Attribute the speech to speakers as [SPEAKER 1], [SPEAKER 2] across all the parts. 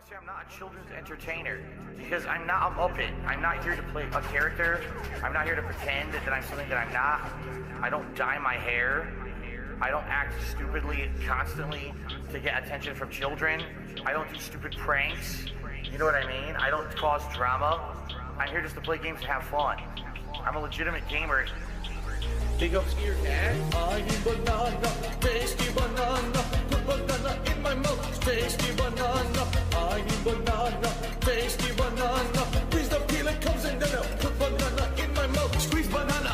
[SPEAKER 1] say I'm not a children's entertainer because I'm not a Muppet. I'm not here to play a character. I'm not here to pretend that I'm something that I'm not. I don't dye my hair. I don't act stupidly constantly to get attention from children. I don't do stupid pranks. You know what I mean? I don't cause drama. I'm here just to play games and have fun. I'm a legitimate gamer. Big ups to your dad.
[SPEAKER 2] I need banana, tasty banana. Put banana in my mouth, tasty banana. I need banana, tasty banana. Please the peel it comes in, then I'll put banana in my mouth. Squeeze banana.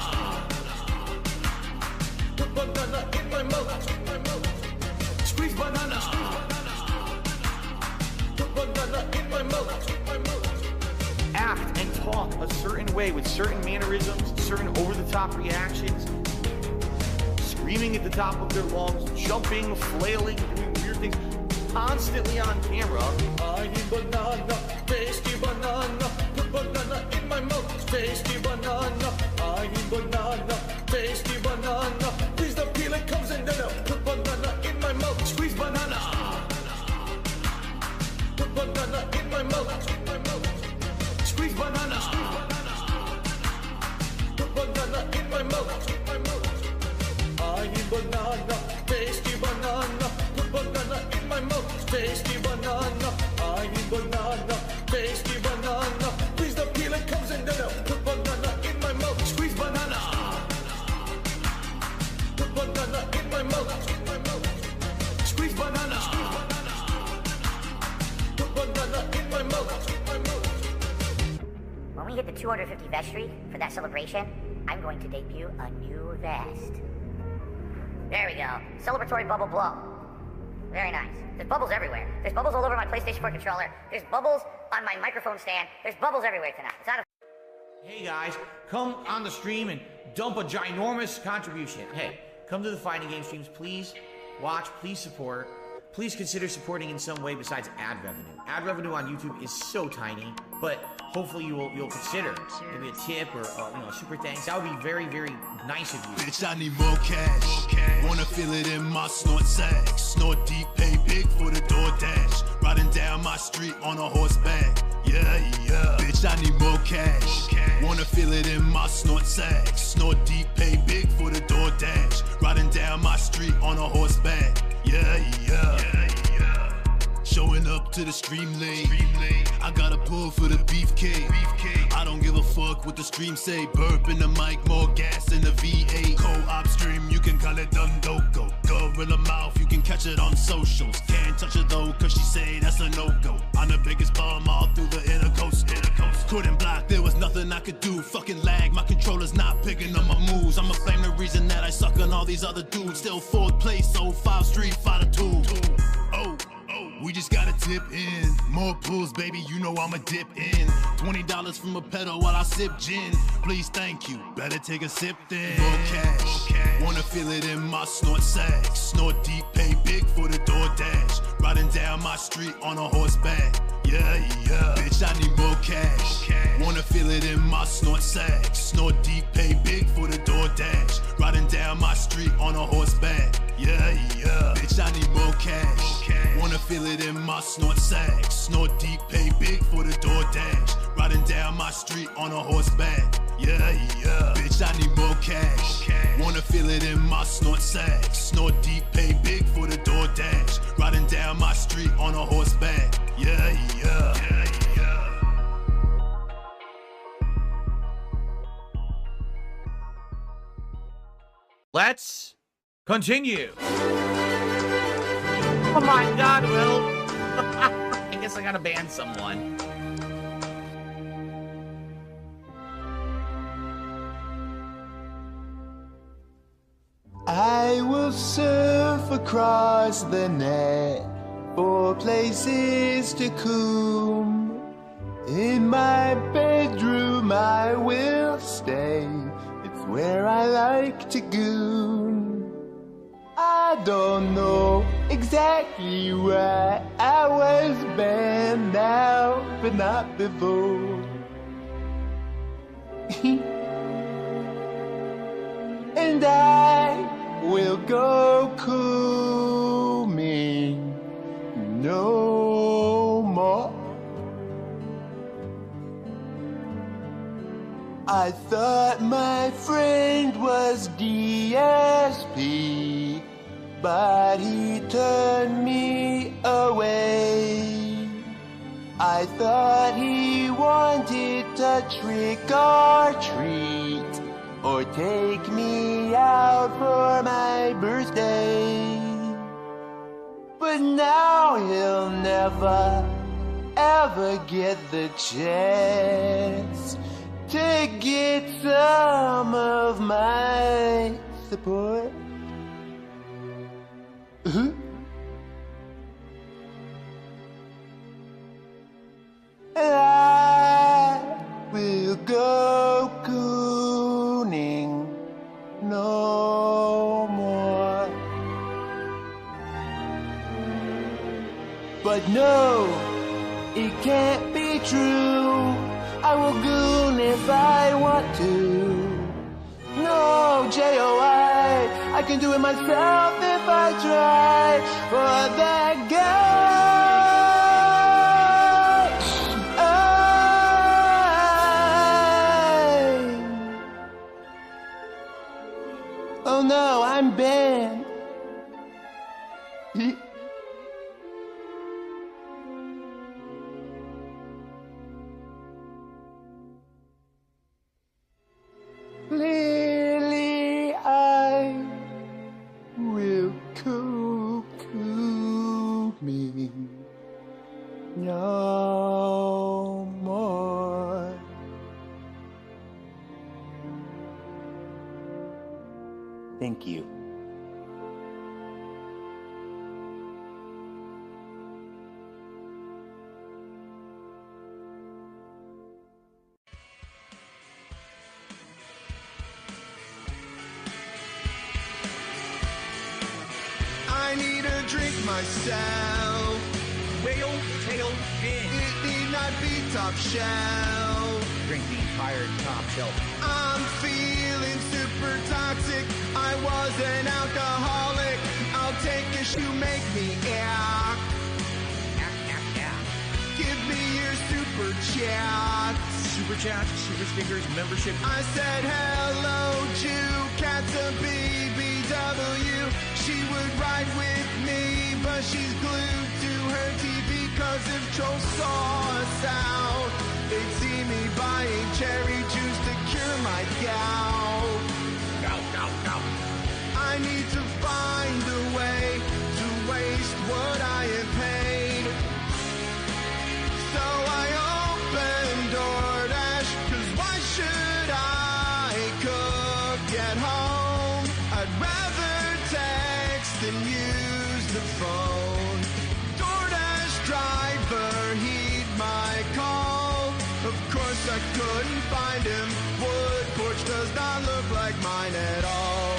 [SPEAKER 2] Put banana in my mouth. Squeeze banana. Put banana in my mouth.
[SPEAKER 1] Act and talk a certain way with certain mannerisms, certain over-the-top reactions, screaming at the top of their lungs, jumping, flailing, doing weird things, constantly on camera.
[SPEAKER 2] I need banana, tasty banana. Put banana in my mouth, tasty banana. I need banana, tasty banana. Please the peel it comes in, then I'll put banana in my mouth. Squeeze banana. Put banana in my mouth. Squeeze banana. Put banana in my mouth. I need banana, tasty banana. Put banana in my mouth, tasty banana. I need banana, tasty banana. Please the peel it comes in, then I'll put banana in my mouth. Squeeze banana. Put banana in my mouth. Squeeze banana. Put banana in my mouth.
[SPEAKER 3] When we hit the 250 vestry for that celebration, I'm going to debut a new vest. There we go. Celebratory bubble blow. Very nice. There's bubbles everywhere. There's bubbles all over my PlayStation 4 controller. There's bubbles on my microphone stand. There's bubbles everywhere tonight. It's not a...
[SPEAKER 1] Hey guys, come on the stream and dump a ginormous contribution. Hey, come to the Fighting Game streams, please. Watch, please support. Please consider supporting in some way besides ad revenue. Ad revenue on YouTube is so tiny, but hopefully you'll consider maybe a tip or a super thanks. That would be very, very nice of you.
[SPEAKER 4] Bitch, I need more cash. Wanna feel it in my snort sack. Snort deep, pay big for the DoorDash. Riding down my street on a horseback. Yeah, yeah. Bitch, I need more cash. Wanna feel it in my snort sack. Snort deep, pay big for the DoorDash. Riding down my street on a horseback. Yeah, yeah. Showing up to the stream late. I got a pull for the beefcake. I don't give a fuck what the stream say. Burp in the mic, more gas in the V8. Co-op stream, you can call it Dundoko. Gorilla mouth, you can catch it on socials. Can't touch it though, cause she say that's a no-go. I'm the biggest bum all through the intercoast. Couldn't block, there was nothing I could do. Fucking lag, my controller's not picking up my moves. I'ma blame the reason that I suck on all these other dudes. Still 4th place, 05 Street Fighter 2. Oh. We just gotta tip in. More pulls, baby, you know I'ma dip in. $20 from a pedal while I sip gin. Please, thank you, better take a sip then. More cash, wanna feel it in my snort sack. Snort deep, pay big for the DoorDash. Riding down my street on a horseback. Yeah, yeah. Bitch, I need more cash. Wanna feel it in my snort sack. Snort deep, pay big for the DoorDash. Riding down my street on a horseback. Yeah, yeah. Bitch, I need more cash. Wanna feel it in my snort sack. Snort deep, pay big for the DoorDash. Riding down my street on a horseback. Yeah, yeah. Bitch, I need more cash. Wanna feel it in my snort sack. Snort deep, pay big for the DoorDash. Riding down my street on a horseback. Yeah, yeah.
[SPEAKER 1] Let's continue. Oh my God, Will. I guess I gotta ban someone.
[SPEAKER 5] I will surf across the net for places to come. In my bedroom I will stay. It's where I like to goon. I don't know exactly why I was banned now, but not before. And I will go cool me no more. I thought my friend was DSP, but he turned me away. I thought he wanted to trick or treat, or take me out for my birthday. But now he'll never, ever get the chance to get some of my support. I will go cooning no more. But no, it can't be true. I will goon if I want to. No, J-O-I, I can do it myself if I try. For that guy, oh no, I'm banned. Clearly, I will cuckoo me no more. Thank you.
[SPEAKER 4] I need a drink myself.
[SPEAKER 1] Whale tail gin.
[SPEAKER 4] It need not be top shelf.
[SPEAKER 1] Drink the entire top shelf.
[SPEAKER 4] I'm feeling super toxic. I was an alcoholic. I'll take a you make me yeah. Give me your super chat.
[SPEAKER 1] Super chat, super stickers, membership.
[SPEAKER 4] I said hello to Katza BBW. She would ride with me, but she's glued to her TV. Cause if trolls saw us out, they'd see me buying cherry juice to cure my gout.
[SPEAKER 1] Gout.
[SPEAKER 4] I need to find a way to waste what I have paid. So I opened DoorDash, cause why should I cook at home? I'd rather text than use the phone. DoorDash driver, heed my call. Of course I couldn't find him. Wood porch does not look like mine at all.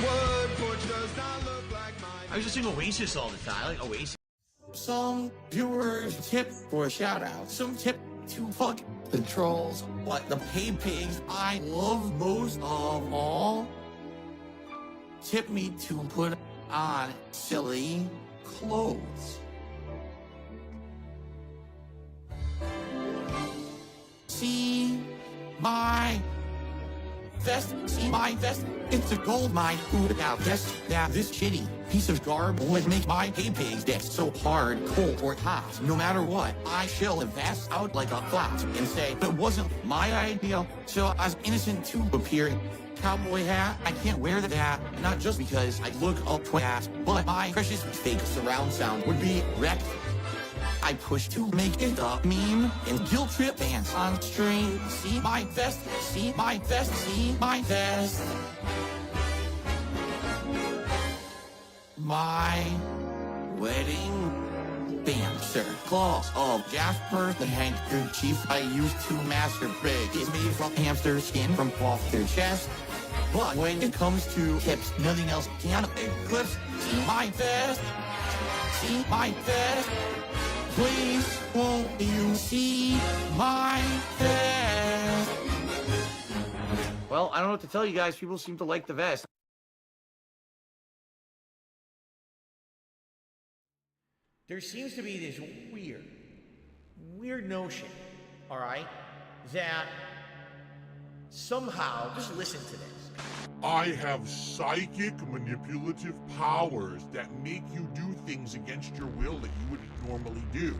[SPEAKER 4] Wood porch does not look like mine.
[SPEAKER 1] I was just singing Oasis all the time. I like Oasis.
[SPEAKER 2] Some viewers tip for a shout out. Some tip to fuck the trolls. But the paid pigs I love most of all tip me to put on silly clothes. See my vest, see my vest. It's a gold mine. Who would have guessed that this shitty piece of garb would make my hay pig's deck so hard, cold, or hot? No matter what, I shall vest out like a flat and say it wasn't my idea. So as innocent to appear. Cowboy hat, I can't wear that. Not just because I look up twat, but my precious fake surround sound would be wrecked. I push to make it a meme and guilt trip dance on stream. See my vest, see my vest, see my vest. My wedding dancer. Claws of Jasper, the handkerchief I used to masturbate is made from hamster skin from off their chest. But when it comes to hips, nothing else can eclipse. See my vest, see my vest. Please, won't you see my vest?
[SPEAKER 1] Well, I don't know what to tell you guys. People seem to like the vest. There seems to be this weird notion, all right, that
[SPEAKER 6] somehow, just listen to this.
[SPEAKER 7] I have psychic manipulative powers that make you do things against your will that you wouldn't normally do.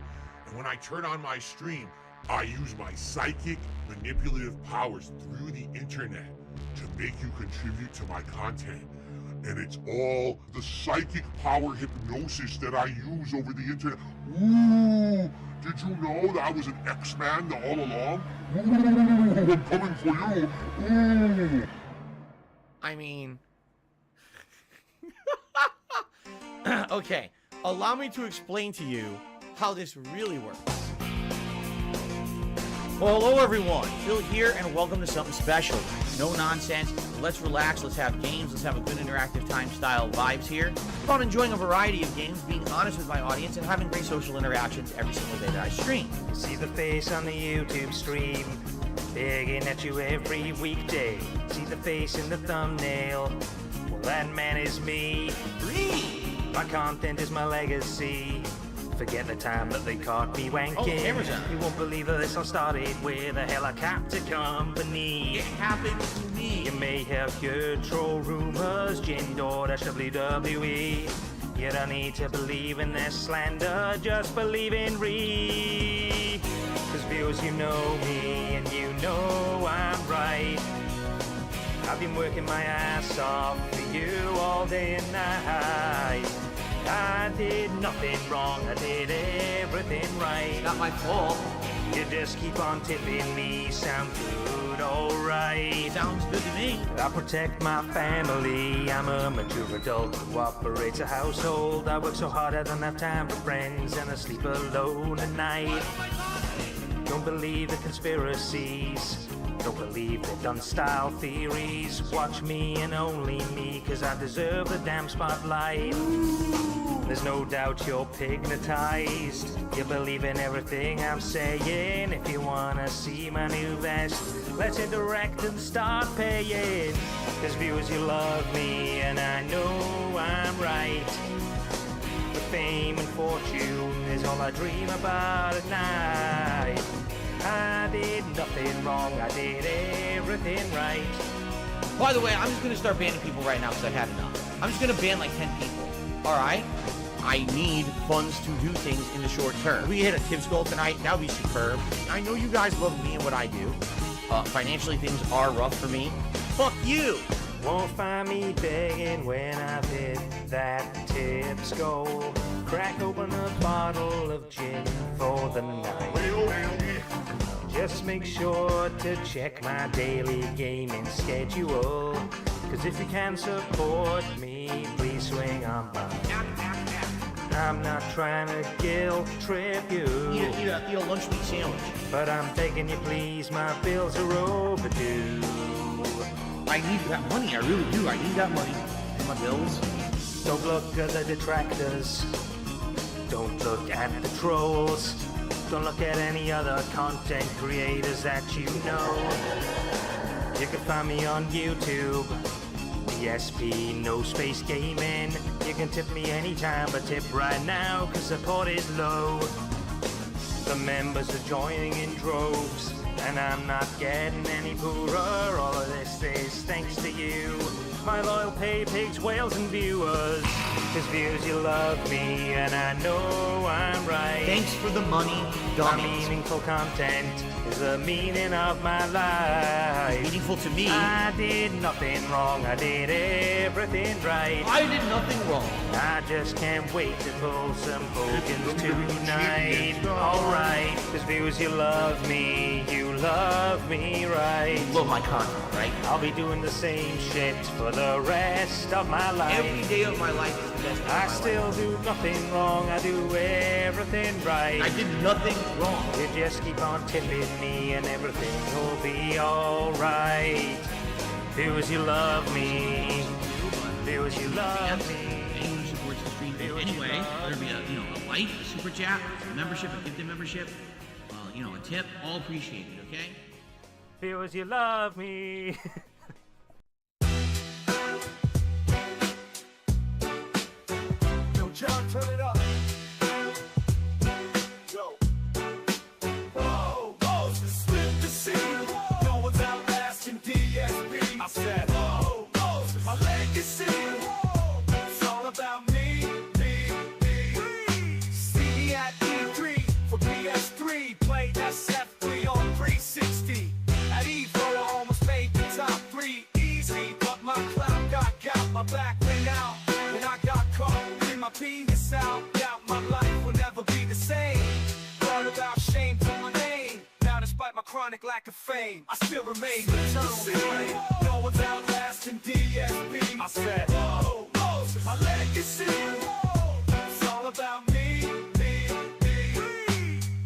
[SPEAKER 7] And when I turn on my stream, I use my psychic manipulative powers through the internet to make you contribute to my content. And it's all the psychic power hypnosis that I use over the internet. Ooh, did you know that I was an X-Man all along? Ooh, I'm coming for you. Ooh.
[SPEAKER 6] I mean... Okay, allow me to explain to you how this really works. Well, hello everyone, Phil here, and welcome to something special. No nonsense, let's relax, let's have games, let's have a good interactive time style vibes here. About enjoying a variety of games, being honest with my audience, and having great social interactions every single day that I stream.
[SPEAKER 8] See the face on the YouTube stream, begging at you every weekday. See the face in the thumbnail, well that man is me. My content is my legacy. Forget the time that they caught me wanking.
[SPEAKER 6] Oh, camera's on.
[SPEAKER 8] You won't believe that this all started with a helicopter company.
[SPEAKER 6] It happened to me.
[SPEAKER 8] You may have heard troll rumors, WWE. You don't need to believe in their slander, just believe in Ree. Cause viewers, you know me, and you know I'm right. I've been working my ass off for you all day and night. I did nothing wrong, I did everything right.
[SPEAKER 6] Not my fault.
[SPEAKER 8] You just keep on tipping me, sound good, alright.
[SPEAKER 6] Sounds good to me.
[SPEAKER 8] I protect my family, I'm a mature adult who operates a household. I work so hard I don't have time for friends, and I sleep alone at night. Don't believe the conspiracies, don't believe the done style theories. Watch me and only me, cause I deserve the damn spotlight. There's no doubt you're hypnotized, you believe in everything I'm saying. If you wanna see my new vest, let's hit direct and start paying. Cause viewers, you love me, and I know I'm right. But fame and fortune is all I dream about at night. I did nothing wrong, I did everything right.
[SPEAKER 6] By the way, I'm just gonna start banning people right now because I've had enough. I'm just gonna ban like 10 people. Alright? I need funds to do things in the short term. If we hit a Tibbs goal tonight, that would be superb. I know you guys love me and what I do. Financially, things are rough for me. Fuck you!
[SPEAKER 8] Won't find me begging when I've hit that Tibbs goal. Crack open a bottle of gin for the night. Just make sure to check my daily gaming schedule. Cause if you can support me, please swing on by. I'm not trying to guilt trip you.
[SPEAKER 6] Eat a lunch meat sandwich.
[SPEAKER 8] But I'm begging you please, my bills are overdue.
[SPEAKER 6] I need that money, I really do. I need that money. Pay my bills.
[SPEAKER 8] Don't look at the detractors. Don't look at the trolls. Don't look at any other content creators that you know. You can find me on YouTube. ESP, no space gaming. You can tip me anytime, but tip right now, cause support is low. The members are joining in droves, and I'm not getting any poorer. All of this is thanks to you, my loyal pay pigs, whales, and viewers. Cause viewers, you love me, and I know I'm right.
[SPEAKER 6] Thanks for the money,
[SPEAKER 8] My
[SPEAKER 6] dummies.
[SPEAKER 8] meaningful content is the meaning of my life.
[SPEAKER 6] Meaningful to me.
[SPEAKER 8] I did nothing wrong, I did everything right.
[SPEAKER 6] I did nothing wrong.
[SPEAKER 8] I just can't wait to pull some Hogans tonight. Alright, cause viewers, you love me right.
[SPEAKER 6] You love my content, right?
[SPEAKER 8] I'll be doing the same shit for the rest of my life.
[SPEAKER 6] Every day of my life is the best day of my
[SPEAKER 8] I
[SPEAKER 6] life.
[SPEAKER 8] still do nothing wrong, I do everything right.
[SPEAKER 6] I did nothing wrong.
[SPEAKER 8] You just keep on tipping me and everything will be alright. Viewers, you love me. Viewers, you love me.
[SPEAKER 6] Anyone who supports the stream anyway, whether it be a like, a super chat, a membership, a gifted membership, a tip, all appreciated, okay?
[SPEAKER 8] Viewers, you love me.
[SPEAKER 2] Yo, John, turn it up. Yo. Whoa, whoa, it's the slip to see. No one's outlasting chronic lack of fame. I still remain eternal. No one's outlasting DSP. I said, whoa, whoa, my legacy. It's all about me.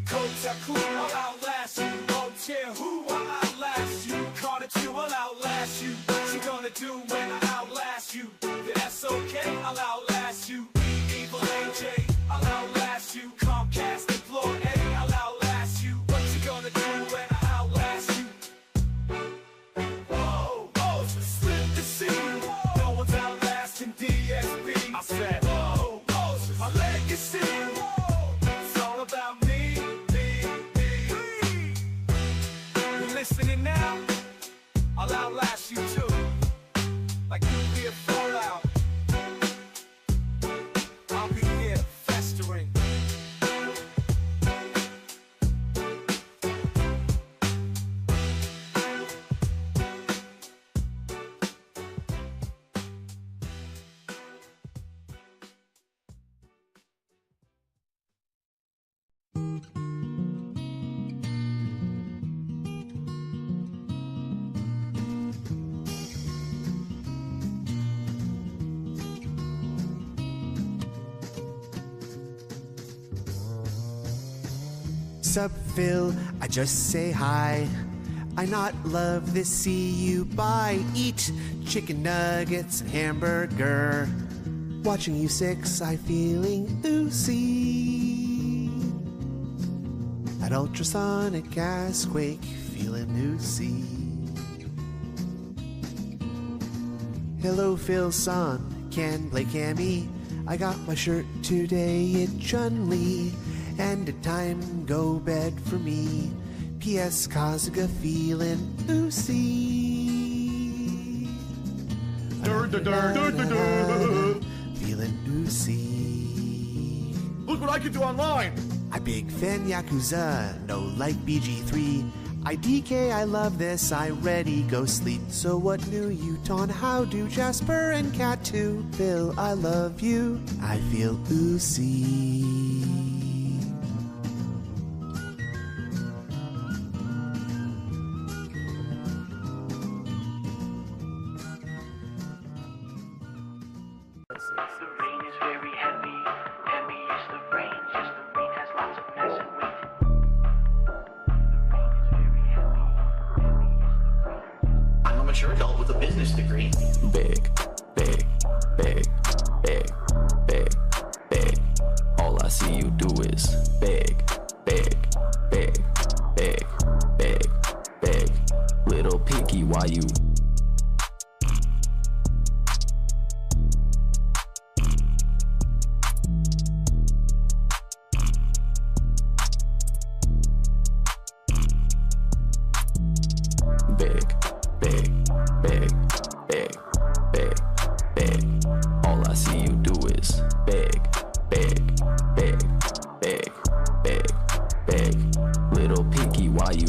[SPEAKER 2] Kotaku, I'll outlast you. Don't care who, I'll outlast you. Carter, I'll outlast you. What you gonna do when I outlast you? That's okay, I'll outlast you. Evil AJ, I'll outlast you. Comcast and Floor A, I'll outlast you. What you gonna do when I outlast you? Whoa, whoa, slip the scene. No one's outlasting DSP. I said, whoa, whoa, my legacy. It's all about me. You listening now? I'll outlast you too. Like nuclear fallout. I'll be here festering.
[SPEAKER 5] Sup, Phil? I just say hi. I not love this. See you bye. Eat chicken nuggets and hamburger. Watching you six, I feeling oozy. That ultrasonic ass quake, feeling oozy. Hello, Phil son, can play Cammy. I got my shirt today, it Chun-Li. And a time go bed for me. P.S. Kazuga feeling oozy. Feeling oozy.
[SPEAKER 6] Look what I can do online.
[SPEAKER 5] I big fan Yakuza, no like BG3. I DK, I love this, I ready go sleep. So what new you ton? How do Jasper and Cat too? Phil, I love you. I feel oozy.
[SPEAKER 1] Adult with a business degree.
[SPEAKER 9] Big, big, big, big, big, big. All I see you do is big, big, big, big, big, big. Little pinky, why you? Big, big, big, big, big, big. All I see you do is big, big, big, big, big, big. Little pinky, why you?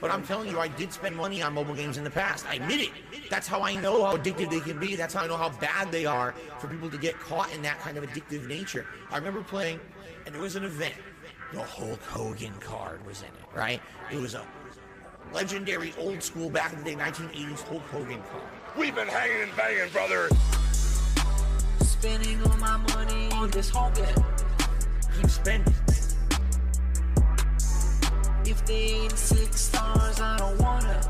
[SPEAKER 6] But I'm telling you, I did spend money on mobile games in the past. I admit it. That's how I know how addictive they can be. That's how I know how bad they are for people to get caught in that kind of addictive nature. I remember playing, and there was an event. The Hulk Hogan card was in it, right? It was a legendary old school back in the day 1980s Hulk Hogan card.
[SPEAKER 7] We've been hanging and banging, brother.
[SPEAKER 10] Spending all my money on this Hogan.
[SPEAKER 6] Keep spending.
[SPEAKER 10] If they ain't 6 stars, I don't wanna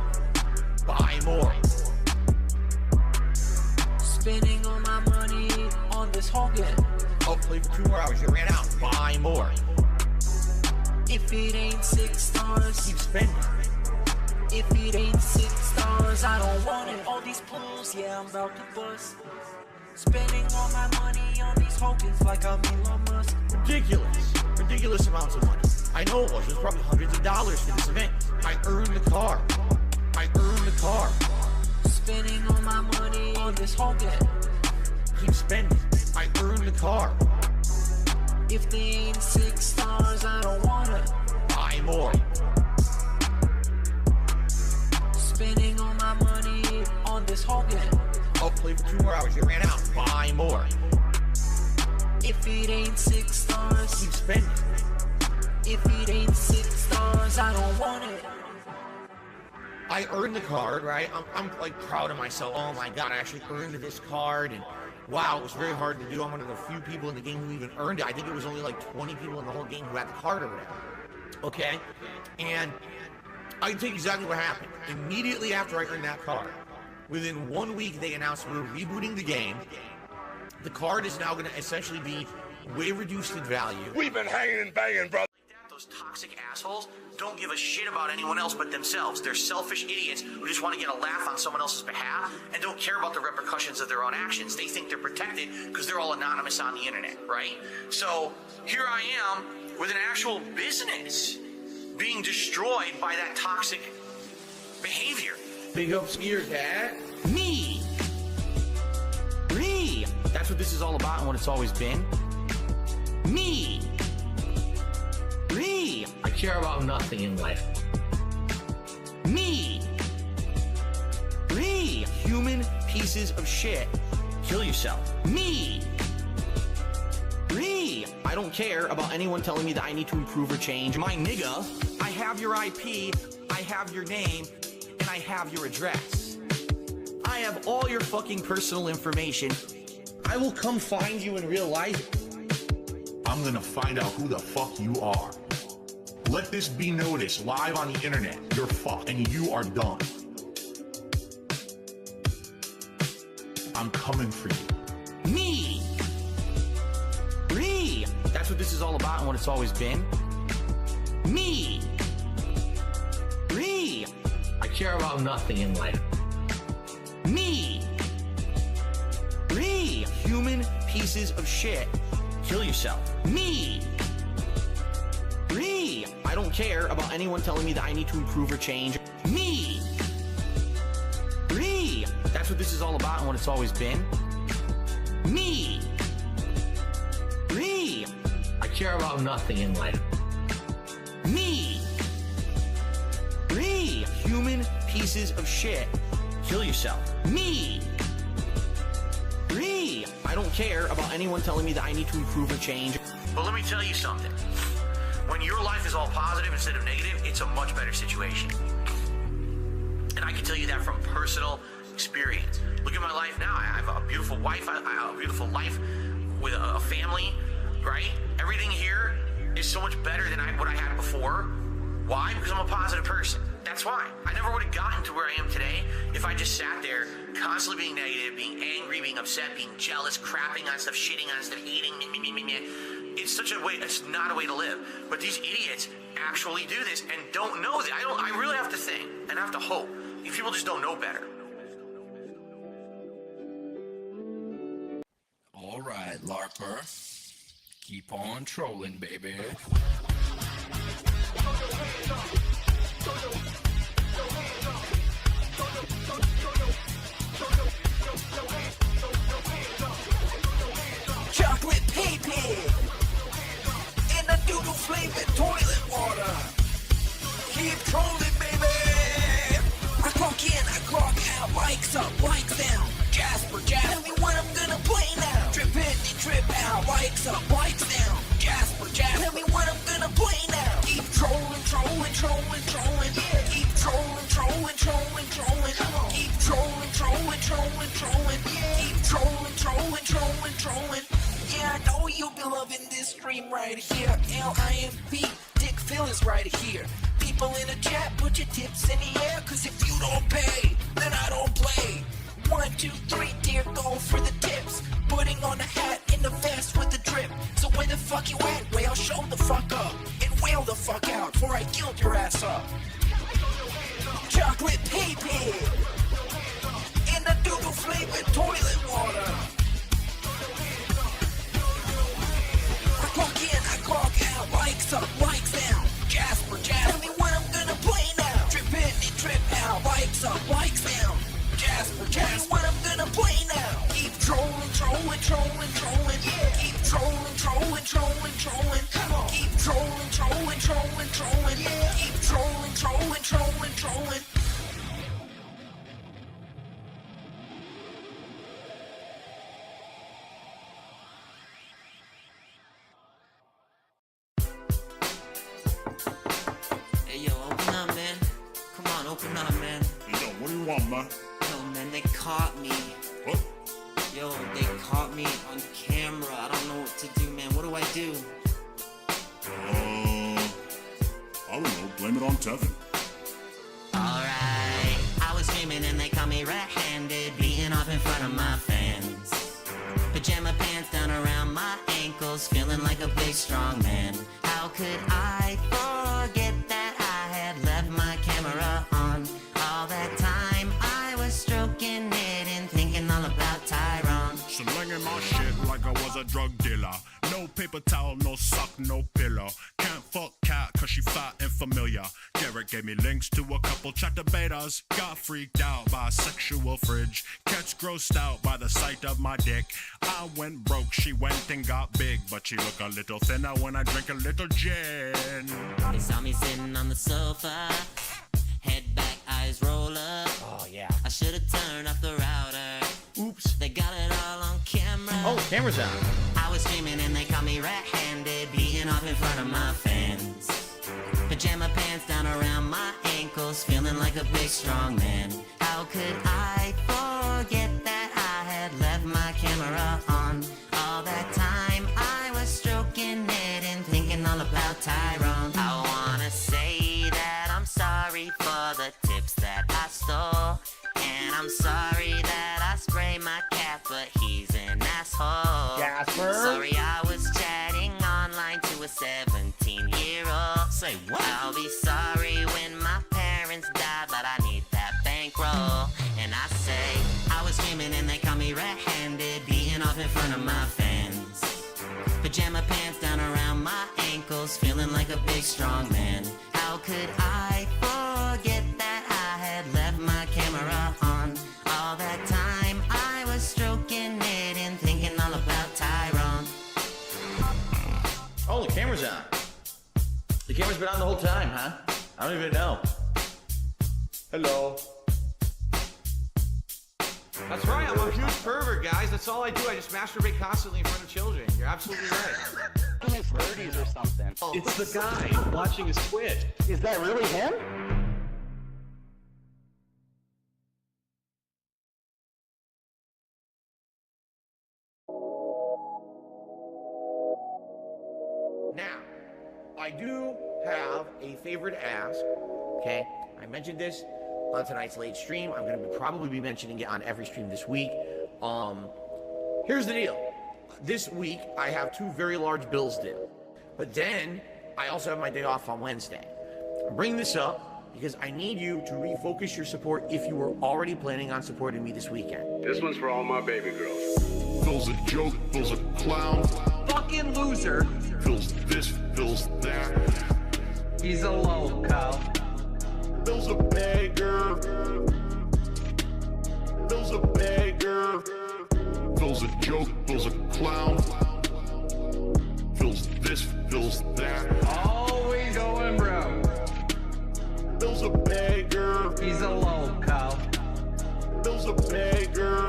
[SPEAKER 6] buy more.
[SPEAKER 10] Spending all my money on this Hogan.
[SPEAKER 6] Hopefully for 2 more hours, you ran out. Buy more.
[SPEAKER 10] If it ain't 6 stars,
[SPEAKER 6] keep spending.
[SPEAKER 10] If it ain't 6 stars, I don't want it. All these pools, yeah, I'm about to bust. Spending all my money on these Hogans like I'm Elon Musk.
[SPEAKER 6] Ridiculous amounts of money. I know it was. It was probably hundreds of dollars for this event. I earned the car.
[SPEAKER 10] Spending all my money on this whole game.
[SPEAKER 6] Keep spending. I earned the car.
[SPEAKER 10] If they ain't 6 stars, I don't wanna
[SPEAKER 6] Buy more.
[SPEAKER 10] spending all my money on this whole game.
[SPEAKER 6] I'll play for 2 more hours. You ran out. Buy more.
[SPEAKER 10] If it ain't 6 stars,
[SPEAKER 6] Keep spending.
[SPEAKER 10] if it ain't 6 stars, I don't want it.
[SPEAKER 6] I earned the card, right? I'm like proud of myself. Oh my God, I actually earned this card, and wow, it was very hard to do. I'm one of the few people in the game who even earned it. I think it was only like 20 people in the whole game who had the card or whatever. Okay? And I can tell you exactly what happened. Immediately after I earned that card, within 1 week they announced we're rebooting the game. The card is now going to essentially be way reduced in value.
[SPEAKER 7] We've been hanging and banging, brother.
[SPEAKER 1] Those toxic assholes don't give a shit about anyone else but themselves. They're selfish idiots who just want to get a laugh on someone else's behalf and don't care about the repercussions of their own actions. They think they're protected because they're all anonymous on the internet, right? So here I am with an actual business being destroyed by that toxic behavior.
[SPEAKER 6] Big ups to your dad. Me. That's what this is all about and what it's always been. Me. I care about nothing in life. Me. Human pieces of shit. Kill yourself. Me. I don't care about anyone telling me that I need to improve or change. My nigga, I have your IP, I have your name, and I have your address. I have all your fucking personal information. I will come find you in real life.
[SPEAKER 7] I'm gonna find out who the fuck you are. Let this be noticed live on the internet. You're fucked and you are done. I'm coming for you.
[SPEAKER 6] Me. That's what this is all about and what it's always been. Me. I care about nothing in life. Me. Human pieces of shit. Kill yourself. Me. I don't care about anyone telling me that I need to improve or change. Me. That's what this is all about and what it's always been. Me. I care about nothing in life. Me. Human pieces of shit. Kill yourself. Me. I don't care about anyone telling me that I need to improve or change.
[SPEAKER 1] But let me tell you something. When your life is all positive instead of negative, it's a much better situation. And I can tell you that from personal experience. Look at my life now. I have a beautiful wife. I have a beautiful life with a family, right? Everything here is so much better than what I had before. Why? Because I'm a positive person. That's why. I never would have gotten to where I am today if I just sat there constantly being negative, being angry, being upset, being jealous, crapping on stuff, shitting on stuff, hating, It's such a way, it's not a way to live. But these idiots actually do this and don't know that. I really have to think and have to hope. These people just don't know better.
[SPEAKER 11] All right, LARPer. Keep on trolling, baby.
[SPEAKER 10] Chocolate pee-pee in a noodle-flavored toilet water. Keep trolling, baby. I clock in, I clock out, likes up, likes down. Jasper, tell me what I'm gonna play now. Trip in, trip out, likes up, likes down. Jasper, tell me what I'm gonna play now. Keep trolling, trolling, trolling, trolling. Yeah. Keep trolling, trolling, trolling, trolling. Come on. Keep trolling, trolling, trolling, trolling. Yeah. Keep trolling, trolling, trolling, trolling. Yeah, I know you'll be loving this stream right here. LIMP, Dick Phil is right here. People in the chat, put your tips in the air, cause if you don't pay, then I don't play. 1, 2, 3, dear, go for the tips. Putting on a hat in the vest with the drip. So where the fuck you at? Well, show the fuck up and wail the fuck out before I guilt your ass up. Chocolate pee-pee in the doodle-flavored toilet water. I clock in, I clock out, likes up, likes down. trolling, keep trolling, trolling, trolling, trolling.
[SPEAKER 12] Hey yo, open up, man. Come on, open up, man.
[SPEAKER 7] Hey, yo, what do you want, man?
[SPEAKER 12] Yo, man, they caught me.
[SPEAKER 7] What?
[SPEAKER 12] Yo, they caught me on camera. I don't know what to do, man. What do I do?
[SPEAKER 7] I don't know. Blame it on Tevin.
[SPEAKER 12] Alright, I was streaming and they caught me red-handed, beating off in front of my fans. Pajama pants down around my ankles, feeling like a big strong man. How could I forget that I had left my camera on? All that time I was stroking it and thinking all about Tyrone.
[SPEAKER 4] Slinging my shit like I was a drug dealer. No paper towel, no sock, no pillow. Can't fuck cat cause she fat and familiar. Garrett gave me links to a couple chatter betas. Got freaked out by a sexual fridge. Cats grossed out by the sight of my dick. I went broke, she went and got big. But she look a little thinner when I drink a little gin.
[SPEAKER 12] They saw me sitting on the sofa, head back, eyes roll up.
[SPEAKER 6] Oh, yeah.
[SPEAKER 12] I should've turned off the router.
[SPEAKER 6] Oops.
[SPEAKER 12] They got it all on camera.
[SPEAKER 6] Oh, the camera's on.
[SPEAKER 12] I was streaming and they caught me red-handed, beating off in front of my fans. Pajama pants down around my ankles, feeling like a big strong man. How could I forget that I had left my camera on? All that time I was stroking it and thinking all about Tyrone. I wanna say that I'm sorry for the tips that I stole. And I'm sorry that I sprayed my cat, but he's an asshole.
[SPEAKER 6] Jasper?
[SPEAKER 12] Sorry I was chatting online to a 17-year-old.
[SPEAKER 6] Say what?
[SPEAKER 12] I'll be sorry when my parents die, but I need that bankroll. And I say, I was streaming and they caught me red-handed, beating off in front of my fans. Pajama pants down around my ankles, feeling like a big strong man. How could I forget that I had left my camera on? All that time I was stroking it and thinking all about Tyrone.
[SPEAKER 6] Oh, the camera's on. The camera's been on the whole time, huh? I don't even know. Hello. That's right, I'm a huge pervert, guys. That's all I do. I just masturbate constantly in front of children. You're absolutely right.
[SPEAKER 13] His 30s or something.
[SPEAKER 14] It's the guy watching his Twitch.
[SPEAKER 13] Is that really him?
[SPEAKER 6] Now, I do have a favor to ask, okay? I mentioned this on tonight's late stream. I'm going to probably be mentioning it on every stream this week. Here's the deal. This week, I have 2 very large bills due. But then, I also have my day off on Wednesday. I'm bringing this up because I need you to refocus your support if you were already planning on supporting me this weekend.
[SPEAKER 15] This one's for all my baby girls.
[SPEAKER 4] Phil's a joke, Phil's a clown.
[SPEAKER 14] Fucking loser.
[SPEAKER 4] Phil's this, Phil's that.
[SPEAKER 14] He's a loco.
[SPEAKER 4] Phil's a beggar. Phil's a beggar. Phil's a joke, Phil's a clown. Phil's this, Phil's that.
[SPEAKER 14] Always going bro.
[SPEAKER 4] Phil's a beggar.
[SPEAKER 14] He's a loco.
[SPEAKER 4] Phil's a beggar.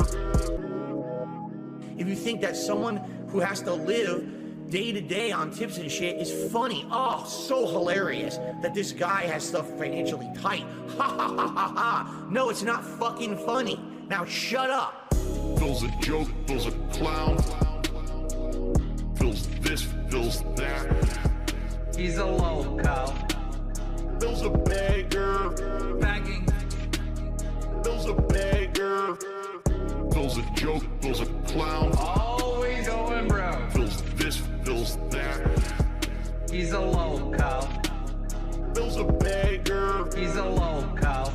[SPEAKER 6] If you think that someone who has to live day to day on tips and shit is funny, oh, so hilarious that this guy has stuff financially tight. Ha ha ha ha ha. No, it's not fucking funny. Now shut up.
[SPEAKER 4] Phil's a joke, Phil's a clown. Phil's this, Phil's that.
[SPEAKER 14] He's a loco.
[SPEAKER 4] Phil's a beggar.
[SPEAKER 14] Begging.
[SPEAKER 4] Phil's a beggar. Phil's a joke, Phil's a clown.
[SPEAKER 14] Always going bro.
[SPEAKER 4] Phil's this, Phil's that.
[SPEAKER 14] He's a loco.
[SPEAKER 4] Phil's a beggar.
[SPEAKER 14] He's a loco.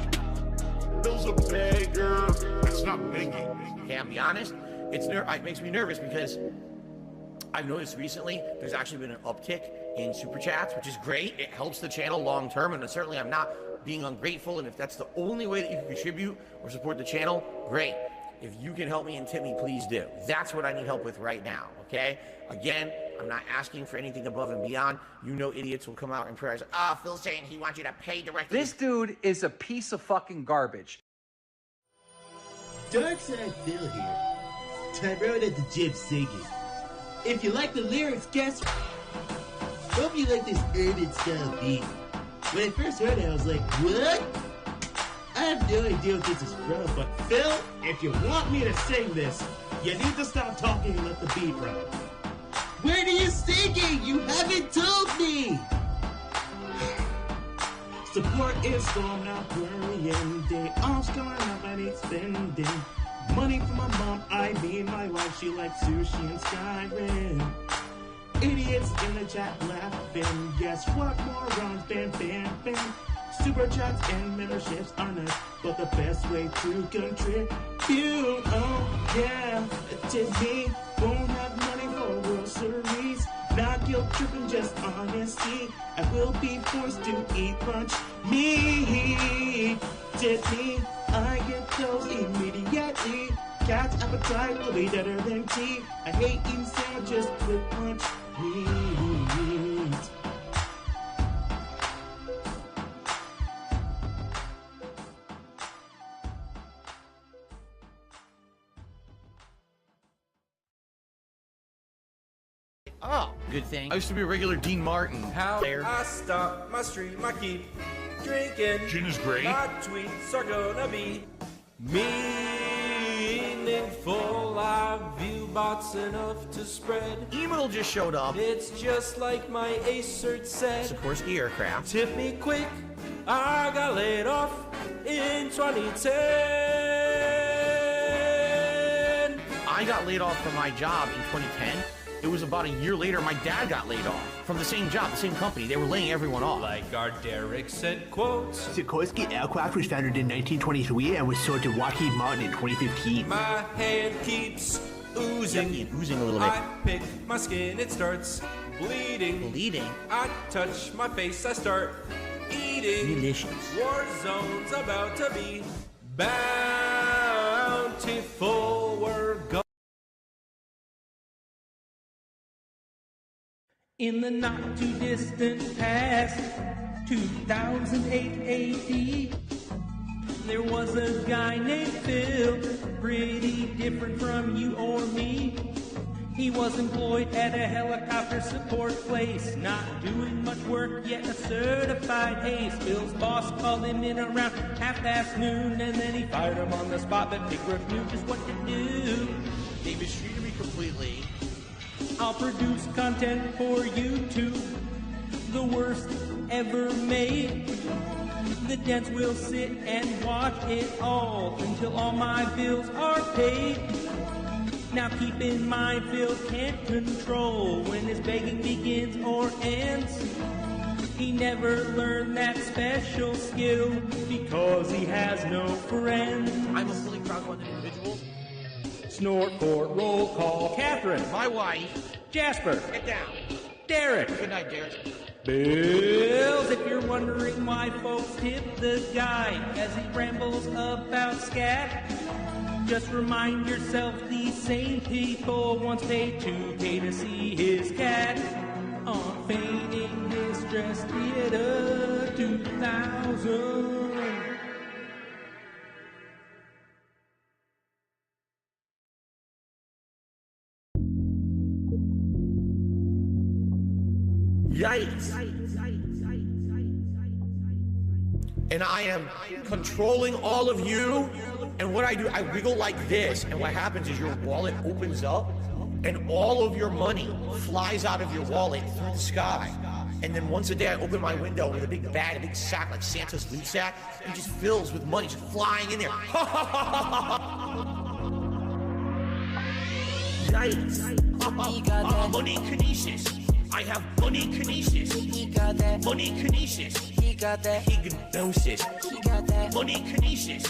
[SPEAKER 4] Phil's a beggar. That's not begging.
[SPEAKER 6] Okay, I'll be honest, it makes me nervous because I've noticed recently there's actually been an uptick in super chats, which is great. It helps the channel long term, and certainly I'm not being ungrateful, and if that's the only way that you can contribute or support the channel, great. If you can help me and tip me, please do. That's what I need help with right now, okay? Again, I'm not asking for anything above and beyond. You know idiots will come out and praise, ah, Phil's saying he wants you to pay directly.
[SPEAKER 14] This dude is a piece of fucking garbage.
[SPEAKER 16] Darkside Phil here. Tyrone at the gym singing. If you like the lyrics, guess what? Hope you like this urban style beat. When I first heard it, I was like, what? I have no idea what this is from, but Phil, if you want me to sing this, you need to stop talking and let the beat run. Where do you singing? You haven't told me! Support is gone, not worrying. Day off's going up, I need spending. Money for my mom, I mean my wife, she likes sushi and Skyrim. Idiots in the chat laughing. Guess what? Morons, bam, bam, bam. Super chats and memberships are not, but the best way to contribute. Oh yeah, tip me. Won't have money for groceries. Not guilt tripping, just honesty. I will be forced to eat lunch. Me, tip me. I get those immediately. Cat's appetite will be better than tea. I hate eating sandwiches with lunch meat.
[SPEAKER 6] Oh, good thing. I used to be a regular Dean Martin.
[SPEAKER 17] How
[SPEAKER 6] player.
[SPEAKER 17] I stop my stream, I keep drinking.
[SPEAKER 7] Gin is great.
[SPEAKER 17] My tweets are gonna be meaningful. I view bots enough to spread.
[SPEAKER 6] Email just showed up.
[SPEAKER 17] It's just like my Acert said.
[SPEAKER 6] Sikorsky Aircraft.
[SPEAKER 17] Tip me quick, I got laid off in 2010.
[SPEAKER 6] I got laid off from my job in 2010. It was about a year later, my dad got laid off from the same job, the same company. They were laying everyone off.
[SPEAKER 17] Like our Derek said, quotes.
[SPEAKER 16] Sikorsky Aircraft was founded in 1923 and was sold to Lockheed Martin in 2015.
[SPEAKER 17] My hand keeps oozing.
[SPEAKER 6] Yeah, oozing a little bit.
[SPEAKER 17] I pick my skin, it starts bleeding.
[SPEAKER 6] Bleeding?
[SPEAKER 17] I touch my face, I start eating.
[SPEAKER 6] Delicious.
[SPEAKER 17] War zone's about to be bountiful. We're going.
[SPEAKER 8] In the not too distant past, 2008 AD, there was a guy named Phil, pretty different from you or me. He was employed at a helicopter support place, not doing much work, yet a certified ace. Phil's boss called him in around half-past noon, and then he fired him on the spot, but Big Riff knew just what to do.
[SPEAKER 6] They mistreated me completely.
[SPEAKER 8] I'll produce content for YouTube, the worst ever made. The dents will sit and watch it all until all my bills are paid. Now keep in mind, Phil can't control when his begging begins or ends. He never learned that special skill because he has no friends.
[SPEAKER 6] I'm a fully crowdfunded individual.
[SPEAKER 8] Snort for roll call. Catherine.
[SPEAKER 6] My wife.
[SPEAKER 8] Jasper.
[SPEAKER 6] Get down.
[SPEAKER 8] Derek.
[SPEAKER 6] Good night, Derek.
[SPEAKER 8] Bills. If you're wondering why folks tip the guy as he rambles about scat, just remind yourself these same people once paid 2K to see his cat on Feigning Distress Theater 2000.
[SPEAKER 6] Yikes. And I am controlling all of you. And what I do, I wiggle like this. And what happens is your wallet opens up and all of your money flies out of your wallet through the sky. And then once a day I open my window with a big bag, a big sack like Santa's loot sack. And it just fills with money just flying in there. Yikes. Money kinesis. I have money kinesis.
[SPEAKER 12] He got that.
[SPEAKER 6] Money kinesis.
[SPEAKER 12] He got that.
[SPEAKER 6] Hypnosis.
[SPEAKER 12] He got that.
[SPEAKER 6] Money kinesis.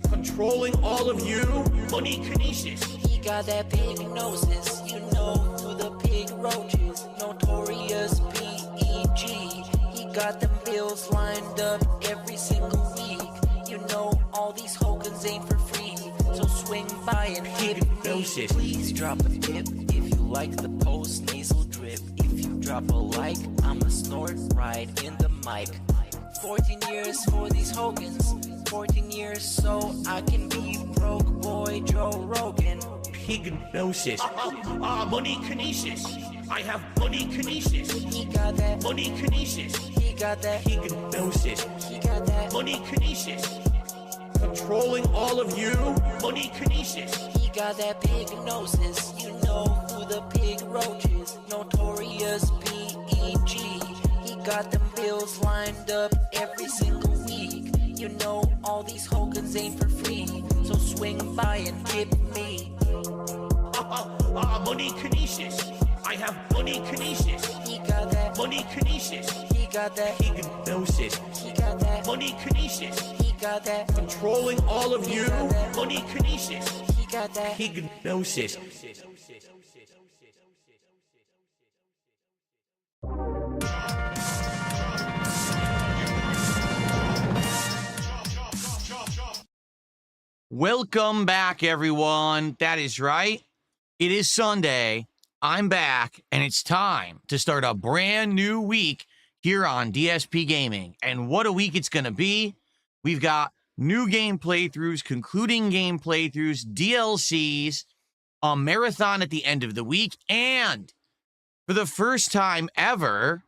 [SPEAKER 6] Controlling all of you. Money kinesis.
[SPEAKER 12] He got that pig gnosis. You know who the pig roach is. Notorious P.E.G. He got them bills lined up every single week. You know all these tokens ain't for free. So swing by and hit me. Please drop a tip if you like the post nasal
[SPEAKER 18] drop a like, I'ma snort right in the mic. 14 years for these Hogans, 14 years so I can be broke boy Joe Rogan.
[SPEAKER 6] Pignosis. Money kinesis. I have money kinesis.
[SPEAKER 18] He got that.
[SPEAKER 6] Money kinesis.
[SPEAKER 18] He got that.
[SPEAKER 6] Pignosis.
[SPEAKER 18] He got that.
[SPEAKER 6] Money kinesis. Controlling all of you. Money kinesis.
[SPEAKER 18] He got that pignosis. You know who the pig roach is. Notorious P.E.G. He got them bills lined up every single week. You know all these Hogans ain't for free, so swing by and tip me.
[SPEAKER 6] Money kinesis. I have money kinesis.
[SPEAKER 18] He got that.
[SPEAKER 6] Money kinesis.
[SPEAKER 18] He got that.
[SPEAKER 6] Hypnosis.
[SPEAKER 18] He got that.
[SPEAKER 6] Money kinesis.
[SPEAKER 18] He got that.
[SPEAKER 6] Controlling all of you. Money kinesis.
[SPEAKER 18] He got that.
[SPEAKER 6] Hypnosis. Welcome back, everyone. That is right. It is Sunday. I'm back, and it's time to start a brand new week here on DSP Gaming. And what a week it's going to be. We've got new game playthroughs, concluding game playthroughs, DLCs, a marathon at the end of the week, and for the first time ever,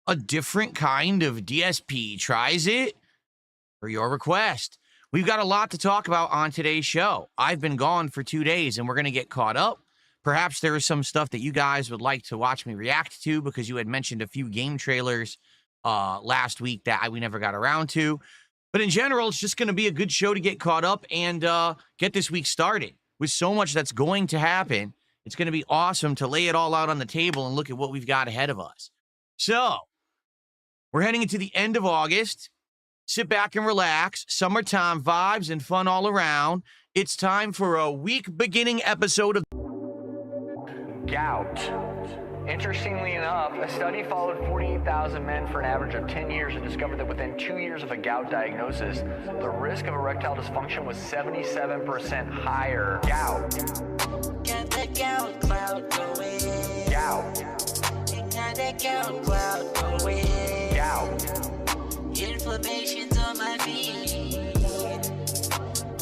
[SPEAKER 6] a different kind of DSP tries it for your request. We've got a lot to talk about on today's show. I've been gone for 2 days, and we're going to get caught up. Perhaps there is some stuff that you guys would like to watch me react to because you had mentioned a few game trailers last week that we never got around to. But in general, it's just going to be a good show to get caught up and get this week started. With so much that's going to happen, it's going to be awesome to lay it all out on the table and look at what we've got ahead of us. So, we're heading into the end of August. Sit back and relax. Summertime vibes and fun all around. It's time for a week-beginning episode of
[SPEAKER 19] Gout. Interestingly enough, a study followed 48,000 men for an average of 10 years and discovered that within 2 years of a gout diagnosis, the risk of erectile dysfunction was 77% higher. Gout.
[SPEAKER 18] Got that gout cloud going.
[SPEAKER 19] Gout.
[SPEAKER 18] Got that gout cloud going.
[SPEAKER 19] Gout.
[SPEAKER 18] Inflammation's on my feet.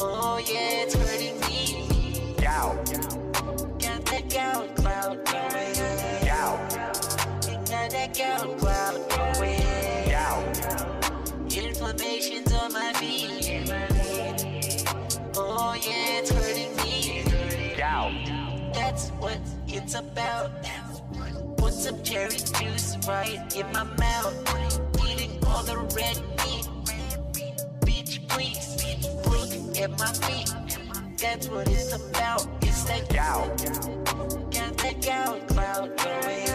[SPEAKER 18] Oh yeah, it's hurting me.
[SPEAKER 19] Gout.
[SPEAKER 18] Got that gout cloud going.
[SPEAKER 19] Gout.
[SPEAKER 18] Got that gout cloud going.
[SPEAKER 19] Gout.
[SPEAKER 18] Inflammation's on my feet. Oh yeah, it's hurting me.
[SPEAKER 19] Gout.
[SPEAKER 18] That's what it's about. Put some cherry juice right in my mouth. Eating all the red meat. Bitch, please look at my feet. That's what it's about. It's that
[SPEAKER 19] gout.
[SPEAKER 18] Got that gout cloud going.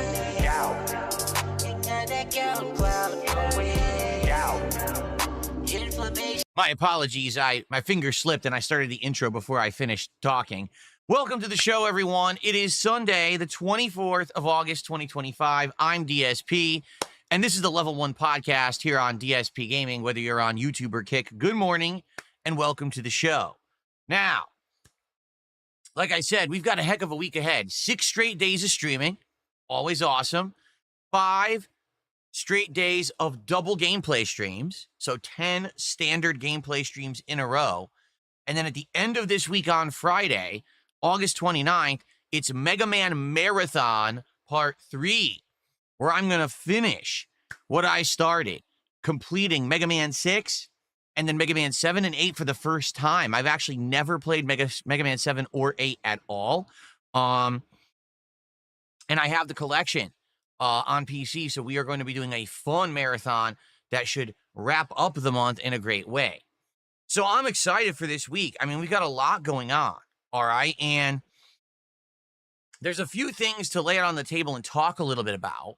[SPEAKER 19] Gout.
[SPEAKER 18] Got that gout cloud going.
[SPEAKER 19] Gout.
[SPEAKER 18] Inflammation.
[SPEAKER 6] My apologies. My finger slipped and I started the intro before I finished talking. Welcome to the show, everyone. It is Sunday, the 24th of August, 2025. I'm DSP, and this is the Level 1 podcast here on DSP Gaming, whether you're on YouTube or Kick. Good morning, and welcome to the show. Now, like I said, we've got a heck of a week ahead. 6 straight days of streaming, always awesome. 5 straight days of double gameplay streams, so 10 standard gameplay streams in a row. And then at the end of this week on Friday, August 29th, it's Mega Man Marathon Part 3, where I'm going to finish what I started, completing Mega Man 6 and then Mega Man 7 and 8 for the first time. I've actually never played Mega Man 7 or 8 at all. And I have the collection on PC, so we are going to be doing a fun marathon that should wrap up the month in a great way. So I'm excited for this week. I mean, we've got a lot going on, all right? And there's a few things to lay out on the table and talk a little bit about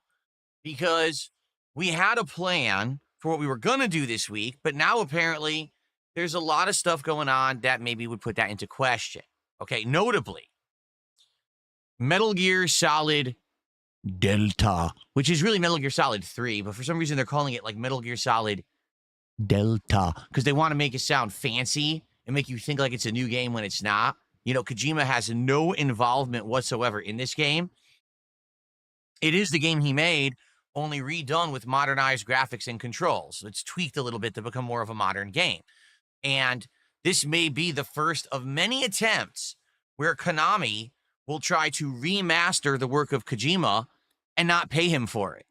[SPEAKER 6] because we had a plan for what we were going to do this week, but now apparently there's a lot of stuff going on that maybe would put that into question. Okay, notably, Metal Gear Solid Delta, which is really Metal Gear Solid 3, but for some reason they're calling it like Metal Gear Solid Delta because they want to make it sound fancy and make you think like it's a new game when it's not. You know, Kojima has no involvement whatsoever in this game. It is the game he made, only redone with modernized graphics and controls. It's tweaked a little bit to become more of a modern game. And this may be the first of many attempts where Konami will try to remaster the work of Kojima and not pay him for it.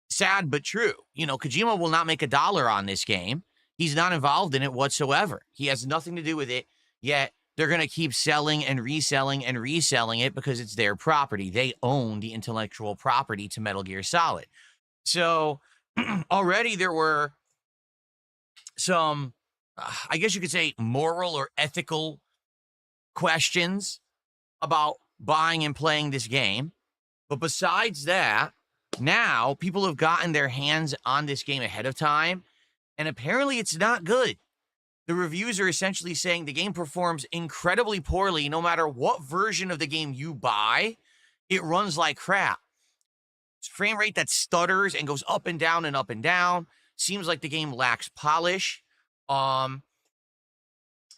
[SPEAKER 6] Sad but true. You know, Kojima will not make $1 on this game. He's not involved in it whatsoever. He has nothing to do with it, yet they're going to keep selling and reselling and reselling it because it's their property. They own the intellectual property to Metal Gear Solid. So already there were some, I guess you could say, moral or ethical questions about buying and playing this game. But besides that, now people have gotten their hands on this game ahead of time, and apparently it's not good. The reviews are essentially saying the game performs incredibly poorly no matter what version of the game you buy. It runs like crap. It's frame rate that stutters and goes up and down and up and down. Seems like the game lacks polish. And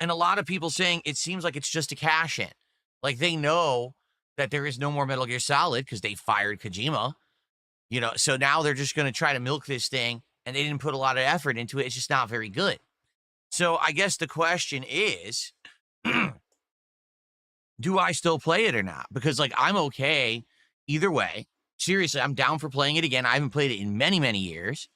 [SPEAKER 6] a lot of people saying it seems like it's just a cash in. Like they know that there is no more Metal Gear Solid because they fired Kojima. You know, so now they're just going to try to milk this thing, and they didn't put a lot of effort into it. It's just not very good. So I guess the question is, do I still play it or not? Because, like, I'm okay either way. Seriously, I'm down for playing it again. I haven't played it in many, many years.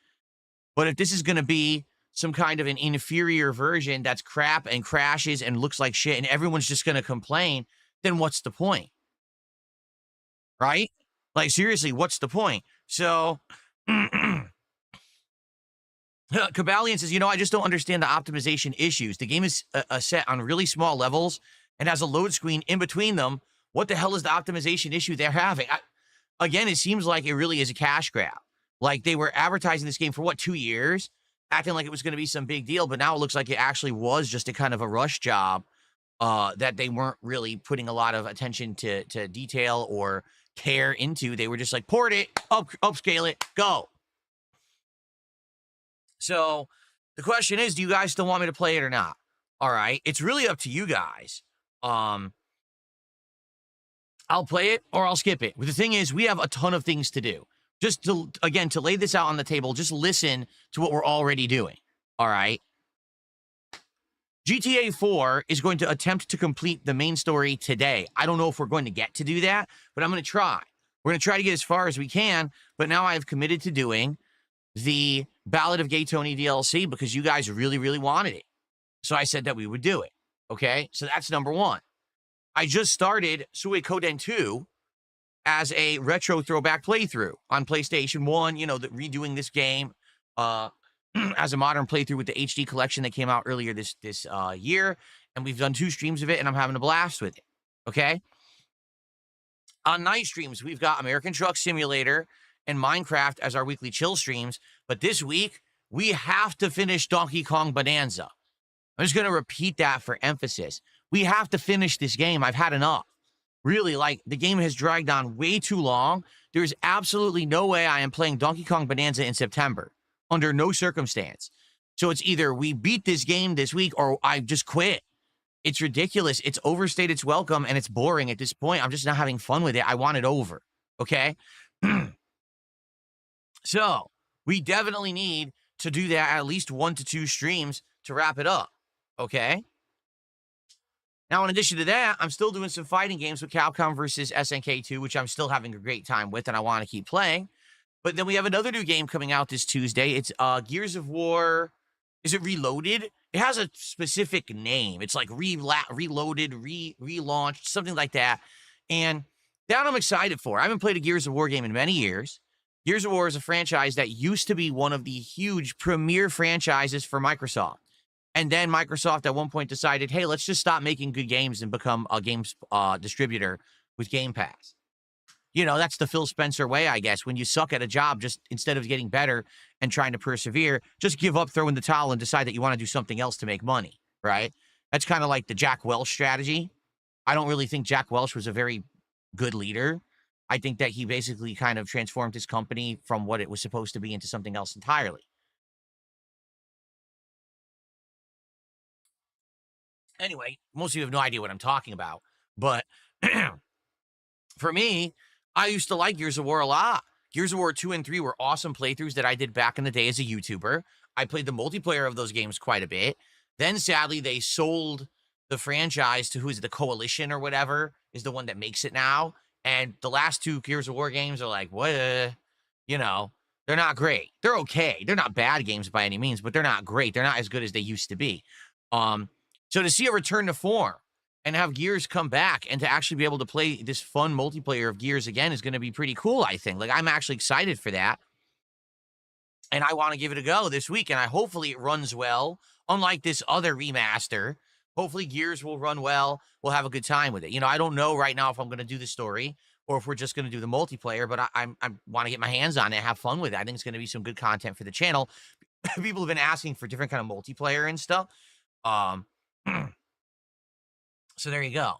[SPEAKER 6] But if this is going to be some kind of an inferior version that's crap and crashes and looks like shit and everyone's just going to complain, then what's the point? Right? Like, seriously, what's the point? So, Cabalian says, you know, I just don't understand the optimization issues. The game is set on really small levels and has a load screen in between them. What the hell is the optimization issue they're having? Again, it seems like it really is a cash grab. Like they were advertising this game for, 2 years, acting like it was going to be some big deal, but now it looks like it actually was just a kind of a rush job that they weren't really putting a lot of attention to detail or care into. They were just like, port it, upscale it, go. So the question is, do you guys still want me to play it or not? All right. It's really up to you guys. I'll play it or I'll skip it. But the thing is, we have a ton of things to do. Just to lay this out on the table, just listen to what we're already doing. All right. GTA4 is going to attempt to complete the main story today. I don't know if we're going to get to do that, but I'm going to try. We're going to try to get as far as we can, but now I've committed to doing the Ballad of Gay Tony DLC because you guys really, really wanted it. So I said that we would do it. Okay? So that's number one. I just started Suikoden 2 as a retro throwback playthrough on PlayStation 1, you know, redoing this game as a modern playthrough with the HD collection that came out earlier this year. And we've done 2 streams of it, and I'm having a blast with it. Okay? On night streams, we've got American Truck Simulator and Minecraft as our weekly chill streams. But this week, we have to finish Donkey Kong Bonanza. I'm just going to repeat that for emphasis. We have to finish this game. I've had enough. Really, like, the game has dragged on way too long. There's absolutely no way I am playing Donkey Kong Bonanza in September. Under no circumstance. So it's either we beat this game this week or I just quit. It's ridiculous. It's overstayed its welcome, and it's boring at this point. I'm just not having fun with it. I want it over. Okay? So, we definitely need to do that at least 1 to 2 streams to wrap it up. Okay? Now, in addition to that, I'm still doing some fighting games with Capcom versus SNK 2, which I'm still having a great time with, and I want to keep playing. But then we have another new game coming out this Tuesday. It's Gears of War. Is it Reloaded? It has a specific name. It's like Reloaded, relaunched, something like that. And that I'm excited for. I haven't played a Gears of War game in many years. Gears of War is a franchise that used to be one of the huge premier franchises for Microsoft. And then Microsoft at one point decided, hey, let's just stop making good games and become a games distributor with Game Pass. You know, that's the Phil Spencer way, I guess. When you suck at a job, just instead of getting better and trying to persevere, just give up, throw in the towel, and decide that you want to do something else to make money, right? That's kind of like the Jack Welch strategy. I don't really think Jack Welch was a very good leader. I think that he basically kind of transformed his company from what it was supposed to be into something else entirely. Anyway, most of you have no idea what I'm talking about. But for me, I used to like Gears of War a lot. Gears of War 2 and 3 were awesome playthroughs that I did back in the day as a YouTuber. I played the multiplayer of those games quite a bit. Then, sadly, they sold the franchise to, who is it, the Coalition or whatever, is the one that makes it now. And the last 2 Gears of War games are like, what? You know, they're not great. They're okay. They're not bad games by any means, but they're not great. They're not as good as they used to be. So to see a return to form and have Gears come back and to actually be able to play this fun multiplayer of Gears again is going to be pretty cool, I think. Like, I'm actually excited for that. And I want to give it a go this week, and hopefully it runs well. Unlike this other remaster, hopefully Gears will run well. We'll have a good time with it. You know, I don't know right now if I'm going to do the story or if we're just going to do the multiplayer, but I want to get my hands on it and have fun with it. I think it's going to be some good content for the channel. People have been asking for different kind of multiplayer and stuff. So there you go.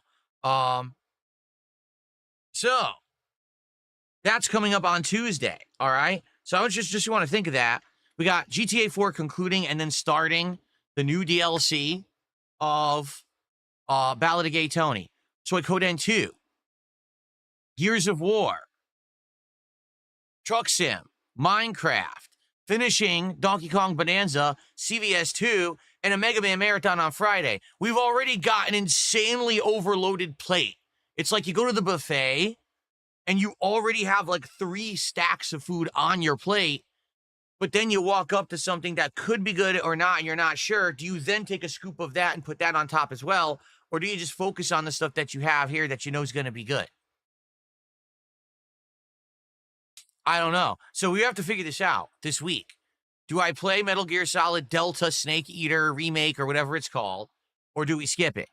[SPEAKER 6] So that's coming up on Tuesday. All right. So I was just want to think of that. We got GTA4 concluding and then starting the new DLC of Ballad of Gay Tony. Suikoden 2. Gears of War. Truck Sim. Minecraft. Finishing Donkey Kong Bonanza, CVS 2, and a Mega Man Marathon on Friday. We've already got an insanely overloaded plate. It's like you go to the buffet and you already have like 3 stacks of food on your plate, but then you walk up to something that could be good or not, and you're not sure. Do you then take a scoop of that and put that on top as well? Or do you just focus on the stuff that you have here that you know is going to be good? I don't know. So we have to figure this out this week. Do I play Metal Gear Solid Delta Snake Eater remake or whatever it's called, or do we skip it?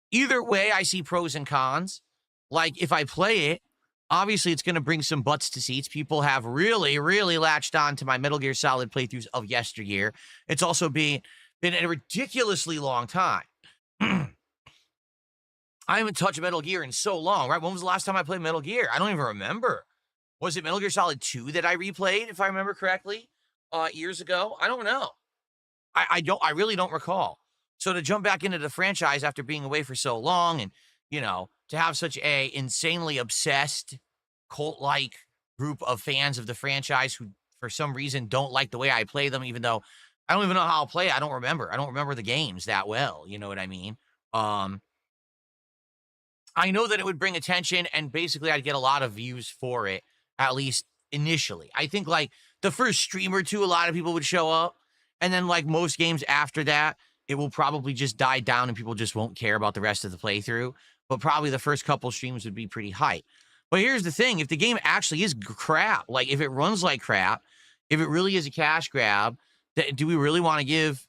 [SPEAKER 6] Either way, I see pros and cons. Like, if I play it, obviously it's going to bring some butts to seats. People have really, really latched on to my Metal Gear Solid playthroughs of yesteryear. It's also been a ridiculously long time. I haven't touched Metal Gear in so long, right? When was the last time I played Metal Gear? I don't even remember. Was it Metal Gear Solid 2 that I replayed, if I remember correctly, years ago? I don't know. I really don't recall. So to jump back into the franchise after being away for so long and, you know, to have such a insanely obsessed, cult-like group of fans of the franchise who, for some reason, don't like the way I play them, even though I don't even know how I'll play. I don't remember the games that well. You know what I mean? I know that it would bring attention, and basically I'd get a lot of views for it, at least initially. I think, like, the first stream or two, a lot of people would show up, and then, like most games after that, it will probably just die down and people just won't care about the rest of the playthrough. But probably the first couple streams would be pretty hype. But here's the thing. If the game actually is crap, like if it runs like crap, if it really is a cash grab, do we really want to give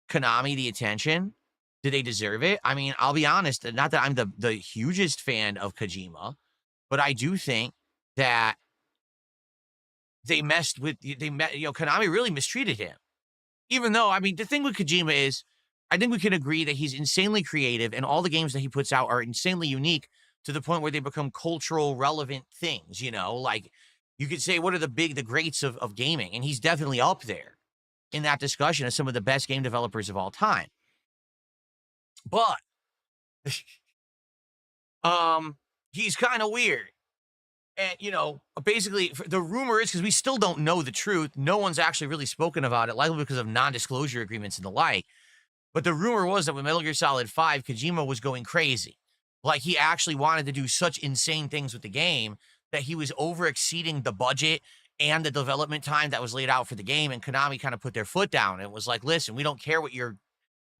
[SPEAKER 6] Konami the attention? Do they deserve it? I mean, I'll be honest, not that I'm the hugest fan of Kojima, but I do think that Konami really mistreated him. Even though, I mean, the thing with Kojima is, I think we can agree that he's insanely creative and all the games that he puts out are insanely unique to the point where they become cultural relevant things, you know? Like, you could say, what are the greats of gaming? And he's definitely up there in that discussion as some of the best game developers of all time. But, he's kind of weird. And, you know, basically, the rumor is, because we still don't know the truth, no one's actually really spoken about it, likely because of non-disclosure agreements and the like. But the rumor was that with Metal Gear Solid 5, Kojima was going crazy. Like, he actually wanted to do such insane things with the game that he was over-exceeding the budget and the development time that was laid out for the game, and Konami kind of put their foot down and was like, listen, we don't care what your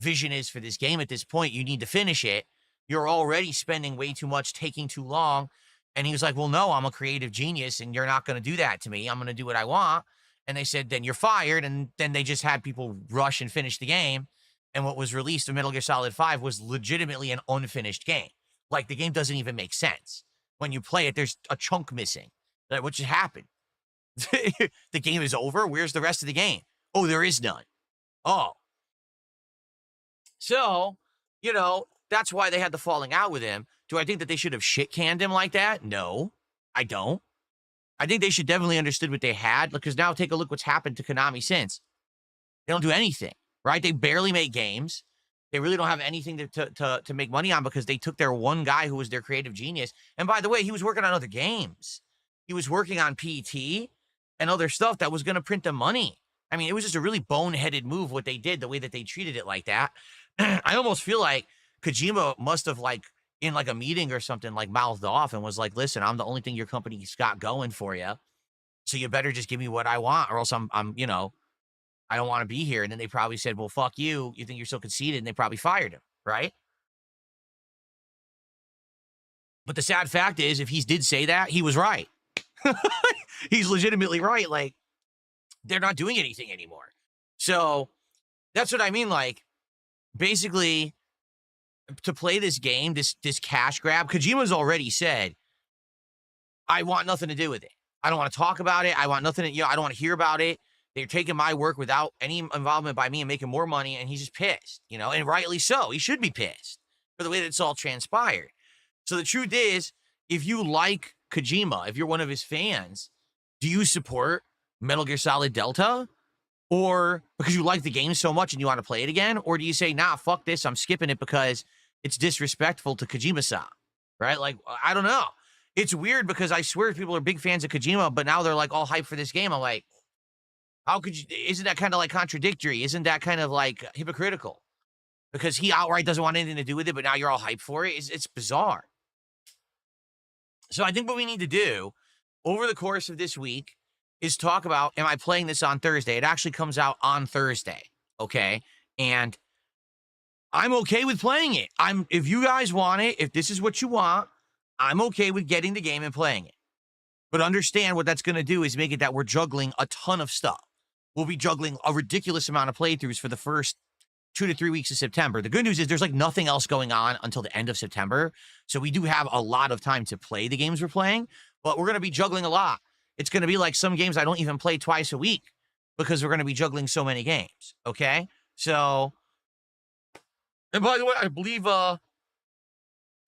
[SPEAKER 6] vision is for this game at this point. You need to finish it. You're already spending way too much, taking too long. And he was like, well, no, I'm a creative genius, and you're not going to do that to me. I'm going to do what I want. And they said, then you're fired. And then they just had people rush and finish the game. And what was released of Metal Gear Solid 5 was legitimately an unfinished game. Like, the game doesn't even make sense. When you play it, there's a chunk missing. Like, what just happened? The game is over? Where's the rest of the game? Oh, there is none. Oh. So, you know, that's why they had the falling out with him. Do I think that they should have shit-canned him like that? No, I don't. I think they should definitely understood what they had, because now take a look what's happened to Konami since. They don't do anything, right? They barely make games. They really don't have anything to make money on because they took their one guy who was their creative genius. And by the way, he was working on other games. he was working on PT and other stuff that was going to print them money. I mean, it was just a really boneheaded move what they did, the way that they treated it like that. I almost feel like Kojima must have like in like a meeting or something like mouthed off and was like, listen, I'm the only thing your company's got going for you. So you better just give me what I want or else I'm you know, I don't want to be here. And then they probably said, well, fuck you. You think you're so conceited? And they probably fired him, right? But the sad fact is, if he did say that, he was right. He's legitimately right. Like, they're not doing anything anymore. So that's what I mean. Like, basically, to play this game, this cash grab, Kojima's already said, I want nothing to do with it. I don't want to talk about it. I want nothing to, you know, I don't want to hear about it. They're taking my work without any involvement by me and making more money, and he's just pissed, you know, and rightly so. He should be pissed for the way that it's all transpired. So the truth is, if you like Kojima, if you're one of his fans, do you support Metal Gear Solid Delta? Or because you like the game so much and you want to play it again? Or do you say, nah, fuck this, I'm skipping it because it's disrespectful to Kojima-san, right? Like, I don't know. It's weird because I swear people are big fans of Kojima, but now they're like all hyped for this game. I'm like, how could you, isn't that kind of like contradictory? Isn't that kind of like hypocritical? Because he outright doesn't want anything to do with it, but now you're all hyped for it. It's bizarre. So I think what we need to do over the course of this week is talk about, am I playing this on Thursday? It actually comes out on Thursday, okay? And I'm okay with playing it. If you guys want it, if this is what you want, I'm okay with getting the game and playing it. But understand what that's going to do is make it that we're juggling a ton of stuff. We'll be juggling a ridiculous amount of playthroughs for the first 2 to 3 weeks of September. The good news is there's like nothing else going on until the end of September. So we do have a lot of time to play the games we're playing, but we're going to be juggling a lot. It's going to be like some games I don't even play twice a week because we're going to be juggling so many games. Okay. So, and by the way, I believe,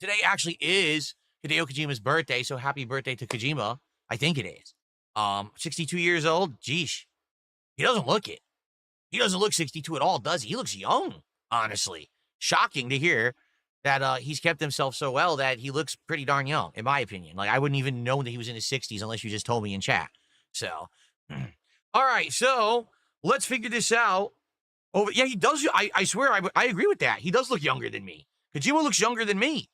[SPEAKER 6] today actually is Hideo Kojima's birthday. So happy birthday to Kojima. I think it is. 62 years old. Geesh. He doesn't look it. He doesn't look 62 at all, does he? He looks young, honestly. Shocking to hear that he's kept himself so well that he looks pretty darn young, in my opinion. Like, I wouldn't even know that he was in his 60s unless you just told me in chat. So, all right, so let's figure this out. Oh, yeah, he does. I swear, I agree with that. He does look younger than me. Kojima looks younger than me.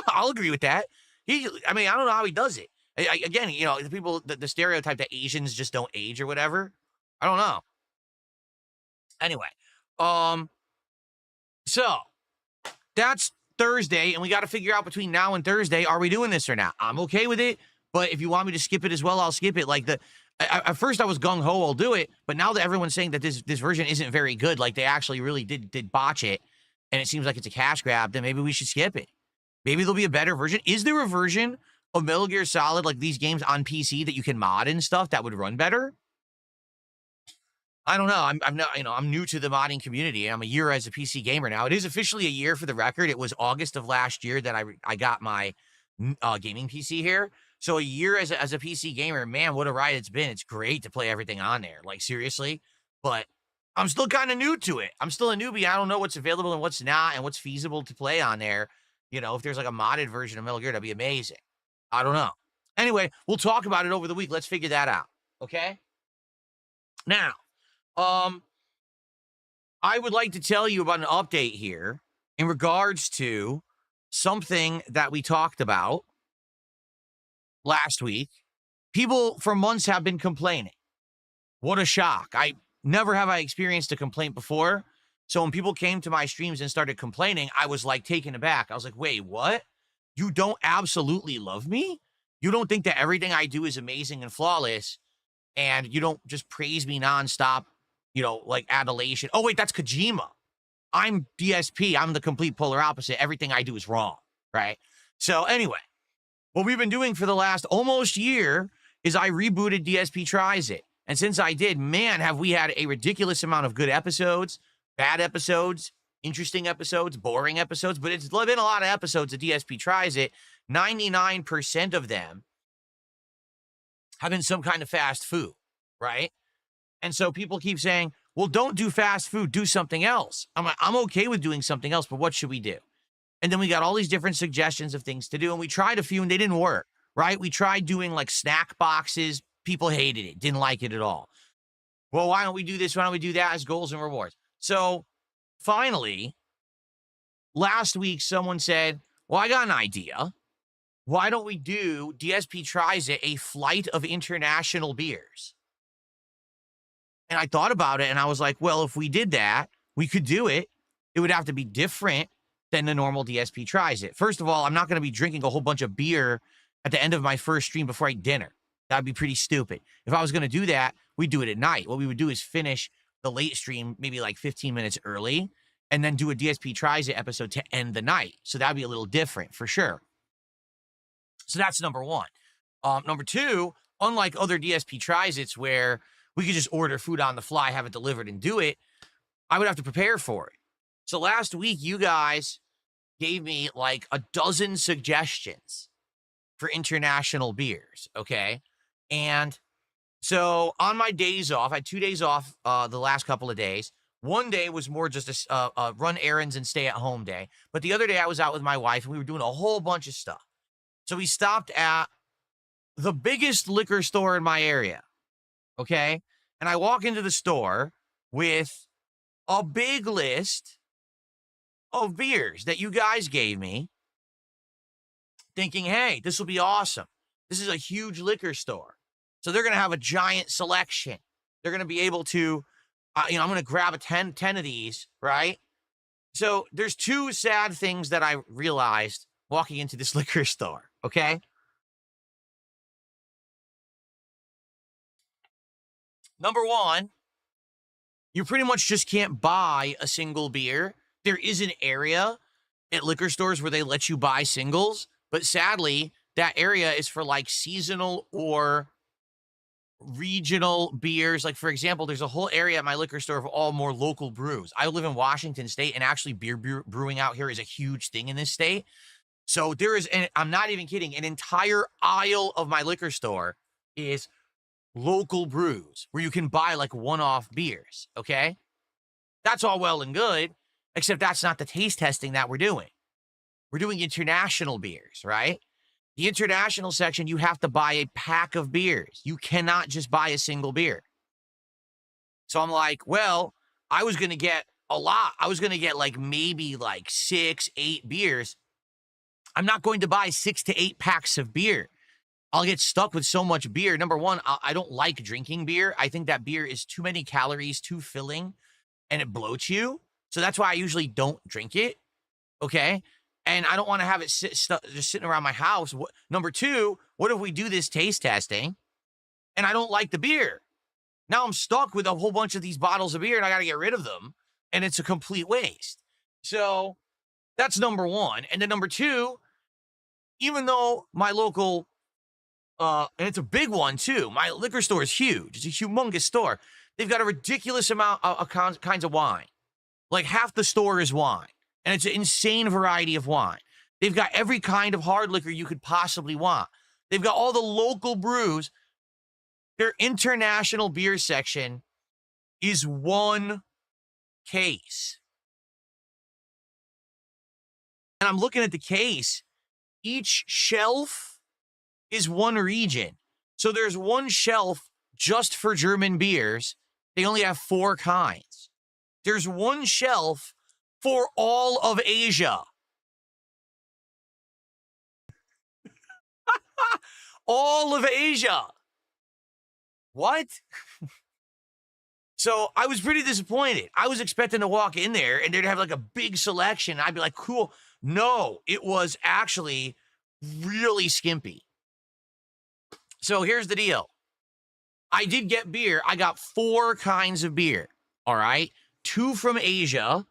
[SPEAKER 6] I'll agree with that. I mean, I don't know how he does it. Again, you know, the stereotype that Asians just don't age or whatever. I don't know. Anyway, so that's Thursday, and we got to figure out between now and Thursday, are we doing this or not? I'm okay with it, but if you want me to skip it as well, I'll skip it. Like at first I was gung-ho, I'll do it, but now that everyone's saying that this version isn't very good, like they actually really did botch it, and it seems like it's a cash grab, then maybe we should skip it. Maybe there'll be a better version. Is there a version of Metal Gear Solid, like these games on PC that you can mod and stuff that would run better? I don't know. I'm not, you know, I'm new to the modding community. I'm a year as a PC gamer now. It is officially a year for the record. It was August of last year that I got my gaming PC here. So a year as a PC gamer, man, what a ride it's been. It's great to play everything on there. Like, seriously. But I'm still kind of new to it. I'm still a newbie. I don't know what's available and what's not and what's feasible to play on there. You know, if there's like a modded version of Metal Gear, that'd be amazing. I don't know. Anyway, we'll talk about it over the week. Let's figure that out. Okay? Now, I would like to tell you about an update here in regards to something that we talked about last week. People for months have been complaining. What a shock. Never have I experienced a complaint before. So when people came to my streams and started complaining, I was like taken aback. I was like, wait, what? You don't absolutely love me? You don't think that everything I do is amazing and flawless, and you don't just praise me nonstop, you know, like adulation. Oh, wait, that's Kojima. I'm DSP. I'm the complete polar opposite. Everything I do is wrong, right? So anyway, what we've been doing for the last almost year is I rebooted DSP Tries It. And since I did, man, have we had a ridiculous amount of good episodes, bad episodes, interesting episodes, boring episodes, but it's been a lot of episodes of DSP Tries It. 99% of them have been some kind of fast food, right? And so people keep saying, well, don't do fast food, do something else. I'm like, I'm okay with doing something else, but what should we do? And then we got all these different suggestions of things to do, and we tried a few and they didn't work, right? We tried doing like snack boxes. People hated it, didn't like it at all. Well, why don't we do this? Why don't we do that as goals and rewards? So finally, last week, someone said, well, I got an idea. Why don't we do, DSP tries it, a flight of international beers? And I thought about it and I was like, well, if we did that, we could do it. It would have to be different than the normal DSP tries it. First of all, I'm not going to be drinking a whole bunch of beer at the end of my first stream before I eat dinner. That'd be pretty stupid. If I was going to do that, we'd do it at night. What we would do is finish the late stream maybe like 15 minutes early and then do a DSP tries it episode to end the night. So that'd be a little different for sure. So that's number one. Number two, unlike other DSP tries it's where we could just order food on the fly, have it delivered and do it, I would have to prepare for it. So last week, you guys gave me like a dozen suggestions for international beers, okay? And so on my days off, I had 2 days off the last couple of days. One day was more just a run errands and stay at home day. But the other day I was out with my wife and we were doing a whole bunch of stuff. So we stopped at the biggest liquor store in my area, okay? And I walk into the store with a big list of beers that you guys gave me, thinking, hey, this will be awesome. This is a huge liquor store. So they're going to have a giant selection. They're going to be able to, I'm going to grab a 10 of these, right? So there's two sad things that I realized walking into this liquor store, okay? Number one, you pretty much just can't buy a single beer. There is an area at liquor stores where they let you buy singles, but sadly, that area is for like seasonal or regional beers. Like, for example, there's a whole area at my liquor store of all more local brews. I live in Washington State, and actually beer brewing out here is a huge thing in this state. So there is, and I'm not even kidding, an entire aisle of my liquor store is local brews where you can buy like one-off beers, okay? That's all well and good, except that's not the taste testing that we're doing. We're doing international beers, right? The international section, you have to buy a pack of beers. You cannot just buy a single beer. So I'm like, well, I was going to get a lot. I was going to get like maybe like 6, 8 beers. I'm not going to buy 6 to 8 packs of beer. I'll get stuck with so much beer. Number one, I don't like drinking beer. I think that beer is too many calories, too filling, and it bloats you. So that's why I usually don't drink it, okay? And I don't want to have it just sitting around my house. Number two, what if we do this taste testing and I don't like the beer? Now I'm stuck with a whole bunch of these bottles of beer and I got to get rid of them, and it's a complete waste. So that's number one. And then number two, even though my local, and it's a big one too, my liquor store is huge. It's a humongous store. They've got a ridiculous amount of kinds of wine. Like half the store is wine. And it's an insane variety of wine. They've got every kind of hard liquor you could possibly want. They've got all the local brews. Their international beer section is one case. And I'm looking at the case. Each shelf is one region. So there's one shelf just for German beers. They only have 4 kinds. There's one shelf for all of Asia. All of Asia. What? So I was pretty disappointed. I was expecting to walk in there and they'd have like a big selection. I'd be like, cool. No, it was actually really skimpy. So here's the deal. I did get beer. I got 4 kinds of beer. All right. 2 from Asia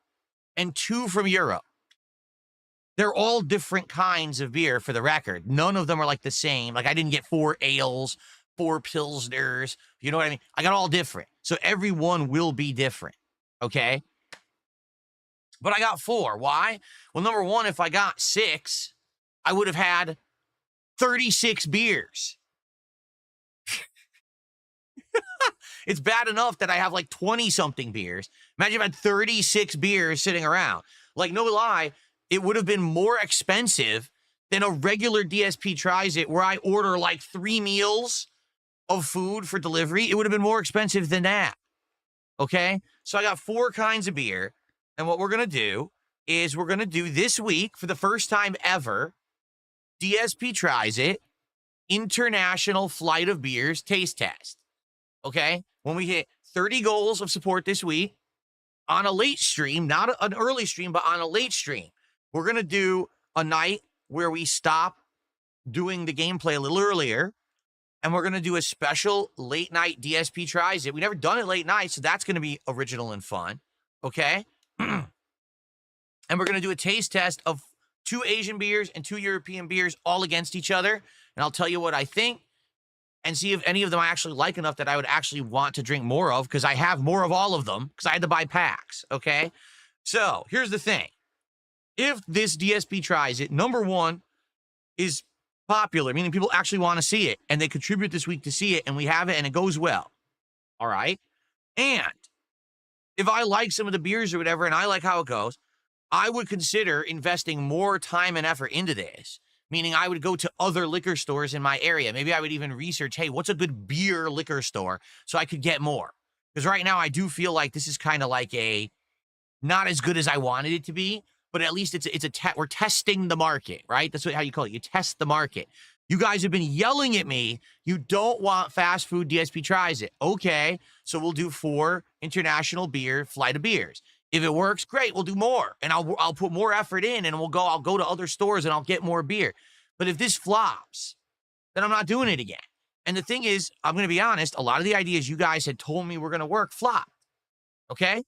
[SPEAKER 6] and 2 from Europe. They're all different kinds of beer, for the record. None of them are like the same. Like I didn't get 4 ales, 4 pilsners. You know what I mean? I got all different. So every one will be different. Okay. But I got 4. Why? Well, number one, if I got 6, I would have had 36 beers. It's bad enough that I have like 20-something beers. Imagine if I had 36 beers sitting around. Like, no lie, it would have been more expensive than a regular DSP Tries It where I order like 3 meals of food for delivery. It would have been more expensive than that. Okay? So I got 4 kinds of beer. And what we're going to do is we're going to do this week, for the first time ever, DSP Tries It International Flight of Beers Taste Test. Okay? When we hit 30 goals of support this week on a late stream, not an early stream, but on a late stream, we're going to do a night where we stop doing the gameplay a little earlier, and we're going to do a special late night DSP Tries It. We never done it late night, so that's going to be original and fun. Okay? And we're going to do a taste test of 2 Asian beers and 2 European beers all against each other. And I'll tell you what I think and see if any of them I actually like enough that I would actually want to drink more of, because I have more of all of them because I had to buy packs. Okay? So here's the thing. If this DSP Tries It, number 1, is popular, meaning people actually want to see it and they contribute this week to see it, and we have it and it goes well. All right? And if I like some of the beers or whatever and I like how it goes, I would consider investing more time and effort into this, meaning I would go to other liquor stores in my area. Maybe I would even research, hey, what's a good beer liquor store so I could get more? Because right now I do feel like this is kind of like a not as good as I wanted it to be, but at least we're testing the market, right? That's how you call it. You test the market. You guys have been yelling at me. You don't want fast food DSP Tries It. Okay, so we'll do 4 international beer flight of beers. If it works, great, we'll do more. And I'll put more effort in, and I'll go to other stores and I'll get more beer. But if this flops, then I'm not doing it again. And the thing is, I'm going to be honest, a lot of the ideas you guys had told me were going to work flopped. Okay?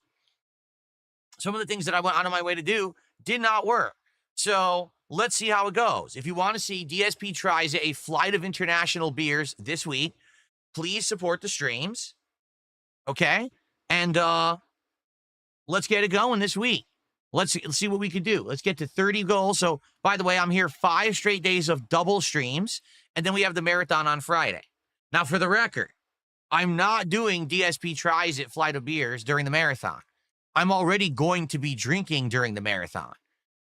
[SPEAKER 6] Some of the things that I went out of my way to do did not work. So let's see how it goes. If you want to see DSP Tries It, a flight of international beers this week, please support the streams. Okay? And let's get it going this week. Let's see what we can do. Let's get to 30 goals. So, by the way, I'm here 5 straight days of double streams, and then we have the marathon on Friday. Now, for the record, I'm not doing DSP Tries It flight of beers during the marathon. I'm already going to be drinking during the marathon.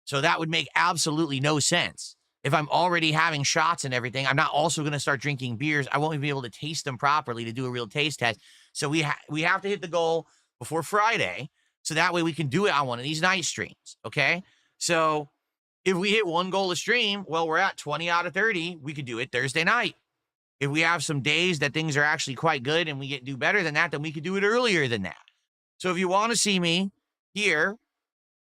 [SPEAKER 6] So that would make absolutely no sense. If I'm already having shots and everything, I'm not also going to start drinking beers. I won't even be able to taste them properly to do a real taste test. So we have to hit the goal before Friday, so that way we can do it on one of these night streams, okay? So if we hit 1 goal a stream, well, we're at 20 out of 30. We could do it Thursday night. If we have some days that things are actually quite good and we do better than that, then we could do it earlier than that. So if you want to see me here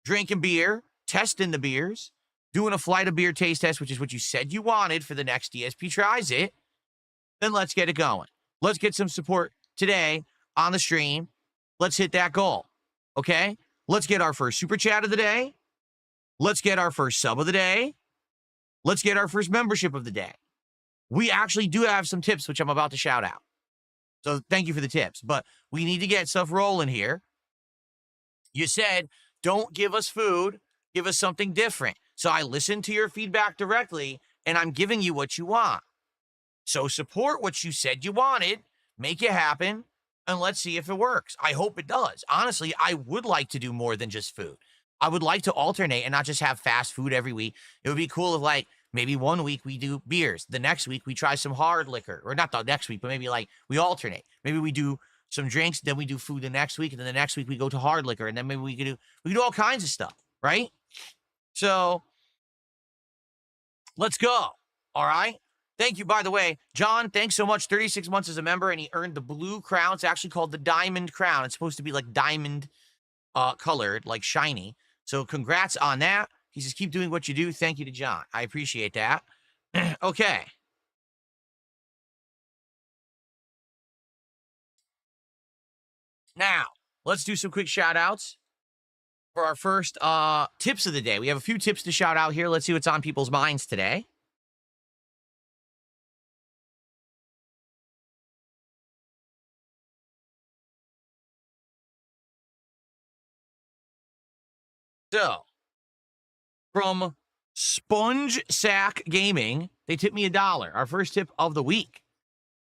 [SPEAKER 6] drinking beer, testing the beers, doing a flight of beer taste test, which is what you said you wanted for the next DSP Tries It, then let's get it going. Let's get some support today on the stream. Let's hit that goal, okay? Let's get our first super chat of the day. Let's get our first sub of the day. Let's get our first membership of the day. We actually do have some tips, which I'm about to shout out. So thank you for the tips, but we need to get stuff rolling here. You said, don't give us food, give us something different. So I listened to your feedback directly, and I'm giving you what you want. So support what you said you wanted, make it happen, and let's see if it works. I hope it does. Honestly, I would like to do more than just food. I would like to alternate and not just have fast food every week. It would be cool if, like, maybe one week we do beers. The next week we try some hard liquor. Or not the next week, but maybe, like, we alternate. Maybe we do some drinks, then we do food the next week, and then the next week we go to hard liquor, and then maybe we can do all kinds of stuff, right? So let's go. All right? Thank you, by the way. John, thanks so much. 36 months as a member, and he earned the blue crown. It's actually called the diamond crown. It's supposed to be like diamond colored, like shiny. So congrats on that. He says, keep doing what you do. Thank you to John. I appreciate that. Okay. Now, let's do some quick shout outs for our first tips of the day. We have a few tips to shout out here. Let's see what's on people's minds today. So, from Sponge Sack Gaming, they tipped me $1. Our first tip of the week.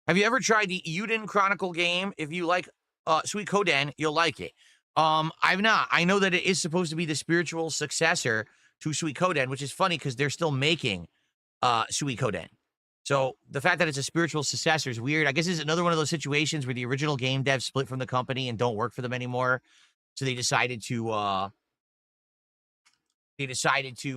[SPEAKER 6] Have you ever tried the Uden Chronicle game? If you like Sweet Coden, you'll like it. I've not. I know that it is supposed to be the spiritual successor to Sweet Coden, which is funny because they're still making Suikoden. So the fact that it's a spiritual successor is weird. I guess it's another one of those situations where the original game devs split from the company and don't work for them anymore. So they decided to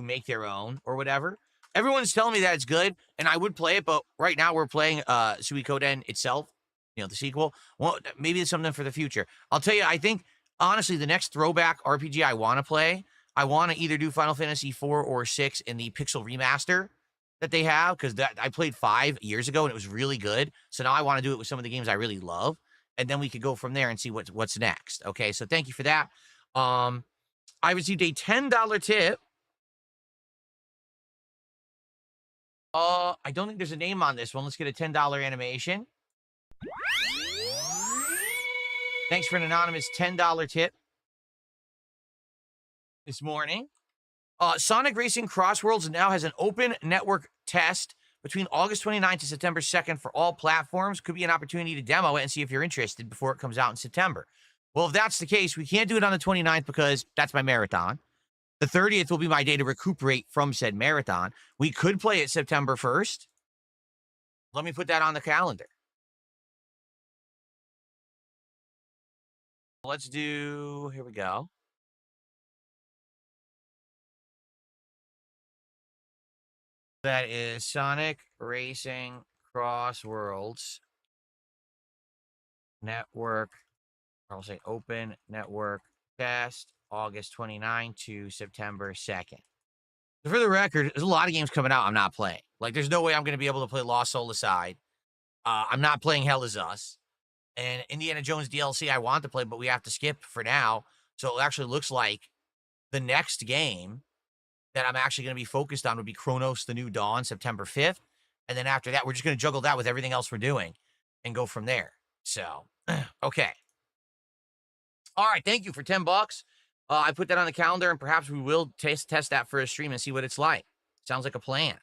[SPEAKER 6] make their own or whatever. Everyone's telling me that it's good, and I would play it, but right now we're playing Suikoden itself, the sequel. Well, maybe it's something for the future. I'll tell you, I think, honestly, the next throwback RPG I want to play, I want to either do Final Fantasy 4 or 6 in the Pixel Remaster that they have, because I played 5 years ago, and it was really good. So now I want to do it with some of the games I really love, and then we could go from there and see what's next. Okay, so thank you for that. I received a $10 tip. I don't think there's a name on this one. Let's get a $10 animation. Thanks for an anonymous $10 tip this morning. Sonic Racing Crossworlds now has an open network test between August 29th to September 2nd for all platforms. Could be an opportunity to demo it and see if you're interested before it comes out in September. Well, if that's the case, we can't do it on the 29th because that's my marathon. The 30th will be my day to recuperate from said marathon. We could play it September 1st. Let me put that on the calendar. Let's do, here we go. That is Sonic Racing Crossworlds Network. I'll say open network test, August 29 to September 2nd. So for the record, there's a lot of games coming out I'm not playing. Like, there's no way I'm going to be able to play Lost Soul Aside. I'm not playing Hell Is Us. And Indiana Jones DLC I want to play, but we have to skip for now. So it actually looks like the next game that I'm actually going to be focused on would be Chronos The New Dawn, September 5th. And then after that, we're just going to juggle that with everything else we're doing and go from there. So, okay. All right, thank you for $10. I put that on the calendar, and perhaps we will test that for a stream and see what it's like. Sounds like a plan.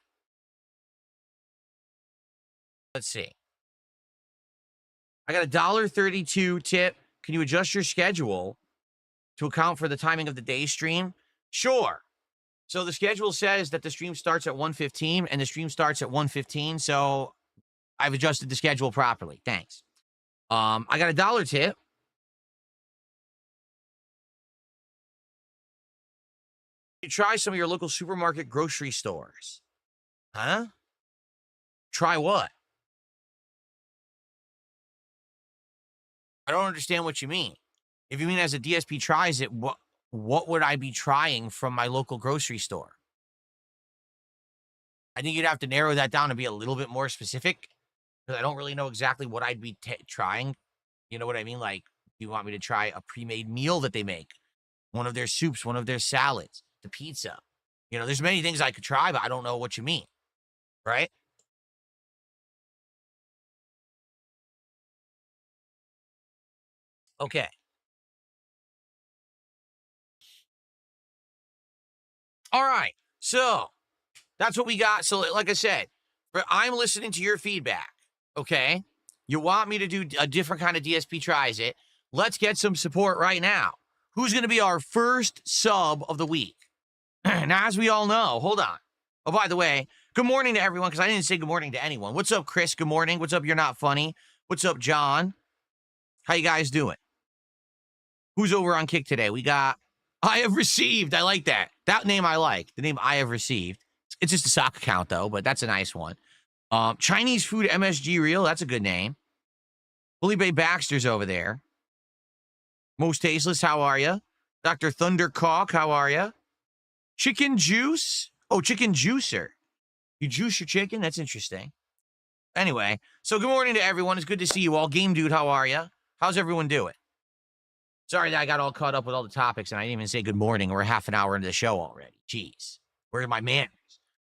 [SPEAKER 6] Let's see. I got a $1.32 tip. Can you adjust your schedule to account for the timing of the day stream? Sure. So the schedule says that the stream starts at 1:15, and the stream starts at 1:15, so I've adjusted the schedule properly. Thanks. I got a $1 tip. You try some of your local supermarket grocery stores. Huh? Try what? I don't understand what you mean. If you mean as a DSP tries it, what would I be trying from my local grocery store? I think you'd have to narrow that down and be a little bit more specific, because I don't really know exactly what I'd be trying. You know what I mean? Like, you want me to try a pre-made meal that they make, one of their soups, one of their salads, the pizza. There's many things I could try, but I don't know what you mean, right? Okay. All right. So that's what we got. So like I said, I'm listening to your feedback. Okay. You want me to do a different kind of DSP tries it. Let's get some support right now. Who's going to be our first sub of the week? Now, as we all know, hold on. Oh, by the way, good morning to everyone, because I didn't say good morning to anyone. What's up, Chris? Good morning. What's up, You're Not Funny? What's up, John? How you guys doing? Who's over on Kick today? We got I Have Received. I like that. That name I like. The name I Have Received. It's just a sock account, though, but that's a nice one. Chinese Food MSG Reel. That's a good name. Felipe Baxter's over there. Most Tasteless, how are you? Dr. Thundercock, how are you? Chicken Juice? Oh, Chicken Juicer. You juice your chicken? That's interesting. Anyway, so good morning to everyone. It's good to see you all. Game Dude, how are you? How's everyone doing? Sorry that I got all caught up with all the topics and I didn't even say good morning. We're half an hour into the show already. Jeez. Where are my manners?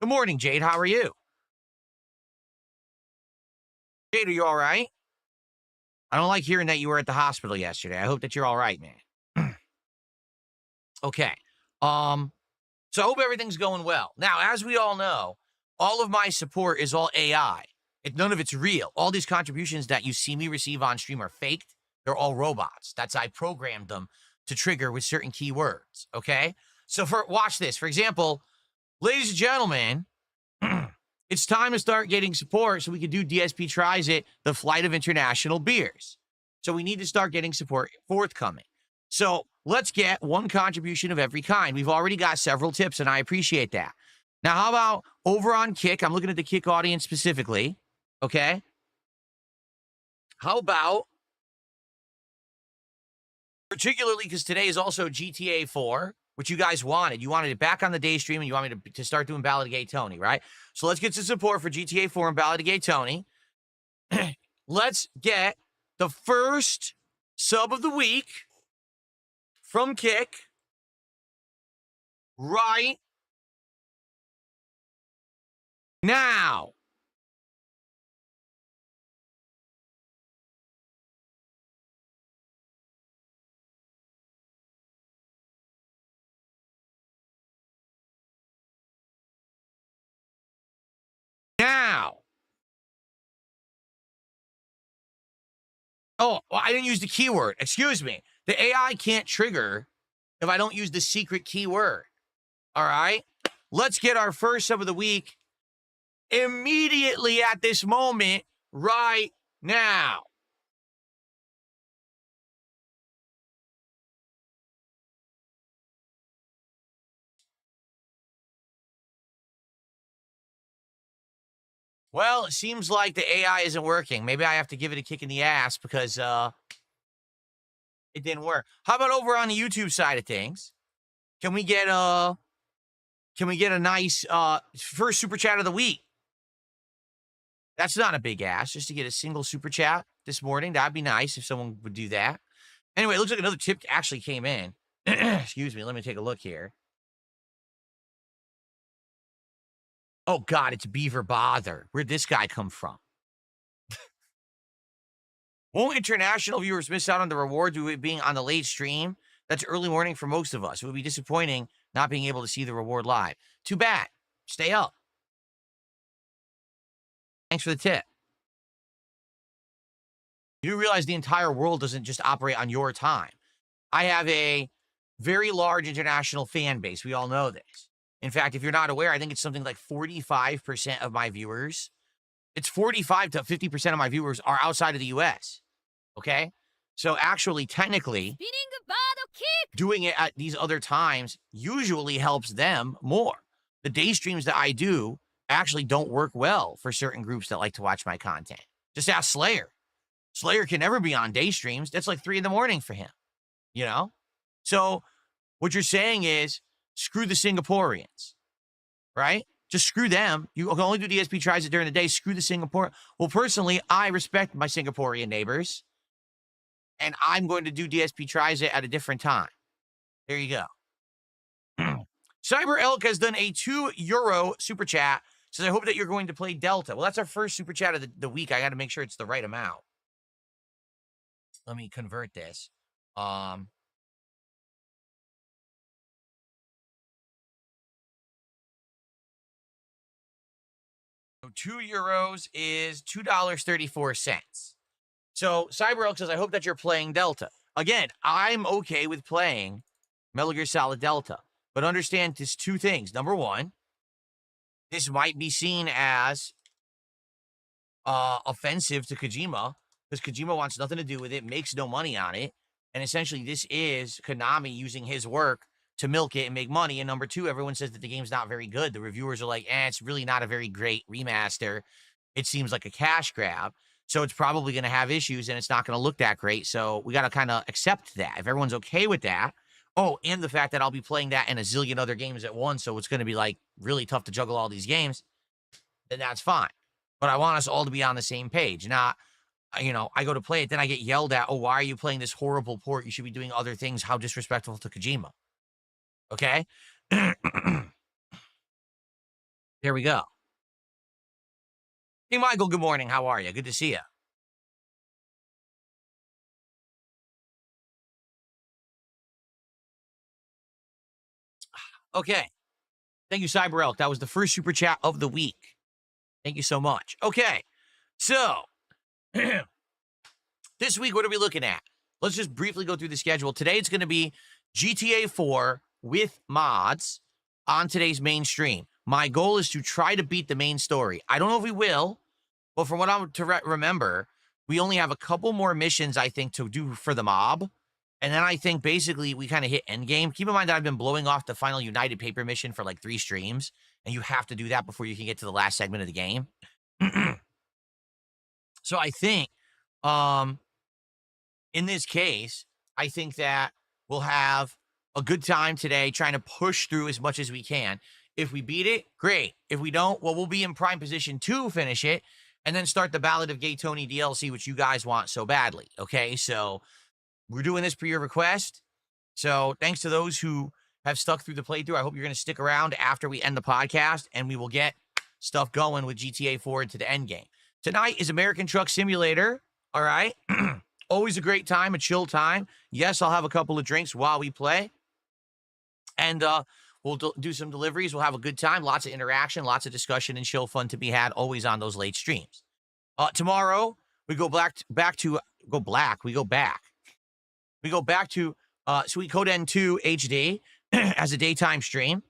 [SPEAKER 6] Good morning, Jade. How are you? Jade, are you all right? I don't like hearing that you were at the hospital yesterday. I hope that you're all right, man. Okay. So I hope everything's going well. Now, as we all know, all of my support is all AI. None of it's real. All these contributions that you see me receive on stream are faked. They're all robots. I programmed them to trigger with certain keywords, okay? So watch this. For example, ladies and gentlemen, it's time to start getting support so we can do DSP Tries It, the flight of international beers. So we need to start getting support forthcoming. So let's get one contribution of every kind. We've already got several tips, and I appreciate that. Now, how about over on Kick? I'm looking at the Kick audience specifically, okay? How about, particularly because today is also GTA4, which you guys wanted. You wanted it back on the day stream, and you want me to start doing Ballad of Gay Tony, right? So let's get some support for GTA4 and Ballad of Gay Tony. Let's get the first sub of the week from Kick right now. Now. Oh, well, I didn't use the keyword. Excuse me. The AI can't trigger if I don't use the secret keyword. All right? Let's get our first sub of the week immediately at this moment, right now. Well, it seems like the AI isn't working. Maybe I have to give it a kick in the ass because it didn't work. How about over on the YouTube side of things? Can we get a nice first super chat of the week? That's not a big ask, just to get a single super chat this morning. That'd be nice if someone would do that. Anyway, it looks like another tip actually came in. Excuse me, let me take a look here. Oh, God, it's Beaver Bother. Where'd this guy come from? Won't international viewers miss out on the reward due to it being on the late stream? That's early morning for most of us. It would be disappointing not being able to see the reward live. Too bad. Stay up. Thanks for the tip. You do realize the entire world doesn't just operate on your time. I have a very large international fan base. We all know this. In fact, if you're not aware, I think it's something like 45% of my viewers. It's 45 to 50% of my viewers are outside of the U.S. Okay? So actually, technically, doing it at these other times usually helps them more. The day streams that I do actually don't work well for certain groups that like to watch my content. Just ask Slayer. Slayer can never be on day streams. That's like 3 in the morning for him, you know? So what you're saying is screw the Singaporeans, right? Just screw them. You can only do DSP Tries It during the day. Screw the Singapore. Well, personally, I respect my Singaporean neighbors, and I'm going to do DSP Tries It at a different time. There you go. Cyber Elk has done a €2 super chat. Says, I hope that you're going to play Delta. Well, that's our first super chat of the week. I got to make sure it's the right amount. Let me convert this. So €2 is $2.34. So Cyber Elk says, I hope that you're playing Delta. Again, I'm okay with playing Metal Gear Solid Delta. But understand there's 2 things. Number one, this might be seen as offensive to Kojima, because Kojima wants nothing to do with it, makes no money on it, and essentially this is Konami using his work to milk it and make money. And number 2, everyone says that the game's not very good. The reviewers are like, it's really not a very great remaster. It seems like a cash grab, so it's probably going to have issues, and it's not going to look that great, so we got to kind of accept that. If everyone's okay with that, and the fact that I'll be playing that and a zillion other games at once, so it's going to be, like, really tough to juggle all these games, then that's fine. But I want us all to be on the same page. Not, I go to play it, then I get yelled at, why are you playing this horrible port? You should be doing other things. How disrespectful to Kojima. Okay? There we go. Hey, Michael, good morning. How are you? Good to see you. Okay. Thank you, Cyber Elk. That was the first super chat of the week. Thank you so much. Okay. So, this week, what are we looking at? Let's just briefly go through the schedule. Today, it's going to be GTA 4 with mods on today's main stream. my goal is to try to beat the main story. I don't know if we will, but from what I'm to remember, we only have a couple more missions, I think, to do for the mob. And then I think basically we kind of hit endgame. Keep in mind that I've been blowing off the final United Paper mission for like 3 streams, and you have to do that before you can get to the last segment of the game. So I think, in this case, I think that we'll have a good time today trying to push through as much as we can. If we beat it, great. If we don't, well, we'll be in prime position to finish it and then start the Ballad of Gay Tony DLC, which you guys want so badly. Okay, so we're doing this per your request. So thanks to those who have stuck through the playthrough. I hope you're going to stick around after we end the podcast, and we will get stuff going with GTA4 into the end game. Tonight is American Truck Simulator. All right. Always a great time, a chill time. Yes, I'll have a couple of drinks while we play. And we'll do some deliveries. We'll have a good time. Lots of interaction, lots of discussion and chill fun to be had always on those late streams. Tomorrow, we go back to Sweet Coden 2 HD as a daytime stream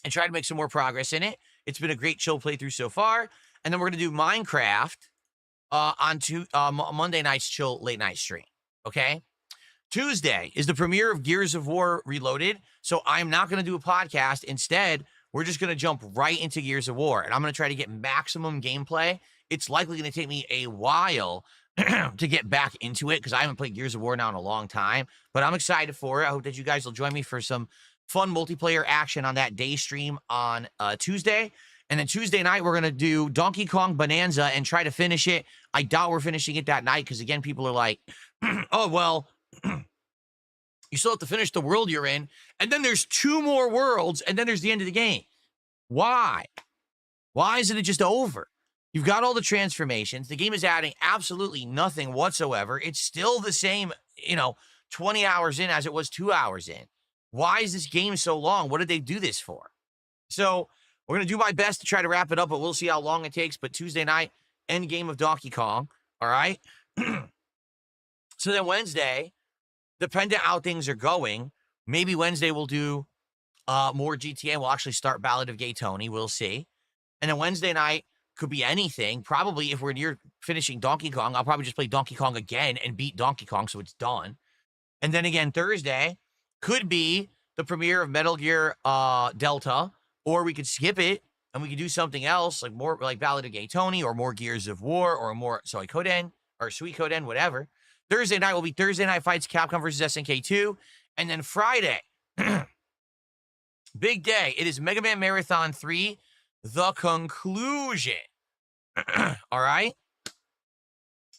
[SPEAKER 6] and try to make some more progress in it. It's been a great chill playthrough so far. And then we're going to do Minecraft on Monday night's chill late night stream. Okay? Tuesday is the premiere of Gears of War Reloaded, so I'm not going to do a podcast. Instead, we're just going to jump right into Gears of War, and I'm going to try to get maximum gameplay. It's likely going to take me a while to get back into it because I haven't played Gears of War now in a long time, but I'm excited for it. I hope that you guys will join me for some fun multiplayer action on that day stream on Tuesday. And then Tuesday night, we're going to do Donkey Kong Bonanza and try to finish it. I doubt we're finishing it that night because, again, people are like, oh, well, you still have to finish the world you're in, and then there's 2 more worlds, and then there's the end of the game. Why? Why isn't it just over? You've got all the transformations. The game is adding absolutely nothing whatsoever. It's still the same, 20 hours in as it was 2 hours in. Why is this game so long? What did they do this for? So we're going to do my best to try to wrap it up, but we'll see how long it takes. But Tuesday night, end game of Donkey Kong, all right? So then Wednesday, depending how things are going, maybe Wednesday we'll do more GTA. We'll actually start Ballad of Gay Tony. We'll see. And then Wednesday night could be anything. Probably if we're near finishing Donkey Kong, I'll probably just play Donkey Kong again and beat Donkey Kong so it's done. And then again, Thursday could be the premiere of Metal Gear Delta, or we could skip it and we could do something else, like more like Ballad of Gay Tony or more Gears of War or more Sweet Coden, whatever. Thursday night will be Thursday Night Fights, Capcom versus SNK 2. And then Friday, big day. It is Mega Man Marathon 3, the conclusion. All right?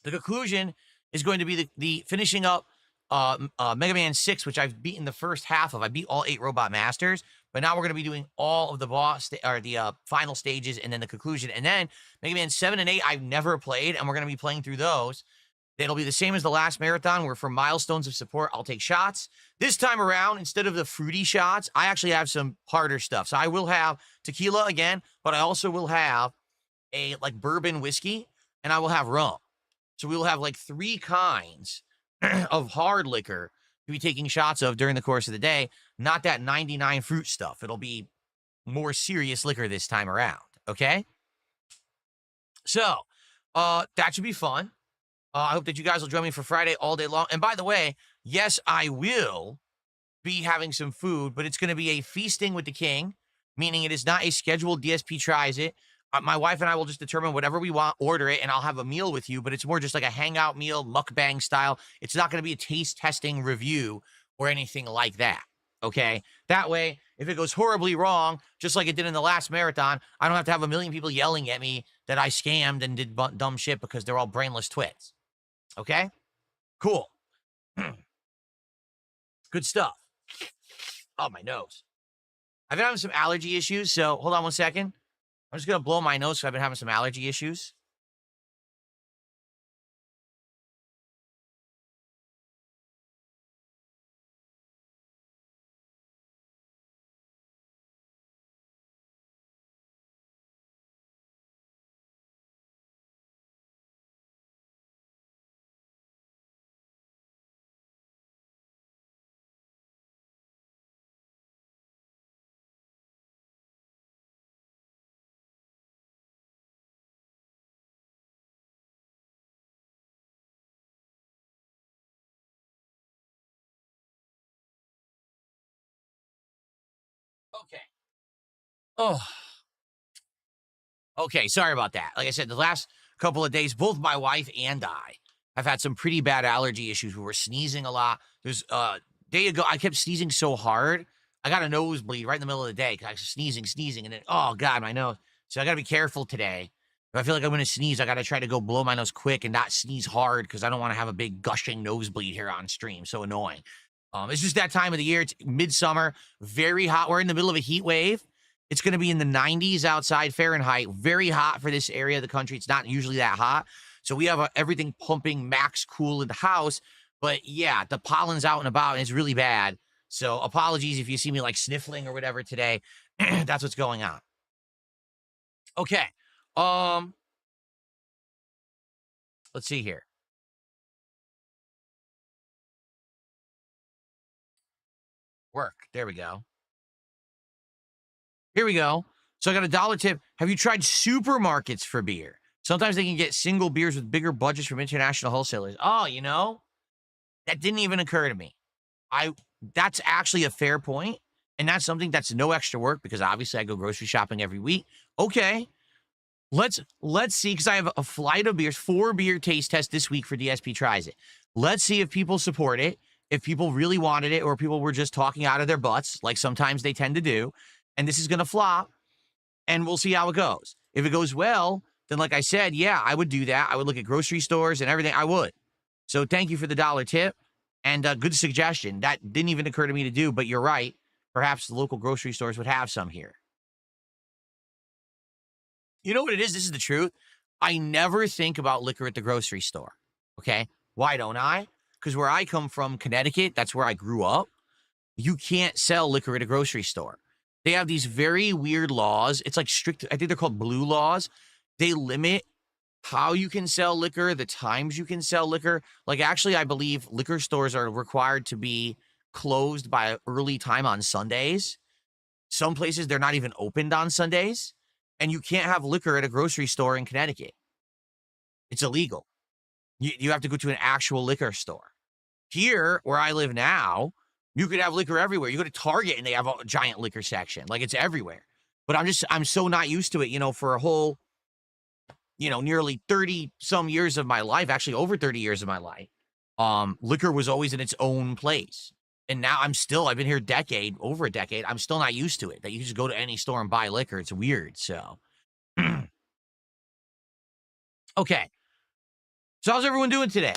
[SPEAKER 6] The conclusion is going to be the finishing up Mega Man 6, which I've beaten the first half of. I beat all 8 Robot Masters, but now we're going to be doing all of the final stages and then the conclusion. And then Mega Man 7 and 8 I've never played, and we're going to be playing through those. It'll be the same as the last marathon, where for milestones of support, I'll take shots. This time around, instead of the fruity shots, I actually have some harder stuff. So I will have tequila again, but I also will have a bourbon whiskey, and I will have rum. So we will have 3 kinds of hard liquor to be taking shots of during the course of the day, not that 99 fruit stuff. It'll be more serious liquor this time around, okay? So that should be fun. I hope that you guys will join me for Friday all day long. And by the way, yes, I will be having some food, but it's going to be a feasting with the king, meaning it is not a scheduled DSP tries it. My wife and I will just determine whatever we want, order it, and I'll have a meal with you, but it's more just like a hangout meal, mukbang style. It's not going to be a taste testing review or anything like that, okay? That way, if it goes horribly wrong, just like it did in the last marathon, I don't have to have a million people yelling at me that I scammed and did dumb shit because they're all brainless twits. Okay? Cool. Good stuff. Oh, my nose. I've been having some allergy issues, so hold on one second. I'm just going to blow my nose because I've been having some allergy issues. Okay. Oh. Okay, sorry about that. Like I said, the last couple of days, both my wife and I have had some pretty bad allergy issues. We were sneezing a lot. There's day ago, I kept sneezing so hard, I got a nosebleed right in the middle of the day because I was sneezing, and then, oh God, my nose. So I got to be careful today. If I feel like I'm going to sneeze, I got to try to go blow my nose quick and not sneeze hard because I don't want to have a big gushing nosebleed here on stream. So annoying. It's just that time of the year. It's midsummer, very hot. We're in the middle of a heat wave. It's going to be in the 90s outside Fahrenheit. Very hot for this area of the country. It's not usually that hot. So we have everything pumping max cool in the house. But yeah, the pollen's out and about, and it's really bad. So apologies if you see me like sniffling or whatever today. That's what's going on. Okay. Let's see here. Work. There we go. Here we go. So I got a dollar tip. Have you tried supermarkets for beer? Sometimes they can get single beers with bigger budgets from international wholesalers. Oh, you know, that didn't even occur to me. That's actually a fair point, and that's something that's no extra work because obviously I go grocery shopping every week. Okay. Let's see, because I have a flight of beers, 4 beer taste tests this week for DSP Tries It. Let's see if people support it, if people really wanted it, or people were just talking out of their butts, like sometimes they tend to do. And this is going to flop, and we'll see how it goes. If it goes well, then like I said, yeah, I would do that. I would look at grocery stores and everything. I would. So thank you for the dollar tip, and good suggestion. That didn't even occur to me to do, but you're right. Perhaps the local grocery stores would have some here. You know what it is? This is the truth. I never think about liquor at the grocery store. Okay. Why don't I? Because where I come from, Connecticut, that's where I grew up. You can't sell liquor at a grocery store. They have these very weird laws. It's like strict, I think they're called blue laws. They limit how you can sell liquor, the times you can sell liquor. Like, actually, I believe liquor stores are required to be closed by early time on Sundays. Some places, they're not even opened on Sundays. And you can't have liquor at a grocery store in Connecticut. It's illegal. You have to go to an actual liquor store. Here, where I live now, you could have liquor everywhere. You go to Target and they have a giant liquor section. Like, it's everywhere. But I'm so not used to it, you know, for a whole, you know, nearly 30 some years of my life, actually over 30 years of my life. Liquor was always in its own place. And now I've been here over a decade. I'm still not used to it. That you just go to any store and buy liquor. It's weird. So, okay. So how's everyone doing today?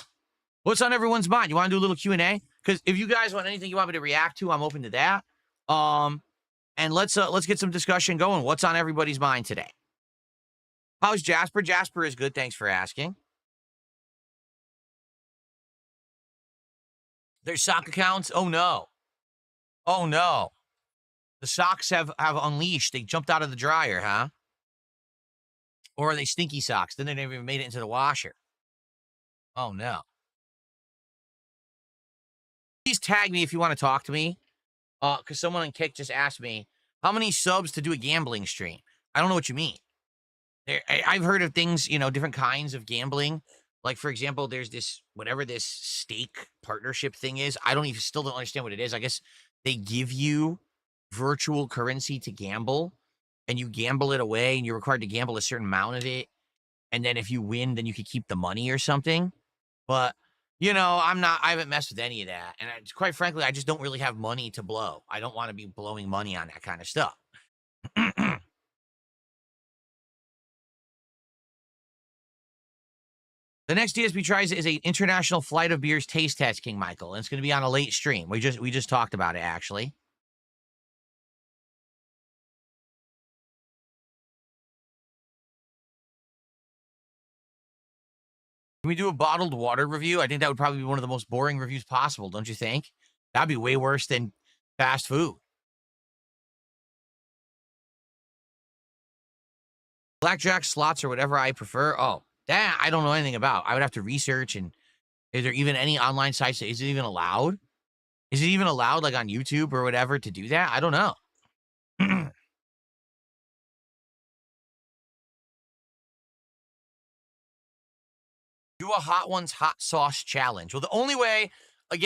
[SPEAKER 6] What's on everyone's mind? You want to do a little Q&A? Because if you guys want anything you want me to react to, I'm open to that. And let's get some discussion going. What's on everybody's mind today? How's Jasper? Jasper is good. Thanks for asking. There's sock accounts? Oh, no. Oh, no. The socks have unleashed. They jumped out of the dryer, huh? Or are they stinky socks? Then they never even made it into the washer. Oh, no. Please tag me if you want to talk to me. Because someone on Kick just asked me, how many subs to do a gambling stream? I don't know what you mean. I've heard of things, you know, different kinds of gambling. Like, for example, there's this, whatever this stake partnership thing is. Still don't understand what it is. I guess they give you virtual currency to gamble, and you gamble it away, and you're required to gamble a certain amount of it. And then if you win, then you could keep the money or something. But, you know, I haven't messed with any of that. And quite frankly, I just don't really have money to blow. I don't want to be blowing money on that kind of stuff. The next DSP Tries It is a international flight of beers taste test, King Michael. And it's going to be on a late stream. We just talked about it, actually. Can we do a bottled water review? I think that would probably be one of the most boring reviews possible, don't you think? That'd be way worse than fast food. Blackjack, slots, or whatever I prefer. Oh, that I don't know anything about. I would have to research. And is there even any online sites? Is it even allowed? Is it even allowed, like on YouTube or whatever, to do that? I don't know. Do a Hot Ones hot sauce challenge. Well, the only way I'd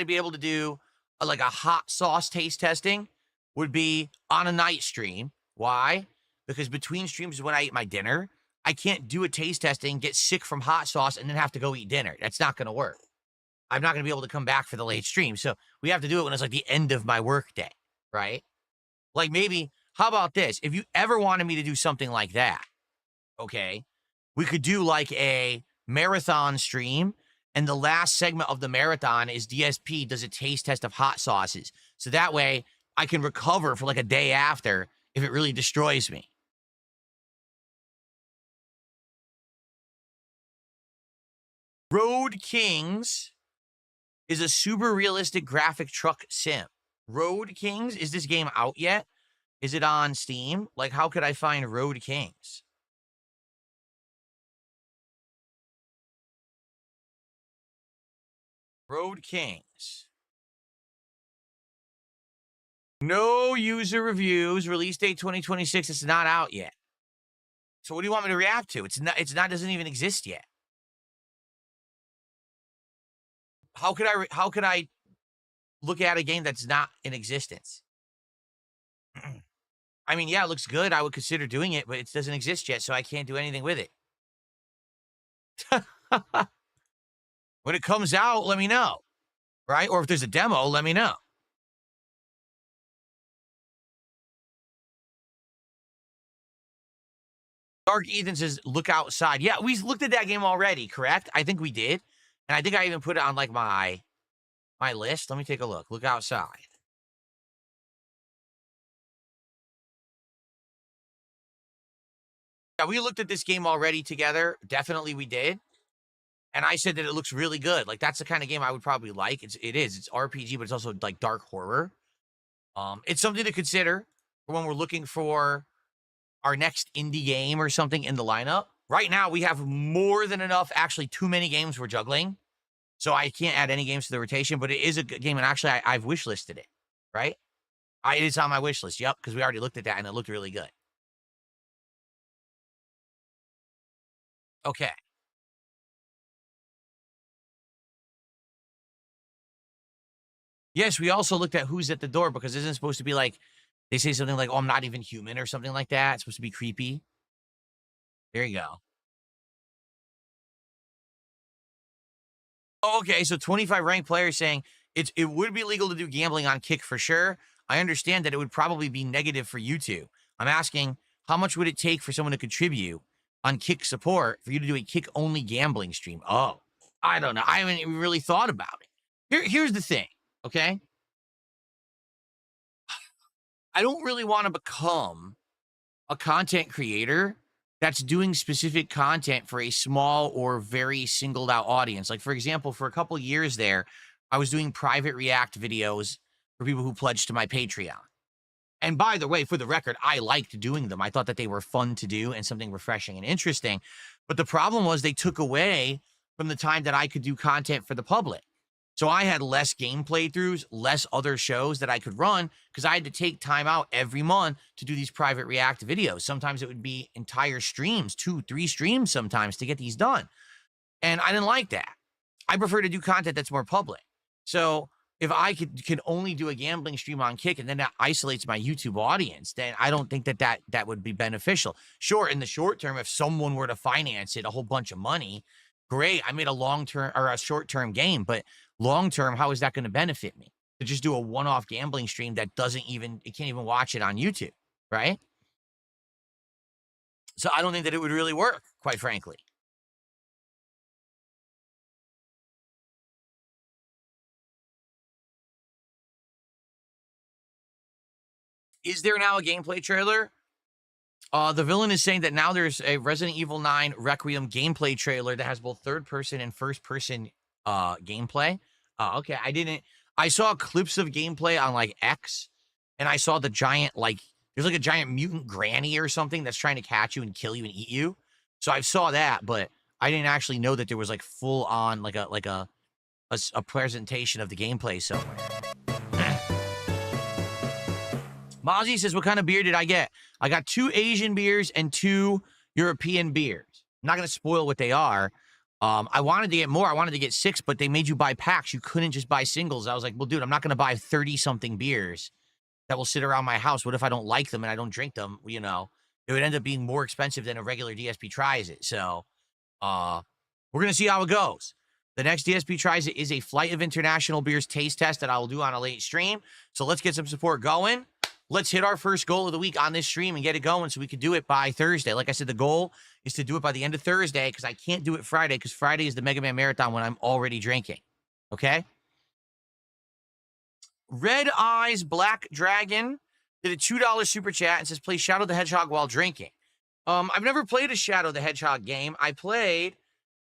[SPEAKER 6] be able to do like a hot sauce taste testing would be on a night stream. Why? Because between streams is when I eat my dinner. I can't do a taste testing, get sick from hot sauce, and then have to go eat dinner. That's not going to work. I'm not going to be able to come back for the late stream. So we have to do it when it's like the end of my work day, right? Like maybe, how about this? If you ever wanted me to do something like that, okay, we could do like a marathon stream, and the last segment of the marathon is DSP does a taste test of hot sauces. So that way I can recover for like a day after if it really destroys me. Road Kings is a super realistic graphic truck sim. Road Kings, is this game out yet? Is it on Steam? Like, how could I find Road Kings? Road Kings. No user reviews. Release date 2026. It's not out yet. So what do you want me to react to? It's not. Doesn't even exist yet. How could I look at a game that's not in existence? I mean, yeah, it looks good. I would consider doing it, but it doesn't exist yet, so I can't do anything with it. When it comes out, let me know, right? Or if there's a demo, let me know. Dark Ethan says, look outside. Yeah, we looked at that game already, correct? I think we did. And I think I even put it on like my list. Let me take a look. Look outside. Yeah, we looked at this game already together. Definitely we did. And I said that it looks really good. Like, that's the kind of game I would probably like. It is. It's RPG, but it's also like dark horror. It's something to consider when we're looking for our next indie game or something in the lineup. Right now, we have more than enough, actually too many games we're juggling. So I can't add any games to the rotation, but it is a good game. And actually, I've wishlisted it, right? It's on my wish list. Yep, because we already looked at that and it looked really good. Okay. Yes, we also looked at who's at the door because isn't it supposed to be like, they say something like, oh, I'm not even human or something like that. It's supposed to be creepy. There you go. Oh, okay, so 25 ranked players saying it would be legal to do gambling on Kick for sure. I understand that it would probably be negative for you two. I'm asking, how much would it take for someone to contribute on Kick support for you to do a Kick-only gambling stream? Oh, I don't know. I haven't even really thought about it. Here's the thing, okay? I don't really want to become a content creator that's doing specific content for a small or very singled out audience. Like, for example, for a couple years there, I was doing private react videos for people who pledged to my Patreon. And by the way, for the record, I liked doing them. I thought that they were fun to do and something refreshing and interesting. But the problem was they took away from the time that I could do content for the public. So I had less game playthroughs, less other shows that I could run because I had to take time out every month to do these private react videos. Sometimes it would be entire streams, 2-3 streams sometimes to get these done. And I didn't like that. I prefer to do content that's more public. So if I can only do a gambling stream on Kick and then that isolates my YouTube audience, then I don't think that would be beneficial. Sure, in the short term, if someone were to finance it a whole bunch of money, great. I made a long-term or a short-term game, but long-term, how is that going to benefit me? To just do a one-off gambling stream that it can't even watch it on YouTube, right? So I don't think that it would really work, quite frankly. Is there now a gameplay trailer? The villain is saying that now there's a Resident Evil 9 Requiem gameplay trailer that has both third-person and first-person gameplay. Okay, I saw clips of gameplay on like X, and I saw the giant, like, there's like a giant mutant granny or something that's trying to catch you and kill you and eat you. So I saw that, but I didn't actually know that there was like full on like a presentation of the gameplay somewhere. Mozzie says, what kind of beer did I get? I got 2 Asian beers and 2 European beers. I'm not going to spoil what they are. I wanted to get more. I wanted to get 6, but they made you buy packs. You couldn't just buy singles. I was like, well, dude, I'm not going to buy 30-something beers that will sit around my house. What if I don't like them and I don't drink them? You know, it would end up being more expensive than a regular DSP tries it. So, we're gonna see how it goes. The next DSP tries it is a Flight of International Beers taste test that I will do on a late stream. So let's get some support going. Let's hit our first goal of the week on this stream and get it going so we can do it by Thursday. Like I said, the goal is to do it by the end of Thursday because I can't do it Friday because Friday is the Mega Man Marathon when I'm already drinking. Okay? Red Eyes Black Dragon did a $2 super chat and says, play Shadow the Hedgehog while drinking. I've never played a Shadow the Hedgehog game. I played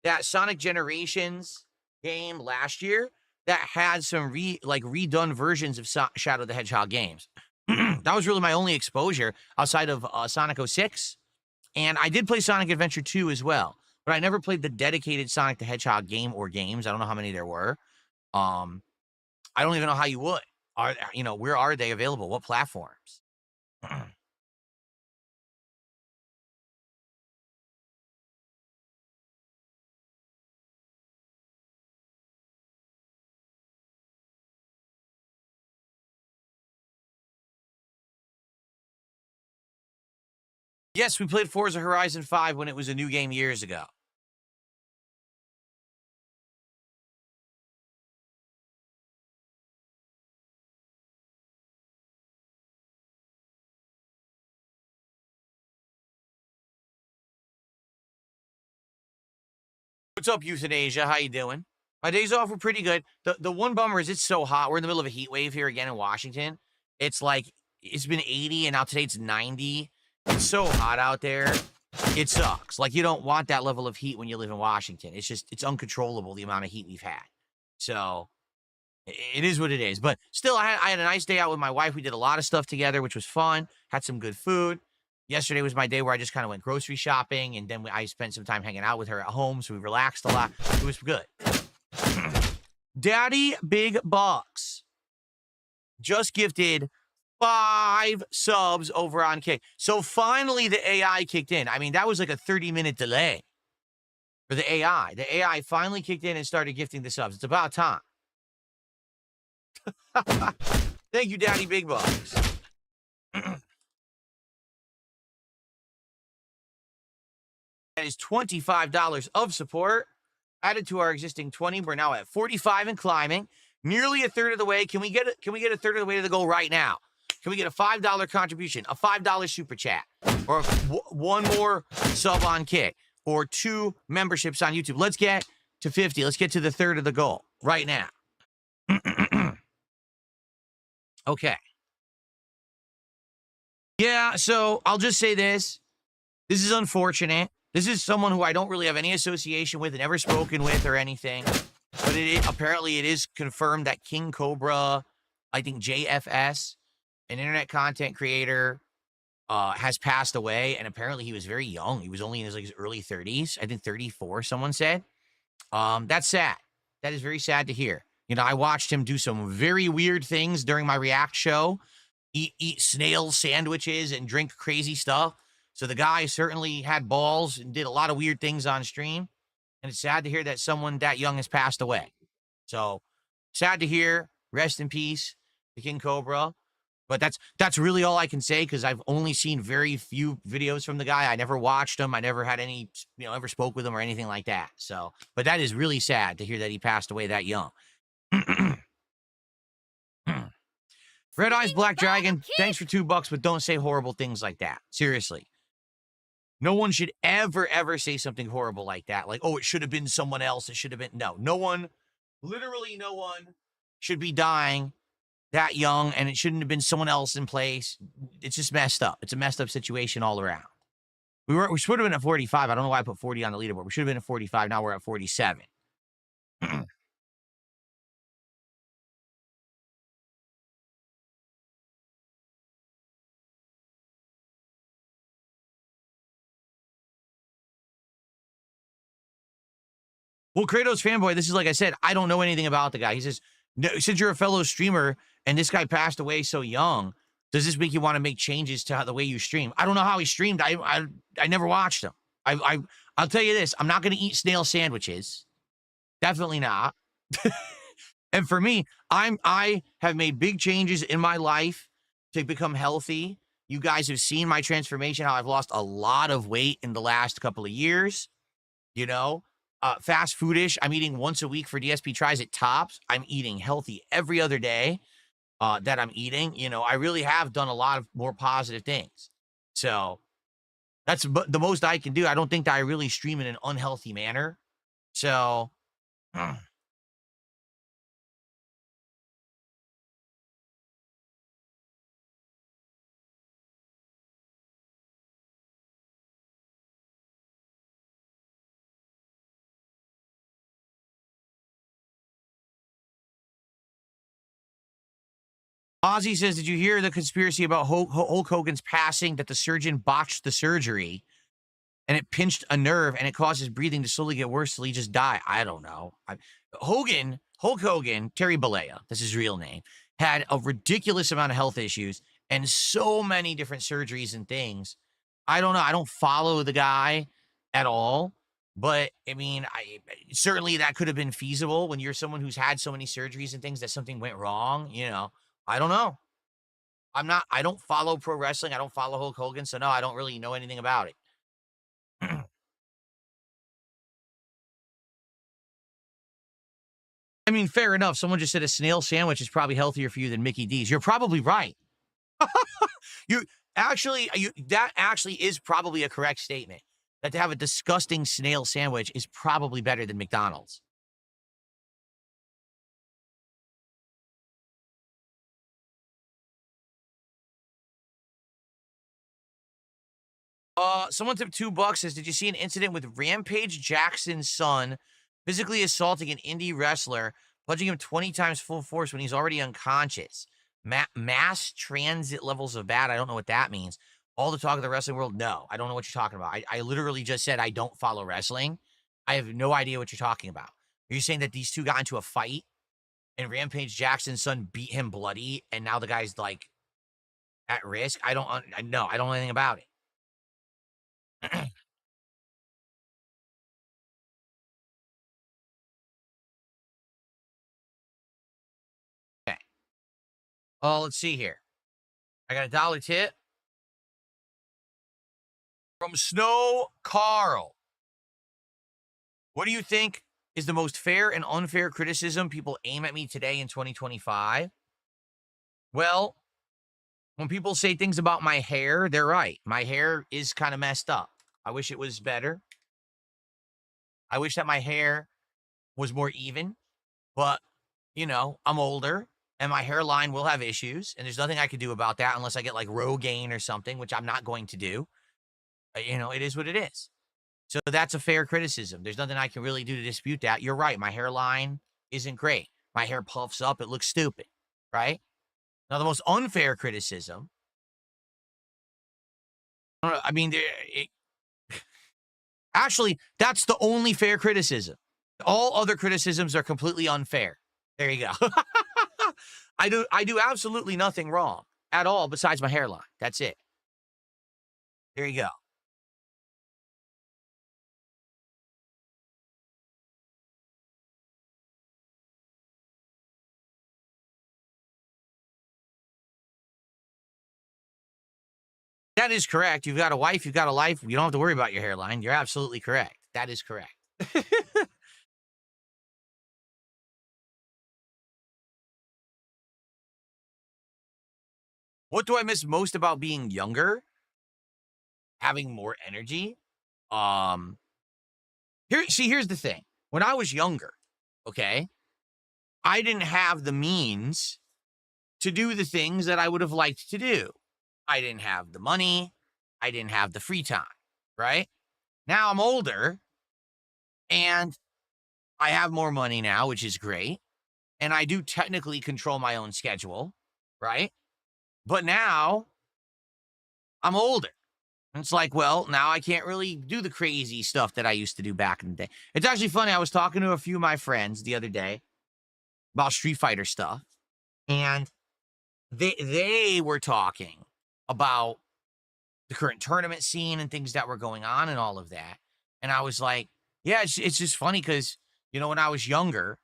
[SPEAKER 6] that Sonic Generations game last year that had some redone versions of Shadow the Hedgehog games. That was really my only exposure outside of Sonic 06. And I did play Sonic Adventure 2 as well, but I never played the dedicated Sonic the Hedgehog game or games. I don't know how many there were. I don't even know how you would. Where are they available? What platforms? Yes, we played Forza Horizon 5 when it was a new game years ago. What's up, Euthanasia? How you doing? My days off were pretty good. The one bummer is it's so hot. We're in the middle of a heat wave here again in Washington. It's like, it's been 80 and now today it's 90. It's so hot out there. It sucks. Like, you don't want that level of heat when you live in Washington. It's just, it's uncontrollable, the amount of heat we've had. So, it is what it is. But still, I had a nice day out with my wife. We did a lot of stuff together, which was fun. Had some good food. Yesterday was my day where I just kind of went grocery shopping, and then I spent some time hanging out with her at home, so we relaxed a lot. It was good. Daddy Big Bucks just gifted 5 subs over on Kick. So finally the AI kicked in. I mean, that was like a 30-minute delay for the AI. The AI finally kicked in and started gifting the subs. It's about time. Thank you, Daddy Big Bucks. That is $25 of support added to our existing 20. We're now at 45 and climbing, nearly a third of the way. Can we get a third of the way to the goal right now? Can we get a $5 contribution, a $5 super chat, or one more sub on Kick, or 2 memberships on YouTube? Let's get to 50. Let's get to the third of the goal right now. Okay. Yeah, so I'll just say this. This is unfortunate. This is someone who I don't really have any association with and never spoken with or anything. But apparently it is confirmed that King Cobra, I think JFS, an internet content creator, has passed away. And apparently he was very young. He was only in his early 30s. I think 34, someone said. That's sad. That is very sad to hear. You know, I watched him do some very weird things during my React show. Eat snail sandwiches and drink crazy stuff. So the guy certainly had balls and did a lot of weird things on stream. And it's sad to hear that someone that young has passed away. So sad to hear. Rest in peace to King Cobra. But that's really all I can say because I've only seen very few videos from the guy. I never watched him. I never had any, ever spoke with him or anything like that. So, but that is really sad to hear that he passed away that young. Red Eyes Black Dragon, thanks for $2, but don't say horrible things like that. Seriously. No one should ever, ever say something horrible like that. Like, oh, it should have been someone else. It should have been. No one, literally no one should be dying that young, and it shouldn't have been someone else in place. It's just messed up. It's a messed up situation all around. We should have been at 45. I don't know why I put 40 on the leaderboard. We should have been at 45. Now we're at 47. Well, Kratos fanboy, this is like I said, I don't know anything about the guy. He says, no, since you're a fellow streamer and this guy passed away so young, does this make you want to make changes to the way you stream? I don't know how he streamed. I never watched him. I'll tell you this. I'm not going to eat snail sandwiches. Definitely not. And for me, I have made big changes in my life to become healthy. You guys have seen my transformation, how I've lost a lot of weight in the last couple of years. You know, fast foodish. I'm eating once a week for DSP tries at tops. I'm eating healthy every other day that I'm eating. You know, I really have done a lot of more positive things. So that's the most I can do. I don't think that I really stream in an unhealthy manner. So Ozzy says, did you hear the conspiracy about Hulk Hogan's passing, that the surgeon botched the surgery and it pinched a nerve and it caused his breathing to slowly get worse till he just died? I don't know. Hulk Hogan, Terry Bollea, that's his real name, had a ridiculous amount of health issues and so many different surgeries and things. I don't know. I don't follow the guy at all. But I mean, certainly that could have been feasible when you're someone who's had so many surgeries and things that something went wrong. You know, I don't know. I don't follow pro wrestling. I don't follow Hulk Hogan. So no, I don't really know anything about it. I mean, fair enough. Someone just said a snail sandwich is probably healthier for you than Mickey D's. You're probably right. That actually is probably a correct statement. That to have a disgusting snail sandwich is probably better than McDonald's. Someone tipped $2 says, did you see an incident with Rampage Jackson's son physically assaulting an indie wrestler, punching him 20 times full force when he's already unconscious? Mass transit levels of bad. I don't know what that means. All the talk of the wrestling world. No, I don't know what you're talking about. I literally just said I don't follow wrestling. I have no idea what you're talking about. Are you saying that these two got into a fight and Rampage Jackson's son beat him bloody and now the guy's like at risk? I don't know anything about it. Okay. Oh, let's see here. I got a dollar tip from Snow Carl. What do you think is the most fair and unfair criticism people aim at me today in 2025? Well, when people say things about my hair, they're right. My hair is kind of messed up. I wish it was better. I wish that my hair was more even, but, you know, I'm older and my hairline will have issues, and there's nothing I can do about that unless I get like Rogaine or something, which I'm not going to do. You know, it is what it is. So that's a fair criticism. There's nothing I can really do to dispute that. You're right. My hairline isn't great. My hair puffs up. It looks stupid, right? Now, the most unfair criticism, I mean, actually, that's the only fair criticism. All other criticisms are completely unfair. There you go. I do absolutely nothing wrong at all besides my hairline. That's it. There you go. That is correct. You've got a wife, you've got a life. You don't have to worry about your hairline. You're absolutely correct. That is correct. What do I miss most about being younger? Having more energy. Here's the thing. When I was younger, okay, I didn't have the means to do the things that I would have liked to do. I didn't have the money. I didn't have the free time, right? Now I'm older and I have more money now, which is great. And I do technically control my own schedule, right? But now I'm older. And it's like, well, now I can't really do the crazy stuff that I used to do back in the day. It's actually funny. I was talking to a few of my friends the other day about Street Fighter stuff. And they were talking about the current tournament scene and things that were going on and all of that. And I was like, yeah, it's just funny because, you know, when I was younger,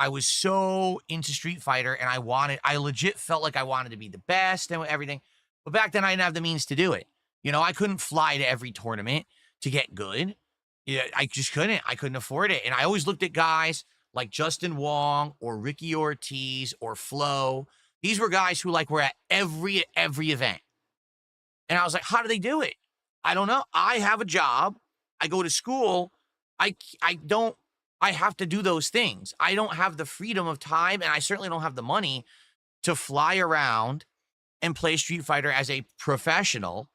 [SPEAKER 6] I was so into Street Fighter, and I legit felt like I wanted to be the best and everything. But back then, I didn't have the means to do it. You know, I couldn't fly to every tournament to get good. Yeah, I just couldn't. I couldn't afford it. And I always looked at guys like Justin Wong or Ricky Ortiz or Flo. These were guys who like were at every event. And I was like, how do they do it? I don't know. I have a job. I go to school. I have to do those things. I don't have the freedom of time, and I certainly don't have the money to fly around and play Street Fighter as a professional.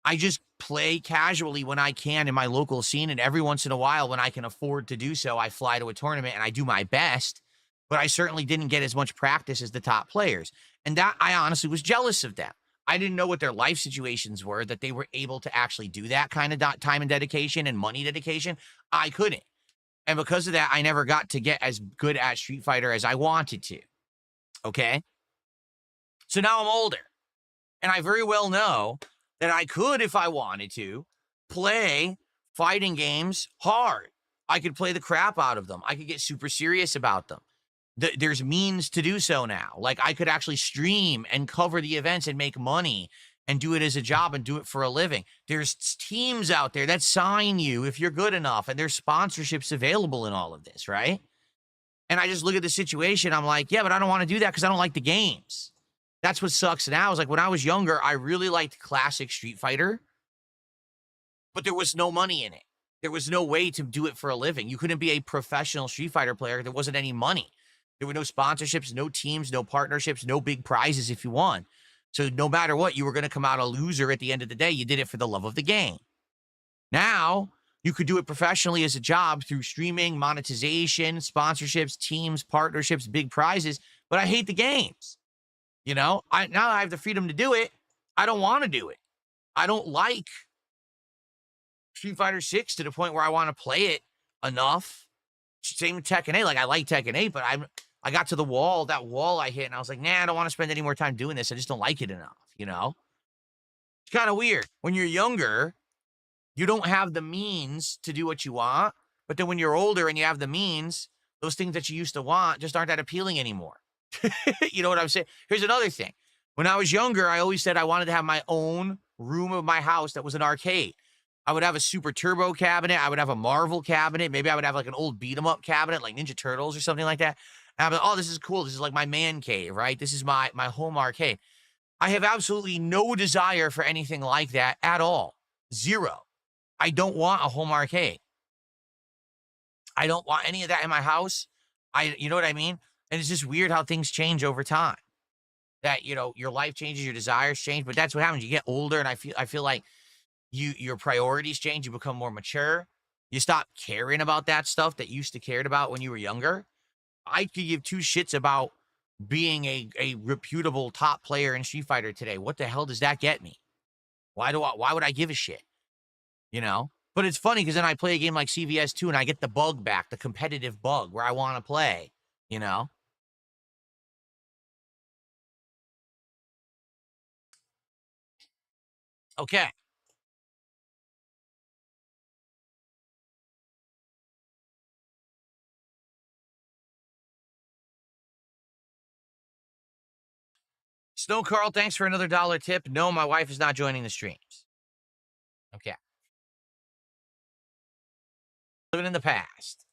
[SPEAKER 6] I just play casually when I can in my local scene, and every once in a while when I can afford to do so, I fly to a tournament and I do my best, but I certainly didn't get as much practice as the top players. And that I honestly was jealous of them. I didn't know what their life situations were, that they were able to actually do that kind of time and dedication and money dedication. I couldn't. And because of that, I never got to get as good at Street Fighter as I wanted to. Okay? So now I'm older. And I very well know that I could, if I wanted to, play fighting games hard. I could play the crap out of them. I could get super serious about them. There's means to do so now. Like, I could actually stream and cover the events and make money and do it as a job and do it for a living. There's teams out there that sign you if you're good enough, and there's sponsorships available in all of this, right? And I just look at the situation. I'm like, yeah, but I don't want to do that because I don't like the games. That's what sucks now. Is like when I was younger, I really liked classic Street Fighter, but there was no money in it. There was no way to do it for a living. You couldn't be a professional Street Fighter player. There wasn't any money. There were no sponsorships, no teams, no partnerships, no big prizes if you won. So no matter what, you were going to come out a loser at the end of the day. You did it for the love of the game. Now, you could do it professionally as a job through streaming, monetization, sponsorships, teams, partnerships, big prizes, but I hate the games. You know, now I have the freedom to do it. I don't want to do it. I don't like Street Fighter 6 to the point where I want to play it enough. Same with Tekken 8. Like, I like Tekken 8, but I got to that wall I hit, and I was like, nah, I don't want to spend any more time doing this. I just don't like it enough, you know? It's kind of weird. When you're younger, you don't have the means to do what you want, but then when you're older and you have the means, those things that you used to want just aren't that appealing anymore. You know what I'm saying? Here's another thing. When I was younger, I always said I wanted to have my own room of my house that was an arcade. I would have a Super Turbo cabinet. I would have a Marvel cabinet. Maybe I would have like an old beat 'em up cabinet, like Ninja Turtles or something like that. And I'd be like, oh, this is cool. This is like my man cave, right? This is my home arcade. I have absolutely no desire for anything like that at all. Zero. I don't want a home arcade. I don't want any of that in my house. You know what I mean? And it's just weird how things change over time. That, you know, your life changes, your desires change, but that's what happens. You get older, and I feel like your priorities change. You become more mature. You stop caring about that stuff that you used to cared about when you were younger. I could give two shits about being a reputable top player in Street Fighter today. What the hell does that get me? Why would I give a shit? You know? But it's funny because then I play a game like CVS 2 and I get the bug back, the competitive bug where I want to play, you know? Okay. Snow Carl, thanks for another $1 tip. No, my wife is not joining the streams. Okay. Living in the past.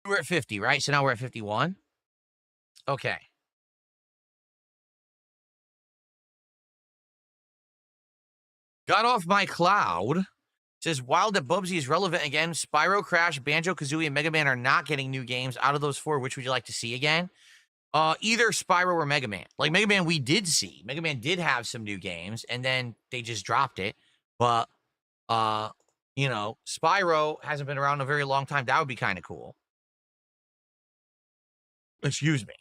[SPEAKER 6] We're at 50, right? So now we're at 51. Okay. Got off my cloud. Says, while that Bubsy is relevant again, Spyro, Crash, Banjo-Kazooie, and Mega Man are not getting new games. Out of those four, which would you like to see again? Either Spyro or Mega Man. Like, Mega Man we did see. Mega Man did have some new games, and then they just dropped it. But, you know, Spyro hasn't been around a very long time. That would be kind of cool. Excuse me.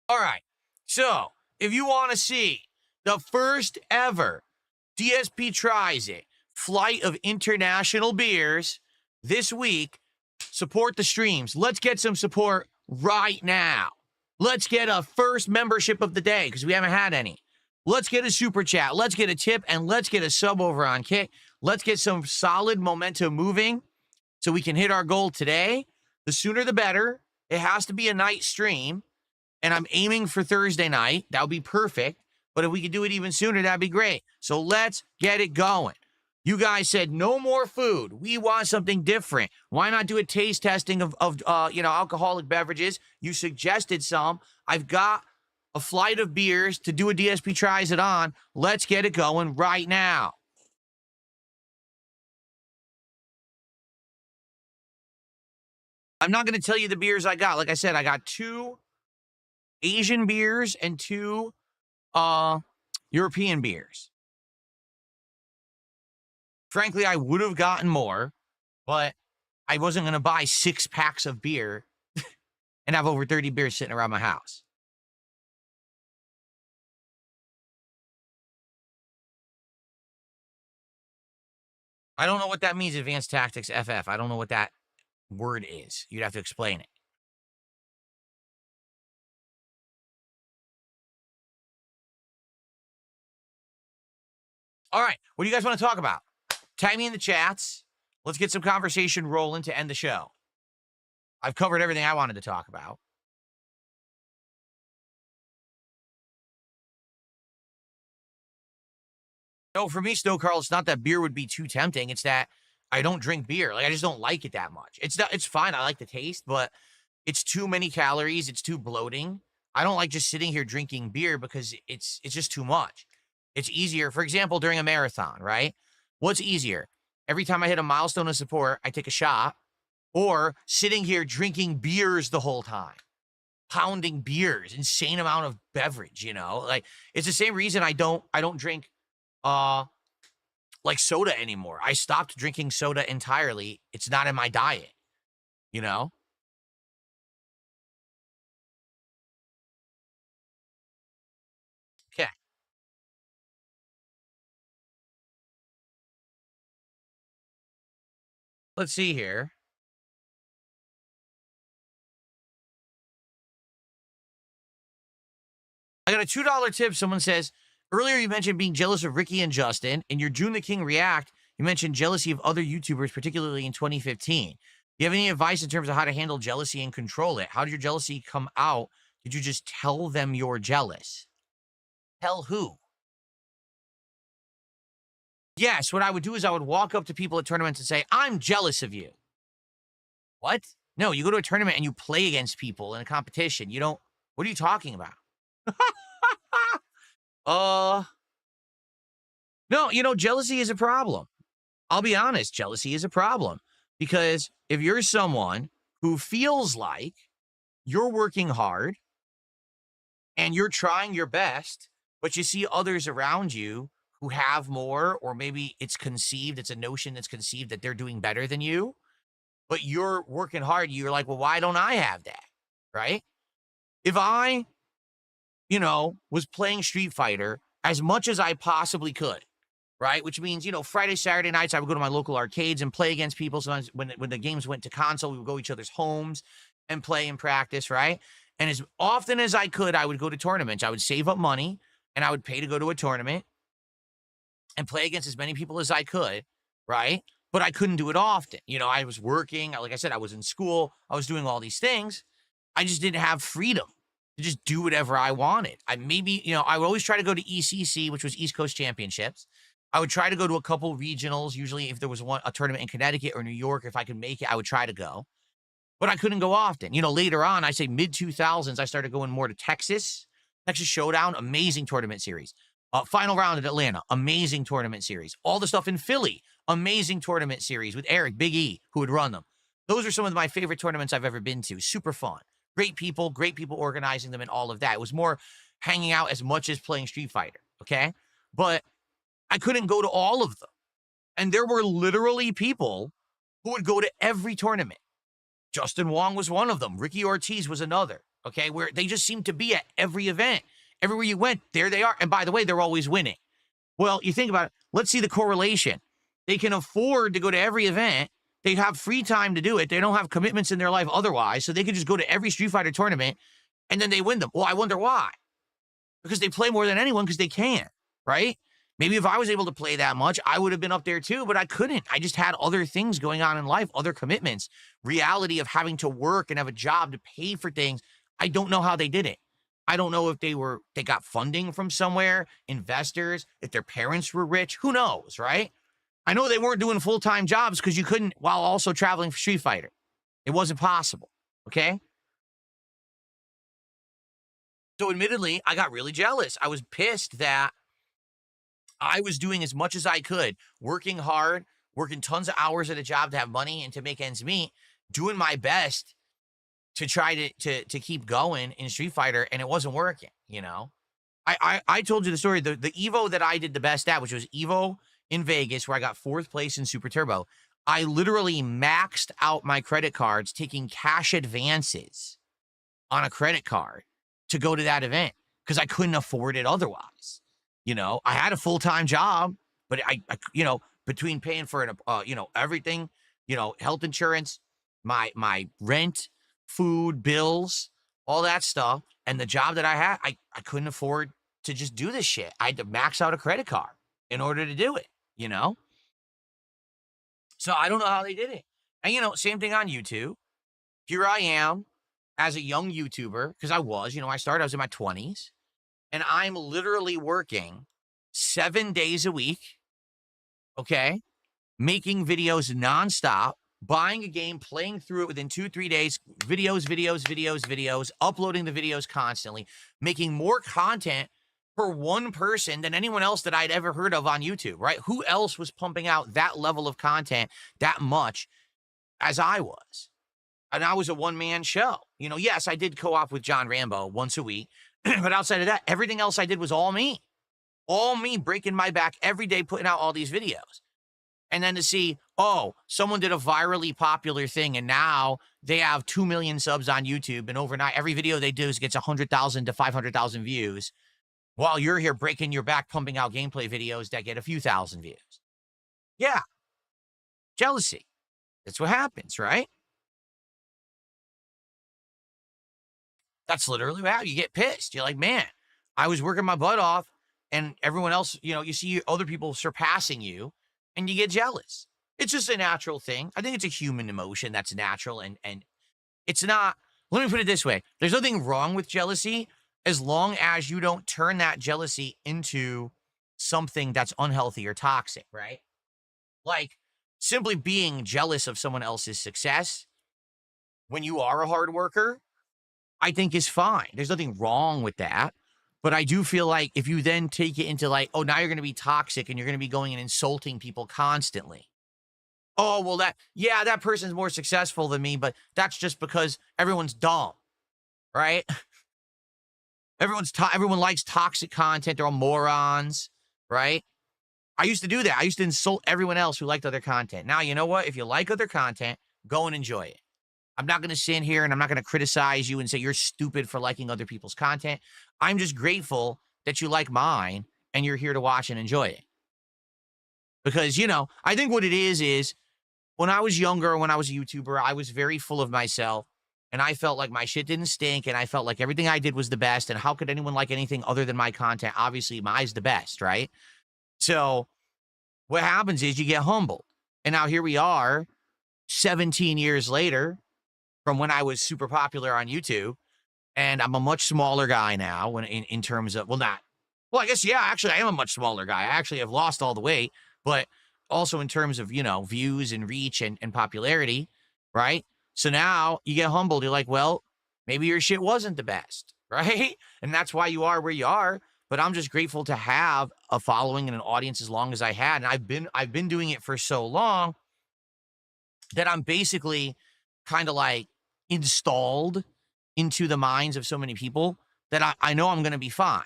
[SPEAKER 6] All right. So, if you want to see the first ever DSP Tries It flight of international beers this week, support the streams. Let's get some support right now. Let's get a first membership of the day because we haven't had any. Let's get a super chat. Let's get a tip, and let's get a sub over on Kick. Let's get some solid momentum moving so we can hit our goal today. The sooner the better. It has to be a night stream, and I'm aiming for Thursday night. That would be perfect. But if we could do it even sooner, that'd be great. So let's get it going. You guys said no more food. We want something different. Why not do a taste testing of alcoholic beverages? You suggested some. I've got a flight of beers to do a DSP tries it on. Let's get it going right now. I'm not going to tell you the beers I got. Like I said, I got 2 Asian beers and 2 European beers. Frankly, I would have gotten more, but I wasn't going to buy 6 packs of beer and have over 30 beers sitting around my house. I don't know what that means, Advanced Tactics FF. I don't know what that word is. You'd have to explain it. All right, what do you guys want to talk about? Tag me in the chats. Let's get some conversation rolling to end the show. I've covered everything I wanted to talk about. No, for me, Snow Carl, it's not that beer would be too tempting. It's that I don't drink beer. Like, I just don't like it that much. It's fine. I like the taste, but it's too many calories. It's too bloating. I don't like just sitting here drinking beer because it's just too much. It's easier, for example, during a marathon, right? What's easier? Every time I hit a milestone of support, I take a shot, or sitting here drinking beers the whole time, pounding beers, insane amount of beverage, you know? Like, it's the same reason I don't drink like soda anymore. I stopped drinking soda entirely. It's not in my diet, you know? Okay. Let's see here. I got a $2 tip. Someone says, earlier you mentioned being jealous of Ricky and Justin. In your June the King React, you mentioned jealousy of other YouTubers, particularly in 2015. Do you have any advice in terms of how to handle jealousy and control it? How did your jealousy come out? Did you just tell them you're jealous? Tell who? Yes, what I would do is I would walk up to people at tournaments and say, I'm jealous of you. What? No, you go to a tournament and you play against people in a competition. You don't, what are you talking about? No, you know, jealousy is a problem. I'll be honest, jealousy is a problem. Because if you're someone who feels like you're working hard and you're trying your best, but you see others around you who have more, or maybe it's a notion that's conceived that they're doing better than you, but you're working hard, you're like, well, why don't I have that? Right? If I, was playing Street Fighter as much as I possibly could, right? Which means, Friday, Saturday nights, I would go to my local arcades and play against people. Sometimes when the games went to console, we would go to each other's homes and play and practice, right? And as often as I could, I would go to tournaments. I would save up money and I would pay to go to a tournament and play against as many people as I could, right? But I couldn't do it often. I was working. Like I said, I was in school. I was doing all these things. I just didn't have freedom to just do whatever I wanted. I would always try to go to ECC, which was East Coast Championships. I would try to go to a couple regionals. Usually if there was a tournament in Connecticut or New York, if I could make it, I would try to go. But I couldn't go often. Later on, I say mid-2000s, I started going more to Texas Showdown, amazing tournament series. Final round at Atlanta, amazing tournament series. All the stuff in Philly, amazing tournament series with Eric, Big E, who would run them. Those are some of my favorite tournaments I've ever been to. Super fun. Great people organizing them and all of that. It was more hanging out as much as playing Street Fighter, okay? But I couldn't go to all of them. And there were literally people who would go to every tournament. Justin Wong was one of them. Ricky Ortiz was another, okay? Where they just seemed to be at every event. Everywhere you went, there they are. And by the way, they're always winning. Well, you think about it. Let's see the correlation. They can afford to go to every event. They have free time to do it. They don't have commitments in their life otherwise. So they could just go to every Street Fighter tournament and then they win them. Well, I wonder why. Because they play more than anyone because they can, right? Maybe if I was able to play that much, I would have been up there too, but I couldn't. I just had other things going on in life, other commitments, reality of having to work and have a job to pay for things. I don't know how they did it. I don't know if they got funding from somewhere, investors, if their parents were rich, who knows, right? I know they weren't doing full-time jobs because you couldn't while also traveling for Street Fighter. It wasn't possible, okay? So admittedly, I got really jealous. I was pissed that I was doing as much as I could, working hard, working tons of hours at a job to have money and to make ends meet, doing my best to try to keep going in Street Fighter, and it wasn't working, you know? I told you the story, the Evo that I did the best at, which was Evo in Vegas, where I got 4th place in Super Turbo. I literally maxed out my credit cards, taking cash advances on a credit card to go to that event because I couldn't afford it otherwise. You know, I had a full-time job, but I between paying for an, everything, health insurance, my rent, food, bills, all that stuff, and the job that I had, I couldn't afford to just do this shit. I had to max out a credit card in order to do it, you know? So I don't know how they did it. And, same thing on YouTube. Here I am as a young YouTuber, because I was in my 20s, and I'm literally working 7 days a week, okay? Making videos nonstop, buying a game, playing through it within 2-3 days, videos, uploading the videos constantly, making more content for one person than anyone else that I'd ever heard of on YouTube, right? Who else was pumping out that level of content that much as I was? And I was a one-man show. Yes, I did co-op with John Rambo once a week, but outside of that, everything else I did was all me. All me breaking my back every day, putting out all these videos. And then to see, someone did a virally popular thing, and now they have 2 million subs on YouTube, and overnight, every video they do gets 100,000 to 500,000 views, while you're here breaking your back, pumping out gameplay videos that get a few thousand views. Yeah. Jealousy. That's what happens, right? That's literally how you get pissed. You're like, man, I was working my butt off, and everyone else, you see other people surpassing you, and you get jealous. It's just a natural thing. I think it's a human emotion that's natural, and it's not, let me put it this way. There's nothing wrong with jealousy as long as you don't turn that jealousy into something that's unhealthy or toxic, right? Like, simply being jealous of someone else's success when you are a hard worker, I think is fine. There's nothing wrong with that. But I do feel like if you then take it into like, now you're going to be toxic and you're going to be going and insulting people constantly. Oh, well, that person's more successful than me, but that's just because everyone's dumb, right? Everyone likes toxic content. They're all morons, right? I used to do that. I used to insult everyone else who liked other content. Now, you know what? If you like other content, go and enjoy it. I'm not going to sit here and I'm not going to criticize you and say you're stupid for liking other people's content. I'm just grateful that you like mine and you're here to watch and enjoy it. Because, I think what it is when I was younger, when I was a YouTuber, I was very full of myself. And I felt like my shit didn't stink, and I felt like everything I did was the best, and how could anyone like anything other than my content? Obviously, mine's the best, right? So what happens is you get humbled. And now here we are, 17 years later, from when I was super popular on YouTube, and I'm a much smaller guy now when in terms of, I guess, yeah, actually, I am a much smaller guy. I actually have lost all the weight, but also in terms of, views and reach and popularity, right? So now you get humbled. You're like, well, maybe your shit wasn't the best, right? And that's why you are where you are. But I'm just grateful to have a following and an audience as long as I had. And I've been doing it for so long that I'm basically kind of like installed into the minds of so many people that I know I'm going to be fine.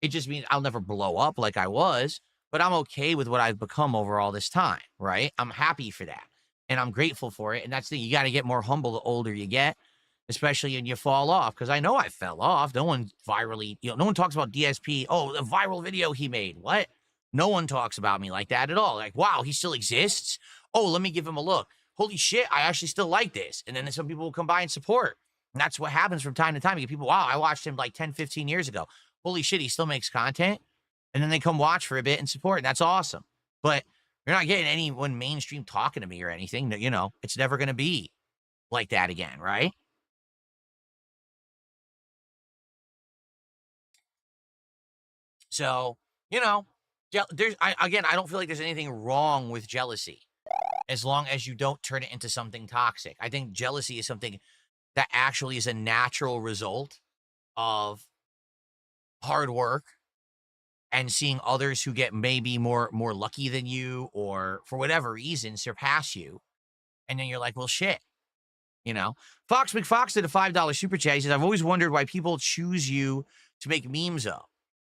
[SPEAKER 6] It just means I'll never blow up like I was, but I'm okay with what I've become over all this time, right? I'm happy for that. And I'm grateful for it. And that's the thing. You got to get more humble the older you get, especially when you fall off. Because I know I fell off. No one virally, no one talks about DSP. Oh, the viral video he made. What? No one talks about me like that at all. Like, wow, he still exists. Oh, let me give him a look. Holy shit, I actually still like this. And then some people will come by and support. And that's what happens from time to time. You get people, wow, I watched him like 10, 15 years ago. Holy shit, he still makes content. And then they come watch for a bit and support. And that's awesome. But you're not getting anyone mainstream talking to me or anything. You know, it's never going to be like that again, right? So, you know, I don't feel like there's anything wrong with jealousy as long as you don't turn it into something toxic. I think jealousy is something that actually is a natural result of hard work and seeing others who get maybe more lucky than you or for whatever reason surpass you. And then you're like, well, shit, you know? Fox McFox did a $5 super chat. He says, I've always wondered why people choose you to make memes of.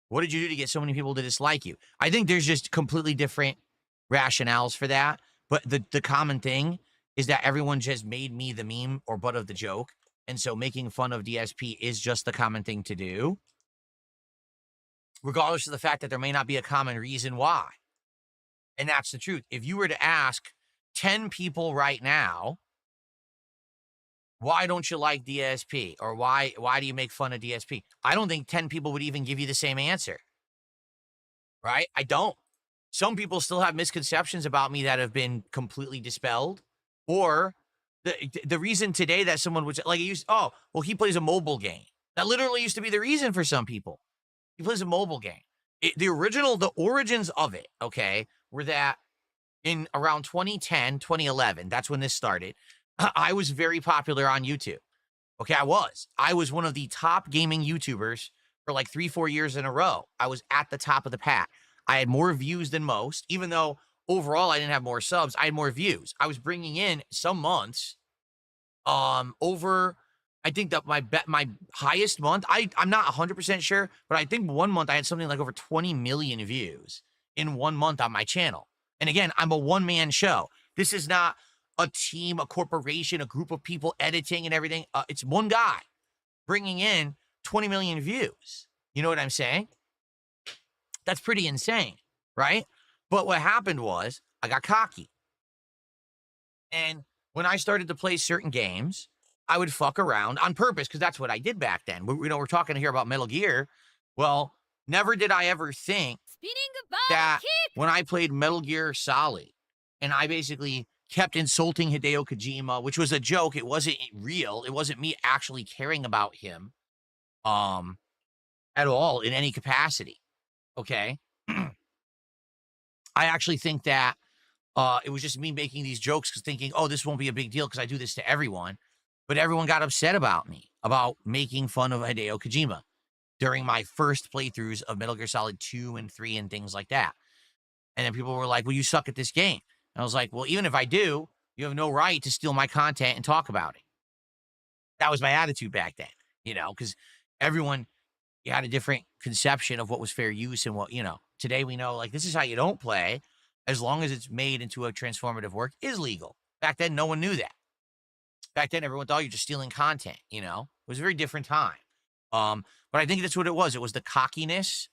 [SPEAKER 6] What did you do to get so many people to dislike you? I think there's just completely different rationales for that. But the common thing is that everyone just made me the meme or butt of the joke. And so making fun of DSP is just the common thing to do, regardless of the fact that there may not be a common reason why. And that's the truth. If you were to ask 10 people right now, why don't you like DSP? Or why do you make fun of DSP? I don't think 10 people would even give you the same answer. Right? I don't. Some people still have misconceptions about me that have been completely dispelled. Or the reason today that someone would like, he plays a mobile game. That literally used to be the reason for some people. He plays a mobile game. The origins of it, okay, were that in around 2010, 2011, that's when this started. I was very popular on YouTube. Okay, I was one of the top gaming YouTubers for like 3-4 years in a row. I was at the top of the pack. I had more views than most, even though overall I didn't have more subs. I had more views. I was bringing in some months over, I think that my highest month, I'm not 100% sure, but I think one month I had something like over 20 million views in 1 month on my channel. And again, I'm a one-man show. This is not a team, a corporation, a group of people editing and everything. It's one guy bringing in 20 million views. You know what I'm saying? That's pretty insane, right? But what happened was I got cocky. And when I started to play certain games, I would fuck around on purpose because that's what I did back then. We're talking here about Metal Gear. Well, never did I ever think that when I played Metal Gear Solid and I basically kept insulting Hideo Kojima, which was a joke. It wasn't real. It wasn't me actually caring about him at all in any capacity. Okay? I actually think that it was just me making these jokes because thinking, oh, this won't be a big deal because I do this to everyone. But everyone got upset about me, about making fun of Hideo Kojima during my first playthroughs of Metal Gear Solid 2 and 3 and things like that. And then people were like, well, you suck at this game. And I was like, well, even if I do, you have no right to steal my content and talk about it. That was my attitude back then, you know, because everyone had a different conception of what was fair use and what, you know, today we know, like, this is how you don't play, as long as it's made into a transformative work, is legal. Back then, no one knew that. Back then, everyone thought you're just stealing content, you know? It was a very different time. But I think that's what it was. It was the cockiness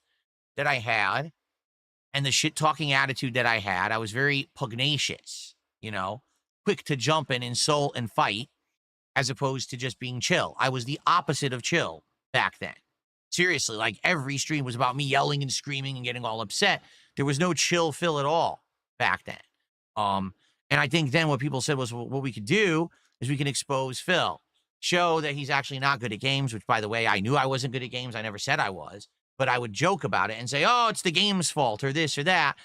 [SPEAKER 6] that I had and the shit-talking attitude that I had. I was very pugnacious, you know? Quick to jump and insult and fight, as opposed to just being chill. I was the opposite of chill back then. Seriously, like every stream was about me yelling and screaming and getting all upset. There was no chill Phil at all back then. And I think then what people said was, well, what we could do is we can expose Phil, show that he's actually not good at games, which, by the way, I knew I wasn't good at games. I never said I was, but I would joke about it and say, oh, it's the game's fault or this or that.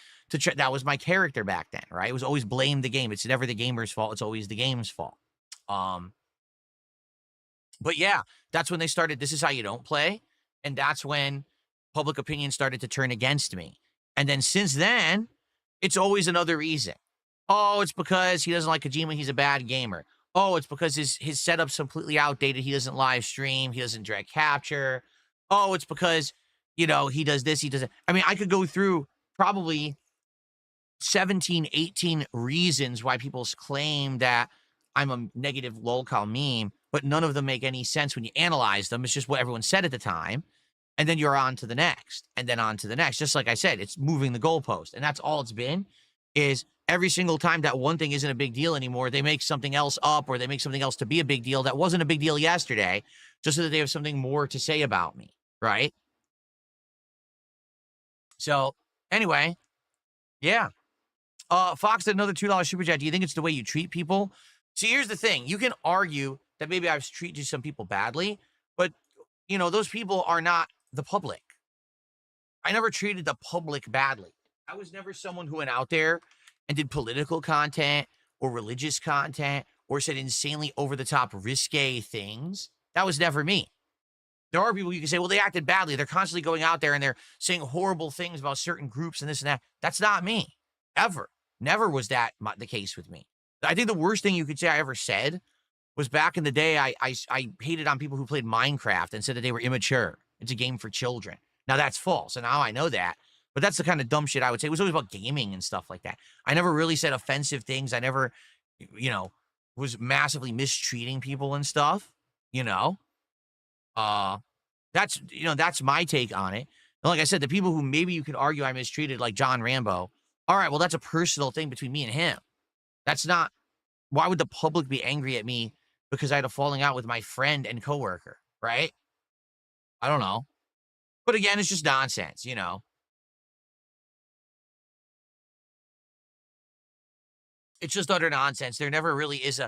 [SPEAKER 6] That was my character back then, right? It was always blame the game. It's never the gamer's fault. It's always the game's fault. But yeah, that's when they started, this is how you don't play. And that's when public opinion started to turn against me. And then since then, it's always another reason. Oh, it's because he doesn't like Kojima. He's a bad gamer. Oh, it's because his setup's completely outdated. He doesn't live stream. He doesn't direct capture. Oh, it's because, you know, he does this. He does that. I mean, I could go through probably 17, 18 reasons why people claim that I'm a negative lolcow meme, but none of them make any sense when you analyze them. It's just what everyone said at the time. And then you're on to the next, and then on to the next. Just like I said, it's moving the goalpost. And that's all it's been, is every single time that one thing isn't a big deal anymore, they make something else up or they make something else to be a big deal that wasn't a big deal yesterday, just so that they have something more to say about me, right? So, anyway, yeah. Fox did another $2 super chat. Do you think it's the way you treat people? See, here's the thing. You can argue that maybe I've treated some people badly, but, you know, those people are not the public. I never treated the public badly. I was never someone who went out there and did political content or religious content or said insanely over-the-top risque things. That was never me. There are people you can say, well, they acted badly. They're constantly going out there and they're saying horrible things about certain groups and this and that. That's not me, ever. Never was that the case with me. I think the worst thing you could say I ever said was back in the day, I hated on people who played Minecraft and said that they were immature. It's a game for children. Now, that's false, and now I know that. But that's the kind of dumb shit I would say. It was always about gaming and stuff like that. I never really said offensive things. I never, you know, was massively mistreating people and stuff, you know. That's, you know, that's my take on it. And like I said, the people who maybe you could argue I mistreated, like John Rambo, all right, well, that's a personal thing between me and him. That's not, why would the public be angry at me because I had a falling out with my friend and coworker, right? I don't know. But again, it's just nonsense, you know. It's just utter nonsense. There never really is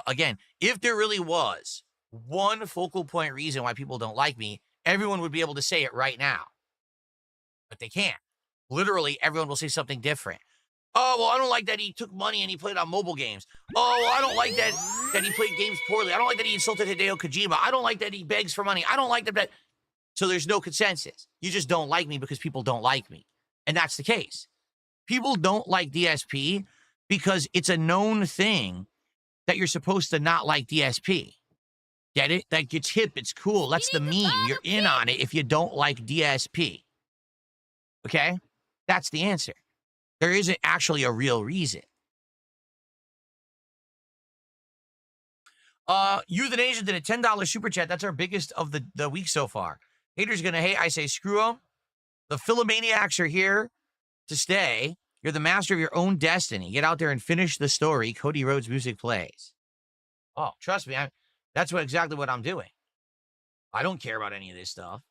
[SPEAKER 6] again, if there really was one focal point reason why people don't like me, everyone would be able to say it right now. But they can't. Literally, everyone will say something different. Oh, well, I don't like that he took money and he played on mobile games. Oh, well, I don't like that he played games poorly. I don't like that he insulted Hideo Kojima. I don't like that he begs for money. I don't like that. So there's no consensus. You just don't like me because people don't like me. And that's the case. People don't like DSP because it's a known thing that you're supposed to not like DSP. Get it? That gets hip. It's cool. That's the meme. You're in on it if you don't like DSP. Okay? That's the answer. There isn't actually a real reason. Euthanasia did a $10 super chat. That's our biggest of the week so far. Haters gonna hate. I say screw them. The Philomaniacs are here to stay. You're the master of your own destiny. Get out there and finish the story. Cody Rhodes music plays. Oh, trust me. That's exactly what I'm doing. I don't care about any of this stuff.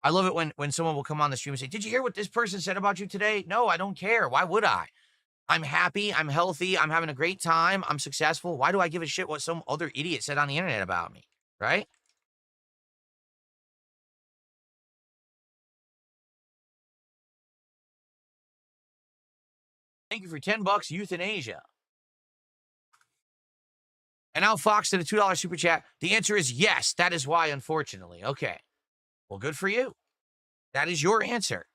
[SPEAKER 6] I love it when someone will come on the stream and say, did you hear what this person said about you today? No, I don't care. Why would I? I'm happy. I'm healthy. I'm having a great time. I'm successful. Why do I give a shit what some other idiot said on the internet about me? Right? Thank you for $10, Euthanasia. And now Fox did a $2 super chat. The answer is yes. That is why, unfortunately. Okay. Well, good for you. That is your answer.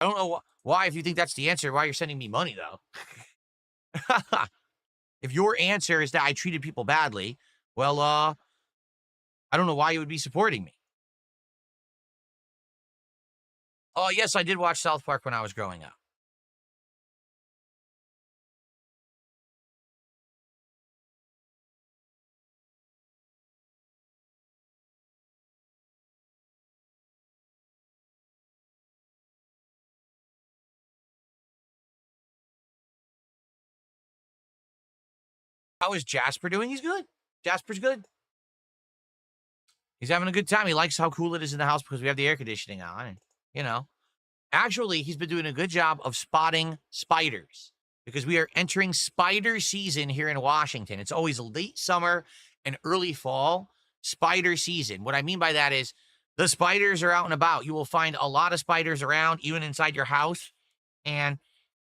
[SPEAKER 6] I don't know why, if you think that's the answer, why you're sending me money, though. If your answer is that I treated people badly, well, I don't know why you would be supporting me. Oh, yes, I did watch South Park when I was growing up. How is Jasper doing? He's good. Jasper's good. He's having a good time. He likes how cool it is in the house because we have the air conditioning on. And, you know, actually, he's been doing a good job of spotting spiders because we are entering spider season here in Washington. It's always late summer and early fall, spider season. What I mean by that is the spiders are out and about. You will find a lot of spiders around, even inside your house. And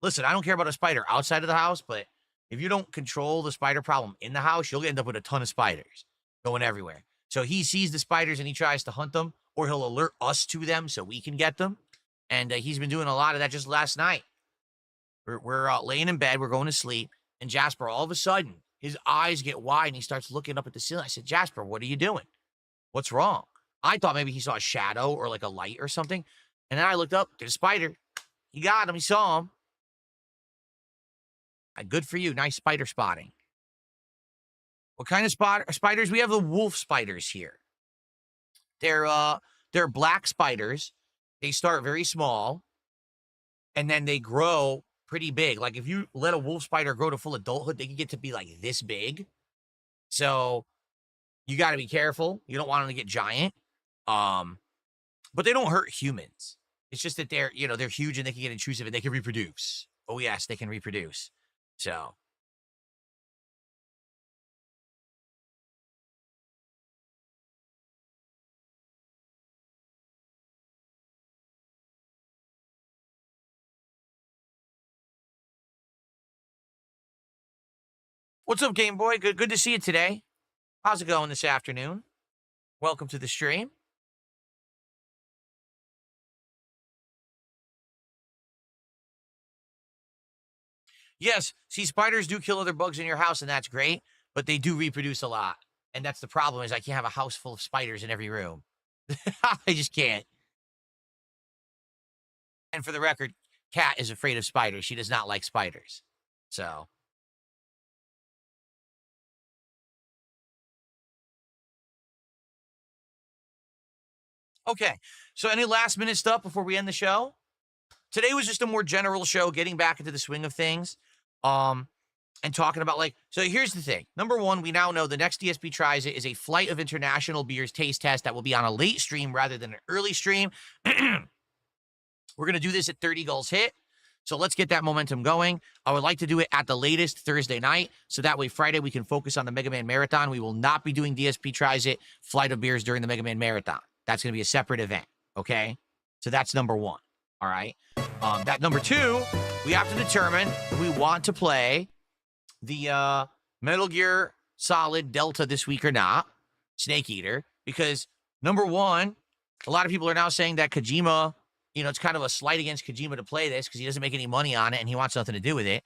[SPEAKER 6] listen, I don't care about a spider outside of the house, but if you don't control the spider problem in the house, you'll end up with a ton of spiders going everywhere. So he sees the spiders and he tries to hunt them, or he'll alert us to them so we can get them. And he's been doing a lot of that just last night. We're laying in bed, we're going to sleep, and Jasper, all of a sudden, his eyes get wide and he starts looking up at the ceiling. I said, Jasper, what are you doing? What's wrong? I thought maybe he saw a shadow or like a light or something. And then I looked up, there's a spider. He got him, he saw him. Good for you, nice spider spotting. What kind of spiders? We have the wolf spiders here. They're black spiders. They start very small. and then they grow pretty big. Like if you let a wolf spider grow to full adulthood, they can get to be like this big. So you got to be careful. You don't want them to get giant. But they don't hurt humans. It's just that they're, they're huge and they can get intrusive and they can reproduce. Oh yes, they can reproduce. So. What's up, Game Boy? Good to see you today. How's it going this afternoon? Welcome to the stream. Yes, see, spiders do kill other bugs in your house, and that's great, but they do reproduce a lot. And that's the problem, is I can't have a house full of spiders in every room. I just can't. And for the record, Kat is afraid of spiders. She does not like spiders. So. Okay, so any last minute stuff before we end the show? Today was just a more general show, getting back into the swing of things, and talking about so here's the thing. Number one, we now know the next DSP Tries It is a Flight of International Beers taste test that will be on a late stream rather than an early stream. We're going to do this at 30 goals hit. So let's get that momentum going. I would like to do it at the latest Thursday night. So that way Friday we can focus on the Mega Man Marathon. We will not be doing DSP Tries It, Flight of Beers during the Mega Man Marathon. That's going to be a separate event. Okay. So that's number one. All right. That number two, we have to determine if we want to play the Metal Gear Solid Delta this week or not, Snake Eater, because number one, a lot of people are now saying that Kojima, it's kind of a slight against Kojima to play this because he doesn't make any money on it and he wants nothing to do with it.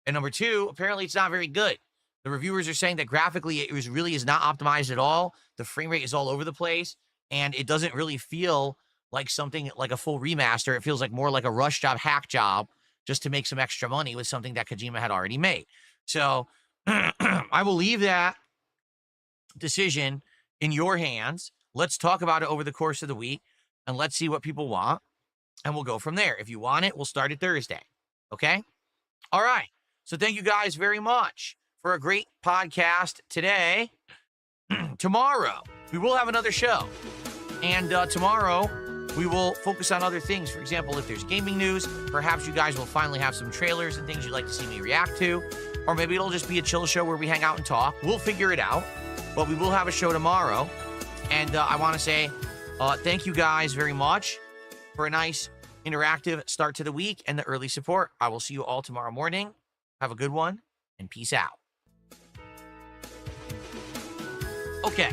[SPEAKER 6] And number two, apparently it's not very good. The reviewers are saying that graphically it really is not optimized at all. The frame rate is all over the place and it doesn't really feel like something like a full remaster. It feels like more like a rush job, hack job, just to make some extra money with something that Kojima had already made. So I will leave that decision in your hands. Let's talk about it over the course of the week and let's see what people want. And we'll go from there. If you want it, we'll start it Thursday. Okay? All right. So thank you guys very much for a great podcast today. Tomorrow, we will have another show. And tomorrow, we will focus on other things. For example, if there's gaming news, perhaps you guys will finally have some trailers and things you'd like to see me react to. Or maybe it'll just be a chill show where we hang out and talk. We'll figure it out. But we will have a show tomorrow. And I want to say thank you guys very much for a nice interactive start to the week and the early support. I will see you all tomorrow morning. Have a good one and peace out. Okay.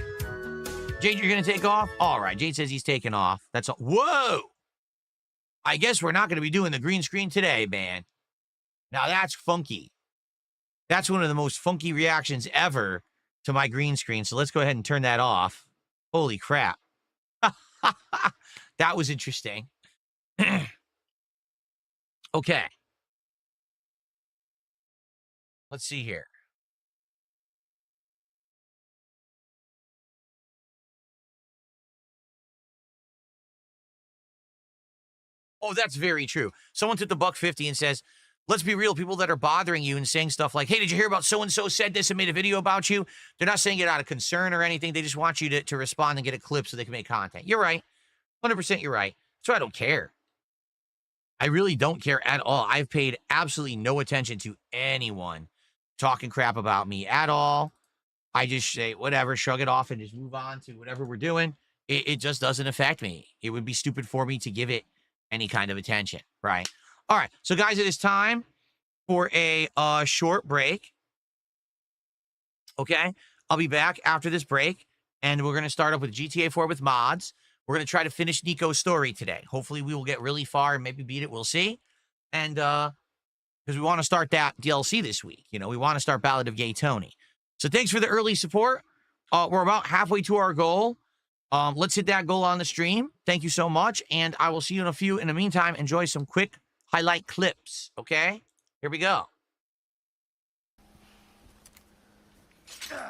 [SPEAKER 6] Jade, you're going to take off? All right. Jade says he's taking off. That's all. Whoa. I guess we're not going to be doing the green screen today, man. Now that's funky. That's one of the most funky reactions ever to my green screen. So let's go ahead and turn that off. Holy crap. That was interesting. Okay. Let's see here. Oh, that's very true. Someone took the $1.50 and says, let's be real, people that are bothering you and saying stuff like, hey, did you hear about so-and-so said this and made a video about you? They're not saying it out of concern or anything. They just want you to respond and get a clip so they can make content. You're right. 100% you're right. So I don't care. I really don't care at all. I've paid absolutely no attention to anyone talking crap about me at all. I just say, whatever, shrug it off and just move on to whatever we're doing. It just doesn't affect me. It would be stupid for me to give it any kind of attention, right? All right, so guys, it is time for a short break. Okay, I'll be back after this break, and we're going to start up with GTA4 with mods. We're going to try to finish Nico's story today. Hopefully, we will get really far and maybe beat it. We'll see. And because we want to start that DLC this week. You know, we want to start Ballad of Gay Tony. So thanks for the early support. We're about halfway to our goal. Let's hit that goal on the stream. Thank you so much. And I will see you in a few. In the meantime, enjoy some quick highlight clips. Okay? Here we go.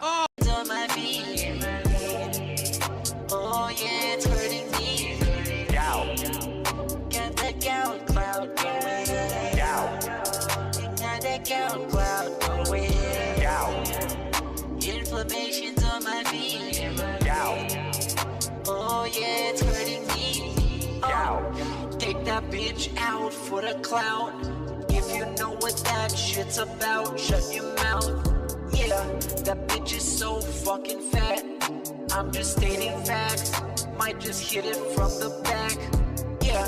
[SPEAKER 6] Oh!
[SPEAKER 10] Oh yeah, it's hurting me. Gout. Got that gout cloud going
[SPEAKER 18] that gout cloud going.
[SPEAKER 10] Gout.
[SPEAKER 18] Inflammation's on my feet.
[SPEAKER 10] Gout.
[SPEAKER 18] Oh yeah, it's hurting me.
[SPEAKER 10] Gout.
[SPEAKER 18] Take that bitch out for the clout. If you know what that shit's about, shut your mouth. Yeah, that bitch is so fucking fat. I'm just stating facts. Might just hit it from the back. Yeah,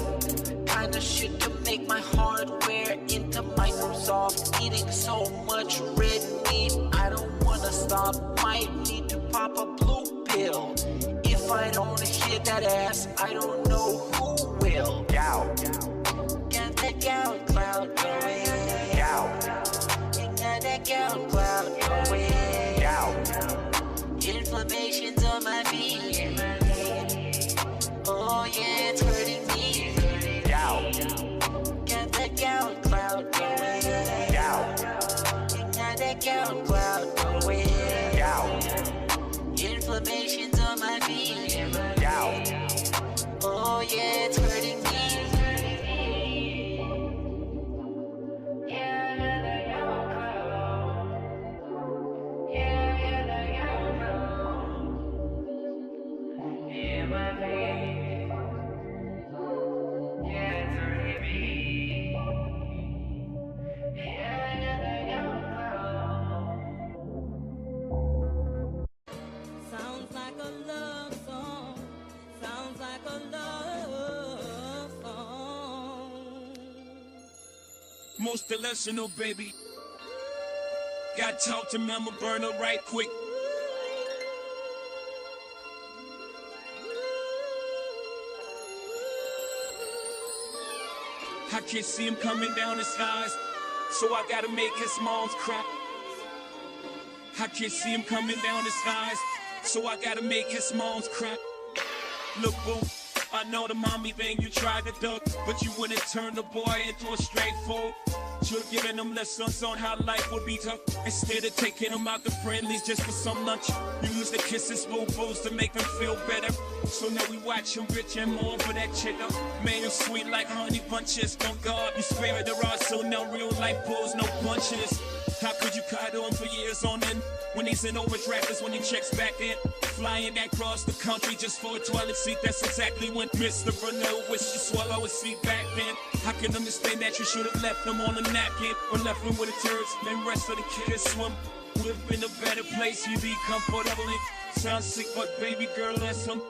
[SPEAKER 18] kinda shit to make my hardware into Microsoft. Eating so much red meat, I don't wanna stop. Might need to pop a blue pill. If I don't hit that ass, I don't know who will.
[SPEAKER 10] Gout.
[SPEAKER 18] Got that gout cloud going.
[SPEAKER 10] Gout.
[SPEAKER 18] Got that gout cloud going.
[SPEAKER 10] Gout.
[SPEAKER 18] Inflammation's on my feet. Oh yeah, it's hurting me.
[SPEAKER 10] Gout.
[SPEAKER 18] Got that gout cloud going.
[SPEAKER 10] Gout.
[SPEAKER 18] Got that gout cloud going.
[SPEAKER 10] Gout.
[SPEAKER 18] Inflammation's on my feet.
[SPEAKER 10] Gout.
[SPEAKER 18] Oh yeah, it's hurting me.
[SPEAKER 20] Sounds like a love song. Sounds like a love song.
[SPEAKER 21] Most delusional, baby. Got talk to me, I'ma burn her right quick. I can't see him coming down the skies, so I gotta make his moms cry. I can't see him coming down the skies, so I gotta make his moms cry. Look, boo, I know the mommy thing you tried to duck, but you wouldn't turn the boy into a straightforward. Should've given him lessons on how life would be tough. Instead of taking him out to friendlies just for some lunch, you used to kiss his boo-boos to make him feel better. So now we watch him rich and more for that cheddar. Man, you're sweet like honey bunches. Don't God, you spare the raw, so no real life pulls, no punches. How could you cuddle him for years on end? When he's in overdraft is when he checks back in. Flying across the country just for a toilet seat. That's exactly when Mr. Bruno wished to swallow his seat back then. I can understand that you should have left him on a napkin, or left him with the turds, then rest of the kids swim. Would have been a better place, you'd be comfortable in. Sounds sick, but baby girl, that's him.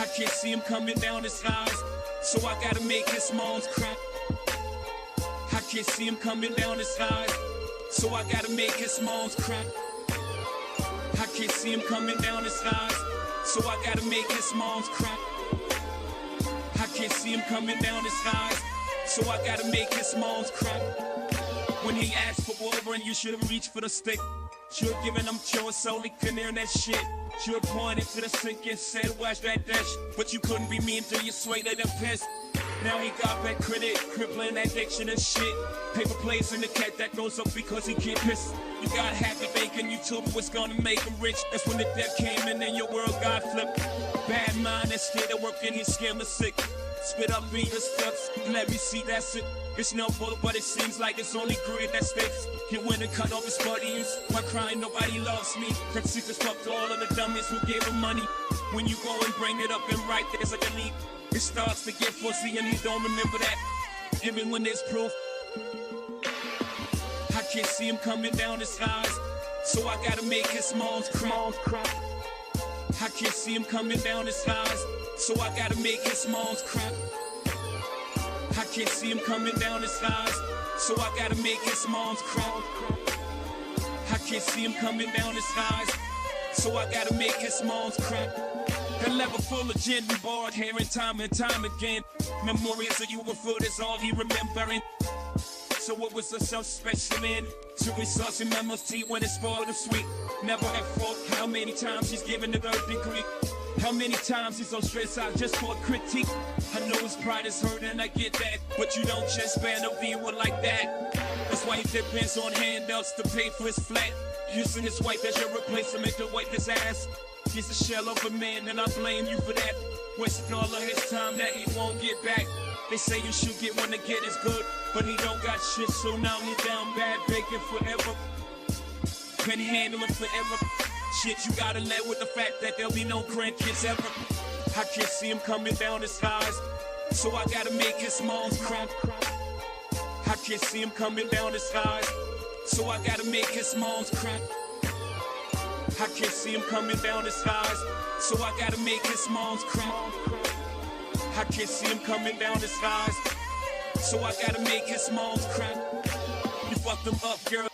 [SPEAKER 21] I can't see him coming down the skies, so I gotta make his moms cry. I can't see him coming down the skies, so I gotta make his moms cry. I can't see him coming down the skies, so I gotta make his moms cry. I can't see him coming down the skies, so I gotta make his moms cry. When he asked for water and you should've reached for the stick, should've given him chores so he couldn't hear that shit. Should've pointed to the sink and said, wash that dish, but you couldn't be mean till you swayed at the piss. Now he got bad credit, crippling addiction and shit. Paper plays in the cat that goes up because he can't piss. You got happy thinking YouTube was gonna make him rich. That's when the debt came in and your world got flipped. Bad mind instead of working, he's scared sick. Spit up Venus steps, let me see, that's it. It's no bull, but it seems like it's only greed that sticks. He went and cut off his buddies. Why crying, nobody loves me. That secret's fucked to all of the dummies who gave him money. When you go and bring it up and write, there's a delete. It starts to get fuzzy and you don't remember that. Even when there's proof. I can't see him coming down the skies, so I gotta make his moms cry. I can't see him coming down the skies, so I gotta make his moms cry. I can't see him coming down the skies, so I gotta make his moms cry. I can't see him coming down the skies, so I gotta make his moms cry. A level full of gin we borrowed here and time again. Memories of you were food is all he remembering. So what was so special in? To resource and memories tea when it's spoiled and sweet. Never at fault. How many times he's given the third degree? How many times he's so stressed out just for a critique? I know his pride is hurt and I get that, but you don't just ban a viewer like that. That's why he depends on handouts to pay for his flat. Using his wife as your replacement to wipe his ass. He's a shell of a man and I blame you for that. Wasting all of his time that he won't get back. They say you should get one to get as good, but he don't got shit, so now he down bad, begging forever. Been handling forever. Shit, you gotta let with the fact that there'll be no grandkids ever. I can't see him coming down the skies, so I gotta make his moms cry. I can't see him coming down the skies, so I gotta make his moms cry. I can't see him coming down the skies, so I gotta make his moms cry. I can't see him coming down the skies, so I gotta make his moms cry. You fucked them up, girl.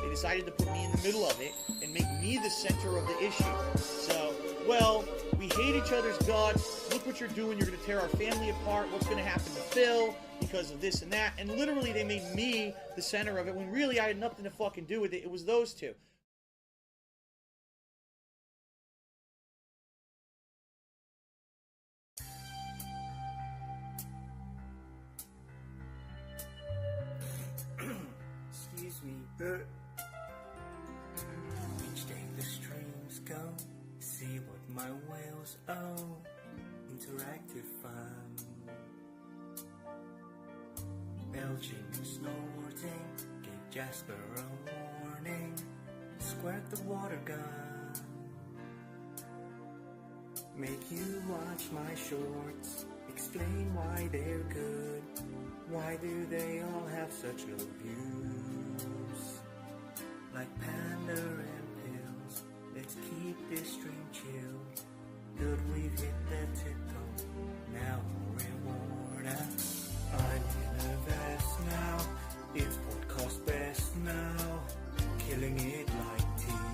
[SPEAKER 6] They decided to put me in the middle of it and make me the center of the issue. So, well, we hate each other's guts. Look what you're doing. You're going to tear our family apart. What's going to happen to Phil because of this and that? And literally, they made me the center of it when really I had nothing to fucking do with it. It was those two.
[SPEAKER 8] Excuse me. Each day the streams go, see what my whales owe. Interactive fun. Belching and snorting, gave Jasper a warning. Squirt the water gun. Make you watch my shorts, explain why they're good. Why do they all have such low views? Like Panda and pills, let's keep this stream chill. Good, we've hit the tip-top, now reward us. I'm in a vest now, it's podcast best now. Killing it like tea.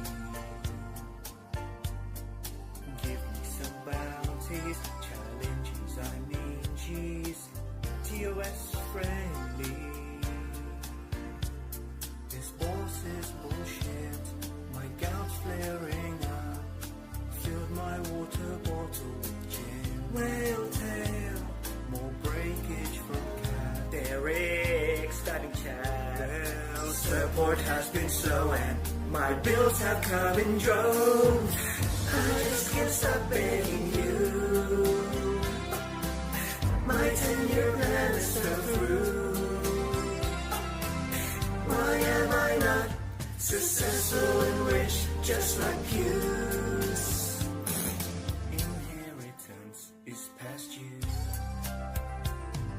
[SPEAKER 8] Give me some bounties, challenges, I mean geez. TOS friendly. This boss is bullshit. My gout's flaring up. Filled my water bottle with gin. Whale tail. More breakage from cat. Derek starting chat. Support has been slow and my bills have come in droves. I just can't stop begging you. My 10-year plan is fell through. Why am I not successful and rich just like you? Inheritance is past you.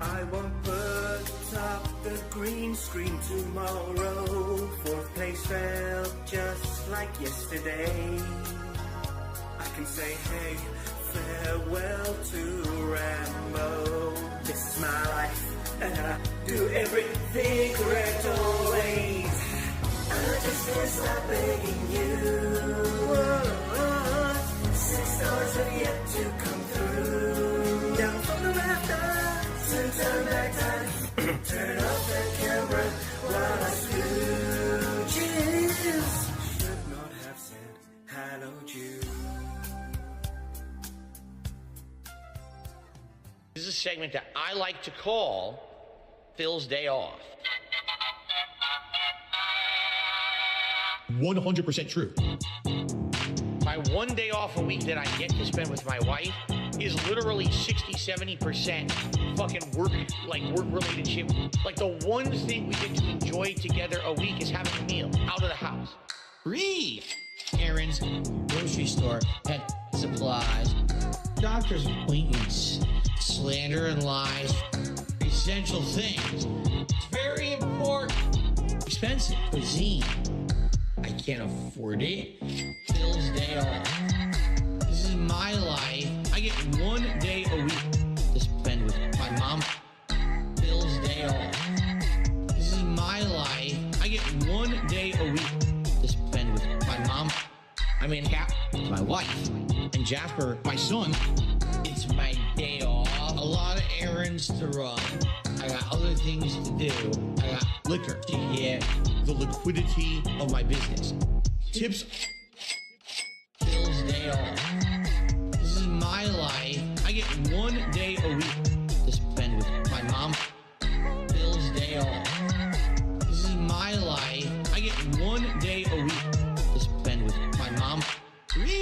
[SPEAKER 8] I won't put up the green screen tomorrow. Fourth place felt just like yesterday. I can say hey, farewell to Rambo. This is my life, and I do everything correct always. I just can't stop begging you. $6 have yet to come through. Down from the rafters, to turn back time. Turn off the camera while I scooches. Should not have said hello, Jude.
[SPEAKER 6] This is a segment that I like to call Phil's Day Off.
[SPEAKER 3] 100% true.
[SPEAKER 6] My one day off a week that I get to spend with my wife is literally 60-70% fucking work-related shit. Like the one thing we get to enjoy together a week is having a meal out of the house.
[SPEAKER 22] Breathe. Errands, grocery store, pet supplies, doctor's appointments, slander and lies, essential things. It's very important. Expensive cuisine. I can't afford it. Phil's Day Off. This is my life. I get one day a week to spend with my mom. Phil's Day Off. This is my life. I get one day a week to spend with my mom. I mean, Cap, my wife, and Jasper, my son. It's my day off. A lot of errands to run. I got other things to do. I got liquor to get the liquidity of my business. Tips. Phil's Day Off. This is my life. I get one day a week to spend with my mom. Phil's Day Off. This is my life. I get one day a week to spend with my mom. Breathe.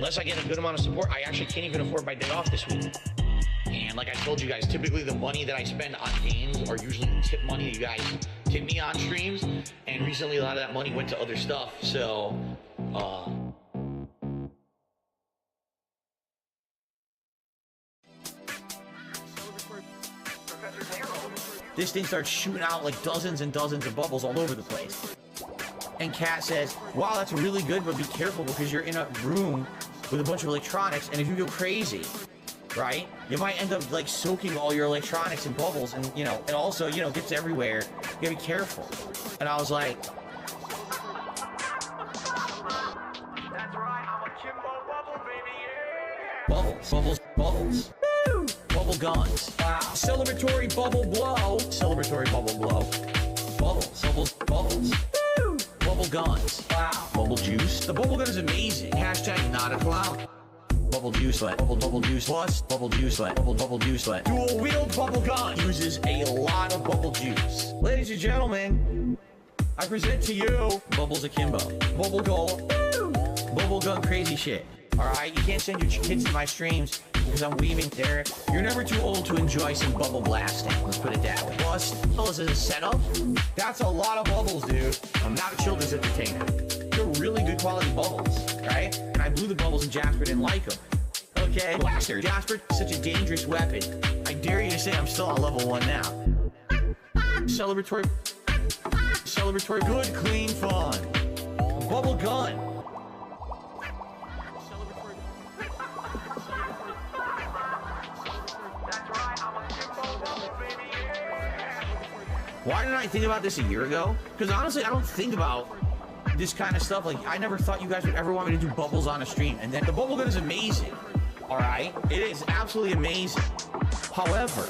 [SPEAKER 6] unless I get a good amount of support, I actually can't even afford my day off this week. And like I told you guys, typically the money that I spend on games are usually the tip money that you guys tip me on streams. And recently a lot of that money went to other stuff. So, this thing starts shooting out like dozens and dozens of bubbles all over the place. And Kat says, wow, that's really good, but be careful because you're in a room with a bunch of electronics, and if you go crazy, right, you might end up like soaking all your electronics in bubbles, and you know, and also, you know, gets everywhere. You gotta be careful. And I was like, that's right, I'm a Kimbo bubble, baby, yeah! Bubbles, bubbles, bubbles. Woo! Bubble guns. Wow. Celebratory bubble blow. Celebratory bubble blow. Bubbles, bubbles, bubbles. Woo! Bubble guns. Wow. Bubble juice. The bubble gun is amazing. Hashtag not a clown. Bubble juicelet. Bubble juice plus. Bubble juicelet. Bubble juicelet. Dual wield bubble gun uses a lot of bubble juice. Ladies and gentlemen, I present to you Bubbles Akimbo. Bubble goal. Woo! Bubble gun crazy shit. Alright, you can't send your kids to my streams because I'm weaving there. You're never too old to enjoy some bubble blasting. Let's put it that way. Plus, as a setup, that's a lot of bubbles, dude. I'm not a children's entertainer. They're really good quality bubbles, right? And I blew the bubbles and Jasper didn't like them. Okay? Blaster. Jasper is such a dangerous weapon. I dare you to say I'm still on level 1 now. Celebratory, good, clean fun. A bubble gun. Why didn't I think about this a year ago? Because honestly, I don't think about this kind of stuff. Like, I never thought you guys would ever want me to do bubbles on a stream. And then the bubble gun is amazing. All right? It is absolutely amazing. However,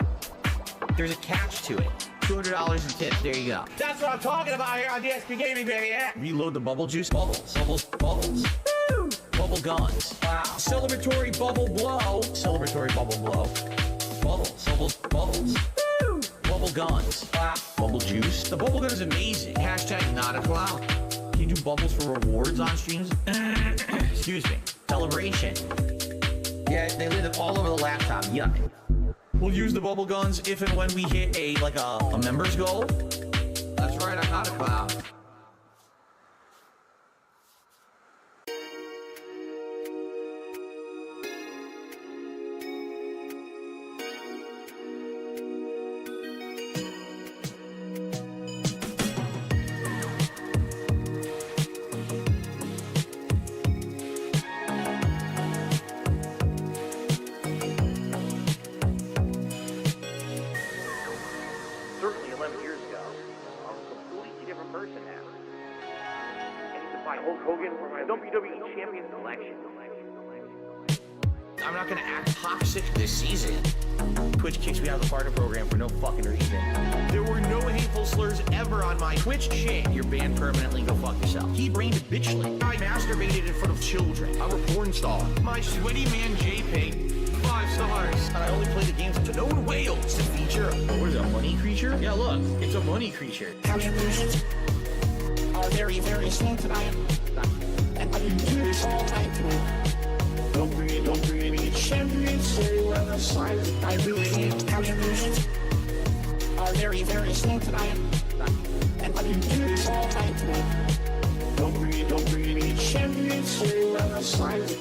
[SPEAKER 6] there's a catch to it. $200 in tips. There you go. That's what I'm talking about here on DSP Gaming, baby. Yeah. Reload the bubble juice. Bubbles. Bubbles. Bubbles. Woo! Bubble guns. Wow. Celebratory bubble blow. Celebratory bubble blow. Bubbles. Bubbles. Bubbles. Woo! Bubble guns. Wow. Bubble juice. The bubble gun is amazing. Hashtag not a clown. Can you do bubbles for rewards on streams? Excuse me. Celebration. Yeah, they lit it all over the laptop. Yuck. We'll use the bubble guns if and when we hit a member's goal. That's right, I'm not a clown. I'm not gonna act toxic this season. Twitch kicks me out of the partner program for no fucking reason. There were no hateful slurs ever on my Twitch shit. You're banned permanently, go fuck yourself. He brained bitchly. I masturbated in front of children. I'm a porn star. My sweaty man JPEG, 5 stars. And I only play the games to no whale. It's a feature. What is it, a money creature? Yeah, look, it's a money creature.
[SPEAKER 10] Contributions are very, very slow tonight. And I can do this all night through. Don't bring it any champions, say when the silent. I really need contributions are very, very slow tonight. And I can do this all night through. Don't bring it any champions, say when the silent.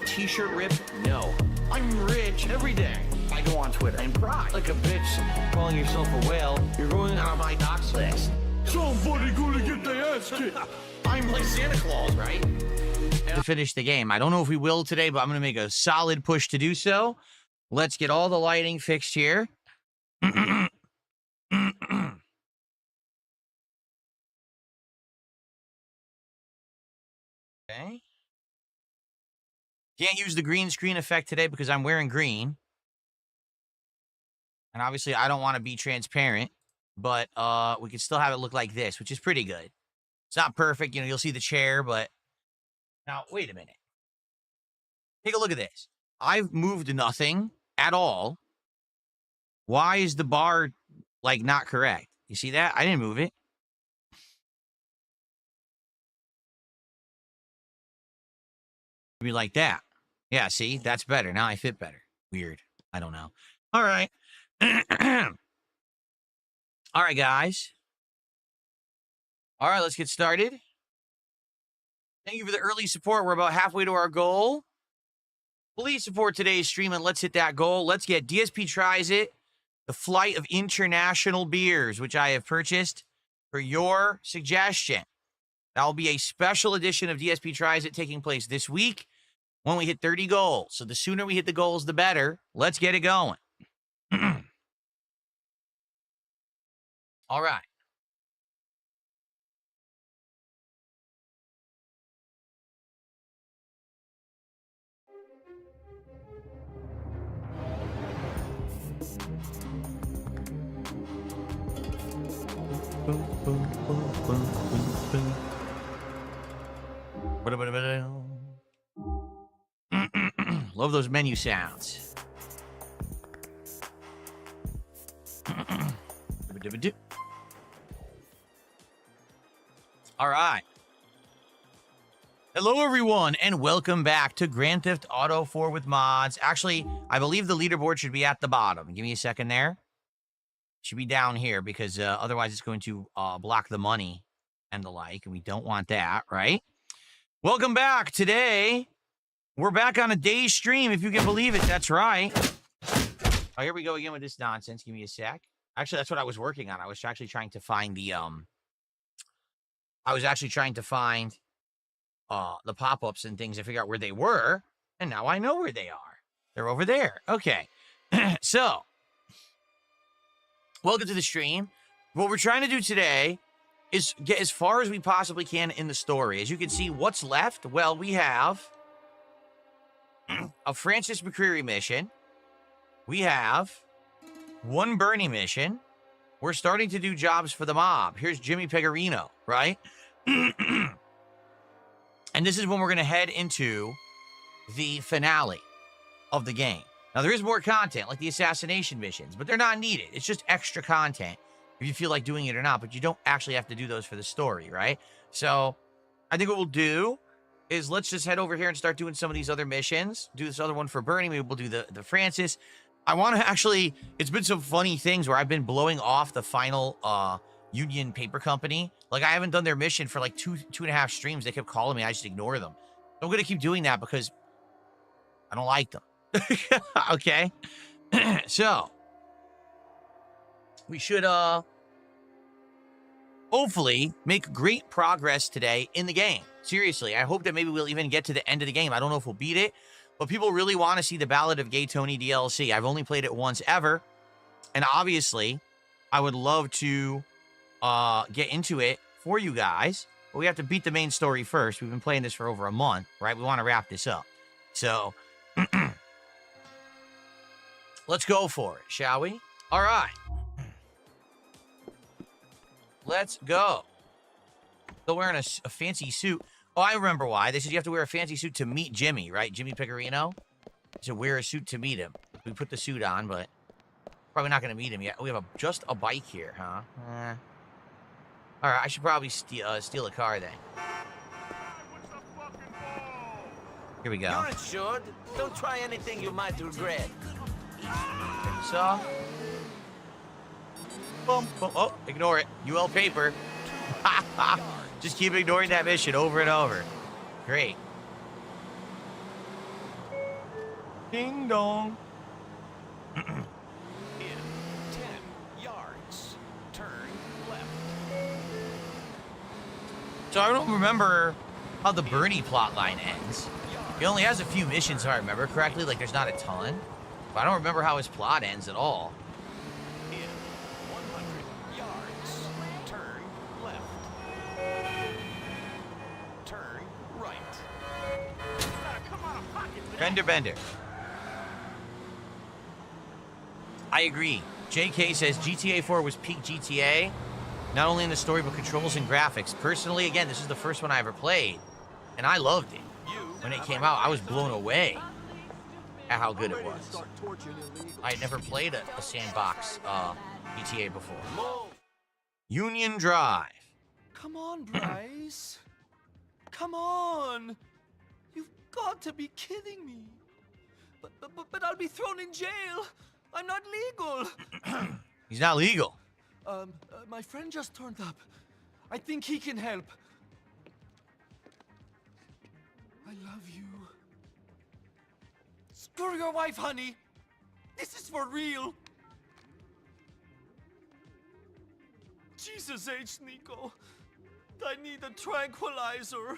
[SPEAKER 6] T-shirt rip? No. I'm rich every day. I go on Twitter and cry like a bitch calling yourself a whale. You're going on my docs list. Somebody gonna get their ass kicked. I'm like Santa Claus, right? To finish the game. I don't know if we will today, but I'm going to make a solid push to do so. Let's get all the lighting fixed here. Okay. Can't use the green screen effect today because I'm wearing green. And obviously, I don't want to be transparent, but we can still have it look like this, which is pretty good. It's not perfect. You know, you'll see the chair, but now, wait a minute. Take a look at this. I've moved nothing at all. Why is the bar, like, not correct? You see that? I didn't move it. Be like that. Yeah, see? That's better. Now I fit better. Weird. I don't know. All right. All right, guys. All right, let's get started. Thank you for the early support. We're about halfway to our goal. Please support today's stream and let's hit that goal. Let's get DSP Tries It, the flight of international beers, which I have purchased for your suggestion. That will be a special edition of DSP Tries It taking place this week when we hit 30 goals. So the sooner we hit the goals, the better. Let's get it going. All right. Love those menu sounds. All right. Hello, everyone, and welcome back to Grand Theft Auto 4 with mods. Actually, I believe the leaderboard should be at the bottom. Give me a second there. It should be down here because otherwise it's going to block the money and the like, and we don't want that, right? Welcome back. Today, we're back on a day stream, if you can believe it. That's right. Oh, here we go again with this nonsense. Give me a sec. Actually, that's what I was working on. I was actually trying to find the the pop-ups and things and figure out where they were, and now I know where they are. They're over there. Okay. So, welcome to the stream. What we're trying to do today is get as far as we possibly can in the story. As you can see, what's left? Well, we have a Francis McCreary mission. We have one Bernie mission. We're starting to do jobs for the mob. Here's Jimmy Pecorino, right? And this is when we're going to head into the finale of the game. Now, there is more content, like the assassination missions, but they're not needed. It's just extra content if you feel like doing it or not, but you don't actually have to do those for the story, right? So I think what we'll do is let's just head over here and start doing some of these other missions. Do this other one for Bernie. Maybe we'll do the Francis. I want to actually, it's been some funny things where I've been blowing off the final Union Paper Company. Like, I haven't done their mission for like two and a half streams. They kept calling me. I just ignore them. I'm going to keep doing that because I don't like them. Okay. So we should hopefully make great progress today in the game. Seriously, I hope that maybe we'll even get to the end of the game. I don't know if we'll beat it, but people really want to see the Ballad of Gay Tony DLC. I've only played it once ever, and obviously I would love to get into it for you guys, but we have to beat the main story first. We've been playing this for over a month, right? We want to wrap this up. So let's go for it, shall we? All right. Let's go. Still wearing a fancy suit. Oh, I remember why. They said you have to wear a fancy suit to meet Jimmy, right? Jimmy Pecorino. So wear a suit to meet him. We put the suit on, but probably not going to meet him yet. We have just a bike here, huh? All right, I should probably steal a car then. Here we go.
[SPEAKER 10] You're insured. Don't try anything you might regret.
[SPEAKER 6] So, boom, boom. Oh, ignore it. UL paper. Just keep ignoring that mission over and over. Great. Ding dong.
[SPEAKER 10] In 10 yards, turn left.
[SPEAKER 6] So I don't remember how the Bernie plotline ends. He only has a few missions, if I remember correctly. Like, there's not a ton. But I don't remember how his plot ends at all.
[SPEAKER 10] In 100 yards, turn left. Turn right.
[SPEAKER 6] Bender, bender. I agree. JK says GTA4 was peak GTA, not only in the story, but controls and graphics. Personally, again, this is the first one I ever played, and I loved it. When it came out, I was blown away at how good it was. I had never played a sandbox GTA before. Union Drive.
[SPEAKER 2] Come on, Bryce. Come on. You've got to be kidding me. But I'll be thrown in jail. I'm not legal.
[SPEAKER 6] He's not legal.
[SPEAKER 2] My friend just turned up. I think he can help. I love you. Screw your wife, honey. This is for real. Jesus H, Nico. I need a tranquilizer.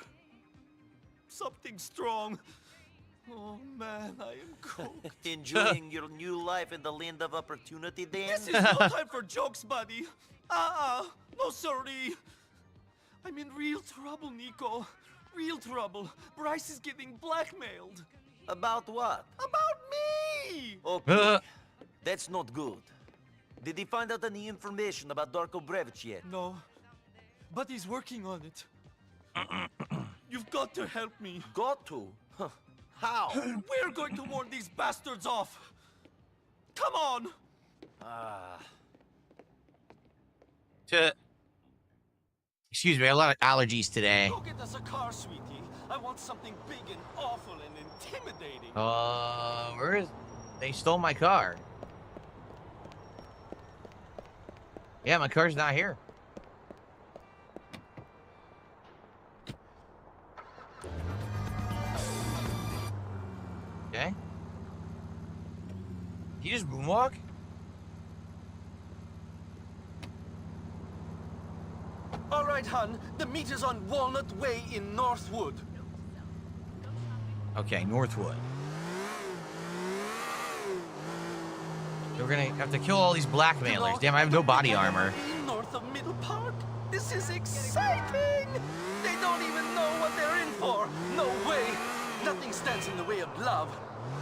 [SPEAKER 2] Something strong. Oh man, I am coked.
[SPEAKER 3] Enjoying your new life in the land of opportunity, Dan?
[SPEAKER 2] This is no time for jokes, buddy. No sorry. I'm in real trouble, Nico. Real trouble. Bryce is getting blackmailed.
[SPEAKER 3] About what?
[SPEAKER 2] About me!
[SPEAKER 3] Okay, that's not good. Did he find out any information about Darko Brevich yet?
[SPEAKER 2] No, but he's working on it. You've got to help me.
[SPEAKER 3] Got to? Huh. How?
[SPEAKER 2] We're going to warn these bastards off. Come on!
[SPEAKER 6] Excuse me, I have a lot of allergies today.
[SPEAKER 2] Go get us a car, sweetie. I want something big and awful and intimidating.
[SPEAKER 6] Where is... They stole my car. Yeah, my car's not here. Okay. Did you just moonwalk?
[SPEAKER 2] All right, hon. The meet is on Walnut Way in Northwood.
[SPEAKER 6] Okay, Northwood. We're gonna have to kill all these blackmailers. Damn, I have no body armor.
[SPEAKER 2] North of Middle Park. This is exciting. They don't even know what they're in for. No way. Nothing stands in the way of love.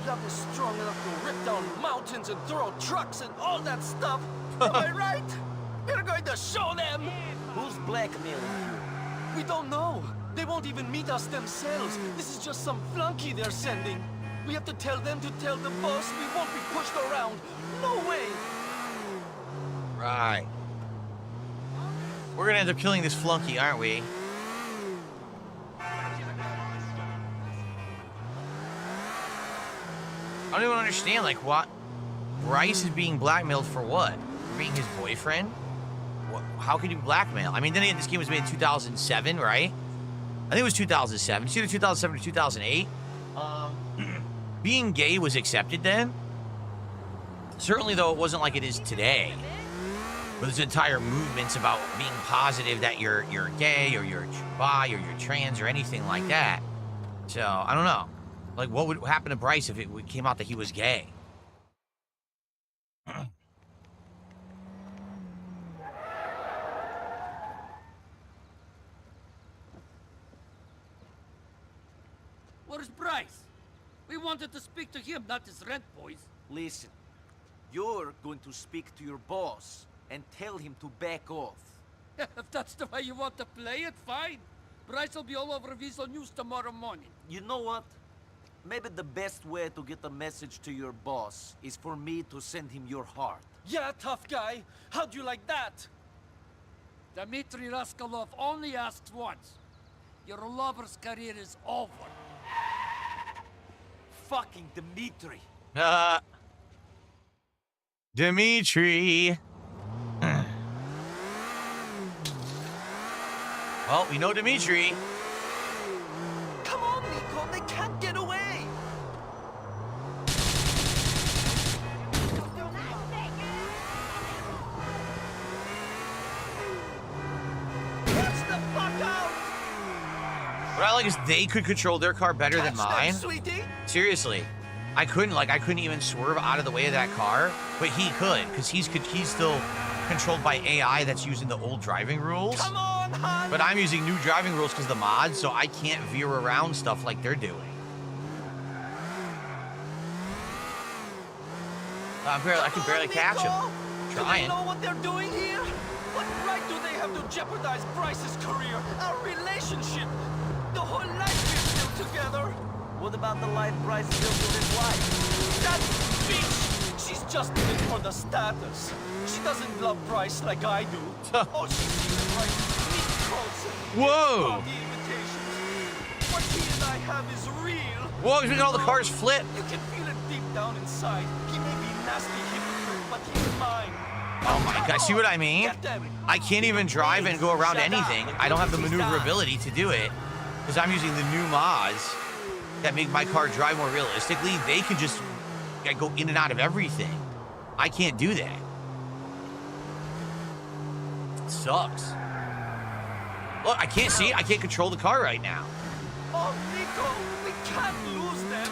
[SPEAKER 2] Love is strong enough to rip down mountains and throw trucks and all that stuff. Am I right? We're going to show them.
[SPEAKER 3] Who's blackmailing you?
[SPEAKER 2] We don't know. They won't even meet us themselves. This is just some flunky they're sending. We have to tell them to tell the boss we won't be pushed around. No way.
[SPEAKER 6] Right. We're gonna end up killing this flunky, aren't we? I don't even understand, like, what? Bryce is being blackmailed for what? For being his boyfriend? What, how could you blackmail? I mean, then again, this game was made in 2007, right? I think it was 2007. It's either 2007 or 2008. Being gay was accepted then. Certainly, though, it wasn't like it is today. But there's entire movements about being positive that you're gay or you're bi or you're trans or anything like that. So, I don't know. Like, what would happen to Bryce if it came out that he was gay?
[SPEAKER 23] Where's Bryce? We wanted to speak to him, not his rent boys.
[SPEAKER 3] Listen, you're going to speak to your boss and tell him to back off.
[SPEAKER 23] If that's the way you want to play it, fine. Bryce will be all over Visual News tomorrow morning.
[SPEAKER 3] You know what? Maybe the best way to get a message to your boss is for me to send him your heart.
[SPEAKER 2] Yeah, tough guy. How'd you like that?
[SPEAKER 23] Dmitry Raskolov only asks once. Your lover's career is over.
[SPEAKER 3] Fucking Dmitry.
[SPEAKER 6] Dmitry. Well, we know Dmitry.
[SPEAKER 2] Come on, Nico. They can't get away. Watch the fuck out.
[SPEAKER 6] What I like is they could control their car better than mine.
[SPEAKER 2] Sweetie.
[SPEAKER 6] Seriously. I couldn't even swerve out of the way of that car, but he could, because he's still controlled by AI that's using the old driving rules.
[SPEAKER 2] Come on, hon.
[SPEAKER 6] But I'm using new driving rules because of the mods, so I can't veer around stuff like they're doing. I can barely catch him. Trying.
[SPEAKER 2] Do they know what they're doing here? What right do they have to jeopardize Bryce's career, our relationship, the whole life we've built together?
[SPEAKER 3] What about the life Bryce built with his wife?
[SPEAKER 2] That bitch! She's just in it for the status. She doesn't love Bryce like I do. All she sees is Bryce's meat quotes and
[SPEAKER 6] whoa!
[SPEAKER 2] party invitations. What he and I have is real.
[SPEAKER 6] Whoa, he's making all the cars flip.
[SPEAKER 2] You can feel it deep down inside. He may be nasty hypocrite, but he's mine.
[SPEAKER 6] Oh my god, see what I mean? I can't even drive and go around anything. I don't have the maneuverability to do it because I'm using the new mods that make my car drive more realistically. They can just go in and out of everything. I can't do that. It sucks. Look, I can't see it. I can't control the car right now.
[SPEAKER 2] Oh, Nico, we can't lose them.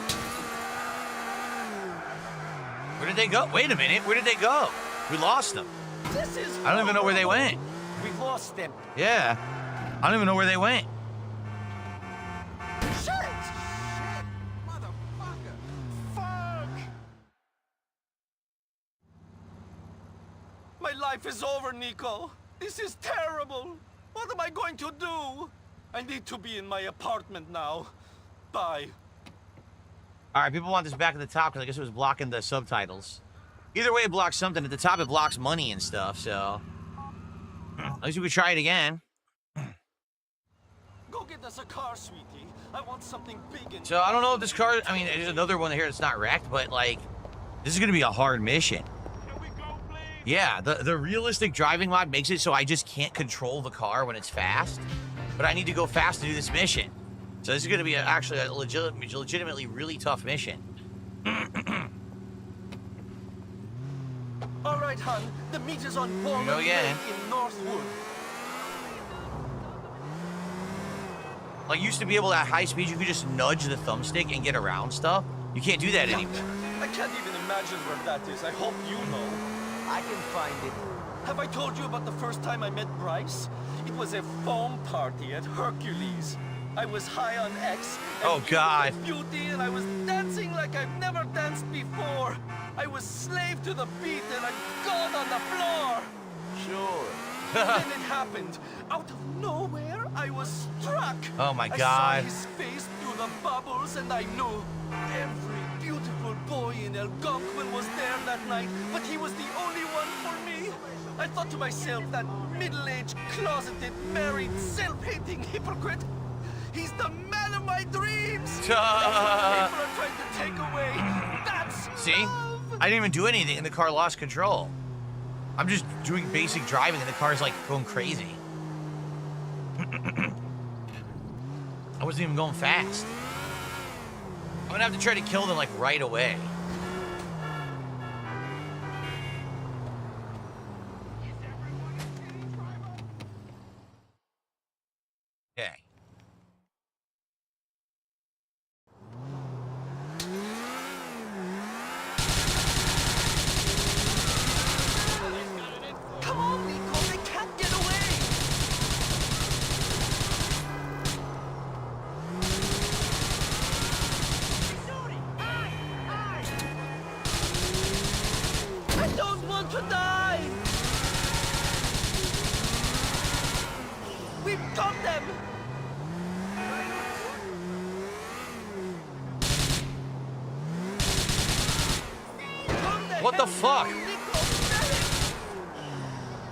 [SPEAKER 6] Where did they go? Wait a minute. Where did they go? We lost them.
[SPEAKER 2] This is
[SPEAKER 6] I don't even know where they went.
[SPEAKER 3] We lost them.
[SPEAKER 6] Yeah. I don't even know where they went.
[SPEAKER 2] Shit! Motherfucker! Fuck! My life is over, Nico. This is terrible. What am I going to do? I need to be in my apartment now. Bye.
[SPEAKER 6] All right, people want this back at the top because I guess it was blocking the subtitles. Either way, it blocks something. At the top, it blocks money and stuff, so... At least we could try it again.
[SPEAKER 2] Go get us a car, sweetie. I want something big and...
[SPEAKER 6] So, I don't know if this car... I mean, there's another one here that's not wrecked, but, like... This is going to be a hard mission. Yeah, the realistic driving mod makes it so I just can't control the car when it's fast. But I need to go fast to do this mission. So this is going to be actually a legitimately really tough mission.
[SPEAKER 2] All right, hon. The meet is on Walnut Lake in Northwood.
[SPEAKER 6] Like, used to be able to, at high speed, you could just nudge the thumbstick and get around stuff. You can't do that anymore.
[SPEAKER 2] I can't even imagine where that is. I hope you know.
[SPEAKER 3] I can find it.
[SPEAKER 2] Have I told you about the first time I met Bryce? It was a foam party at Hercules. I was high on X.
[SPEAKER 6] Oh, God.
[SPEAKER 2] Beauty, and I was dancing like I've never danced before. I was slave to the beat and a god on the floor.
[SPEAKER 3] Sure.
[SPEAKER 2] Then it happened. Out of nowhere, I was struck.
[SPEAKER 6] Oh, my God.
[SPEAKER 2] I saw his face through the bubbles, and I knew every beautiful boy in Algonquin was there that night, but he was the only one for me. I thought to myself, that middle-aged, closeted, married, self-hating hypocrite. He's the man of my dreams. That's what people are trying to take away. That's
[SPEAKER 6] See?
[SPEAKER 2] love.
[SPEAKER 6] I didn't even do anything, and the car lost control. I'm just doing basic driving, and the car's, like, going crazy. I wasn't even going fast. I'm gonna have to try to kill them, like, right away. Okay.
[SPEAKER 2] Come on, Nico, they can't get away. I don't want to die. We've got them.
[SPEAKER 6] What the fuck?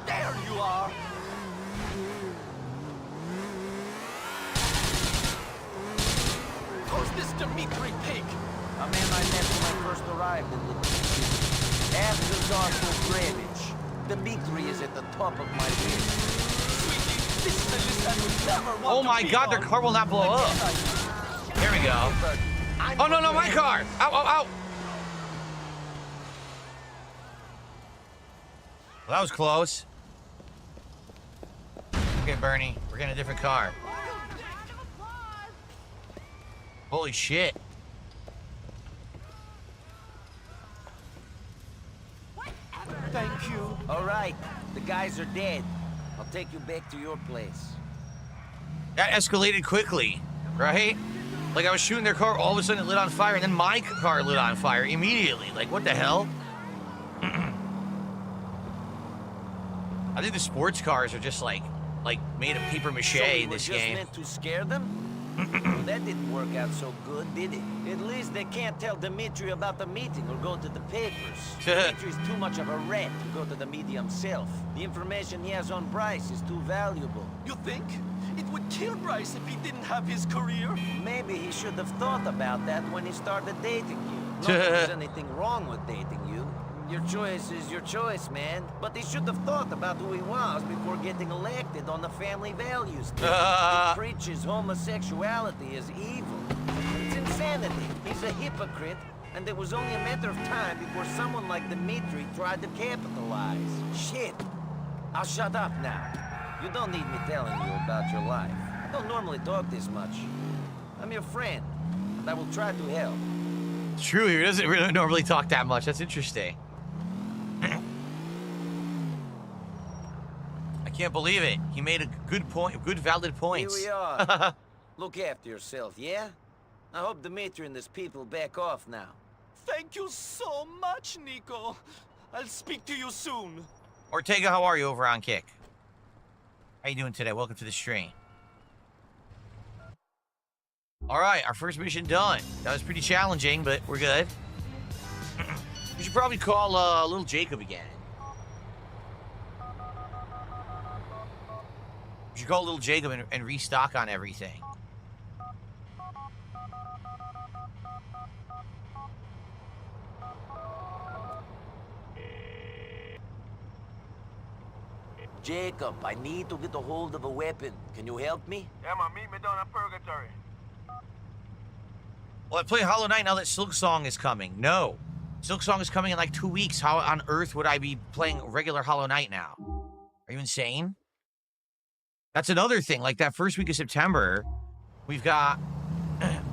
[SPEAKER 2] There you are. Who's this Dimitri pig?
[SPEAKER 3] A man I met when I first arrived in the after Darko Grevich. Dimitri is at the top of my list.
[SPEAKER 2] Sweetie, this is the list I would never want
[SPEAKER 6] Oh
[SPEAKER 2] to
[SPEAKER 6] my
[SPEAKER 2] be
[SPEAKER 6] God,
[SPEAKER 2] on.
[SPEAKER 6] their car will not blow up. Here we go. Oh, no, no, my car. Ow, ow, ow. Well, that was close. Okay, Bernie, we're getting a different car. Holy shit.
[SPEAKER 2] Thank you.
[SPEAKER 3] All right, the guys are dead. I'll take you back to your place.
[SPEAKER 6] That escalated quickly, right? Like, I was shooting their car, all of a sudden it lit on fire, and then my car lit on fire immediately. Like, what the hell? I think the sports cars are just, like made of paper mache in this game.
[SPEAKER 3] So we were just meant to scare them? Well, that didn't work out so good, did it? At least they can't tell Dimitri about the meeting or go to the papers. Dimitri's too much of a rat to go to the media himself. The information he has on Bryce is too valuable.
[SPEAKER 2] You think? It would kill Bryce if he didn't have his career.
[SPEAKER 3] Maybe he should have thought about that when he started dating you. Not that there's anything wrong with dating you. Your choice is your choice, man. But he should have thought about who he was before getting elected on the family values team. He preaches homosexuality as evil. It's insanity. He's a hypocrite, and it was only a matter of time before someone like Dimitri tried to capitalize. Shit. I'll shut up now. You don't need me telling you about your life. I don't normally talk this much. I'm your friend, and I will try to help.
[SPEAKER 6] It's true, he doesn't really normally talk that much. That's interesting. I can't believe it. He made a good point, good valid points.
[SPEAKER 3] Here we are. Look after yourself, yeah? I hope Dimitri and his people back off now.
[SPEAKER 2] Thank you so much, Nico. I'll speak to you soon.
[SPEAKER 6] Ortega, how are you over on Kick? How you doing today? Welcome to the stream. All right, our first mission done. That was pretty challenging, but we're good. We should probably call little Jacob again. We should call little Jacob and restock on everything.
[SPEAKER 3] Jacob, I need to get a hold of a weapon. Can you help me?
[SPEAKER 1] Yeah, man, meet me down at Purgatory.
[SPEAKER 6] Well, I play Hollow Knight now that Silk Song is coming. No. Silk Song is coming in like 2 weeks. How on earth would I be playing regular Hollow Knight now? Are you insane? That's another thing. Like that first week of September, we've got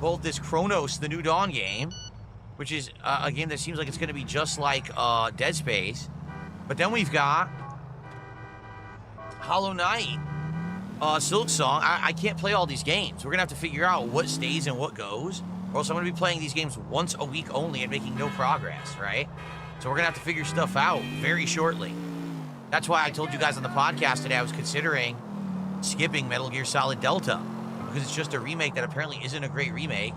[SPEAKER 6] both this Chronos, the New Dawn game, which is a game that seems like it's going to be just like Dead Space. But then we've got Hollow Knight, Silk Song. I can't play all these games. We're going to have to figure out what stays and what goes. Or else I'm going to be playing these games once a week only and making no progress, right? So we're going to have to figure stuff out very shortly. That's why I told you guys on the podcast today I was considering skipping Metal Gear Solid Delta. Because it's just a remake that apparently isn't a great remake.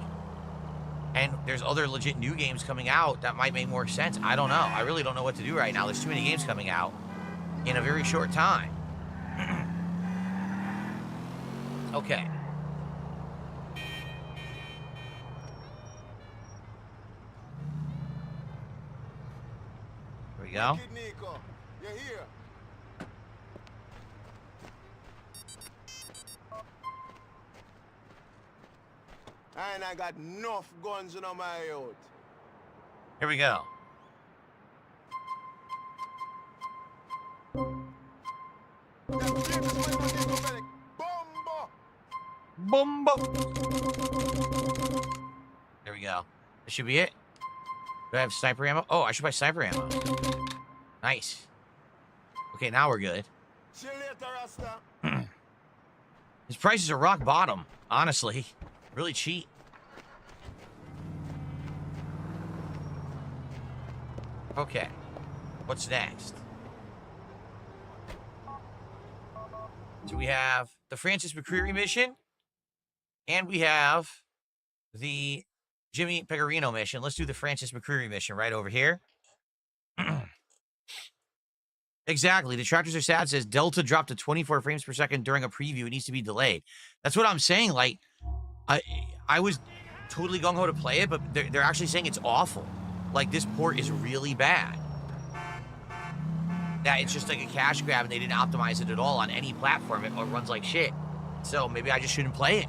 [SPEAKER 6] And there's other legit new games coming out that might make more sense. I don't know. I really don't know what to do right now. There's too many games coming out in a very short time. Okay. Here we go.
[SPEAKER 1] Nico, you're here. And I got enough guns in my out.
[SPEAKER 6] Here we go. Bomba. There we go. This should be it. Do I have sniper ammo? Oh, I should buy sniper ammo. Nice. Okay, now we're good.
[SPEAKER 1] See you later, Rasta.
[SPEAKER 6] His prices are rock bottom, honestly. Really cheap. Okay. What's next? So we have the Francis McCreary mission. And we have the Jimmy Pecorino mission. Let's do the Francis McCreary mission right over here. Exactly. Detractors are sad says Delta dropped to 24 frames per second during a preview. It needs to be delayed. That's what I'm saying. Like, I was totally gung-ho to play it, but they're actually saying it's awful. Like, this port is really bad. That it's just like a cash grab and they didn't optimize it at all on any platform. It runs like shit. So maybe I just shouldn't play it.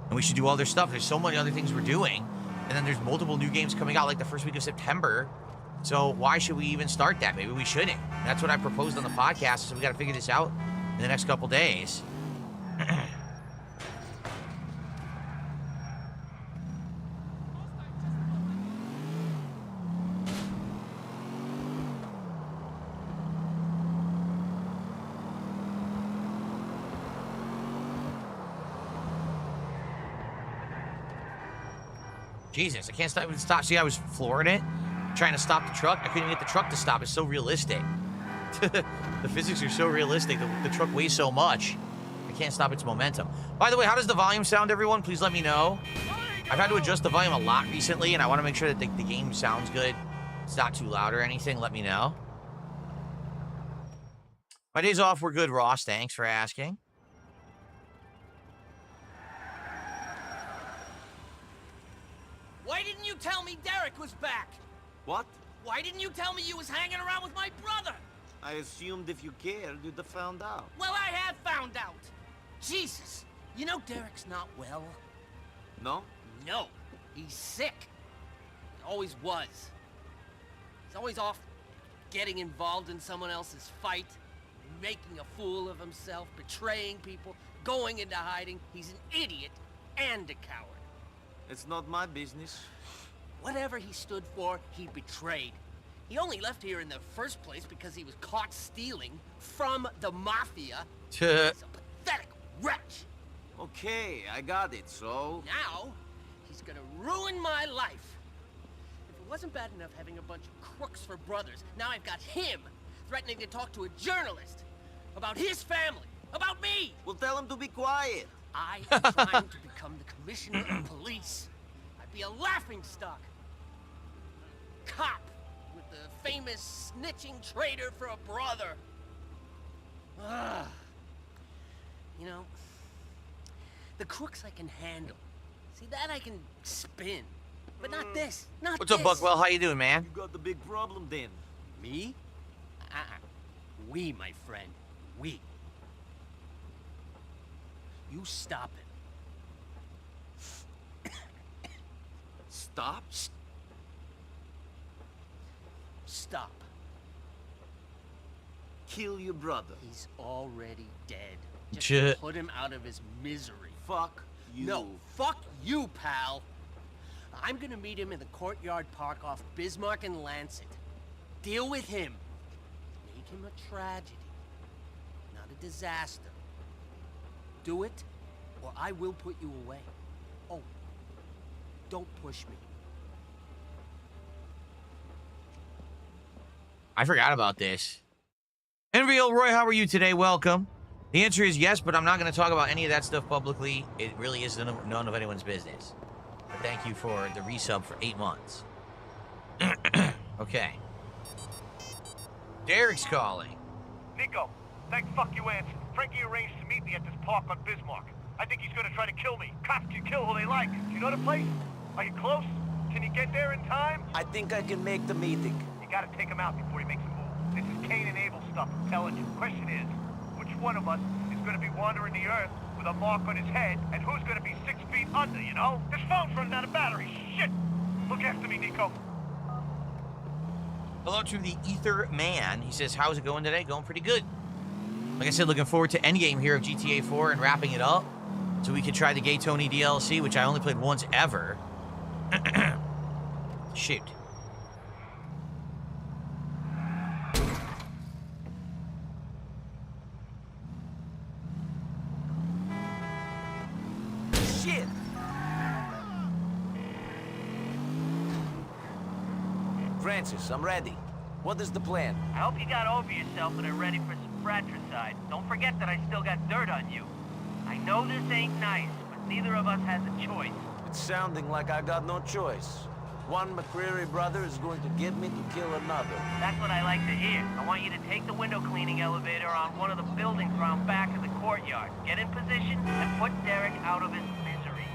[SPEAKER 6] And we should do other stuff. There's so many other things we're doing. And then there's multiple new games coming out like the first week of September. So why should we even start that? Maybe we shouldn't. That's what I proposed on the podcast. So we got to figure this out in the next couple days. Jesus, I can't stop. See, I was flooring it, trying to stop the truck. I couldn't get the truck to stop. It's so realistic. The physics are so realistic. The truck weighs so much. I can't stop its momentum. By the way, how does the volume sound, everyone? Please let me know. I've had to adjust the volume a lot recently, and I want to make sure that the game sounds good. It's not too loud or anything. Let me know. My days off were good, Ross. Thanks for asking.
[SPEAKER 2] you tell me Derek was back?
[SPEAKER 3] What?
[SPEAKER 2] Why didn't you tell me you was hanging around with my brother?
[SPEAKER 3] I assumed if you cared, you'd have found out.
[SPEAKER 2] Well, I have found out. Jesus. You know Derek's not well?
[SPEAKER 3] No?
[SPEAKER 2] No. He's sick. He always was. He's always off getting involved in someone else's fight, making a fool of himself, betraying people, going into hiding. He's an idiot and a coward.
[SPEAKER 3] It's not my business.
[SPEAKER 2] Whatever he stood for, he betrayed. He only left here in the first place because he was caught stealing from the mafia. He's a pathetic wretch.
[SPEAKER 3] Okay, I got it, so...
[SPEAKER 2] Now, he's gonna ruin my life. If it wasn't bad enough having a bunch of crooks for brothers, now I've got him threatening to talk to a journalist about his family, about me.
[SPEAKER 3] Well, tell him to be quiet.
[SPEAKER 2] I am trying to become the commissioner of police. I'd be a laughingstock. Cop with the famous snitching traitor for a brother. Ugh. You know, the crooks I can handle. See, that I can spin. But not this. Not
[SPEAKER 6] What's
[SPEAKER 2] this.
[SPEAKER 6] up, Buckwell? How you doing, man?
[SPEAKER 3] You got the big problem then.
[SPEAKER 2] Me? We, my friend. We. You stop it.
[SPEAKER 3] Stop?
[SPEAKER 2] Stop.
[SPEAKER 3] Kill your brother.
[SPEAKER 2] He's already dead. Just
[SPEAKER 6] Shit.
[SPEAKER 2] put him out of his misery.
[SPEAKER 3] Fuck you.
[SPEAKER 2] No, fuck you, pal. I'm gonna meet him in the Courtyard Park off Bismarck and Lancet. Deal with him. Make him a tragedy, not a disaster. Do it, or I will put you away. Oh, don't push me.
[SPEAKER 6] I forgot about this. Envy Roy, how are you today? Welcome. The answer is yes, but I'm not going to talk about any of that stuff publicly. It really is none of anyone's business. But thank you for the resub for 8 months. Okay. Derek's calling.
[SPEAKER 5] Nico, thank fuck you answered. Frankie arranged to meet me at this park on Bismarck. I think he's gonna try to kill me. Cops can kill who they like. Do you know the place? Are you close? Can you get there in time?
[SPEAKER 3] I think I can make the meeting.
[SPEAKER 5] You gotta take him out before he makes a move. This is Cain and Abel stuff, I'm telling you. Question is, which one of us is gonna be wandering the earth with a mark on his head, and who's gonna be 6 feet under, you know? This phone's running out of battery. Shit! Look after me, Nico.
[SPEAKER 6] Hello to the Ether Man. He says, how's it going today? Going pretty good. Like I said, looking forward to Endgame here of GTA4 and wrapping it up so we can try the Gay Tony DLC, which I only played once ever. Shoot.
[SPEAKER 3] Shit! Francis, I'm ready. What is the plan?
[SPEAKER 5] I hope you got over yourself and are ready for some fratricide. Don't forget that I still got dirt on you. I know this ain't nice, but neither of us has a choice.
[SPEAKER 3] It's sounding like I got no choice. One McCreary brother is going to get me to kill another.
[SPEAKER 5] That's what I like to hear. I want you to take the window cleaning elevator on one of the buildings around back of the courtyard. Get in position and put Derek out of his misery.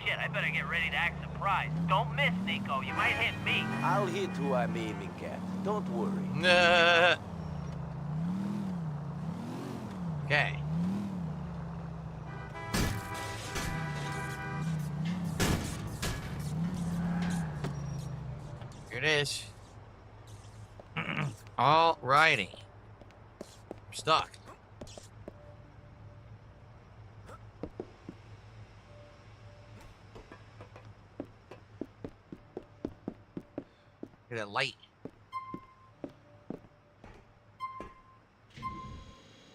[SPEAKER 5] Shit, I better get ready to act surprised. Don't miss, Nico. You might hit me.
[SPEAKER 3] I'll hit who I'm aiming at. Don't worry.
[SPEAKER 6] Okay. Here it is. Alrighty. I'm stuck. Look at that light.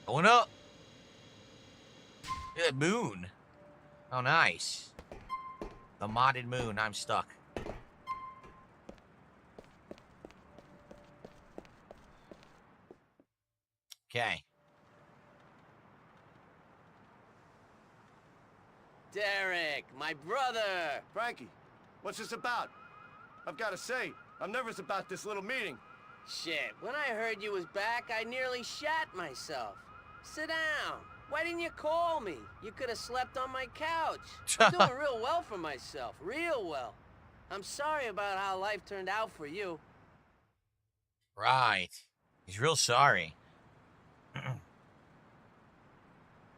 [SPEAKER 6] Going up. Look at that moon. Oh, nice. The modded moon. I'm stuck. Okay.
[SPEAKER 2] Derek, my brother.
[SPEAKER 9] Frankie, what's this about? I've got to say, I'm nervous about this little meeting.
[SPEAKER 2] Shit, when I heard you was back, I nearly shat myself. Sit down. Why didn't you call me? You could have slept on my couch. I'm doing real well for myself. Real well.
[SPEAKER 3] I'm sorry about how life turned out for you.
[SPEAKER 6] Right. He's real sorry.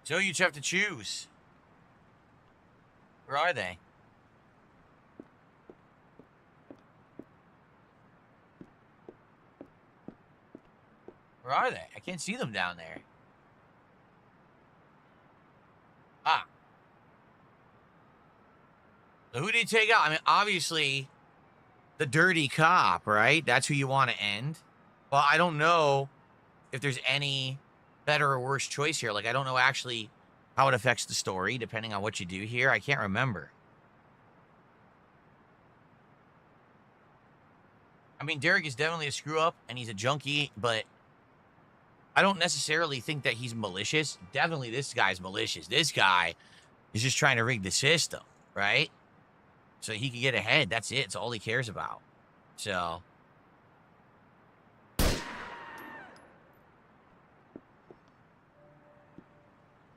[SPEAKER 6] So you have to choose. Where are they? Where are they? I can't see them down there. Ah. So who did he take out? I mean, obviously, the dirty cop, right? That's who you want to end. Well, I don't know if there's any better or worse choice here. Like, I don't know actually how it affects the story, depending on what you do here. I can't remember. I mean, Derek is definitely a screw-up, and he's a junkie, but I don't necessarily think that he's malicious. Definitely this guy's malicious. This guy is just trying to rig the system, right? So he can get ahead. That's it. It's all he cares about. So...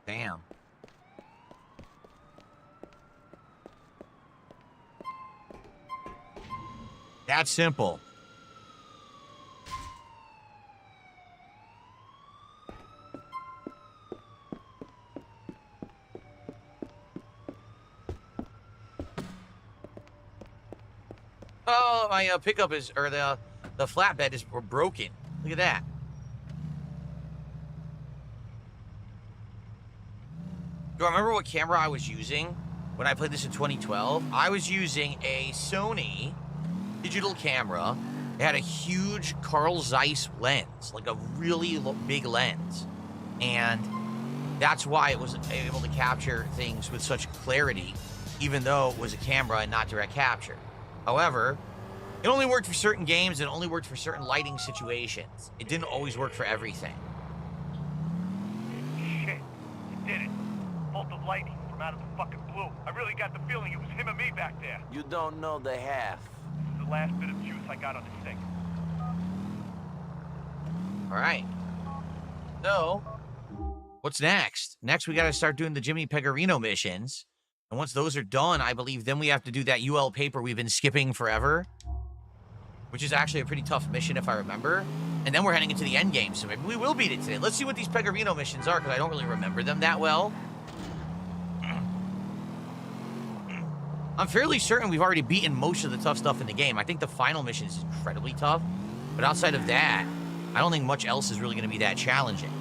[SPEAKER 6] Damn. That's simple. Oh, my pickup is, or the flatbed is broken. Look at that. Do I remember what camera I was using when I played this in 2012? I was using a Sony digital camera. It had a huge Carl Zeiss lens, like a really big lens. And that's why it was able to capture things with such clarity, even though it was a camera and not direct capture. However, it only worked for certain games and only worked for certain lighting situations. It didn't always work for everything.
[SPEAKER 5] Shit, you did it. Bolt of lightning from out of the fucking blue. I really got the feeling it was him and me back there.
[SPEAKER 3] You don't know the half.
[SPEAKER 5] This is the last bit of juice I got on this thing.
[SPEAKER 6] All right. So, what's next? Next, we got to start doing the Jimmy Pecorino missions. And once those are done, I believe then we have to do that UL paper we've been skipping forever, which is actually a pretty tough mission if I remember. And then we're heading into the end game, so maybe we will beat it today. Let's see what these Pecorino missions are, because I don't really remember them that well. I'm fairly certain we've already beaten most of the tough stuff in the game. I think the final mission is incredibly tough, but outside of that, I don't think much else is really going to be that challenging.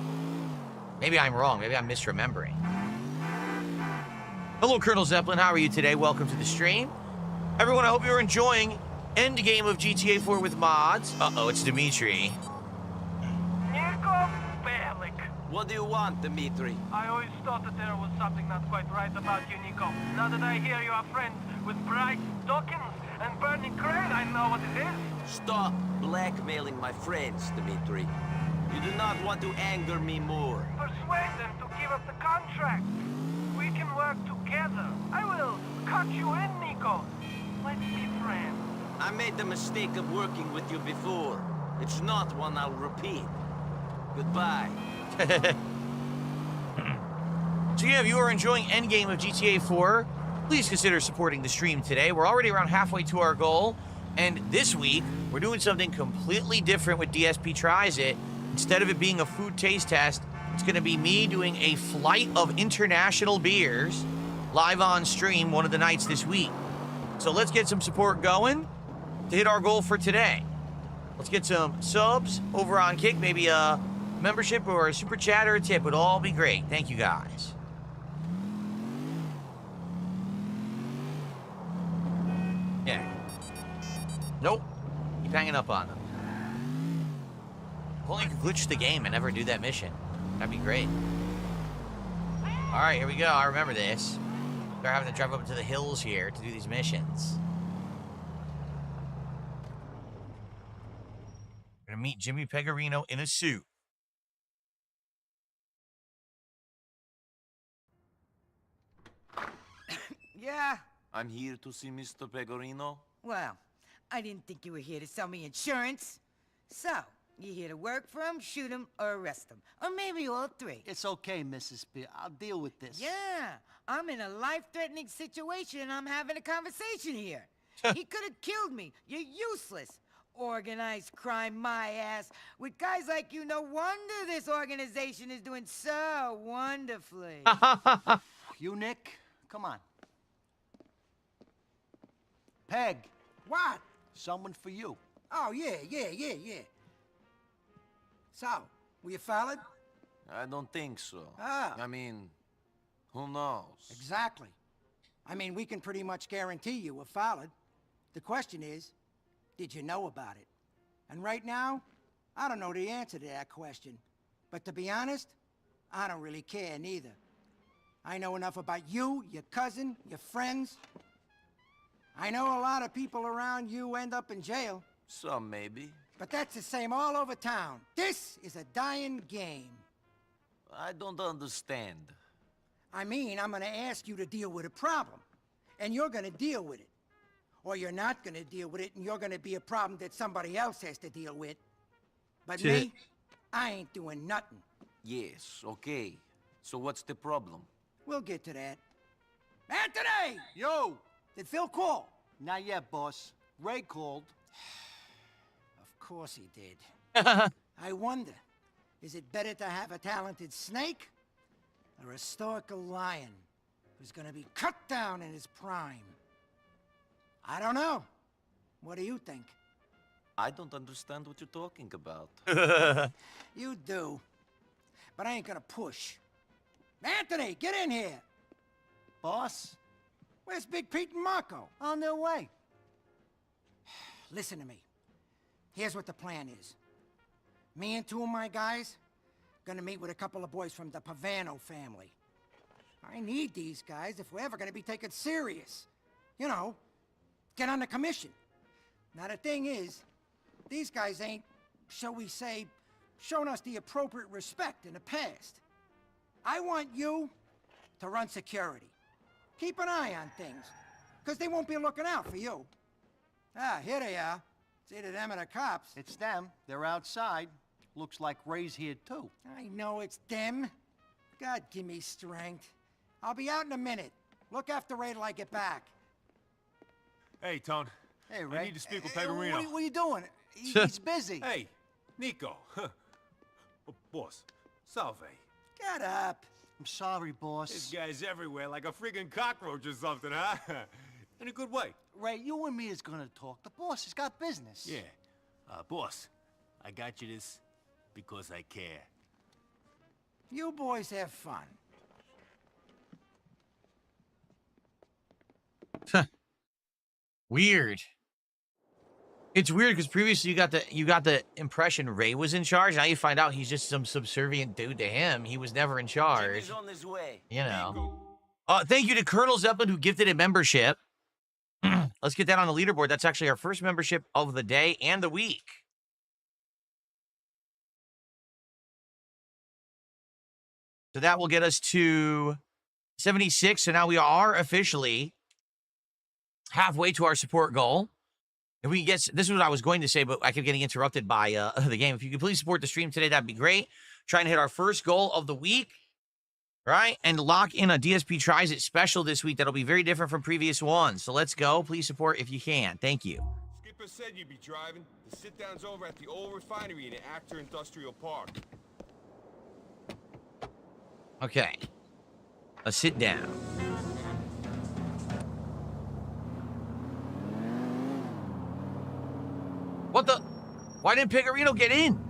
[SPEAKER 6] Maybe I'm wrong. Maybe I'm misremembering. Hello, Colonel Zeppelin. How are you today? Welcome to the stream. Everyone, I hope you're enjoying Endgame of GTA 4 with mods. Uh-oh, it's Dimitri.
[SPEAKER 5] Nico Bellic.
[SPEAKER 3] What do you want, Dimitri?
[SPEAKER 5] I always thought that there was something not quite right about you, Nico. Now that I hear you are friends with Bryce Dawkins and Bernie Crane, I know what it is.
[SPEAKER 3] Stop blackmailing my friends, Dimitri. You do not want to anger me more.
[SPEAKER 5] Persuade them to give up the contract. We can work together. I will cut you in, Nico. Let's be friends.
[SPEAKER 3] I made the mistake of working with you before. It's not one I'll repeat. Goodbye.
[SPEAKER 6] So yeah, if you are enjoying Endgame of GTA 4, please consider supporting the stream today. We're already around halfway to our goal, and this week, we're doing something completely different with DSP Tries It. Instead of it being a food taste test, it's going to be me doing a flight of international beers live on stream one of the nights this week. So let's get some support going to hit our goal for today. Let's get some subs over on Kick, maybe a membership or a super chat or a tip would all be great. Thank you guys. Yeah. Nope. Keep hanging up on them. If only you could glitch the game and never do that mission. That'd be great. All right, here we go. I remember this. They're having to drive up to the hills here to do these missions. We're gonna meet Jimmy Pecorino in a suit.
[SPEAKER 11] Yeah?
[SPEAKER 3] I'm here to see Mr. Pecorino.
[SPEAKER 11] Well, I didn't think you were here to sell me insurance. So, you here to work for him, shoot him, or arrest him? Or maybe all three.
[SPEAKER 13] It's okay, Mrs. P. I'll deal with this.
[SPEAKER 11] Yeah, I'm in a life-threatening situation and I'm having a conversation here. He could have killed me. You're useless. Organized crime, my ass. With guys like you, no wonder this organization is doing so wonderfully.
[SPEAKER 13] You, Nick? Come on. Peg.
[SPEAKER 4] What?
[SPEAKER 13] Someone for you.
[SPEAKER 4] Oh, yeah. So, were you followed?
[SPEAKER 3] I don't think so.
[SPEAKER 4] Ah.
[SPEAKER 3] I mean, who knows?
[SPEAKER 4] Exactly. I mean, we can pretty much guarantee you were followed. The question is, did you know about it? And right now, I don't know the answer to that question. But to be honest, I don't really care neither. I know enough about you, your cousin, your friends. I know a lot of people around you end up in jail.
[SPEAKER 3] Some maybe.
[SPEAKER 4] But that's the same all over town. This is a dying game.
[SPEAKER 3] I don't understand.
[SPEAKER 4] I mean, I'm gonna ask you to deal with a problem. And you're gonna deal with it. Or you're not gonna deal with it, and you're gonna be a problem that somebody else has to deal with. But me, I ain't doing nothing.
[SPEAKER 3] Yes, okay. So what's the problem?
[SPEAKER 4] We'll get to that. Anthony!
[SPEAKER 13] Yo!
[SPEAKER 4] Did Phil call?
[SPEAKER 13] Not yet, boss. Ray called.
[SPEAKER 4] Of course he did. I wonder, is it better to have a talented snake or a stoical lion who's gonna be cut down in his prime? I don't know. What do you think?
[SPEAKER 3] I don't understand what you're talking about.
[SPEAKER 4] You do. But I ain't gonna push. Anthony, get in here!
[SPEAKER 13] Boss?
[SPEAKER 4] Where's Big Pete and Marco?
[SPEAKER 13] On their way.
[SPEAKER 4] Listen to me. Here's what the plan is. Me and two of my guys gonna meet with a couple of boys from the Pavano family. I need these guys if we're ever gonna be taken serious. You know, get on the commission. Now the thing is, these guys ain't, shall we say, shown us the appropriate respect in the past. I want you to run security. Keep an eye on things, because they won't be looking out for you. Ah, here they are. It's either them or the cops.
[SPEAKER 13] It's them. They're outside. Looks like Ray's here, too.
[SPEAKER 4] I know it's them. God, give me strength. I'll be out in a minute. Look after Ray till I get back.
[SPEAKER 14] Hey, Tone.
[SPEAKER 13] Hey, Ray.
[SPEAKER 14] I need to speak with Pecorino.
[SPEAKER 13] What are you doing? He's busy.
[SPEAKER 14] Hey, Nico. Oh, boss, salve.
[SPEAKER 4] Get up.
[SPEAKER 13] I'm sorry, boss.
[SPEAKER 14] This guy's everywhere like a friggin' cockroach or something, huh? In a good way.
[SPEAKER 13] Ray, you and me is gonna talk. The boss has got business.
[SPEAKER 14] Yeah. Boss, I got you this because I care.
[SPEAKER 4] You boys have fun.
[SPEAKER 6] Weird. It's weird because previously you got the impression Ray was in charge. Now you find out he's just some subservient dude to him. He was never in charge.
[SPEAKER 3] Jimmy's on his way.
[SPEAKER 6] You know. Thank you to Colonel Zeppelin who gifted a membership. Let's get that on the leaderboard. That's actually our first membership of the day and the week. So that will get us to 76. So now we are officially halfway to our support goal. If we get, this is what I was going to say, but I kept getting interrupted by the game. If you could please support the stream today, that'd be great. Trying to hit our first goal of the week, right? And lock in a DSP Tries It special this week that'll be very different from previous ones. So let's go. Please support if you can. Thank you.
[SPEAKER 15] Skipper said you'd be driving. The sit-down's over at the old refinery in Actor Industrial Park.
[SPEAKER 6] Okay. Let's sit down. What the? Why didn't Pecorino get in?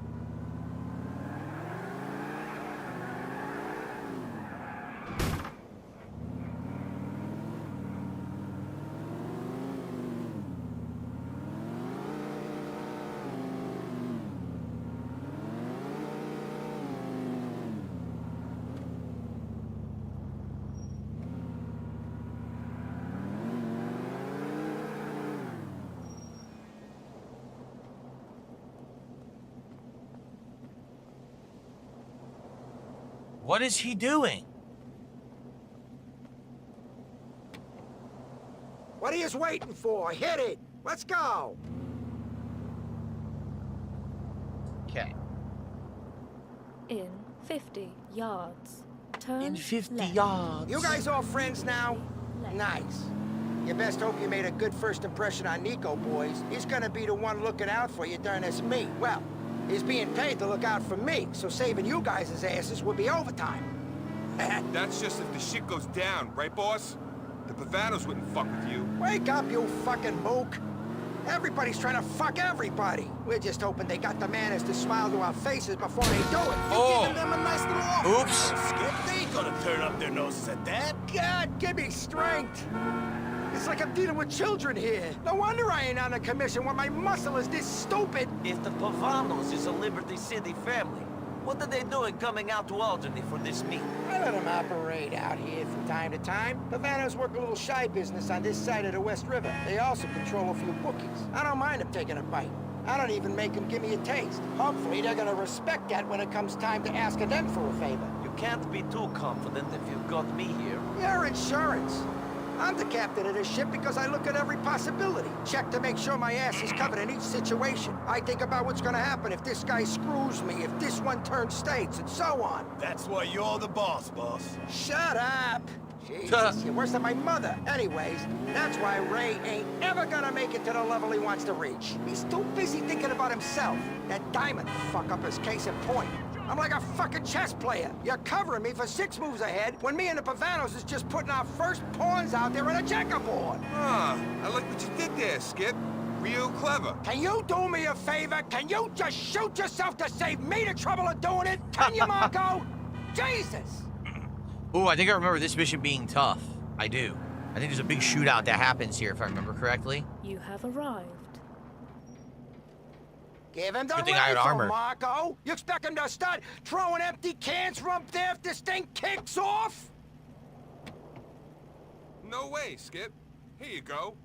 [SPEAKER 6] What is he doing?
[SPEAKER 4] What are you waiting for? Hit it! Let's go!
[SPEAKER 6] Okay.
[SPEAKER 24] In 50 yards. Turn
[SPEAKER 6] In 50
[SPEAKER 24] left.
[SPEAKER 6] yards.
[SPEAKER 4] You guys all friends now?
[SPEAKER 24] Left.
[SPEAKER 4] Nice. You best hope you made a good first impression on Nico, boys. He's gonna be the one looking out for you during this meet. Well, he's being paid to look out for me, so saving you guys' asses would be overtime.
[SPEAKER 15] That's just if the shit goes down, right, boss? The Pavanos wouldn't fuck with you.
[SPEAKER 4] Wake up, you fucking mook. Everybody's trying to fuck everybody. We're just hoping they got the manners to smile to our faces before they do it.
[SPEAKER 15] Oh.
[SPEAKER 1] Giving them a nice little offer.
[SPEAKER 6] Oops.
[SPEAKER 1] Skip, they ain't gonna turn up their noses at that.
[SPEAKER 4] God, give me strength. It's like I'm dealing with children here. No wonder I ain't on a commission when my muscle is this stupid.
[SPEAKER 3] If the Pavanos is a Liberty City family, what are they doing coming out to Albany for this meet?
[SPEAKER 4] I let them operate out here from time to time. Pavanos work a little shy business on this side of the West River. They also control a few bookies. I don't mind them taking a bite. I don't even make them give me a taste. Hopefully they're gonna respect that when it comes time to ask them for a favor.
[SPEAKER 3] You can't be too confident if you've got me here.
[SPEAKER 4] Your insurance. I'm the captain of this ship because I look at every possibility. Check to make sure my ass is covered in each situation. I think about what's gonna happen if this guy screws me, if this one turns states, and so on.
[SPEAKER 1] That's why you're the boss, boss.
[SPEAKER 4] Shut up! Jesus, you're worse than my mother. Anyways, that's why Ray ain't ever gonna make it to the level he wants to reach. He's too busy thinking about himself. That diamond fuck-up is case in point. I'm like a fucking chess player. You're covering me for 6 moves ahead when me and the Pavanos is just putting our first pawns out there on a checkerboard.
[SPEAKER 15] Ah, I like what you did there, Skip. Real clever.
[SPEAKER 4] Can you do me a favor? Can you just shoot yourself to save me the trouble of doing it? Can you, Marco? Jesus!
[SPEAKER 6] Ooh, I think I remember this mission being tough. I do. I think there's a big shootout that happens here, if I remember correctly.
[SPEAKER 24] You have arrived.
[SPEAKER 4] Give him the
[SPEAKER 6] Good thing I had
[SPEAKER 4] rifle,
[SPEAKER 6] armor.
[SPEAKER 4] Marco. You expect him to start throwing empty cans from up there if this thing kicks off?
[SPEAKER 15] No way, Skip. Here you go.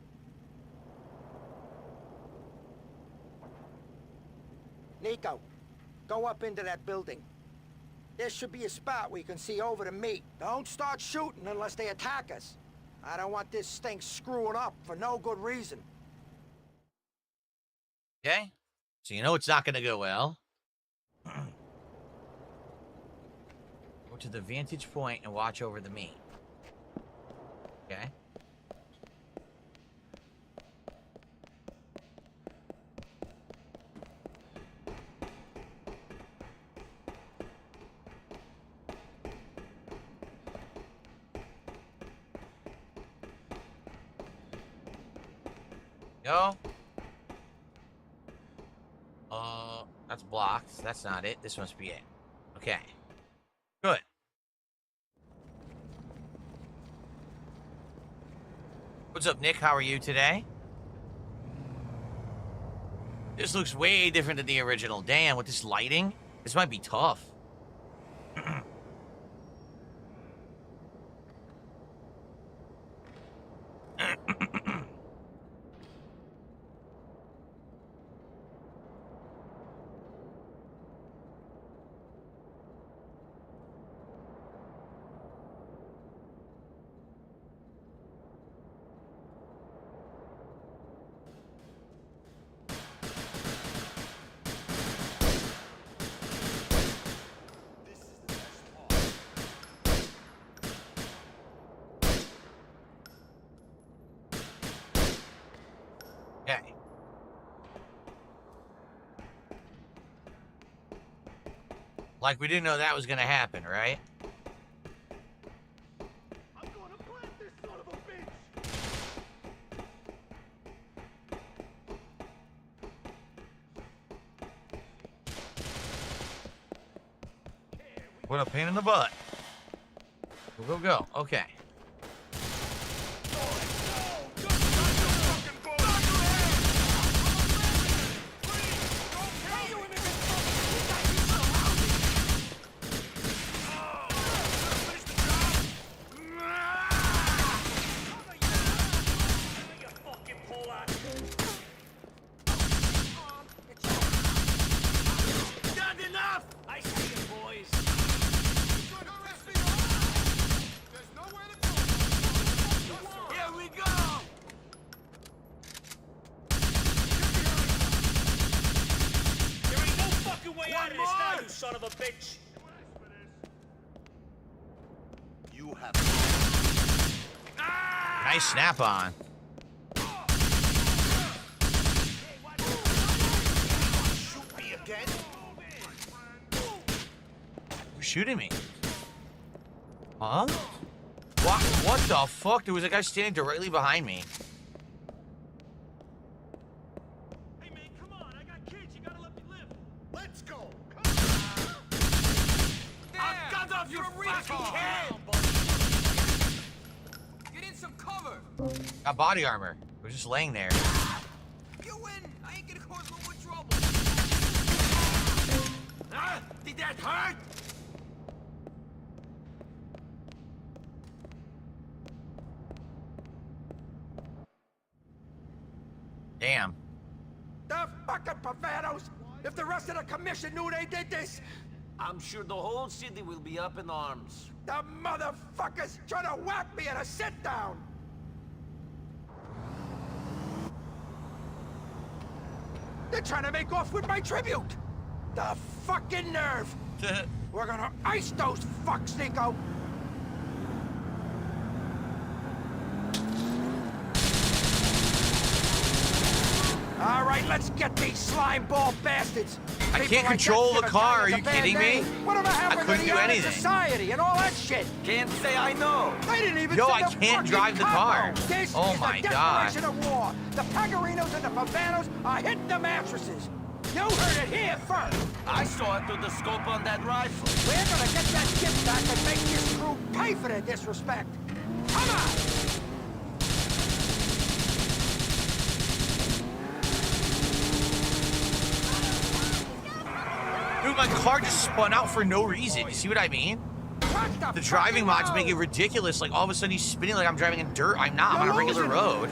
[SPEAKER 4] Nico, go up into that building. There should be a spot where you can see over the meat. Don't start shooting unless they attack us. I don't want this thing screwing up for no good reason.
[SPEAKER 6] Okay? So you know it's not going to go well. Go to the vantage point and watch over the meat. Okay? Go. That's blocked. That's not it. This must be it. Okay. Good. What's up, Nick? How are you today? This looks way different than the original. Damn, with this lighting, this might be tough. Okay. Like we didn't know that was gonna happen, right?
[SPEAKER 5] I'm gonna plant this son of a bitch!
[SPEAKER 6] What a pain in the butt. Go, go, go. Okay.
[SPEAKER 5] Son of a bitch!
[SPEAKER 6] Nice snap on. shooting me? Huh? What the fuck? There was a guy standing directly behind me.
[SPEAKER 5] Hey man, come on! I got kids. You gotta let me live. Let's go.
[SPEAKER 2] I'll gun off your fucking head! Get in some cover!
[SPEAKER 6] Got body armor. We're just laying there.
[SPEAKER 2] You win! I ain't gonna cause no more trouble! Did that hurt?
[SPEAKER 6] Damn.
[SPEAKER 4] The fucking Pavanos! If the rest of the commission knew they did this,
[SPEAKER 3] I'm sure the whole city will be up in arms.
[SPEAKER 4] the motherfuckers trying to whack me at a sit-down! They're trying to make off with my tribute! The fucking nerve! We're gonna ice those fucks, Nico! All right, let's get these slime ball bastards.
[SPEAKER 6] I
[SPEAKER 4] People
[SPEAKER 6] can't
[SPEAKER 4] like
[SPEAKER 6] control
[SPEAKER 4] that
[SPEAKER 6] the
[SPEAKER 4] give
[SPEAKER 6] car.
[SPEAKER 4] us
[SPEAKER 6] Are
[SPEAKER 4] a
[SPEAKER 6] you
[SPEAKER 4] bad
[SPEAKER 6] kidding me?
[SPEAKER 4] name. Whatever
[SPEAKER 6] I
[SPEAKER 4] happened
[SPEAKER 6] couldn't
[SPEAKER 4] to
[SPEAKER 6] do
[SPEAKER 4] the honor
[SPEAKER 6] anything.
[SPEAKER 4] society and all that shit?
[SPEAKER 3] Can't say I know.
[SPEAKER 4] They didn't even
[SPEAKER 6] Yo,
[SPEAKER 4] send
[SPEAKER 6] I
[SPEAKER 4] a
[SPEAKER 6] can't
[SPEAKER 4] fucking
[SPEAKER 6] drive the
[SPEAKER 4] combo.
[SPEAKER 6] car.
[SPEAKER 4] This
[SPEAKER 6] Oh
[SPEAKER 4] is
[SPEAKER 6] my
[SPEAKER 4] the
[SPEAKER 6] God.
[SPEAKER 4] declaration of war. The Pagarinos and the Pavanos are hitting the mattresses. You heard it here first.
[SPEAKER 3] I saw it through the scope on that rifle.
[SPEAKER 4] We're gonna get that gift back and make this crew pay for their disrespect. Come on!
[SPEAKER 6] Dude, my car just spun out for no reason. You see what I mean? The driving mods make it ridiculous. Like, all of a sudden he's spinning like I'm driving in dirt. I'm not. I'm on a regular road.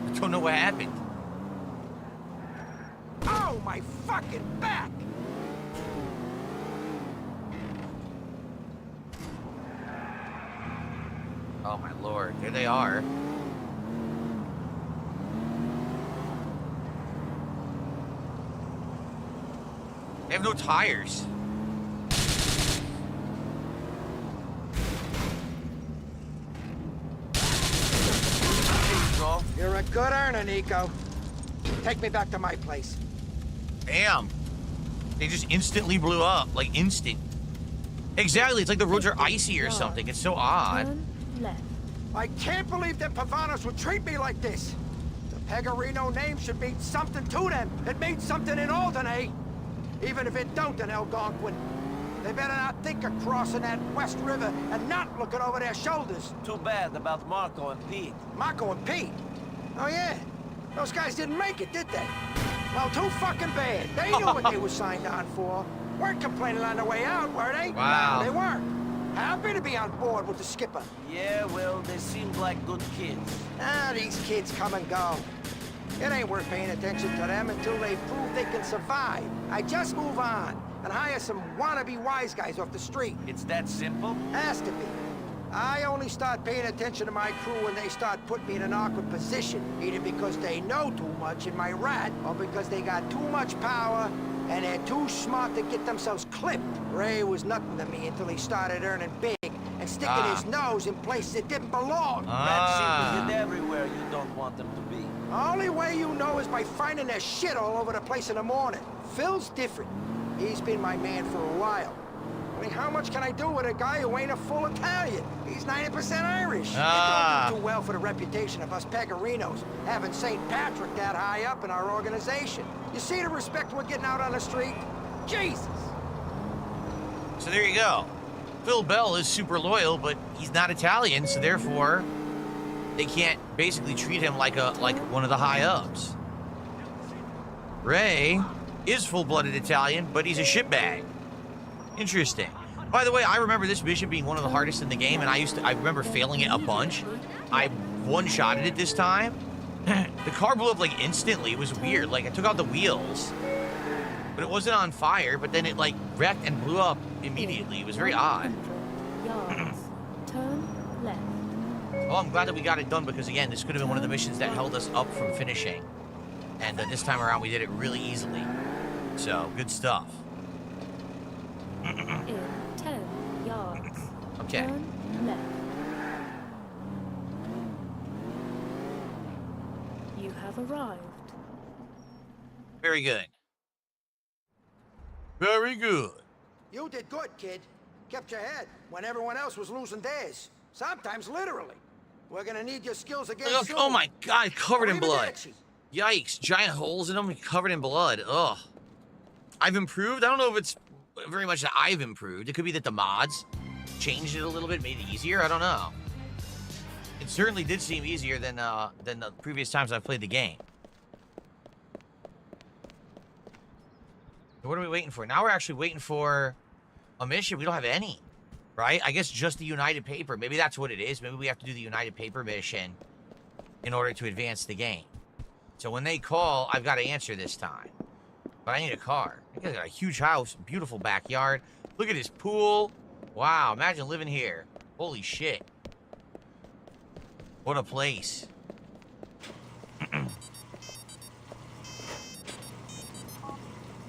[SPEAKER 6] I don't know what happened.
[SPEAKER 4] Oh, my fucking back!
[SPEAKER 6] Oh, my lord. There they are. They have no tires.
[SPEAKER 4] You're a good earner, Nico. Take me back to my place.
[SPEAKER 6] Damn. They just instantly blew up. Like, instant. Exactly. It's like the roads are icy or something. It's so odd.
[SPEAKER 24] Turn left.
[SPEAKER 4] I can't believe them Pavanos would treat me like this. The Pegarino name should mean something to them. It means something in Alderney. Even if it don't in Algonquin. They better not think of crossing that West River and not looking over their shoulders.
[SPEAKER 3] Too bad about Marco and Pete.
[SPEAKER 4] Marco and Pete? Oh yeah. Those guys didn't make it, did they? Well, too fucking bad. They knew what they were signed on for. Weren't complaining on the way out, were they?
[SPEAKER 6] Wow.
[SPEAKER 4] No, they weren't. Happy to be on board with the skipper.
[SPEAKER 3] Yeah, well, they seemed like good kids.
[SPEAKER 4] Ah, these kids come and go. It ain't worth paying attention to them until they prove they can survive. I just move on and hire some wannabe wise guys off the street.
[SPEAKER 3] It's that simple?
[SPEAKER 4] Has to be. I only start paying attention to my crew when they start putting me in an awkward position, either because they know too much in my rat, or because they got too much power and they're too smart to get themselves clipped. Ray was nothing to me until he started earning big and sticking his nose in places it didn't belong.
[SPEAKER 3] Rats seem to get everywhere you don't want them to be.
[SPEAKER 4] Only way you know is by finding their shit all over the place in the morning. Phil's different. He's been my man for a while. I mean, how much can I do with a guy who ain't a full Italian? He's 90% Irish. It don't do too well for the reputation of us Pegarinos, having St. Patrick that high up in our organization. You see the respect we're getting out on the street? Jesus!
[SPEAKER 6] So there you go. Phil Bell is super loyal, but he's not Italian, so therefore they can't basically treat him like one of the high-ups. Ray is full-blooded Italian, but he's a shitbag. Interesting. By the way, I remember this mission being one of the hardest in the game, and I remember failing it a bunch. I one-shotted it this time. The car blew up like instantly. It was weird. Like, I took out the wheels, but it wasn't on fire, but then it like wrecked and blew up immediately. It was very odd.
[SPEAKER 24] Yards. Turn left.
[SPEAKER 6] Oh, I'm glad that we got it done, because again, this could have been one of the missions that held us up from finishing. And this time around, we did it really easily. So, good stuff.
[SPEAKER 24] In 10 yards.
[SPEAKER 6] Okay.
[SPEAKER 24] Turn left. You have arrived.
[SPEAKER 6] Very good. Very good.
[SPEAKER 4] You did good, kid. Kept your head when everyone else was losing theirs. Sometimes literally. We're gonna need your skills again soon.
[SPEAKER 6] Oh my god, covered in blood.
[SPEAKER 4] Arrivederci.
[SPEAKER 6] Yikes, giant holes in them, covered in blood. Ugh. I've improved. I don't know if it's very much that I've improved. It could be that the mods changed it a little bit, made it easier. I don't know. It certainly did seem easier than the previous times I've played the game. So what are we waiting for? Now we're actually waiting for a mission. We don't have any, right? I guess just the United Paper. Maybe that's what it is. Maybe we have to do the United Paper mission in order to advance the game. So when they call, I've got to answer this time. But I need a car. I got a huge house, beautiful backyard. Look at this pool. Wow, imagine living here. Holy shit. What a place.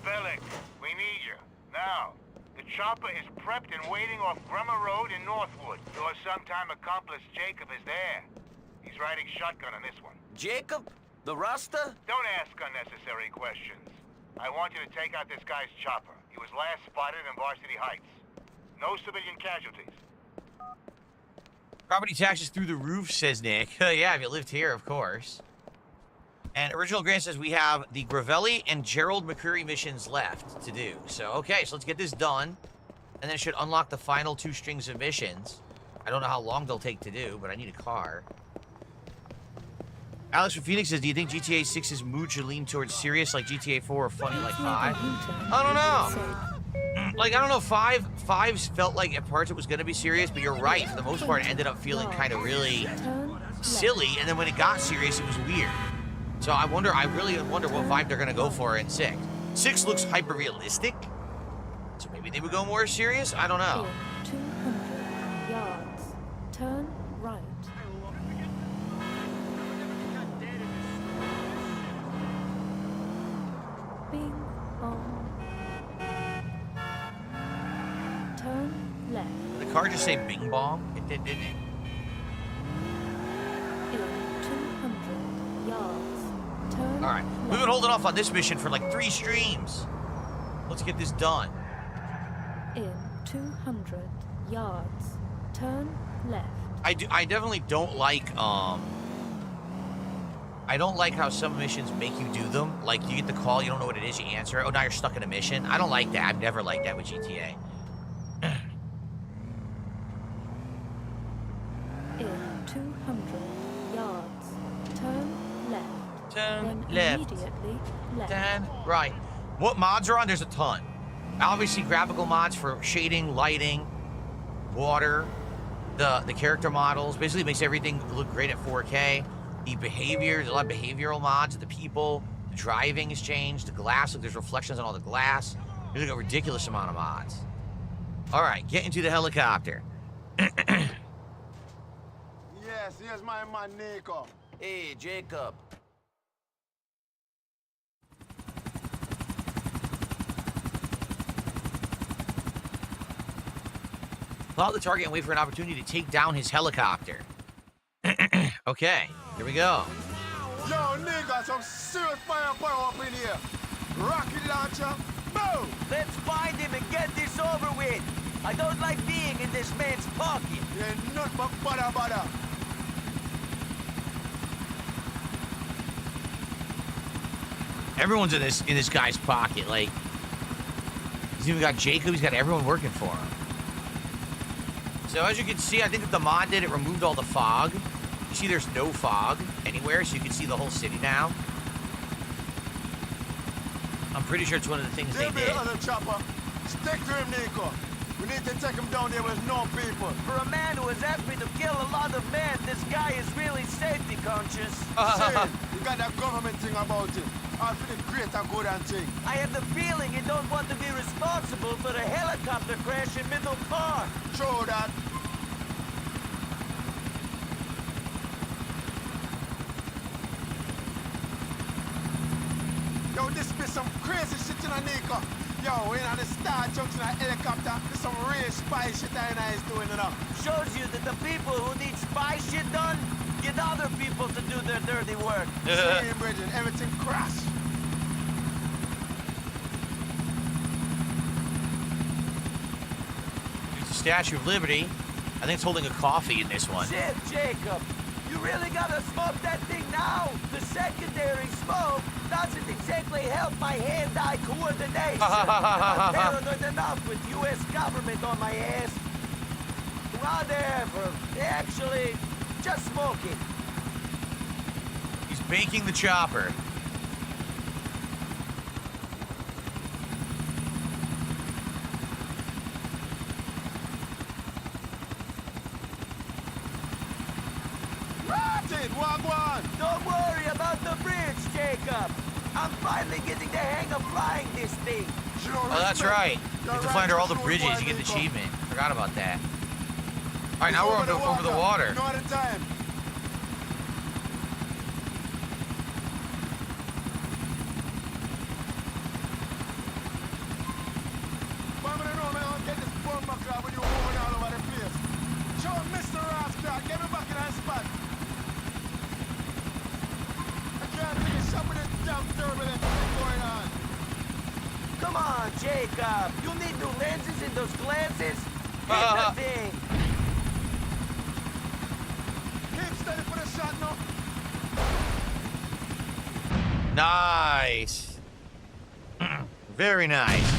[SPEAKER 5] Bellic, we need you. Now. The chopper is prepped and waiting off Grummer Road in Northwood. Your sometime accomplice Jacob is there. He's riding shotgun on this one.
[SPEAKER 3] Jacob? The Rasta?
[SPEAKER 5] Don't ask unnecessary questions. I want you to take out this guy's chopper. He was last spotted in Varsity Heights. No civilian casualties.
[SPEAKER 6] Property taxes through the roof, says Nick. Yeah, if you lived here, of course. And Original Grant says we have the Gravelli and Gerald McCreary missions left to do. So, okay, so let's get this done. And then it should unlock the final 2 strings of missions. I don't know how long they'll take to do, but I need a car. Alex from Phoenix says, do you think GTA 6's mood should lean towards serious like GTA 4 or funny like 5? I don't know. Like, I don't know, 5's felt like at parts it was going to be serious, but you're right. For the most part, it ended up feeling kind of really silly. And then when it got serious, it was weird. So I really wonder what vibe they're going to go for in 6. 6 looks hyper-realistic. So maybe they would go more serious? I don't know.
[SPEAKER 24] 200 yards. Turn right. Bing bong. Turn left.
[SPEAKER 6] Did the car just say bing bong? It did, didn't it?
[SPEAKER 24] In 200 yards. Turn
[SPEAKER 6] Alright. We've been holding off on this mission for like 3 streams. Let's get this done.
[SPEAKER 24] In 200 yards. Turn left.
[SPEAKER 6] I definitely don't like I don't like how some missions make you do them. Like, you get the call, you don't know what it is, you answer it. Oh, now you're stuck in a mission. I don't like that. I've never liked that with GTA.
[SPEAKER 24] In 200 yards. Turn left.
[SPEAKER 6] Turn
[SPEAKER 24] Then
[SPEAKER 6] left.
[SPEAKER 24] Immediately left.
[SPEAKER 6] Turn right. What mods are on? There's a ton. Obviously, graphical mods for shading, lighting, water, the character models. Basically, makes everything look great at 4K. The behavior, there's a lot of behavioral mods. The people, the driving has changed. The glass, look, there's reflections on all the glass. There's like a ridiculous amount of mods. All right, get into the helicopter.
[SPEAKER 1] Yes, here's my man Nico.
[SPEAKER 3] Hey, Jacob.
[SPEAKER 6] Follow the target and wait for an opportunity to take down his helicopter. Okay, here we go.
[SPEAKER 1] Yo, nigga, some serious firepower up in here. Rocket launcher, boom!
[SPEAKER 3] Let's find him and get this over with. I don't like being in this man's pocket.
[SPEAKER 1] Yeah, not but bada.
[SPEAKER 6] Everyone's in this guy's pocket. Like, he's even got Jacob. He's got everyone working for him. So as you can see, I think that the mod did, it removed all the fog. You see there's no fog anywhere, so you can see the whole city now. I'm pretty sure it's one of the things they did.
[SPEAKER 1] Other chopper. Stick to him, Nico. We need to take him down there with no people.
[SPEAKER 3] For a man who has asked me to kill a lot of men, this guy is really safety conscious.
[SPEAKER 1] Shane, you got that government thing about it. I feel the greater good and thing.
[SPEAKER 3] I have the feeling you don't want to be responsible for the helicopter crash in Middle Park.
[SPEAKER 1] True that. Yo, this be some crazy shit in a Nico. Yo, we in on the Star Junction helicopter. This some real spy shit I is doing it up.
[SPEAKER 3] Shows you that the people who need spy shit done get other people to do their dirty work.
[SPEAKER 1] Same, Bridget, everything crash.
[SPEAKER 6] Statue of Liberty. I think it's holding a coffee in this one.
[SPEAKER 3] Shit, Jacob! You really gotta smoke that thing now! The secondary smoke doesn't exactly help my hand-eye coordination! I'm paranoid enough with U.S. government on my ass. Whatever. Actually, just smoke it.
[SPEAKER 6] He's baking the chopper.
[SPEAKER 1] Wagwan!
[SPEAKER 3] Don't worry about the bridge, Jacob. I'm finally getting the hang of flying this thing.
[SPEAKER 6] Oh, that's right. You have to fly under all the bridges. You get the achievement. Forgot about that. All right, now we're over the water.
[SPEAKER 1] No other time. Get this bomber club when you're moving all over the place. Show Mr. Rascal, get me back in that spot. I can't finish up with this damn turbulence going on.
[SPEAKER 3] Come on, Jacob. You need new lenses in those glasses. Hit the thing.
[SPEAKER 1] Keep steady for the shot now.
[SPEAKER 6] Nice. Very nice.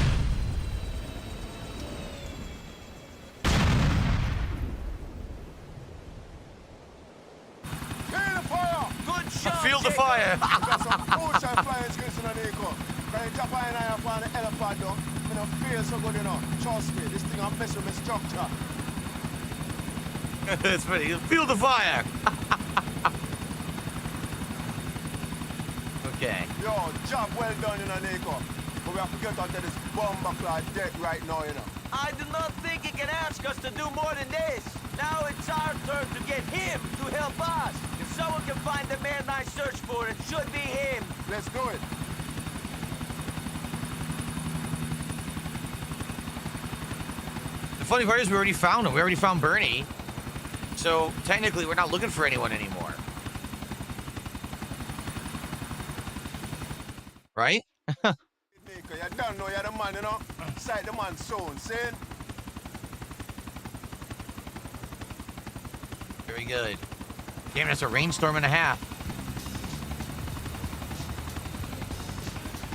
[SPEAKER 6] Feel the fire.
[SPEAKER 1] Got some ocean flying skills in the Nico. Can you jump in here upon the helipad though? I don't feel so good, you know. Trust me, this thing I'm messing with my structure.
[SPEAKER 6] It's funny. Feel the fire. Okay.
[SPEAKER 1] Yo, job well done, you know, Nico. But we have to get onto this bomber clad deck right now, you know.
[SPEAKER 3] I do not think he can ask us to do more than this. Now it's our turn to get him to help us. If someone can find the man I search for, it should be him.
[SPEAKER 1] Let's do it.
[SPEAKER 6] The funny part is we already found him. We already found Bernie. So technically, we're not looking for anyone anymore. Right?
[SPEAKER 1] You don't know you're the man, you know. Sight the man soon, see?
[SPEAKER 6] Very good. Damn, that's a rainstorm and a half.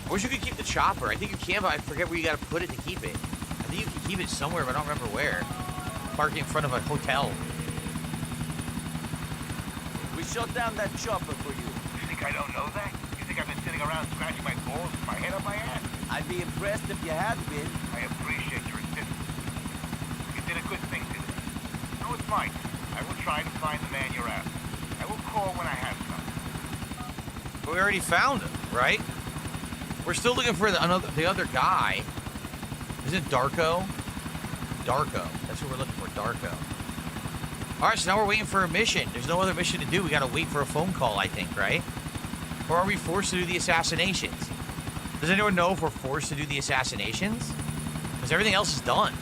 [SPEAKER 6] I wish you could keep the chopper. I think you can, but I forget where you gotta put it to keep it. I think you can keep it somewhere, but I don't remember where. Parking in front of a hotel.
[SPEAKER 3] We shut down that chopper for you.
[SPEAKER 5] You think I don't know that? You think I've been sitting around scratching my balls with my head up my ass?
[SPEAKER 3] I'd be impressed if you had been.
[SPEAKER 5] I appreciate your assistance. You did a good thing today. No, it's fine. I will try to find the man you're after. I will call when I have something.
[SPEAKER 6] But we already found him, right? We're still looking for the other guy. Is it Darko? Darko. That's what we're looking for, Darko. All right, so now we're waiting for a mission. There's no other mission to do. We got to wait for a phone call, I think, right? Or are we forced to do the assassinations? Does anyone know if we're forced to do the assassinations? Because everything else is done.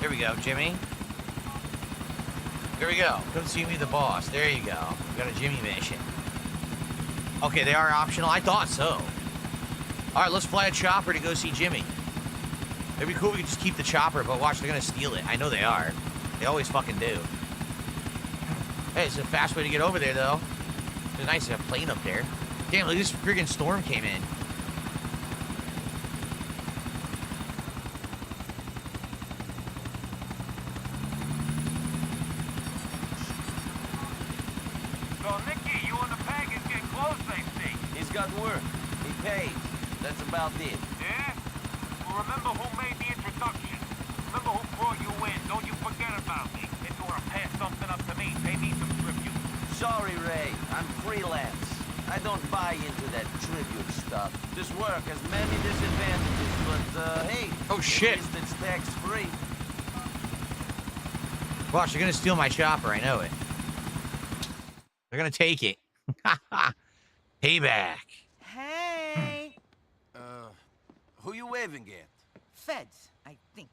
[SPEAKER 6] There we go, Jimmy. There we go. Come see me, the boss. There you go. We got a Jimmy mission. Okay, they are optional. I thought so. All right, let's fly a chopper to go see Jimmy. It'd be cool if we could just keep the chopper, but watch, they're gonna steal it. I know they are. They always fucking do. Hey, it's a fast way to get over there, though. It's nice to have a plane up there. Damn, look, this friggin' storm came in.
[SPEAKER 5] So, Nicky, you and the package get close, I see.
[SPEAKER 3] He's got work. He pays. That's about it.
[SPEAKER 5] Yeah? Well, remember who made the introduction. Remember who brought you in. Don't you forget about me. If you want to pass something up to me, pay me some tribute.
[SPEAKER 3] Sorry, Ray. I'm freelance. I don't buy into that tribute stuff. This work has many disadvantages, but, hey.
[SPEAKER 6] Oh, shit.
[SPEAKER 3] At least it's tax-free.
[SPEAKER 6] Watch, they're gonna steal my chopper. I know it. They're gonna take it. Payback.
[SPEAKER 11] Hey!
[SPEAKER 3] Who you waving at?
[SPEAKER 11] Feds, I think.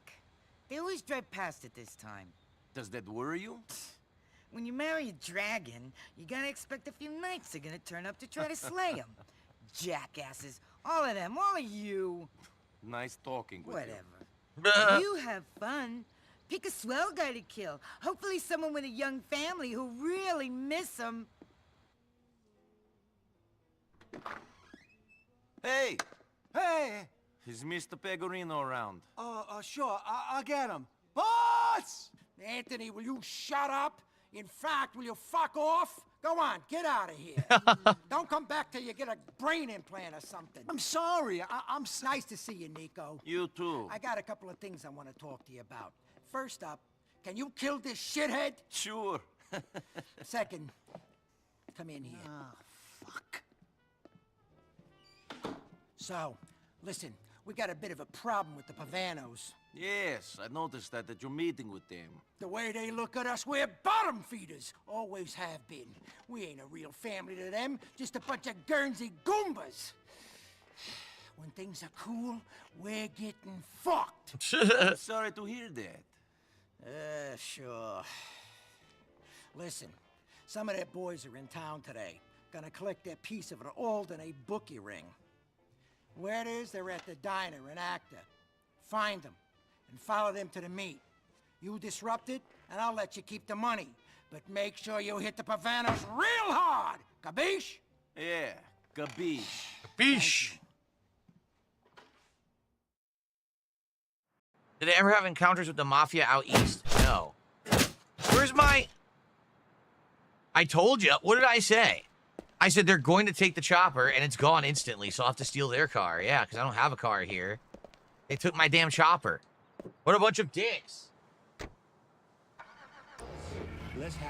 [SPEAKER 11] They always drive past it this time.
[SPEAKER 3] Does that worry you?
[SPEAKER 11] When you marry a dragon, you gotta expect a few knights are gonna turn up to try to slay him. jackasses. All of them, all of you.
[SPEAKER 3] Nice talking with
[SPEAKER 11] Whatever. You have fun. Pick a swell guy to kill. Hopefully someone with a young family who really miss him.
[SPEAKER 3] Hey!
[SPEAKER 13] Hey!
[SPEAKER 3] Is Mr. Pegorino around?
[SPEAKER 13] Sure. I'll get him. Boss!
[SPEAKER 4] Anthony, will you shut up? In fact, will you fuck off? Go on, get out of here. Don't come back till you get a brain implant or something.
[SPEAKER 13] I'm sorry. I'm
[SPEAKER 4] nice to see you, Nico.
[SPEAKER 3] You too.
[SPEAKER 4] I got a couple of things I want to talk to you about. First up, can you kill this shithead?
[SPEAKER 3] Sure.
[SPEAKER 4] Second, come in here.
[SPEAKER 13] fuck.
[SPEAKER 4] So, listen, we got a bit of a problem with the Pavanos.
[SPEAKER 3] Yes, I noticed that you're meeting with them.
[SPEAKER 4] The way they look at us, we're bottom feeders. Always have been. We ain't a real family to them, just a bunch of Guernsey Goombas. When things are cool, we're getting fucked.
[SPEAKER 3] Sorry to hear that.
[SPEAKER 4] Sure. Listen, some of their boys are in town today. Gonna collect their piece of an Alderney bookie ring. Where it is, they're at the diner in Acta. Find them and follow them to the meet. You disrupt it, and I'll let you keep the money. But make sure you hit the Pavanos real hard. Capiche?
[SPEAKER 3] Yeah, capiche.
[SPEAKER 6] Capiche. Did they ever have encounters with the mafia out east? No. Where's my... I told you. What did I say? I said they're going to take the chopper, and it's gone instantly, so I'll have to steal their car. Yeah, because I don't have a car here. They took my damn chopper. What a bunch of dicks.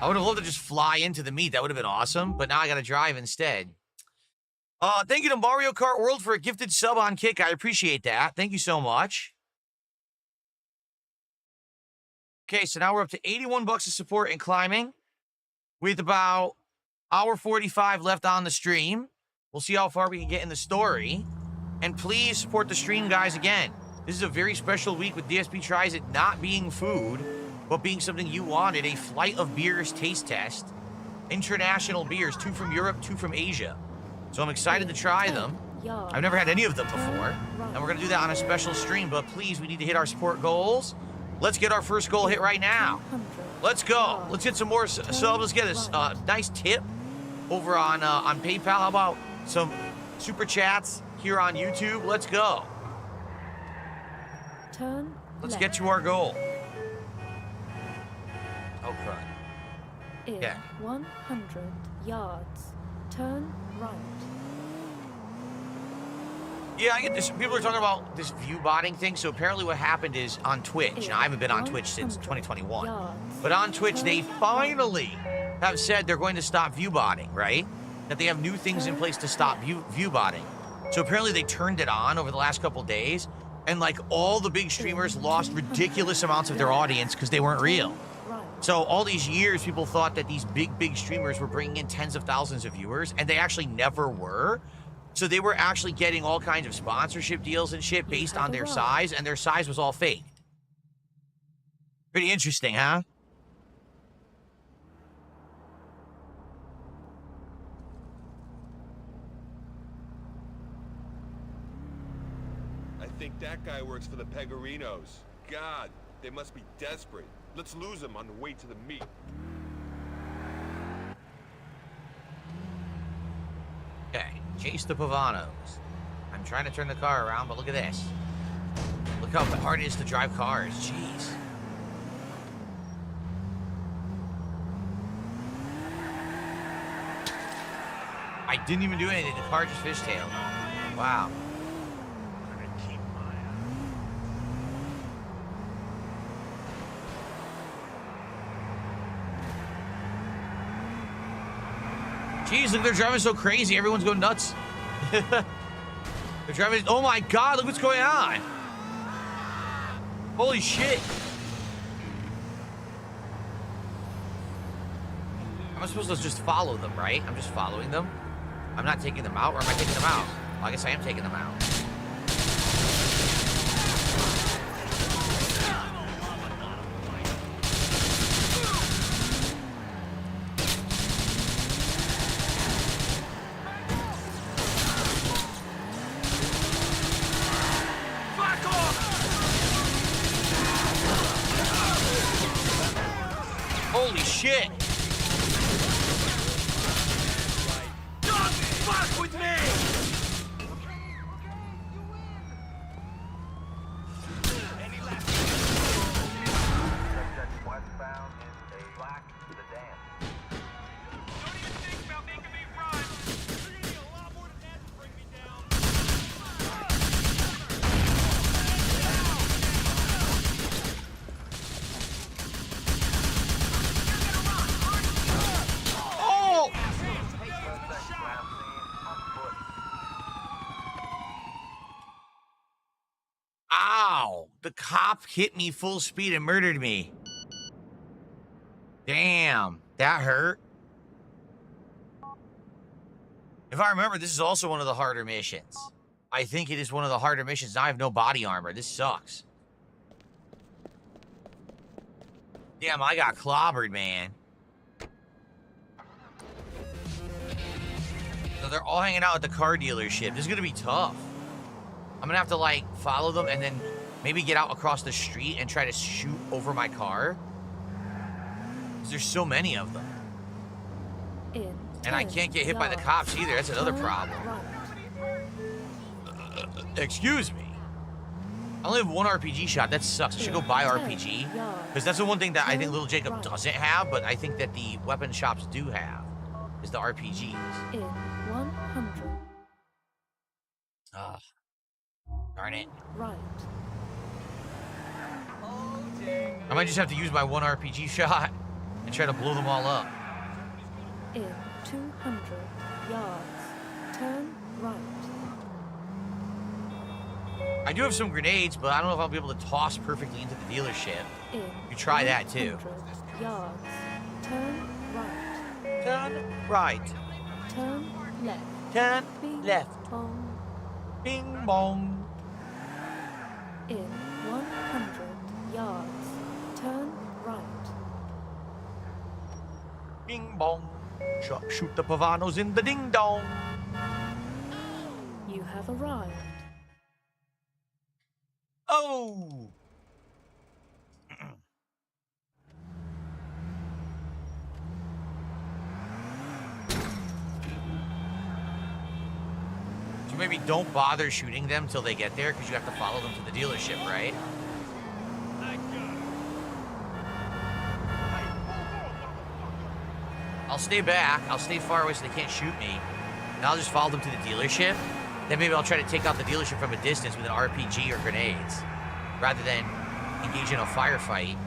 [SPEAKER 6] I would have loved to just fly into the meet. That would have been awesome, but now I got to drive instead. Thank you to Mario Kart World for a gifted sub on Kick. I appreciate that. Thank you so much. Okay, so now we're up to 81 bucks of support and climbing with about hour 45 left on the stream. We'll see how far we can get in the story. And please support the stream, guys, again. This is a very special week with DSP Tries It not being food, but being something you wanted, a flight of beers taste test. International beers, 2 from Europe, 2 from Asia. So I'm excited to try them. I've never had any of them before. And we're going to do that on a special stream, but please, we need to hit our support goals. Let's get our first goal hit right now. Let's go. Let's get some more subs. Let's get a nice tip over on PayPal. How about some super chats here on YouTube? Let's go.
[SPEAKER 24] Turn
[SPEAKER 6] Let's
[SPEAKER 24] left.
[SPEAKER 6] get to our goal. Oh, crud.
[SPEAKER 24] In
[SPEAKER 6] Yeah.
[SPEAKER 24] 100 yards. Turn right.
[SPEAKER 6] Yeah, I get this. People are talking about this view botting thing. So apparently what happened is on Twitch, and I haven't been on Twitch since 2021, but on Twitch, they finally have said they're going to stop view botting, right? That they have new things in place to stop view botting. So apparently they turned it on over the last couple days, and like all the big streamers lost ridiculous amounts of their audience because they weren't real. So all these years, people thought that these big streamers were bringing in tens of thousands of viewers, and they actually never were. So they were actually getting all kinds of sponsorship deals and shit based on their size, and their size was all fake. Pretty interesting, huh?
[SPEAKER 15] I think that guy works for the Pegorinos. God, they must be desperate. Let's lose him on the way to the meet.
[SPEAKER 6] Okay, chase the Pavanos. I'm trying to turn the car around, but look at this. Look how hard it is to drive cars. Jeez. I didn't even do anything. The car just fishtailed. Wow. Jeez, look, they're driving so crazy. Everyone's going nuts. They're driving. Oh my God, look what's going on. Holy shit. I'm supposed to just follow them, right? I'm just following them. I'm not taking them out, or am I taking them out? Well, I guess I am taking them out. shit.
[SPEAKER 2] Don't fuck with me!
[SPEAKER 6] Ow! The cop hit me full speed and murdered me. Damn, that hurt. If I remember, this is also one of the harder missions. I think it is one of the harder missions. Now I have no body armor. This sucks. Damn, I got clobbered, man. So they're all hanging out at the car dealership. This is gonna be tough. I'm gonna have to, like, follow them and then maybe get out across the street and try to shoot over my car. Because there's so many of them. And I can't get hit by the cops either. That's another problem. Excuse me. I only have one RPG shot. That sucks. I should go buy RPG. Because that's the one thing that I think Little Jacob doesn't have, but I think that the weapon shops do have, is the RPGs.
[SPEAKER 24] In 100.
[SPEAKER 6] Ugh. Darn it.
[SPEAKER 24] Right.
[SPEAKER 6] I might just have to use my one RPG shot and try to blow them all up.
[SPEAKER 24] In 200 yards. Turn right.
[SPEAKER 6] I do have some grenades, but I don't know if I'll be able to toss perfectly into the dealership. You try that too.
[SPEAKER 24] 100 yards. Turn right.
[SPEAKER 6] Turn right.
[SPEAKER 24] Turn left.
[SPEAKER 6] Turn
[SPEAKER 24] Bing
[SPEAKER 6] left.
[SPEAKER 24] Bong.
[SPEAKER 6] Bing bong.
[SPEAKER 24] In 100 yards. Turn right.
[SPEAKER 6] Bing bong. Shoot the Pavanos in the ding dong.
[SPEAKER 24] You have arrived.
[SPEAKER 6] Oh! So maybe don't bother shooting them till they get there, because you have to follow them to the dealership, right? I'll stay back. I'll stay far away so they can't shoot me. And I'll just follow them to the dealership. Then maybe I'll try to take out the dealership from a distance with an RPG or grenades, rather than engage in a firefight.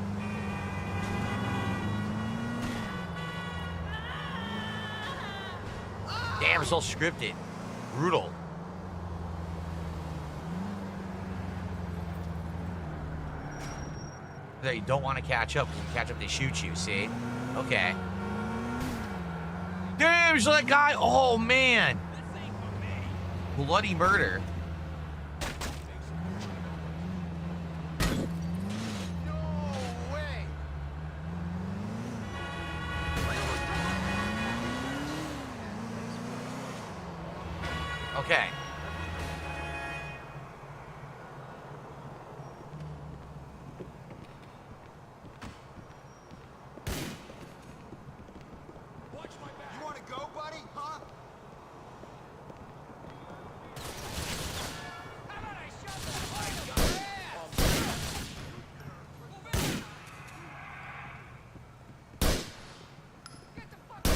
[SPEAKER 6] Damn, it's all scripted. Brutal. You don't want to catch up. Because if you catch up, they shoot you, see? Okay. Damn, so that guy... Oh, man. Bloody murder. Okay.
[SPEAKER 1] You want to go, buddy? Huh?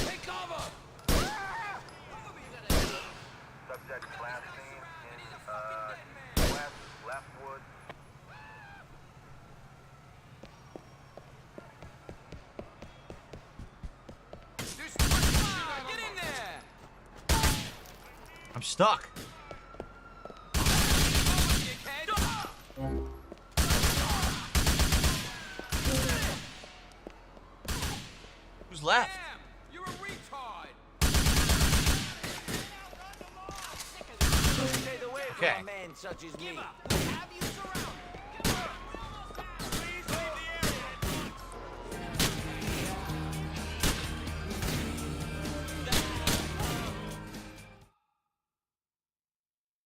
[SPEAKER 2] Take cover!
[SPEAKER 5] Subject last seen in west leftwood.
[SPEAKER 2] Get in there!
[SPEAKER 6] I'm stuck. Who's left?
[SPEAKER 2] You're a retard!
[SPEAKER 3] Stay away from
[SPEAKER 6] Okay.
[SPEAKER 3] a man such as me.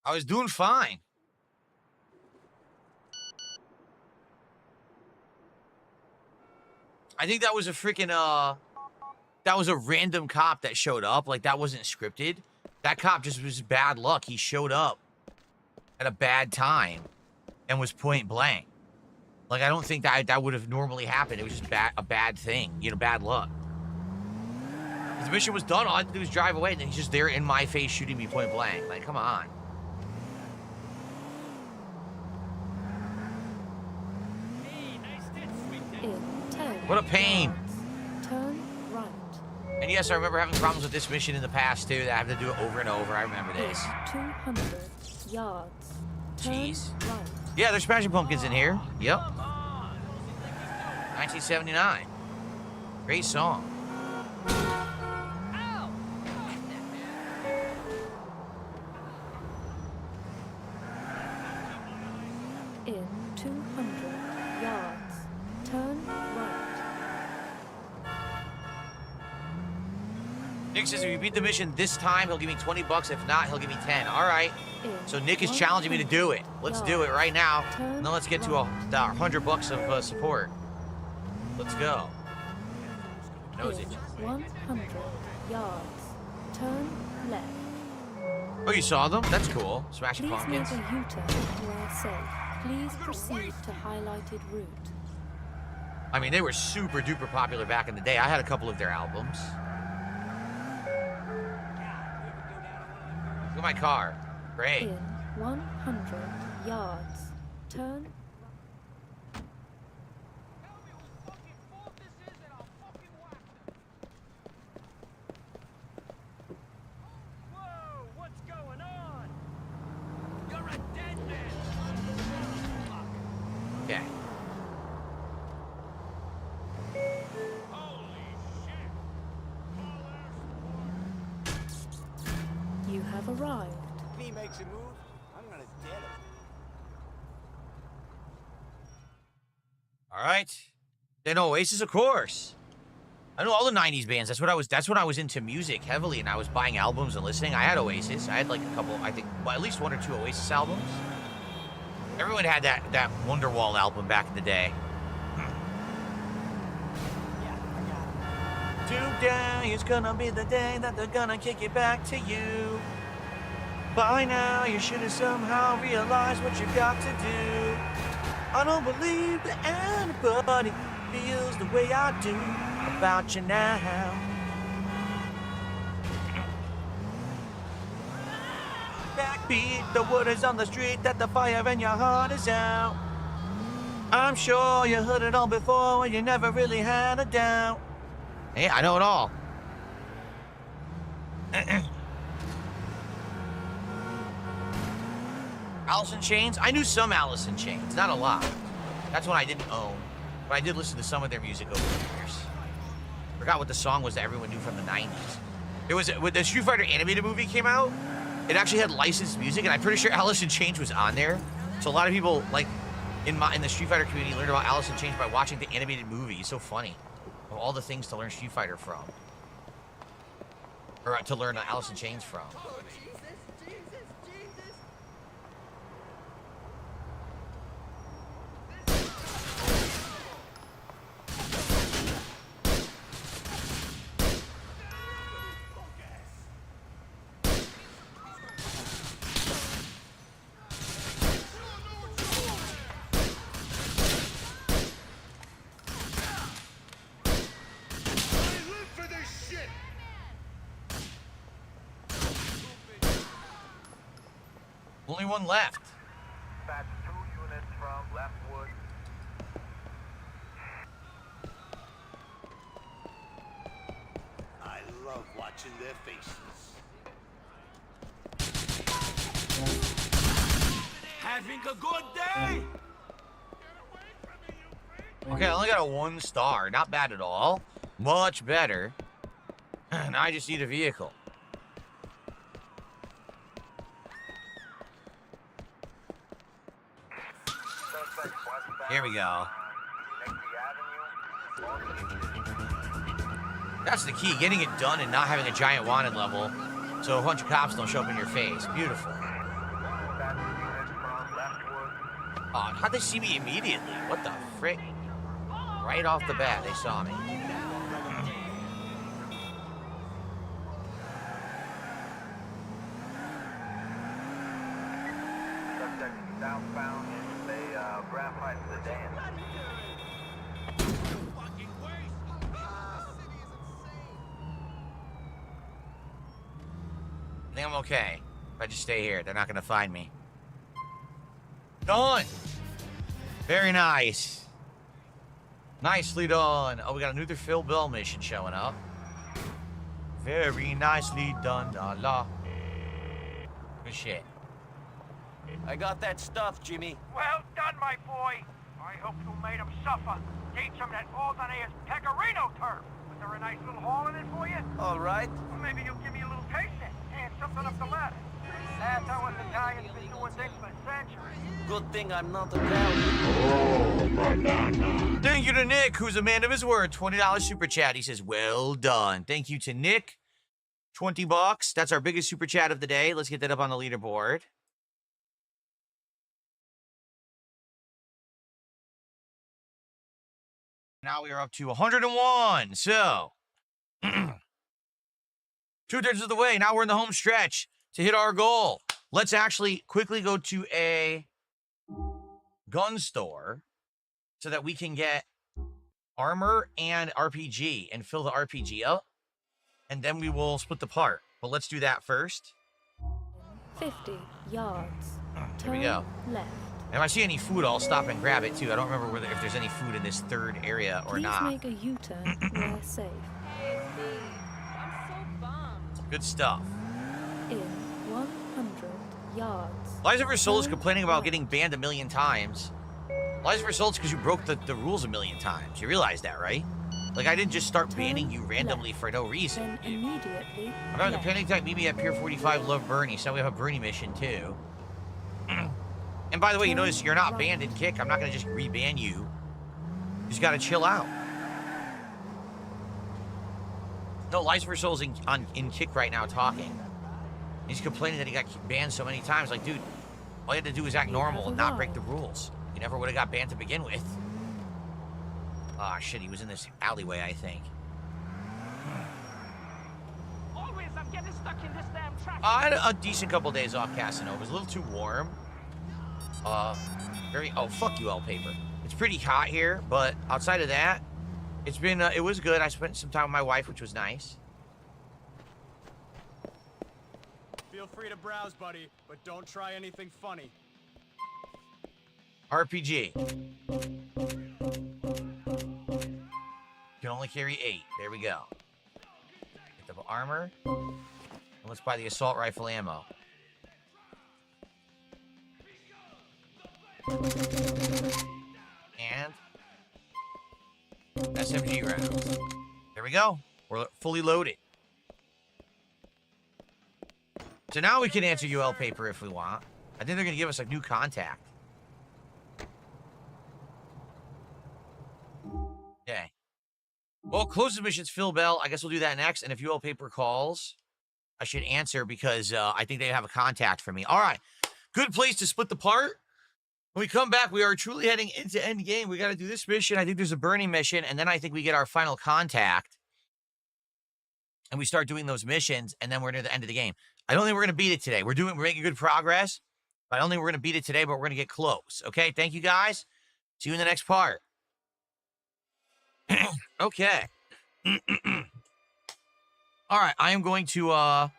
[SPEAKER 6] I was doing fine. I think that was a freaking, that was a random cop that showed up. Like, that wasn't scripted. That cop just was bad luck. He showed up at a bad time and was point blank. Like, I don't think that would have normally happened. It was just a bad thing, you know, bad luck. His mission was done. All I had to do was drive away, and then he's just there in my face shooting me point blank. Like, come on.
[SPEAKER 24] In 10
[SPEAKER 6] What a pain.
[SPEAKER 24] yards, turn right.
[SPEAKER 6] And yes, I remember having problems with this mission in the past, too. That I have to do it over and over. I remember this.
[SPEAKER 24] 200 yards, turn
[SPEAKER 6] Jeez.
[SPEAKER 24] right.
[SPEAKER 6] Yeah, there's Smashing Pumpkins in here. Yep. 1979. Great song.
[SPEAKER 24] In 200 yards, turn right.
[SPEAKER 6] Nick says if you beat the mission this time, he'll give me 20 bucks. If not, he'll give me 10. All right. So Nick is challenging me to do it. Let's do it right now. And then let's get to 100 bucks of support. Let's go. Knows it.
[SPEAKER 24] 100 yards, turn left.
[SPEAKER 6] Oh, you saw them? That's cool. Smashing
[SPEAKER 24] Please
[SPEAKER 6] Pumpkins.
[SPEAKER 24] make a U-turn where safe. Please proceed to highlighted route.
[SPEAKER 6] I mean, they were super duper popular back in the day. I had a couple of their albums. Look at my car. Great.
[SPEAKER 24] In 100 yards, turn.
[SPEAKER 6] Okay.
[SPEAKER 24] You have arrived.
[SPEAKER 10] If he makes a move, I'm gonna dead him.
[SPEAKER 6] All right. Then Oasis, of course. I know all the 90s bands. That's when I was into music heavily, and I was buying albums and listening. I had Oasis. I had like a couple, I think, well, at least 1 or 2 Oasis albums. Everyone had that Wonderwall album back in the day. Today is gonna be the day that they're gonna kick it back to you. By now, you should have somehow realized what you've got to do. I don't believe that anybody feels the way I do about you now. Backbeat, the word is on the street that the fire in your heart is out. I'm sure you heard it all before and you never really had a doubt. Hey, I know it all. Alice in Chains? I knew some Alice in Chains, not a lot. That's one I didn't own, but I did listen to some of their music over the years. Forgot what the song was that everyone knew from the 90s. It was when the Street Fighter animated movie came out, it actually had licensed music, and I'm pretty sure Alice in Chains was on there. So a lot of people, like, in the Street Fighter community learned about Alice in Chains by watching the animated movie. It's so funny. Of all the things to learn Street Fighter from. Or to learn Alice in Chains from. Only one left.
[SPEAKER 5] That's 2 units from Leftwood.
[SPEAKER 10] I love watching their faces.
[SPEAKER 2] Having a good day?
[SPEAKER 6] Okay, I only got a 1 star. Not bad at all. Much better. Now I just need a vehicle. Here we go. That's the key, getting it done and not having a giant wanted level so a bunch of cops don't show up in your face. Beautiful. Oh, how'd they see me immediately? What the frick? Right off the bat, they saw me.
[SPEAKER 5] Subject southbound in the graphite sedan.
[SPEAKER 6] I think I'm okay. If I just stay here, they're not gonna find me. Done! Very nice. Nicely done. Oh, we got a new Phil Bell mission showing up. Very nicely done, la. Good shit.
[SPEAKER 3] I got that stuff, Jimmy.
[SPEAKER 5] Well done, my boy. I hope you made him suffer. Need some of that Alderneer's Pecorino turf. Was there a nice little haul in it for you?
[SPEAKER 3] All right.
[SPEAKER 5] Well, maybe you'll give me a little taste then. And something up the ladder. That's how us Italians been doing things for centuries.
[SPEAKER 3] Good thing I'm not Italian.
[SPEAKER 6] Thank you to Nick, who's a man of his word. $20 super chat. He says, well done. Thank you to Nick. $20. That's our biggest super chat of the day. Let's get that up on the leaderboard. Now we are up to 101. So, 2/3 of the way. Now we're in the home stretch to hit our goal. Let's actually quickly go to a gun store so that we can get armor and RPG and fill the RPG up. And then we will split the part. But let's do that first.
[SPEAKER 24] 50 yards.
[SPEAKER 6] Here we go.
[SPEAKER 24] Left.
[SPEAKER 6] If I see any food, I'll stop and grab it too. I don't remember if there's any food in this third area or
[SPEAKER 24] Please
[SPEAKER 6] not.
[SPEAKER 24] make a U-turn where safe.
[SPEAKER 6] Good stuff.
[SPEAKER 24] In 100 yards.
[SPEAKER 6] Liza Versoul is complaining about getting banned a million times. Liza Versoul, it's because you broke the rules a million times. You realize that, right? Like, I didn't just start banning you randomly for no reason.
[SPEAKER 24] Then immediately
[SPEAKER 6] I'm having a panic attack. Meet me at Pier 45. Love Bernie. So we have a Bernie mission too. And by the way, you notice you're not banned in Kick. I'm not going to just re-ban you. You just got to chill out. No, Liza Versoul's in Kick right now talking. He's complaining that he got banned so many times. Like, dude, all you had to do was act normal and not break the rules. You never would have got banned to begin with. Ah, shit, he was in this alleyway, I think.
[SPEAKER 5] Always, I'm getting stuck in this damn traffic.
[SPEAKER 6] I had a decent couple days off Casanova. It was a little too warm. Oh, fuck you, L Paper. It's pretty hot here, but outside of that, it's been, it was good. I spent some time with my wife, which was nice.
[SPEAKER 13] Feel free to browse, buddy, but don't try anything funny.
[SPEAKER 6] RPG. Can only carry 8. There we go. Get the armor. And let's buy the assault rifle ammo. And SMG rounds. There we go. We're fully loaded. So now we can answer UL paper if we want. I think they're going to give us a new contact. Okay. Well, closes missions, Phil Bell. I guess we'll do that next. And if UL paper calls, I should answer because I think they have a contact for me. All right. Good place to split the part. When we come back, we are truly heading into end game. We got to do this mission. I think there's a burning mission. And then I think we get our final contact. And we start doing those missions. And then we're near the end of the game. I don't think we're going to beat it today. We're making good progress. But I don't think we're going to beat it today, but we're going to get close. Okay? Thank you, guys. See you in the next part. Okay. All right. I am going to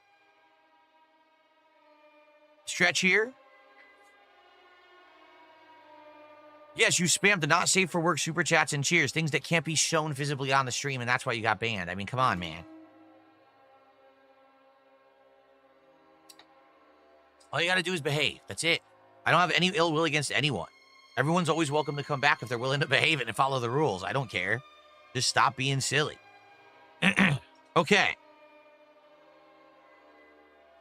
[SPEAKER 6] stretch here. Yes, you spammed the not safe for work super chats and cheers. Things that can't be shown visibly on the stream, and that's why you got banned. I mean, come on, man. All you got to do is behave. That's it. I don't have any ill will against anyone. Everyone's always welcome to come back if they're willing to behave and follow the rules. I don't care. Just stop being silly. Okay.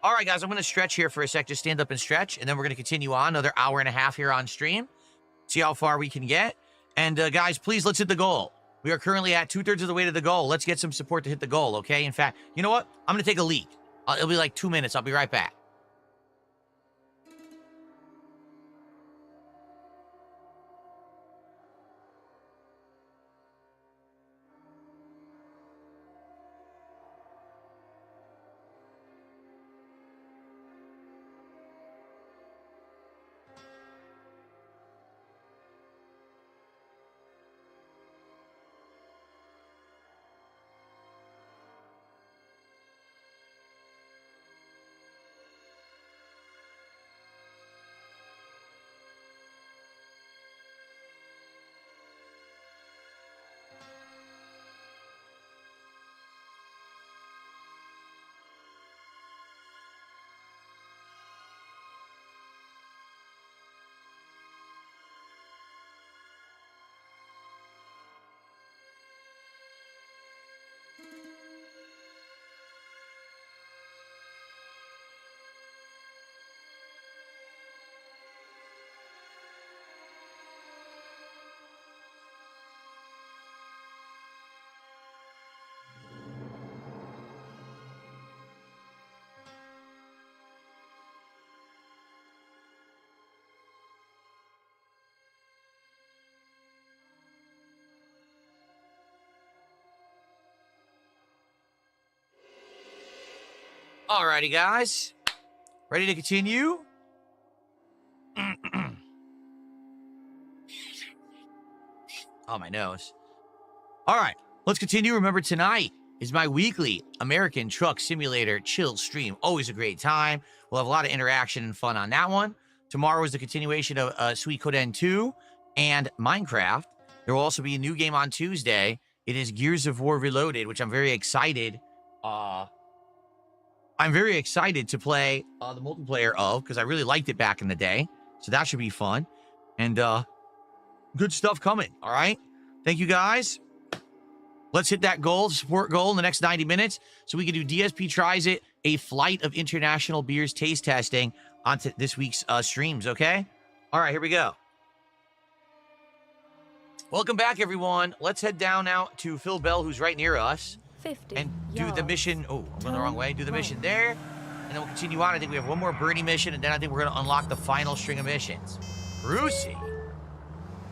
[SPEAKER 6] All right, guys, I'm going to stretch here for a sec. Just stand up and stretch, and then we're going to continue on another hour and a half here on stream. See how far we can get. And, guys, please, let's hit the goal. We are currently at 2/3 of the way to the goal. Let's get some support to hit the goal, okay? In fact, you know what? I'm going to take a leak. It'll be like 2 minutes. I'll be right back. Alrighty, guys. Ready to continue? Oh, my nose. All right, let's continue. Remember, tonight is my weekly American Truck Simulator chill stream. Always a great time. We'll have a lot of interaction and fun on that one. Tomorrow is the continuation of Suikoden 2 and Minecraft. There will also be a new game on Tuesday. It is Gears of War Reloaded, which I'm very excited. I'm very excited to play the multiplayer of, because I really liked it back in the day. So that should be fun. And good stuff coming, all right? Thank you, guys. Let's hit that goal, support goal in the next 90 minutes so we can do DSP Tries It, a flight of international beers taste testing onto this week's streams, okay? All right, here we go. Welcome back, everyone. Let's head down now to Phil Bell, who's right near us.
[SPEAKER 24] 50
[SPEAKER 6] and do the mission. Oh, I'm going the wrong way. Do the mission there, and then we'll continue on. I think we have one more birdie mission, and then I think we're going to unlock the final string of missions. Brucey.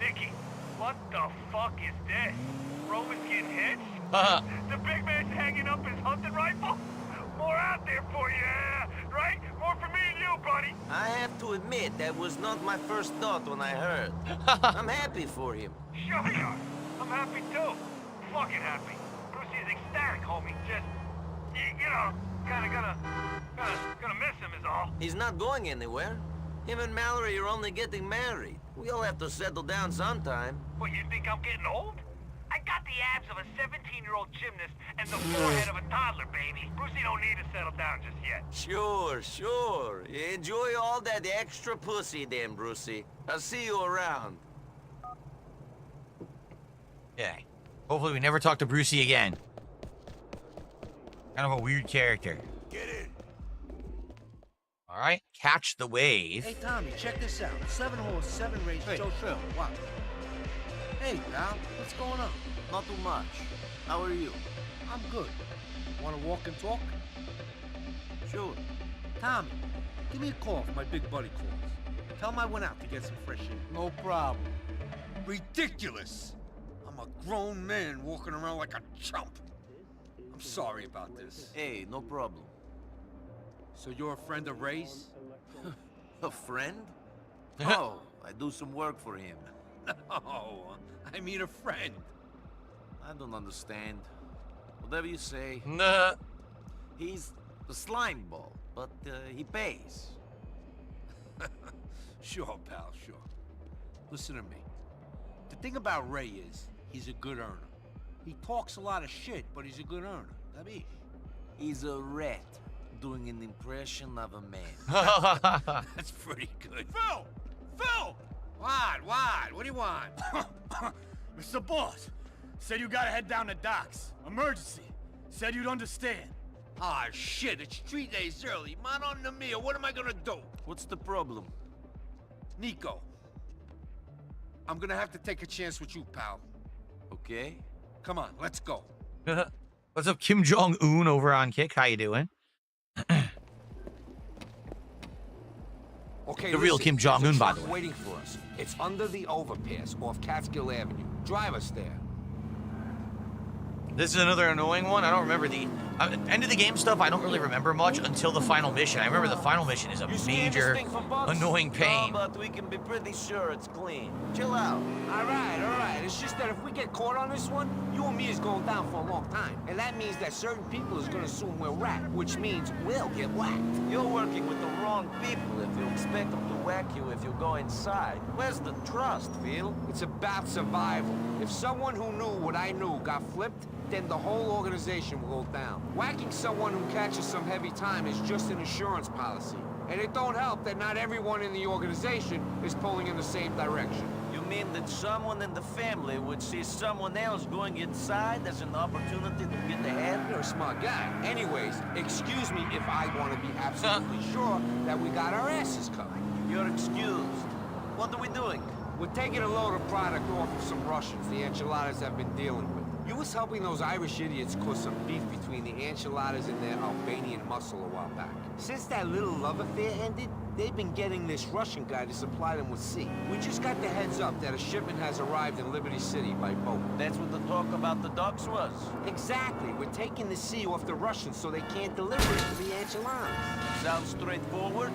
[SPEAKER 5] Nicky, what the fuck is this? Roman's getting hit? The big man's hanging up his hunting rifle? More out there for you, right? More for me and you, buddy.
[SPEAKER 3] I have to admit, that was not my first thought when I heard. I'm happy for him.
[SPEAKER 5] Sure you are. I'm happy too. Fucking happy. Brucey is ecstatic, homie. Just, you know, gonna miss him is all.
[SPEAKER 3] He's not going anywhere. Him and Mallory are only getting married. We all have to settle down sometime.
[SPEAKER 5] What, you think I'm getting old? I got the abs of a 17-year-old gymnast and the forehead of a toddler, baby. Brucey don't need to settle down just yet.
[SPEAKER 3] Sure. Enjoy all that extra pussy then, Brucey. I'll see you around.
[SPEAKER 6] Yeah. Hopefully we never talk to Brucey again. Kind of a weird character.
[SPEAKER 5] Get in.
[SPEAKER 6] All right. Catch the wave.
[SPEAKER 2] Hey, Tommy, check this out. 7-hole, 7-race,
[SPEAKER 3] Hey,
[SPEAKER 2] Joe
[SPEAKER 3] Phil.
[SPEAKER 2] What? Hey, pal, what's going on?
[SPEAKER 3] Not too much. How are you?
[SPEAKER 2] I'm good. Want to walk and talk?
[SPEAKER 3] Sure.
[SPEAKER 2] Tommy, give me a call if my big buddy calls. Tell him I went out to get some fresh air.
[SPEAKER 13] No problem. Ridiculous. I'm a grown man walking around like a chump. I'm sorry about this.
[SPEAKER 3] Hey, no problem.
[SPEAKER 2] So you're a friend of Ray's?
[SPEAKER 3] A friend? Oh, I do some work for him.
[SPEAKER 2] No, I mean a friend.
[SPEAKER 3] I don't understand. Whatever you say.
[SPEAKER 6] Nah.
[SPEAKER 3] He's a slime ball, but he pays.
[SPEAKER 2] Sure, pal, sure. Listen to me. The thing about Ray is, he's a good earner. He talks a lot of shit, but he's a good earner. I mean,
[SPEAKER 3] he's a rat doing an impression of a man.
[SPEAKER 2] That's pretty good.
[SPEAKER 13] Phil! Phil!
[SPEAKER 2] What? What do you want?
[SPEAKER 13] Mr. Boss, said you gotta head down to docks. Emergency. Said you'd understand.
[SPEAKER 2] Ah, shit, it's 3 days early. Man on the meal, what am I gonna do?
[SPEAKER 3] What's the problem?
[SPEAKER 2] Nico. I'm gonna have to take a chance with you, pal.
[SPEAKER 3] Okay.
[SPEAKER 2] Come on, let's go.
[SPEAKER 6] What's up, Kim Jong-un over on Kick? How you doing?
[SPEAKER 7] Okay,
[SPEAKER 6] the real
[SPEAKER 7] listen,
[SPEAKER 6] Kim Jong-un, by the way.
[SPEAKER 7] Waiting for us. It's under the overpass off Catskill Avenue. Drive us there.
[SPEAKER 6] This is another annoying one. I don't remember the end of the game stuff. I don't really remember much until the final mission. I remember the final mission is a major annoying pain.
[SPEAKER 3] No, but we can be pretty sure it's clean. Chill out.
[SPEAKER 7] All right. It's just that if we get caught on this one, you and me is going down for a long time. And that means that certain people is going to assume we're rat, which means we'll get whacked.
[SPEAKER 3] You're working with the wrong people if you expect them to whack you if you go inside. Where's the trust, Phil?
[SPEAKER 7] It's about survival. If someone who knew what I knew got flipped, then the whole organization will go down. Whacking someone who catches some heavy time is just an insurance policy. And it don't help that not everyone in the organization is pulling in the same direction.
[SPEAKER 3] You mean that someone in the family would see someone else going inside as an opportunity to get ahead?
[SPEAKER 7] You're a smart guy. Anyways, excuse me if I want to be absolutely sure that we got our asses covered.
[SPEAKER 3] You're excused. What are we doing?
[SPEAKER 7] We're taking a load of product off of some Russians the enchiladas have been dealing with. You was helping those Irish idiots cause some beef between the enchiladas and their Albanian muscle a while back. Since that little love affair ended, they've been getting this Russian guy to supply them with sea. We just got the heads up that a shipment has arrived in Liberty City by boat.
[SPEAKER 3] That's what the talk about the docks was.
[SPEAKER 7] Exactly. We're taking the sea off the Russians so they can't deliver it to the enchiladas.
[SPEAKER 3] Sounds straightforward.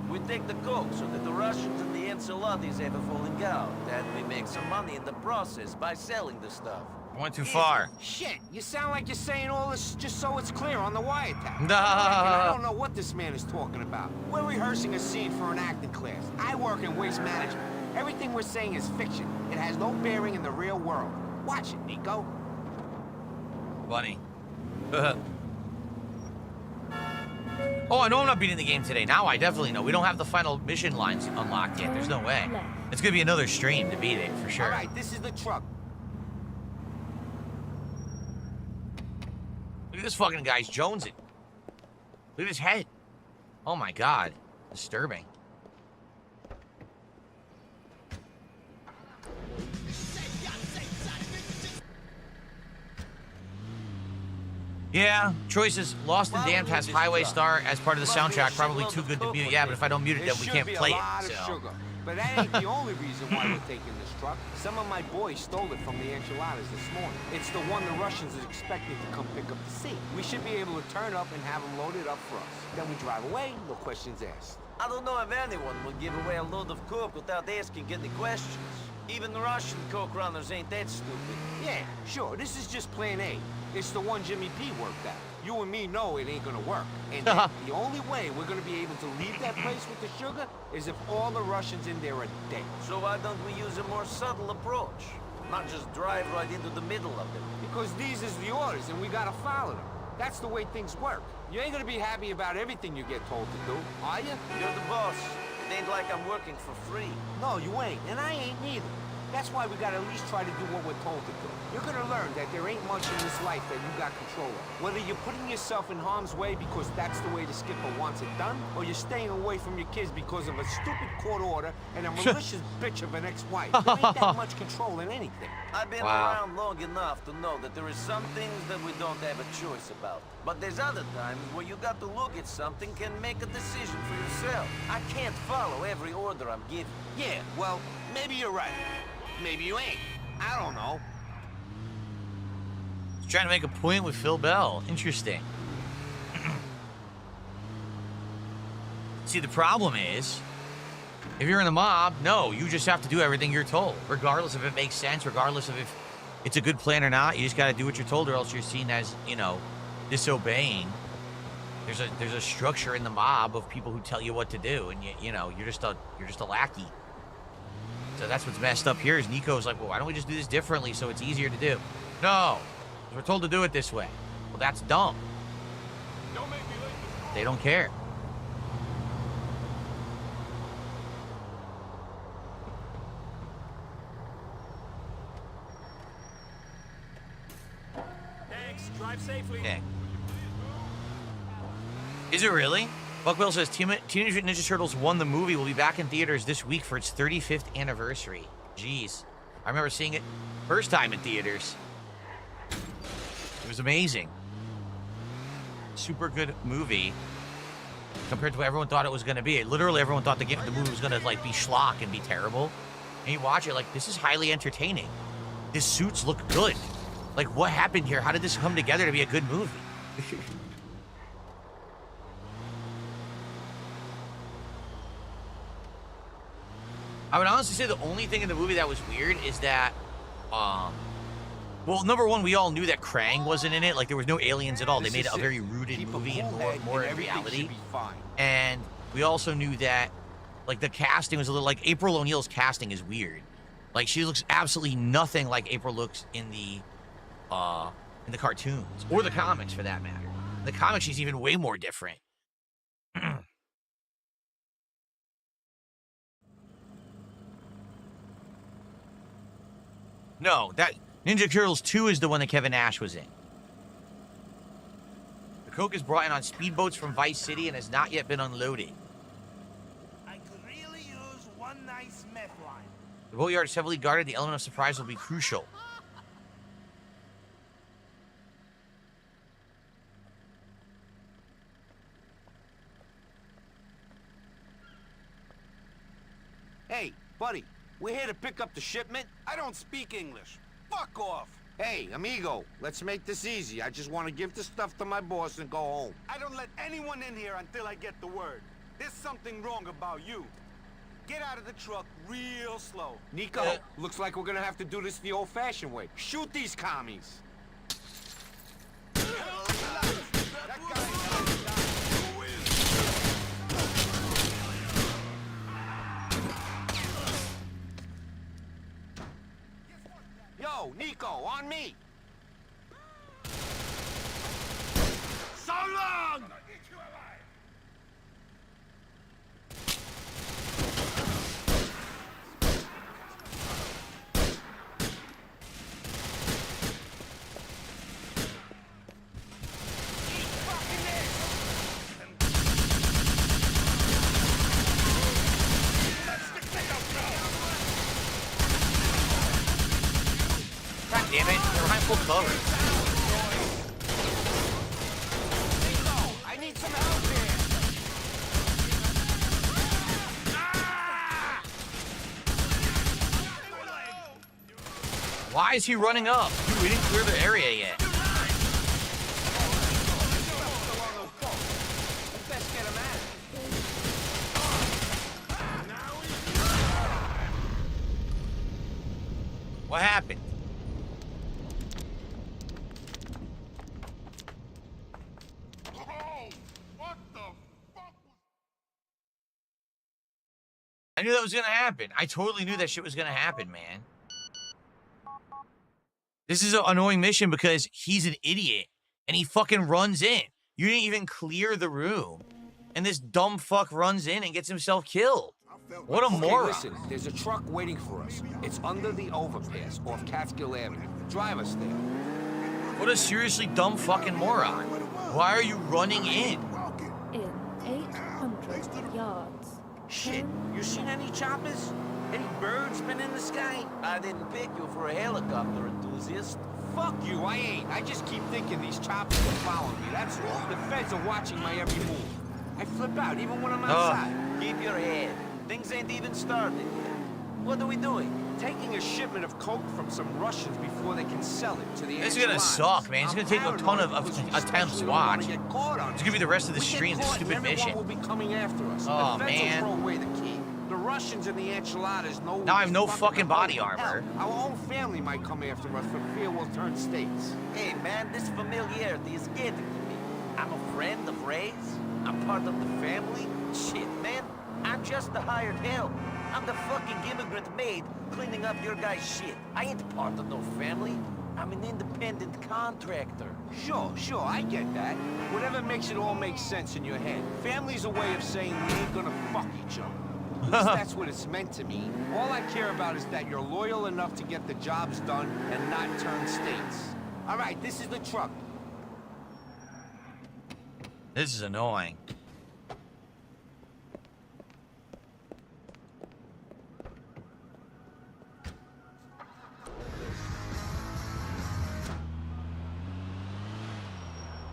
[SPEAKER 3] We take the coke so that the Russians and the enchiladas have a falling out. And we make some money in the process by selling the stuff.
[SPEAKER 6] Went too far.
[SPEAKER 7] Shit, you sound like you're saying all this just so it's clear on the wiretap.
[SPEAKER 6] Nah.
[SPEAKER 7] I don't know what this man is talking about. We're rehearsing a scene for an acting class. I work in waste management. Everything we're saying is fiction. It has no bearing in the real world. Watch it, Nico.
[SPEAKER 6] Funny. Oh, I know I'm not beating the game today. Now I definitely know. We don't have the final mission lines unlocked yet. There's no way. It's gonna be another stream to beat it, for sure.
[SPEAKER 7] All right, this is the truck.
[SPEAKER 6] Look at this fucking guy's jonesing. Look at his head. Oh my god. Disturbing. Yeah, choices. Lost and Damned has Highway Star as part of the soundtrack. Probably too good to mute. Yeah, but if I don't mute it, then we can't play it. So.
[SPEAKER 7] But that ain't the only reason why we're taking this truck. Some of my boys stole it from the enchiladas this morning. It's the one the Russians are expecting to come pick up the sea. We should be able to turn up and have them loaded up for us. Then we drive away, no questions asked.
[SPEAKER 3] I don't know if anyone would give away a load of coke without asking any questions. Even the Russian coke runners ain't that stupid.
[SPEAKER 7] Yeah, sure, this is just plan A. It's the one Jimmy P worked at. You and me know it ain't gonna work. And the only way we're gonna be able to leave that place with the sugar is if all the Russians in there are dead.
[SPEAKER 3] So why don't we use a more subtle approach? Not just drive right into the middle of them.
[SPEAKER 7] Because these is the orders and we gotta follow them. That's the way things work. You ain't gonna be happy about everything you get told to do, are you?
[SPEAKER 3] You're the boss. It ain't like I'm working for free.
[SPEAKER 7] No, you ain't, and I ain't neither. That's why we gotta at least try to do what we're told to do. You're gonna learn that there ain't much in this life that you got control of. Whether you're putting yourself in harm's way because that's the way the skipper wants it done, or you're staying away from your kids because of a stupid court order and a malicious bitch of an ex-wife. There ain't that much control in anything.
[SPEAKER 3] I've been around long enough to know that there is some things that we don't have a choice about. But there's other times where you got to look at something and make a decision for yourself. I can't follow every order I'm given.
[SPEAKER 7] Yeah, well, maybe you're right. Maybe you ain't. I don't know.
[SPEAKER 6] He's trying to make a point with Phil Bell. Interesting. See, the problem is, if you're in the mob, no, you just have to do everything you're told, regardless if it makes sense, regardless of if it's a good plan or not. You just got to do what you're told, or else you're seen as, you know, disobeying. There's a structure in the mob of people who tell you what to do, and you know, you're just a lackey. So that's what's messed up here is Nico's like, well, why don't we just do this differently so it's easier to do? No, we're told to do it this way. Well, that's dumb. They don't care.
[SPEAKER 14] Thanks. Drive safely.
[SPEAKER 6] Okay. Is it really? Buckwell says Teenage Mutant Ninja Turtles 1, the movie, will be back in theaters this week for its 35th anniversary. Jeez. I remember seeing it first time in theaters. It was amazing. Super good movie compared to what everyone thought it was going to be. Literally, everyone thought the movie was going to like be schlock and be terrible. And you watch it like, this is highly entertaining. His suits look good. Like, what happened here? How did this come together to be a good movie? I would honestly say the only thing in the movie that was weird is that, well, number one, we all knew that Krang wasn't in it. Like, there was no aliens at all. They made a very rooted movie and more in reality. And we also knew that, like, the casting was a little, like, April O'Neil's casting is weird. Like, she looks absolutely nothing like April looks in the cartoons. Or the comics, for that matter. In the comics, she's even way more different. No, that Ninja Turtles 2 is the one that Kevin Nash was in. The coke is brought in on speedboats from Vice City and has not yet been unloaded.
[SPEAKER 10] I could really use one nice meth line.
[SPEAKER 6] The boatyard is heavily guarded. The element of surprise will be crucial.
[SPEAKER 7] Buddy, we're here to pick up the shipment.
[SPEAKER 5] I don't speak English. Fuck off.
[SPEAKER 7] Hey, amigo, let's make this easy. I just want to give the stuff to my boss and go home.
[SPEAKER 5] I don't let anyone in here until I get the word. There's something wrong about you. Get out of the truck real slow.
[SPEAKER 7] Nico, looks like we're gonna have to do this the old-fashioned way. Shoot these commies. Yo, Nico, on me!
[SPEAKER 5] So long!
[SPEAKER 6] God damn it, they're behind full cover.
[SPEAKER 7] I need some help here!
[SPEAKER 6] Why is he running up? Dude, we didn't clear the area yet. What happened? I knew that was gonna happen. I totally knew that shit was gonna happen, man. This is an annoying mission because he's an idiot and he fucking runs in. You didn't even clear the room. And this dumb fuck runs in and gets himself killed. What a moron.
[SPEAKER 7] Listen, there's a truck waiting for us. It's under the overpass off Catskill Avenue. Drive us there.
[SPEAKER 6] What a seriously dumb fucking moron. Why are you running in?
[SPEAKER 24] In 800 yards.
[SPEAKER 3] Shit, you seen any choppers? Any birds been in the sky? I didn't pick you for a helicopter enthusiast.
[SPEAKER 7] Fuck you, I ain't. I just keep thinking these choppers are following me, that's all. The feds are watching my every move. I flip out even when I'm outside.
[SPEAKER 3] Keep your head. Things ain't even started yet. What are we doing?
[SPEAKER 7] Taking a shipment of coke from some Russians before they can sell it to the
[SPEAKER 6] This is gonna suck, man. It's gonna take a ton of attempts to watch. It's gonna be the rest of the stream, this stupid mission.
[SPEAKER 7] Will be coming after us.
[SPEAKER 6] Oh,
[SPEAKER 7] the feds
[SPEAKER 6] man.
[SPEAKER 7] will throw away the key. The Russians and the enchiladas know.
[SPEAKER 6] Now I have no fucking body armor.
[SPEAKER 7] Hell, our own family might come after us for fear we'll turn states.
[SPEAKER 3] Hey, man, this familiarity is getting to me. I'm a friend of Ray's. I'm part of the family. Shit, man. I'm just the hired help. I'm the fucking immigrant maid cleaning up your guy's shit. I ain't part of no family. I'm an independent contractor.
[SPEAKER 7] Sure, I get that. Whatever makes it all make sense in your head. Family's a way of saying we ain't gonna fuck each other. At least that's what it's meant to mean. All I care about is that you're loyal enough to get the jobs done and not turn states. All right, this is the truck.
[SPEAKER 6] This is annoying.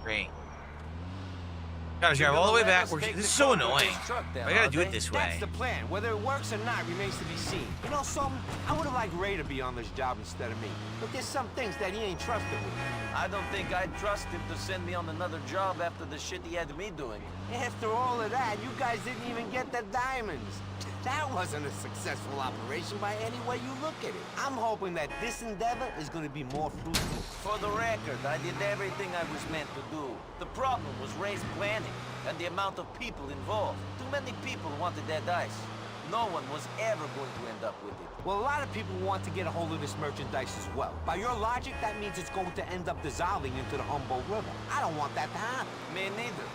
[SPEAKER 6] Great. Gotta drive all the way back. This is so annoying. I gotta do it this way.
[SPEAKER 7] That's the plan. Whether it works or not remains to be seen. You know something? I would have liked Ray to be on this job instead of me. But there's some things that he ain't trusted with.
[SPEAKER 3] I don't think I'd trust him to send me on another job after the shit he had me doing.
[SPEAKER 7] After all of that, you guys didn't even get the diamonds. That wasn't a successful operation by any way you look at it. I'm hoping that this endeavor is going to be more fruitful.
[SPEAKER 3] For the record, I did everything I was meant to do. The problem was Ray's planning and the amount of people involved. Too many people wanted that dice. No one was ever going to end up with it.
[SPEAKER 7] Well, a lot of people want to get a hold of this merchandise as well. By your logic, that means it's going to end up dissolving into the Humboldt River. I don't want that to happen.
[SPEAKER 3] Me neither.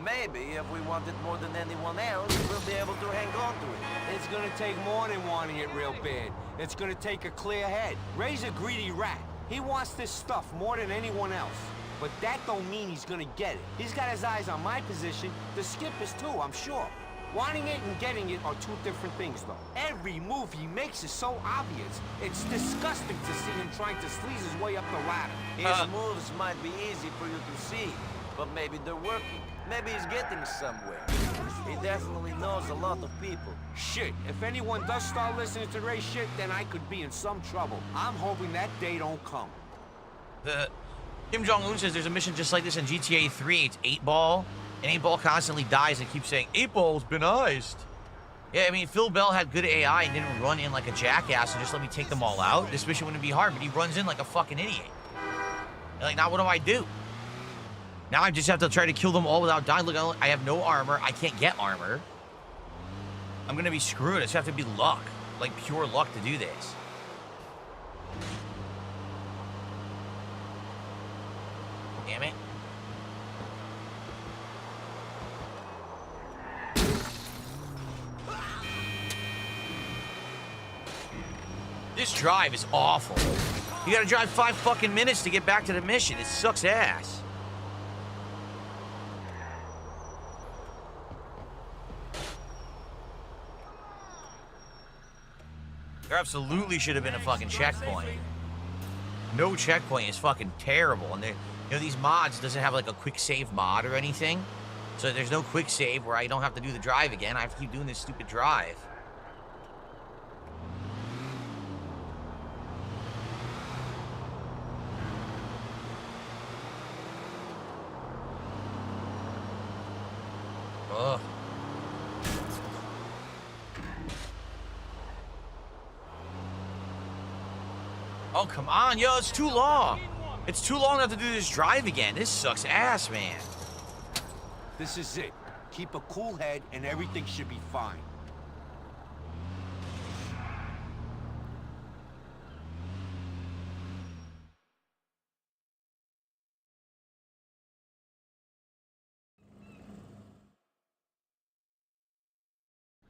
[SPEAKER 3] Maybe if we want it more than anyone else, we'll be able to hang on to it.
[SPEAKER 7] It's gonna take more than wanting it real bad. It's gonna take a clear head. Ray's a greedy rat. He wants this stuff more than anyone else. But that don't mean he's gonna get it. He's got his eyes on my position. The skip is too, I'm sure. Wanting it and getting it are two different things, though. Every move he makes is so obvious. It's disgusting to see him trying to sleaze his way up the ladder.
[SPEAKER 3] His moves might be easy for you to see, but maybe they're working. Maybe he's getting somewhere. He definitely knows a lot of people.
[SPEAKER 7] Shit, if anyone does start listening to Ray's shit, then I could be in some trouble. I'm hoping that day don't come.
[SPEAKER 6] Kim Jong-un says there's a mission just like this in GTA 3. It's 8-Ball, and 8-Ball constantly dies and keeps saying, 8-Ball's been iced. Yeah, I mean, Phil Bell had good AI and didn't run in like a jackass and just let me take them all out. This mission wouldn't be hard, but he runs in like a fucking idiot. And like, now what do I do? Now I just have to try to kill them all without dying. Look, I have no armor. I can't get armor. I'm gonna be screwed. I just have to be luck. Like, pure luck to do this. Damn it. This drive is awful. You gotta drive 5 fucking minutes to get back to the mission. It sucks ass. There absolutely should have been a fucking checkpoint. No checkpoint is fucking terrible. And you know, these mods doesn't have like a quick save mod or anything. So there's no quick save where I don't have to do the drive again. I have to keep doing this stupid drive. Ugh. Oh, come on, yo, it's too long. It's too long to have to do this drive again. This sucks ass, man.
[SPEAKER 7] This is it. Keep a cool head and everything should be fine.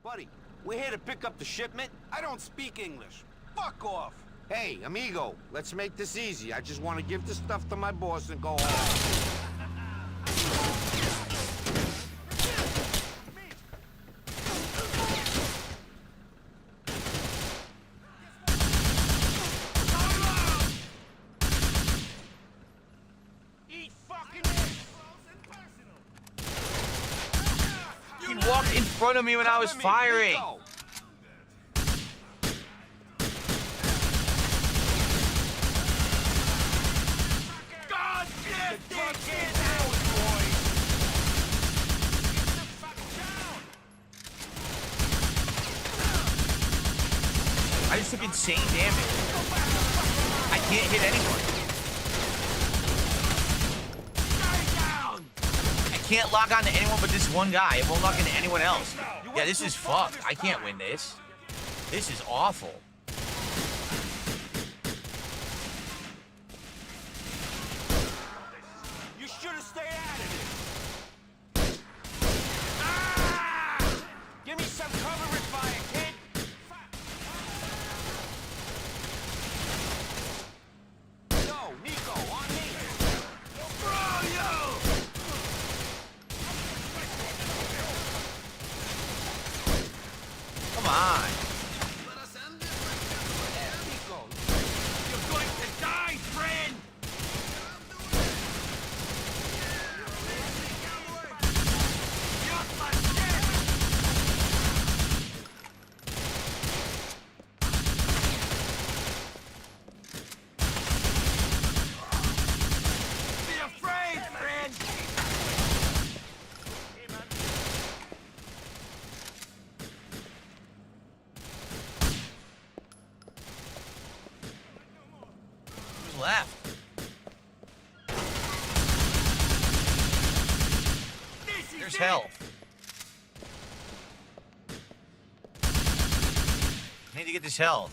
[SPEAKER 7] Buddy, we're here to pick up the shipment. I don't speak English. Fuck off. Hey, amigo, let's make this easy. I just want to give the stuff to my boss and go home.
[SPEAKER 6] He walked in front of me when I was firing. I just took insane damage. I can't hit anyone. I can't lock on to anyone but this one guy. It won't lock into anyone else. Yeah, this is fucked. I can't win this. This is awful.
[SPEAKER 7] You should have stayed out of it. Ah! Give me some cover and fire, kid. Yo, Nico, on me. Bro, yo!
[SPEAKER 6] Come on.
[SPEAKER 7] Nico, you're going to die, friend! Be afraid, friend!
[SPEAKER 6] Who's left? There's health. I need to get this health.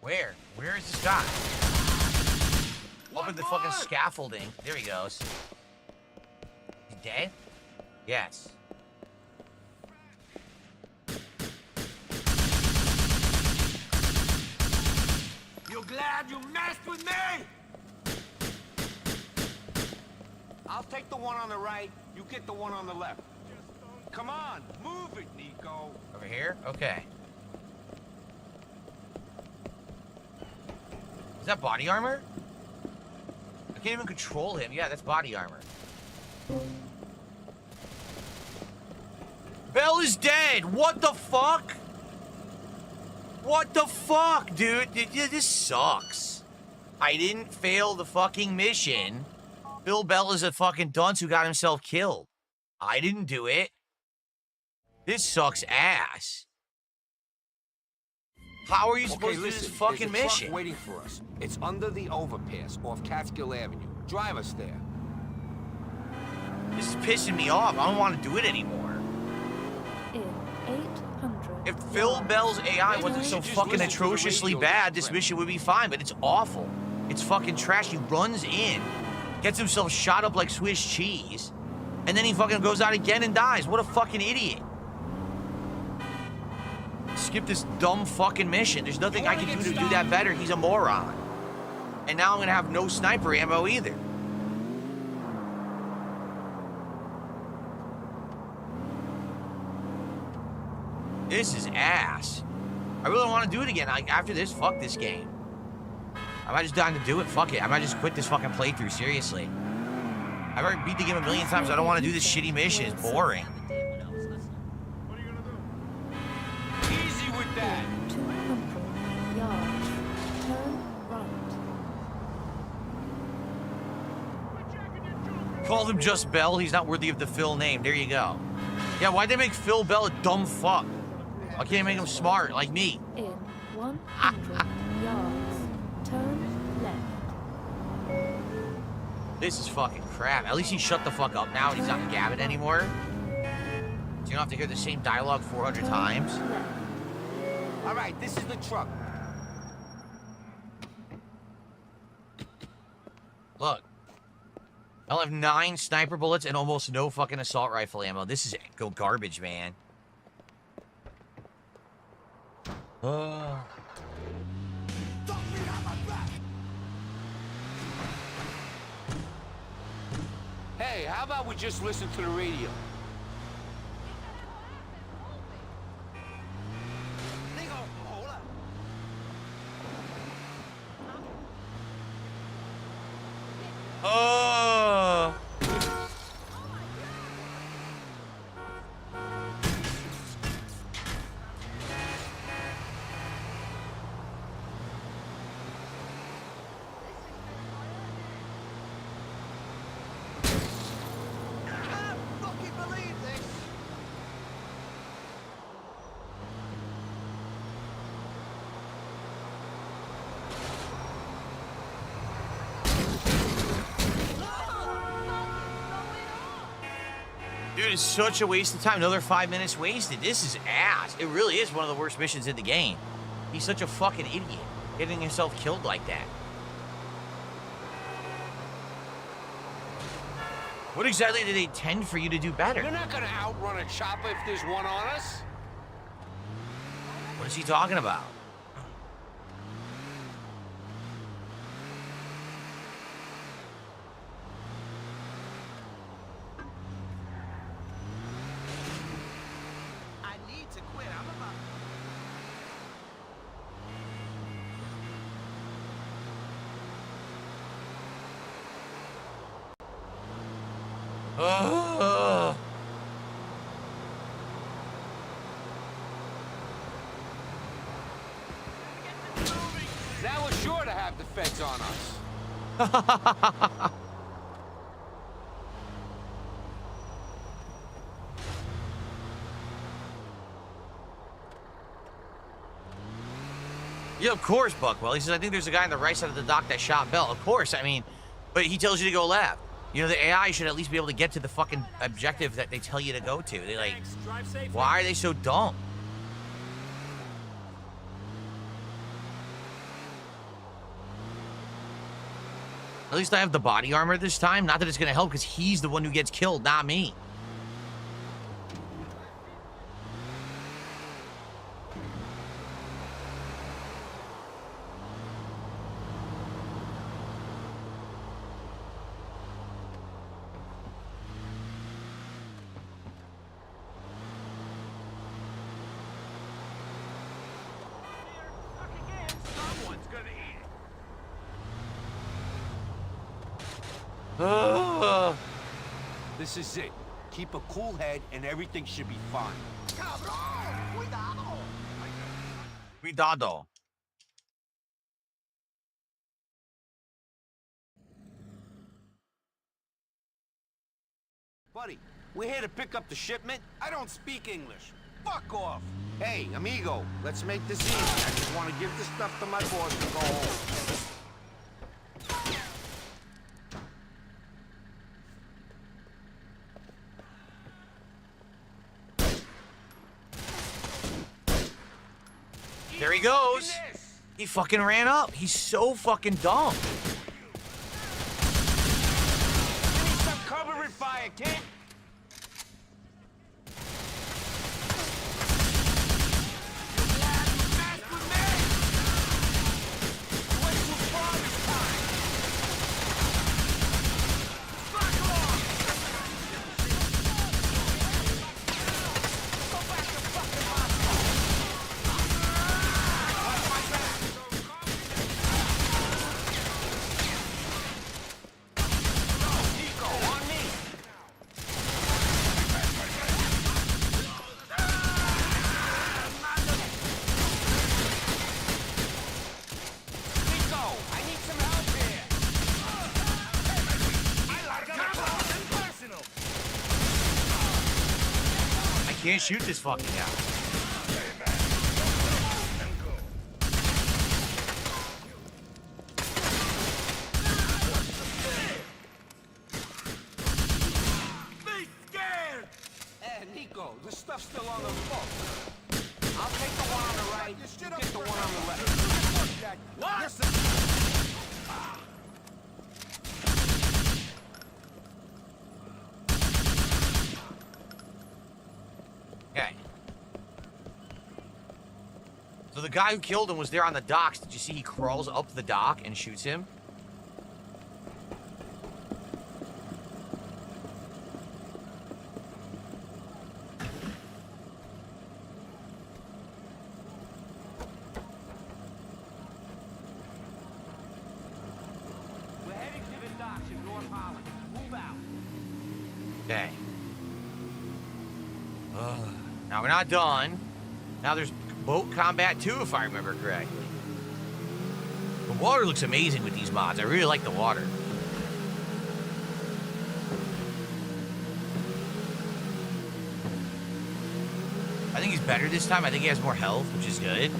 [SPEAKER 6] Where? Where is this guy? Up in the fucking scaffolding. There he goes. He dead? Yes.
[SPEAKER 7] You glad you messed with me? I'll take the one on the right, you get the one on the left. Come on, move it, Nico.
[SPEAKER 6] Over here? Okay. Is that body armor? I can't even control him. Yeah, that's body armor. Bell is dead. What the fuck? What the fuck, dude? This sucks. I didn't fail the fucking mission. Phil Bell is a fucking dunce who got himself killed. I didn't do it. This sucks ass. How are you supposed to do this fucking
[SPEAKER 7] there's a
[SPEAKER 6] mission?
[SPEAKER 7] truck waiting for us. It's under the overpass off Catskill Avenue. Drive us there.
[SPEAKER 6] This is pissing me off. I don't want to do it anymore.
[SPEAKER 24] In 800.
[SPEAKER 6] If Phil Bell's AI wasn't so fucking atrociously bad, this mission would be fine, but it's awful. It's fucking trash. He runs in, gets himself shot up like Swiss cheese, and then he fucking goes out again and dies. What a fucking idiot. Skip this dumb fucking mission. There's nothing I can do to do that better. He's a moron. And now I'm gonna have no sniper ammo either. This is ass. I really don't want to do it again. Like, after this, fuck this game. I might just dying to do it. Fuck it. I might just quit this fucking playthrough, seriously. I've already beat the game a million times. I don't want to do this shitty mission. It's boring.
[SPEAKER 7] Easy with that.
[SPEAKER 24] 200 yards. Turn right.
[SPEAKER 6] Called him just Bell. He's not worthy of the Phil name. There you go. Yeah, why'd they make Phil Bell a dumb fuck? Why can't they make him smart like me?
[SPEAKER 24] In 100 yards. Turn left.
[SPEAKER 6] This is fucking crap. At least he shut the fuck up now and he's not gabbing anymore. So you don't have to hear the same dialogue 400 times.
[SPEAKER 7] All right, this is the truck.
[SPEAKER 6] Look. I'll have 9 sniper bullets and almost no fucking assault rifle ammo. This is garbage, man.
[SPEAKER 7] Hey, how about we just listen to the radio?
[SPEAKER 6] Oh. Dude, it's such a waste of time. Another 5 minutes wasted. This is ass. It really is one of the worst missions in the game. He's such a fucking idiot, getting himself killed like that. What exactly did they intend for you to do better?
[SPEAKER 7] You're not gonna outrun a chopper if there's one on us.
[SPEAKER 6] What is he talking about?
[SPEAKER 7] Now we're sure to have the feds on us.
[SPEAKER 6] Yeah, of course, Buckwell. He says, I think there's a guy on the right side of the dock that shot Bell. Of course, I mean, but he tells you to go left. You know, the AI should at least be able to get to the fucking objective that they tell you to go to. They like, why are they so dumb? At least I have the body armor this time. Not that it's going to help because he's the one who gets killed, not me.
[SPEAKER 7] This is it. Keep a cool head and everything should be fine.
[SPEAKER 6] Cuidado.
[SPEAKER 7] Buddy, we're here to pick up the shipment. I don't speak English. Fuck off. Hey, amigo, let's make this easy. I just want to give this stuff to my boss and go home.
[SPEAKER 6] There he goes. He fucking ran up. He's so fucking dumb.
[SPEAKER 7] Give me some cover and fire, kid.
[SPEAKER 6] Can't shoot this fucking guy.
[SPEAKER 7] Be scared! Hey, Nico, the stuff's still on the floor. I'll take the one on the right, you get the one on the left. What?
[SPEAKER 6] Okay. So the guy who killed him was there on the docks. Did you see he crawls up the dock and shoots him?
[SPEAKER 7] We're heading to the docks in North Holland. Move out.
[SPEAKER 6] Okay. Now we're not done. Now there's boat combat too, if I remember correctly. The water looks amazing with these mods. I really like the water. I think he's better this time. I think he has more health, which is good.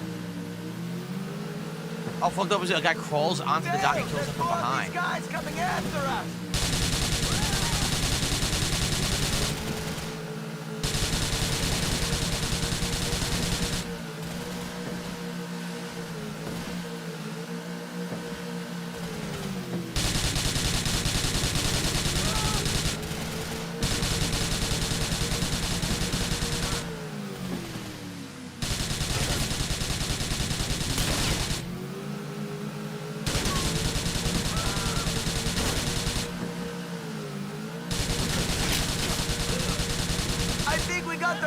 [SPEAKER 6] How fucked up is it? A guy crawls onto the dock and kills him from behind.
[SPEAKER 2] These guys coming after us.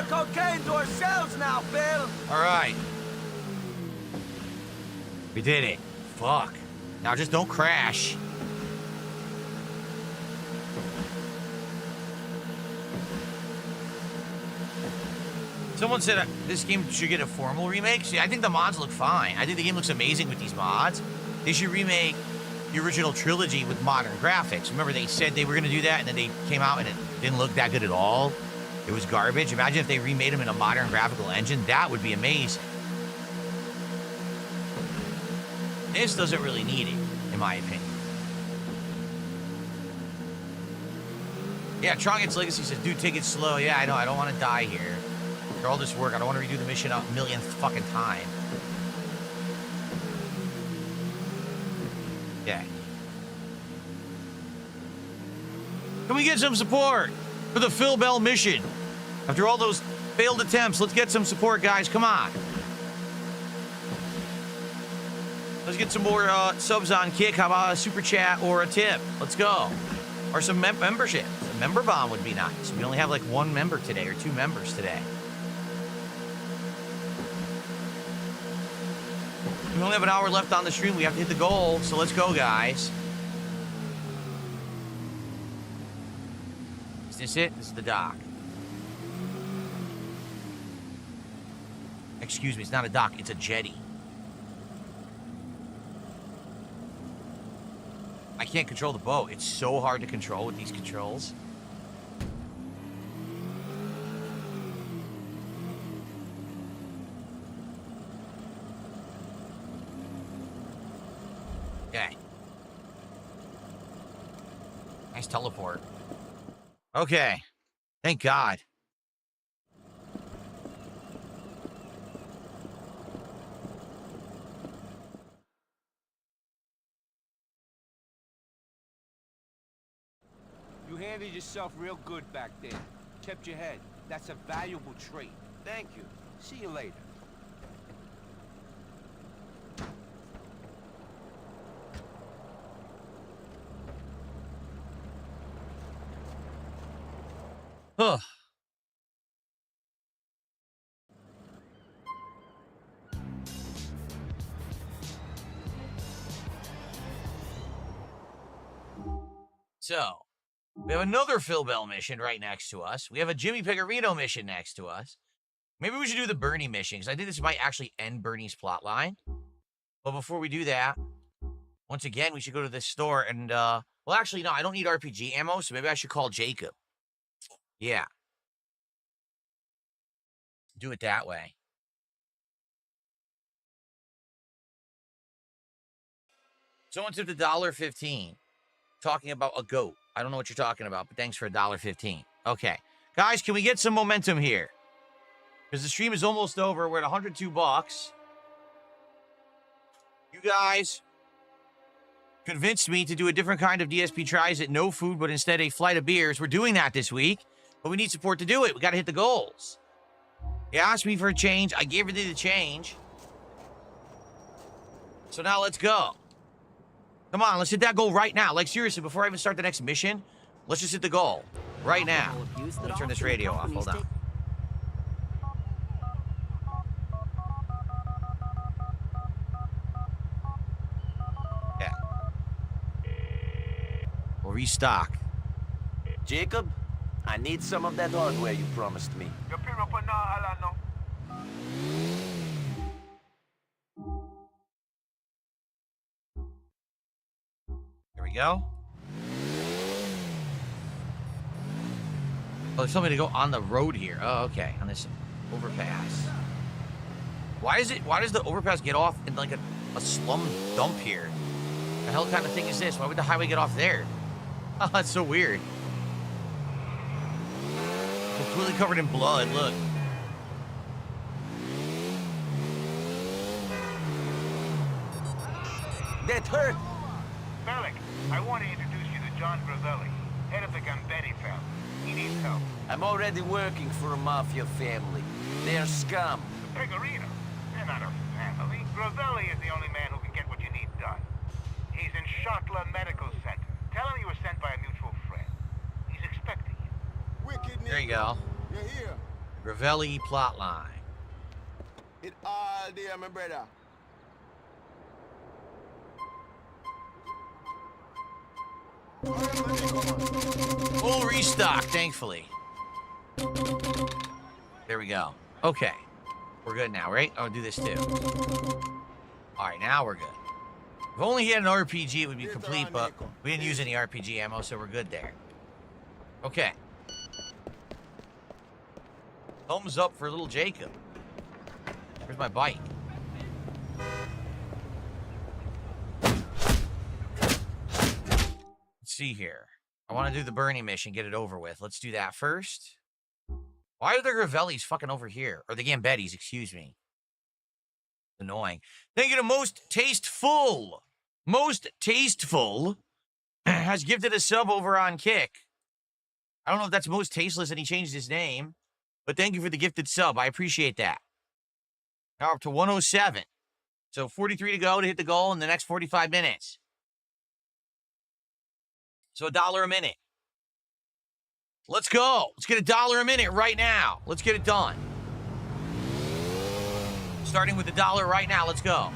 [SPEAKER 2] Cocaine to ourselves now, Phil.
[SPEAKER 6] All right. We did it. Fuck. Now just don't crash. Someone said this game should get a formal remake. See, I think the mods look fine. I think the game looks amazing with these mods. They should remake the original trilogy with modern graphics. Remember, they said they were going to do that, and then they came out and it didn't look that good at all. It was garbage. Imagine if they remade them in a modern graphical engine. That would be amazing. This doesn't really need it, in my opinion. Yeah, Tronget's Legacy says, dude, take it slow. Yeah, I know. I don't want to die here. After all this work, I don't want to redo the mission a millionth fucking time. Yeah. Can we get some support for the Phil Bell mission? After all those failed attempts, let's get some support, guys. Come on. Let's get some more subs on Kick. How about a super chat or a tip? Let's go. Or some membership. A member bomb would be nice. We only have like one member today or two members today. We only have an hour left on the stream. We have to hit the goal. So let's go, guys. Is this it? This is the dock. Excuse me, it's not a dock, it's a jetty. I can't control the boat. It's so hard to control with these controls. Okay. Nice teleport. Okay. Thank God.
[SPEAKER 7] You handled yourself real good back then. Kept your head. That's a valuable trait. Thank you. See you later.
[SPEAKER 6] Huh. So, we have another Phil Bell mission right next to us. We have a Jimmy Pecorino mission next to us. Maybe we should do the Bernie mission, because I think this might actually end Bernie's plot line. But before we do that, once again, we should go to this store and, well, actually, no, I don't need RPG ammo, so maybe I should call Jacob. Yeah. Do it that way. Someone tipped $1.15 talking about a goat. I don't know what you're talking about, but thanks for $1.15. Okay. Guys, can we get some momentum here? Because the stream is almost over. We're at $102. You guys convinced me to do a different kind of DSP tries at no food, but instead a flight of beers. We're doing that this week, but we need support to do it. We got to hit the goals. You asked me for a change. I gave you the change. So now let's go. Come on, let's hit that goal right now. Like, seriously, before I even start the next mission, let's just hit the goal right now. Let me turn this radio off. Hold on. Yeah. We'll restock.
[SPEAKER 3] Jacob, I need some of that hardware you promised me.
[SPEAKER 6] Here we go. Oh, there's somebody to go on the road here. Oh, okay. On this overpass. Why does the overpass get off in like a slum dump here? The hell kind of thing is this? Why would the highway get off there? Oh, that's so weird. Completely covered in blood, look.
[SPEAKER 3] That hurt!
[SPEAKER 5] Bellic, I want to introduce you to John Gravelli, head of the Gambetti family. He needs help.
[SPEAKER 3] I'm already working for a mafia family. They're scum.
[SPEAKER 5] The Pecorino. They're not a family. Gravelli is the only man who can get what you need done. He's in Schottler Medical Center. Tell him you were sent by a mutual friend. He's expecting you.
[SPEAKER 6] There you go.
[SPEAKER 1] You're here.
[SPEAKER 6] Gravelli plotline.
[SPEAKER 1] It all there, my brother.
[SPEAKER 6] Full restock, thankfully. There we go. Okay. We're good now, right? I'll do this too. Alright, now we're good. If only he had an RPG, it would be complete, but we didn't use any RPG ammo, so we're good there. Okay. Thumbs up for little Jacob. Where's my bike? Let's see here. I want to do the Bernie mission, get it over with. Let's do that first. Why are the Gravellis fucking over here? Or the Gambettis, excuse me. Annoying. Thank you to Most Tasteful. Most Tasteful has gifted a sub over on Kick. I don't know if that's Most Tasteless and he changed his name, but thank you for the gifted sub. I appreciate that. Now up to 107. So 43 to go to hit the goal in the next 45 minutes. So $1 a minute. Let's go. Let's get $1 a minute right now. Let's get it done. Starting with $1 right now. Let's go.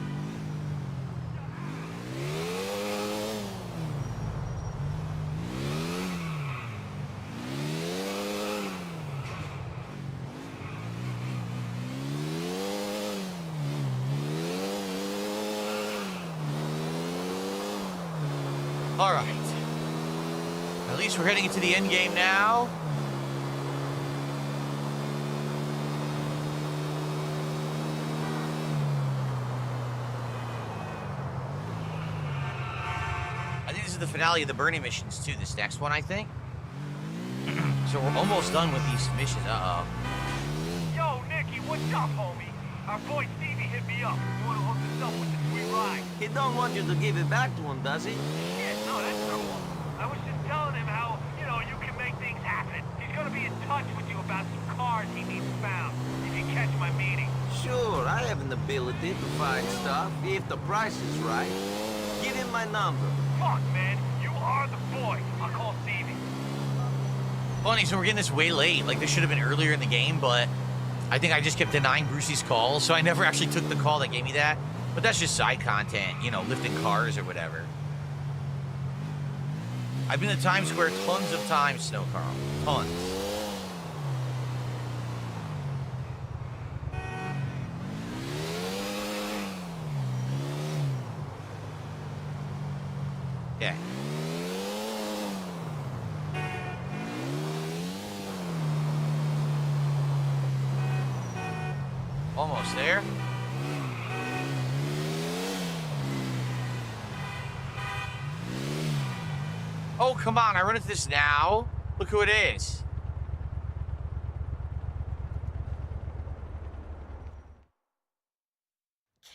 [SPEAKER 6] All right. At least we're heading into the end game now. I think this is the finale of the Bernie missions too. This next one, I think. So we're almost done with these missions. Uh-oh.
[SPEAKER 5] Yo, Nicky, what's up, homie? Our boy Stevie hit me up. You want to hook us up with the sweet ride?
[SPEAKER 3] He don't want you to give it back to him, does he?
[SPEAKER 5] Shit, no, that's true. I was just telling him how, you know, you can make things happen. He's gonna be in touch with you about some cars he needs found, if you catch my meaning.
[SPEAKER 3] Sure, I have an ability to find stuff, if the price is right. Give him my number.
[SPEAKER 5] Fuck, man, you are the boy. I'll call Stevie.
[SPEAKER 6] Funny, so we're getting this way late. Like, this should have been earlier in the game, but I think I just kept denying Brucey's call, so I never actually took the call that gave me that. But that's just side content, you know, lifting cars or whatever. I've been to Times Square tons of times, Snow Carl. Tons. Yeah. Almost there. Oh, come on. I run into this now. Look who it is.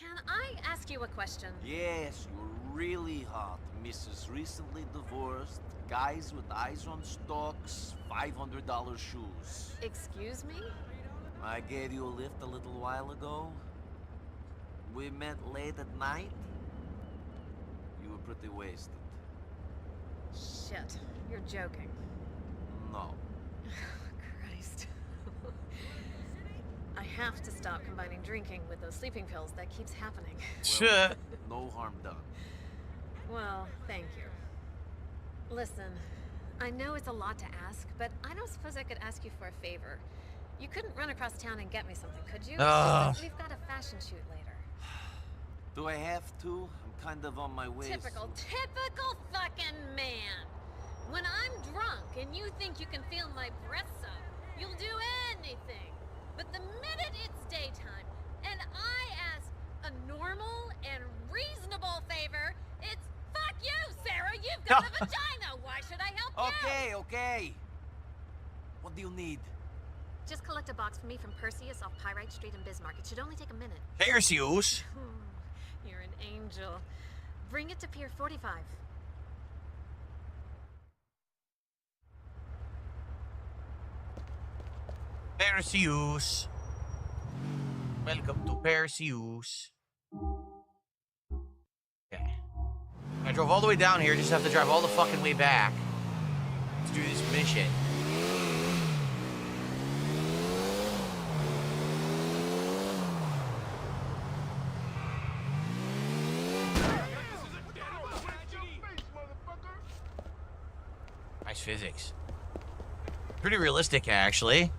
[SPEAKER 12] Can I ask you a question?
[SPEAKER 3] Yes, you're really hot. Mrs. Recently divorced, guys with eyes on stocks, $500 shoes.
[SPEAKER 12] Excuse me?
[SPEAKER 3] I gave you a lift a little while ago. We met late at night. You were pretty wasted.
[SPEAKER 12] Shit, you're joking.
[SPEAKER 3] No.
[SPEAKER 12] Christ. I have to stop combining drinking with those sleeping pills. That keeps happening.
[SPEAKER 3] Well, no harm done.
[SPEAKER 12] Well, thank you. Listen, I know it's a lot to ask, but I don't suppose I could ask you for a favor. You couldn't run across town and get me something, could you? We've got a fashion shoot later.
[SPEAKER 3] Do I have to? I'm kind of on my way.
[SPEAKER 12] Typical fucking man. When I'm drunk and you think you can feel my breath up, you'll do anything. But the minute it's daytime and I ask a normal and reasonable favor, it's fuck you, Sarah. You've got a vagina. Why should I help you?
[SPEAKER 3] Okay. What do you need?
[SPEAKER 12] Just collect a box for me from Perseus off Pyrite Street in Bismarck. It should only take a minute.
[SPEAKER 6] Perseus?
[SPEAKER 12] You're an angel. Bring it to Pier 45.
[SPEAKER 6] Perseus. Welcome to Perseus. Okay. I drove all the way down here, just have to drive all the fucking way back to do this mission. Nice physics. Pretty realistic, actually.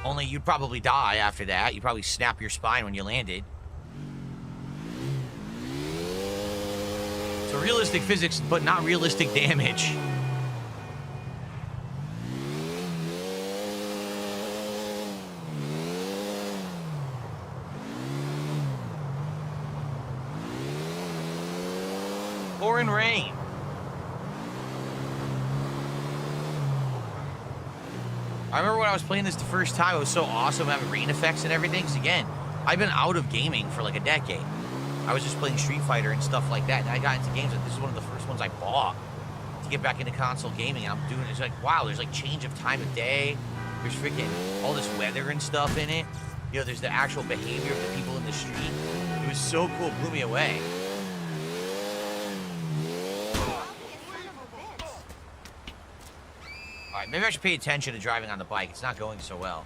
[SPEAKER 6] Only you'd probably die after that. You'd probably snap your spine when you landed. So realistic physics, but not realistic damage. Pouring rain. I remember when I was playing this the first time, it was so awesome having rain effects and everything. Because again, I've been out of gaming for like a decade. I was just playing Street Fighter and stuff like that. And I got into games like this is one of the first ones I bought to get back into console gaming. And I'm doing it's like, wow, there's like change of time of day. There's freaking all this weather and stuff in it. You know, there's the actual behavior of the people in the street. It was so cool, it blew me away. Alright, maybe I should pay attention to driving on the bike. It's not going so well.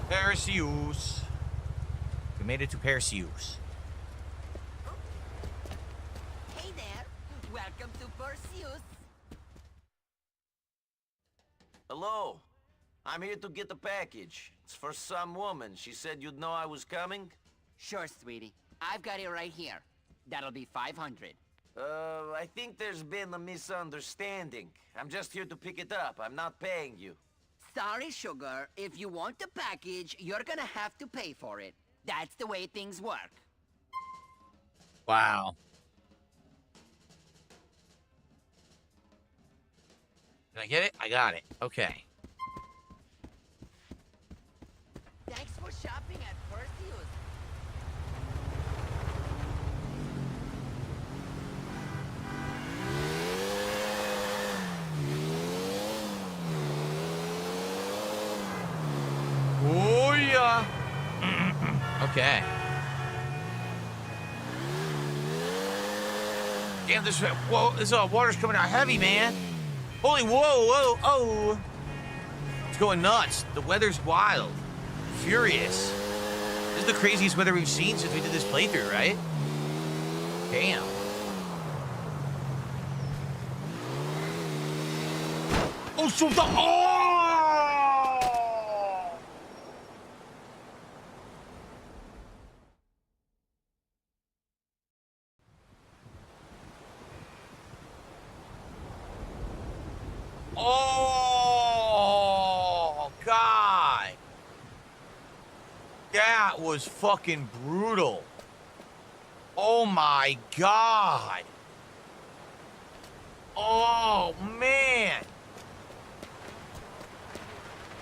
[SPEAKER 6] Perseus. We made it to Perseus.
[SPEAKER 3] Hello. I'm here to get a package. It's for some woman. She said you'd know I was coming.
[SPEAKER 16] Sure, sweetie. I've got it right here. That'll be 500.
[SPEAKER 3] I think there's been a misunderstanding. I'm just here to pick it up. I'm not paying you.
[SPEAKER 16] Sorry, sugar. If you want the package, you're gonna have to pay for it. That's the way things work.
[SPEAKER 6] Wow. Did I get it? I got it. Okay.
[SPEAKER 16] Thanks for shopping at Perseus.
[SPEAKER 6] Oh, yeah. Okay. Damn, this water's coming out heavy, man. Holy, whoa, oh. It's going nuts. The weather's wild. Furious. This is the craziest weather we've seen since we did this playthrough, right? Damn. Oh, so the... Oh! Oh, God. That was fucking brutal. Oh, my God. Oh, man.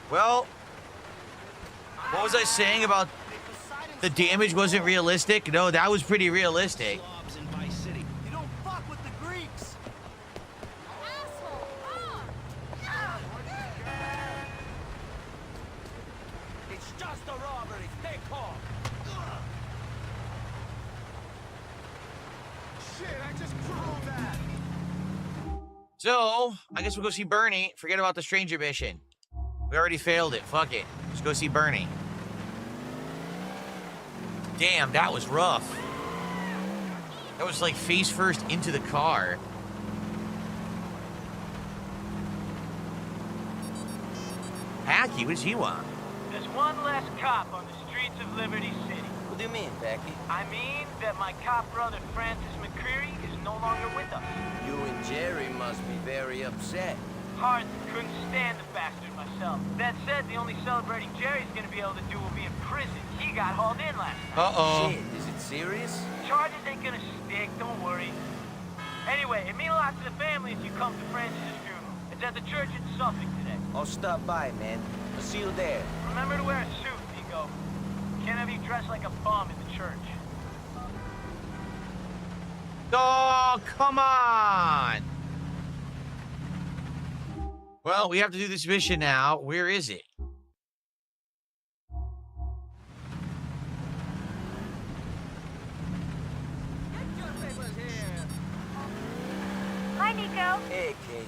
[SPEAKER 6] Well, what was I saying about the damage wasn't realistic? No, that was pretty realistic.
[SPEAKER 2] You don't fuck with the Greeks.
[SPEAKER 3] It's just a robbery. Stay calm.
[SPEAKER 1] Shit, I just proved that.
[SPEAKER 6] So, I guess we'll go see Bernie. Forget about the stranger mission. We already failed it. Fuck it. Let's go see Bernie. Damn, that was rough. That was like face first into the car. Hacky, what does he want?
[SPEAKER 5] There's one less cop on the streets of Liberty City.
[SPEAKER 3] What do you mean, Packy?
[SPEAKER 5] I mean that my cop brother Francis McCreary is no longer with us.
[SPEAKER 3] You and Jerry must be very upset.
[SPEAKER 5] Hard couldn't stand the bastard myself. That said, the only celebrating Jerry's gonna be able to do will be in prison. He got hauled in last night.
[SPEAKER 6] Uh-oh.
[SPEAKER 3] Shit, is it serious?
[SPEAKER 5] Charges ain't gonna stick, don't worry. Anyway, it means a lot to the family if you come to Francis' funeral. It's at the church in Suffolk today.
[SPEAKER 3] I'll stop by, man. I'll see you there.
[SPEAKER 5] Remember to wear a suit, Nico. Can't have you dressed like a bum in the church.
[SPEAKER 6] Oh, come on! Well, we have to do this mission now. Where is it?
[SPEAKER 17] Hi, Nico.
[SPEAKER 3] Hey, Kate.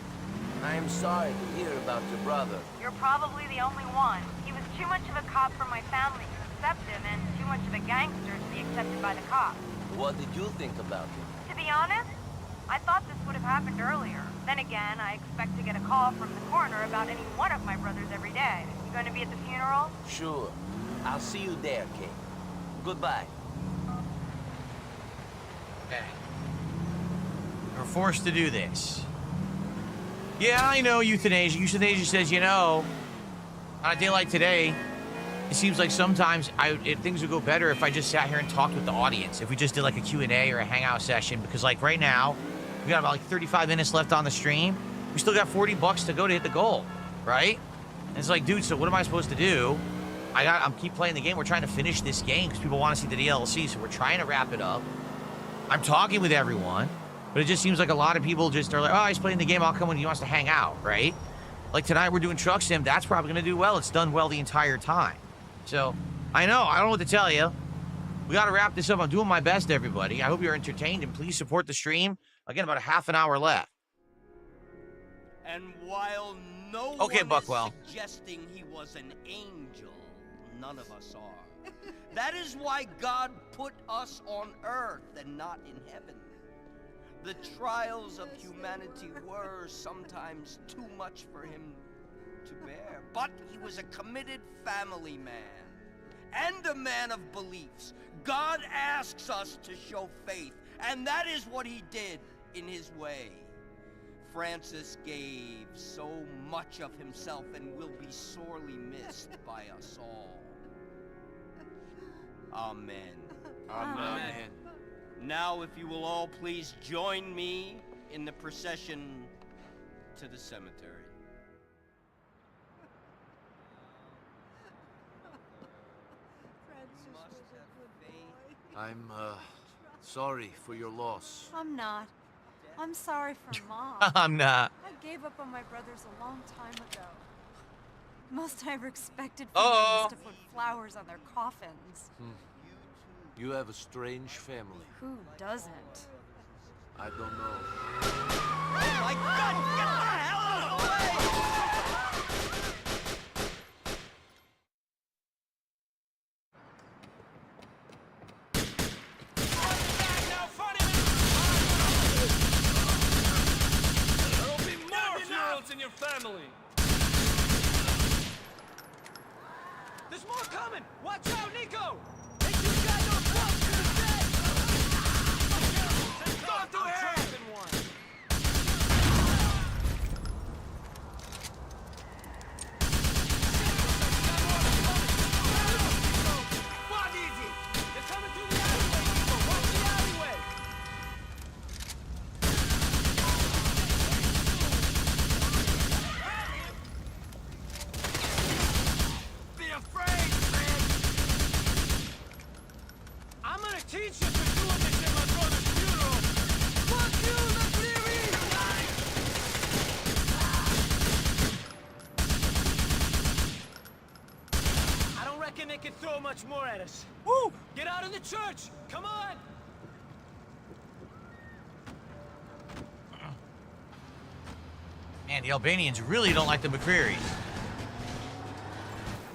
[SPEAKER 3] I am sorry to hear about your brother.
[SPEAKER 17] You're probably the only one. He was too much of a cop for my family to accept him, and too much of a gangster to be accepted by the cops.
[SPEAKER 3] What did you think about him?
[SPEAKER 17] To be honest, I thought this would have happened earlier. Then again, I expect to get a call from the coroner about any one of my brothers every day. You going to be at the funeral?
[SPEAKER 3] Sure. I'll see you there, Kate. Goodbye.
[SPEAKER 6] Okay. We're forced to do this. Yeah, I know euthanasia. Euthanasia says, you know, on a day like today, it seems like sometimes things would go better if I just sat here and talked with the audience. If we just did like a Q&A or a hangout session. Because like right now, we got about like 35 minutes left on the stream. We still got $40 to go to hit the goal, right? And it's like, dude, so what am I supposed to do? I'm keep playing the game. We're trying to finish this game because people want to see the DLC. So we're trying to wrap it up. I'm talking with everyone. But it just seems like a lot of people just are like, oh, he's playing the game. I'll come when he wants to hang out, right? Like tonight we're doing Truck Sim. That's probably going to do well. It's done well the entire time. So, I know. I don't know what to tell you. We got to wrap this up. I'm doing my best, everybody. I hope you're entertained, and please support the stream. Again, about a half an hour left.
[SPEAKER 2] And while no
[SPEAKER 6] Okay,
[SPEAKER 2] one
[SPEAKER 6] Buckwell.
[SPEAKER 2] is suggesting he was an angel, none of us are. That is why God put us on earth and not in heaven. The trials of humanity were sometimes too much for him
[SPEAKER 16] to bear. But he was a committed family man. And a man of beliefs. God asks us to show faith. And that is what he did in his way. Francis gave so much of himself and will be sorely missed by us all. Amen.
[SPEAKER 3] Amen.
[SPEAKER 16] Now, if you will all please join me in the procession to the cemetery.
[SPEAKER 18] I'm, sorry for your loss.
[SPEAKER 17] I'm not. I'm sorry for Mom.
[SPEAKER 6] I'm not.
[SPEAKER 17] I gave up on my brothers a long time ago. Most I ever expected from them was to put flowers on their coffins.
[SPEAKER 18] You have a strange family.
[SPEAKER 17] Who doesn't?
[SPEAKER 18] I don't know.
[SPEAKER 16] Oh my God! Get the hell out of the way!
[SPEAKER 2] There'll be more funerals in your family. There's more coming! Watch out, Nico! They just got no close to the dead! Go through here! Walk easy! They're coming through the alleyway, Nico! Watch the alleyway! Be afraid, man! I'm gonna teach you for doing this at my brother's funeral! Fuck you, McCreary! I don't reckon they can throw much more at us. Woo! Get out in the church! Come on!
[SPEAKER 6] Man, the Albanians really don't like the McCrearys.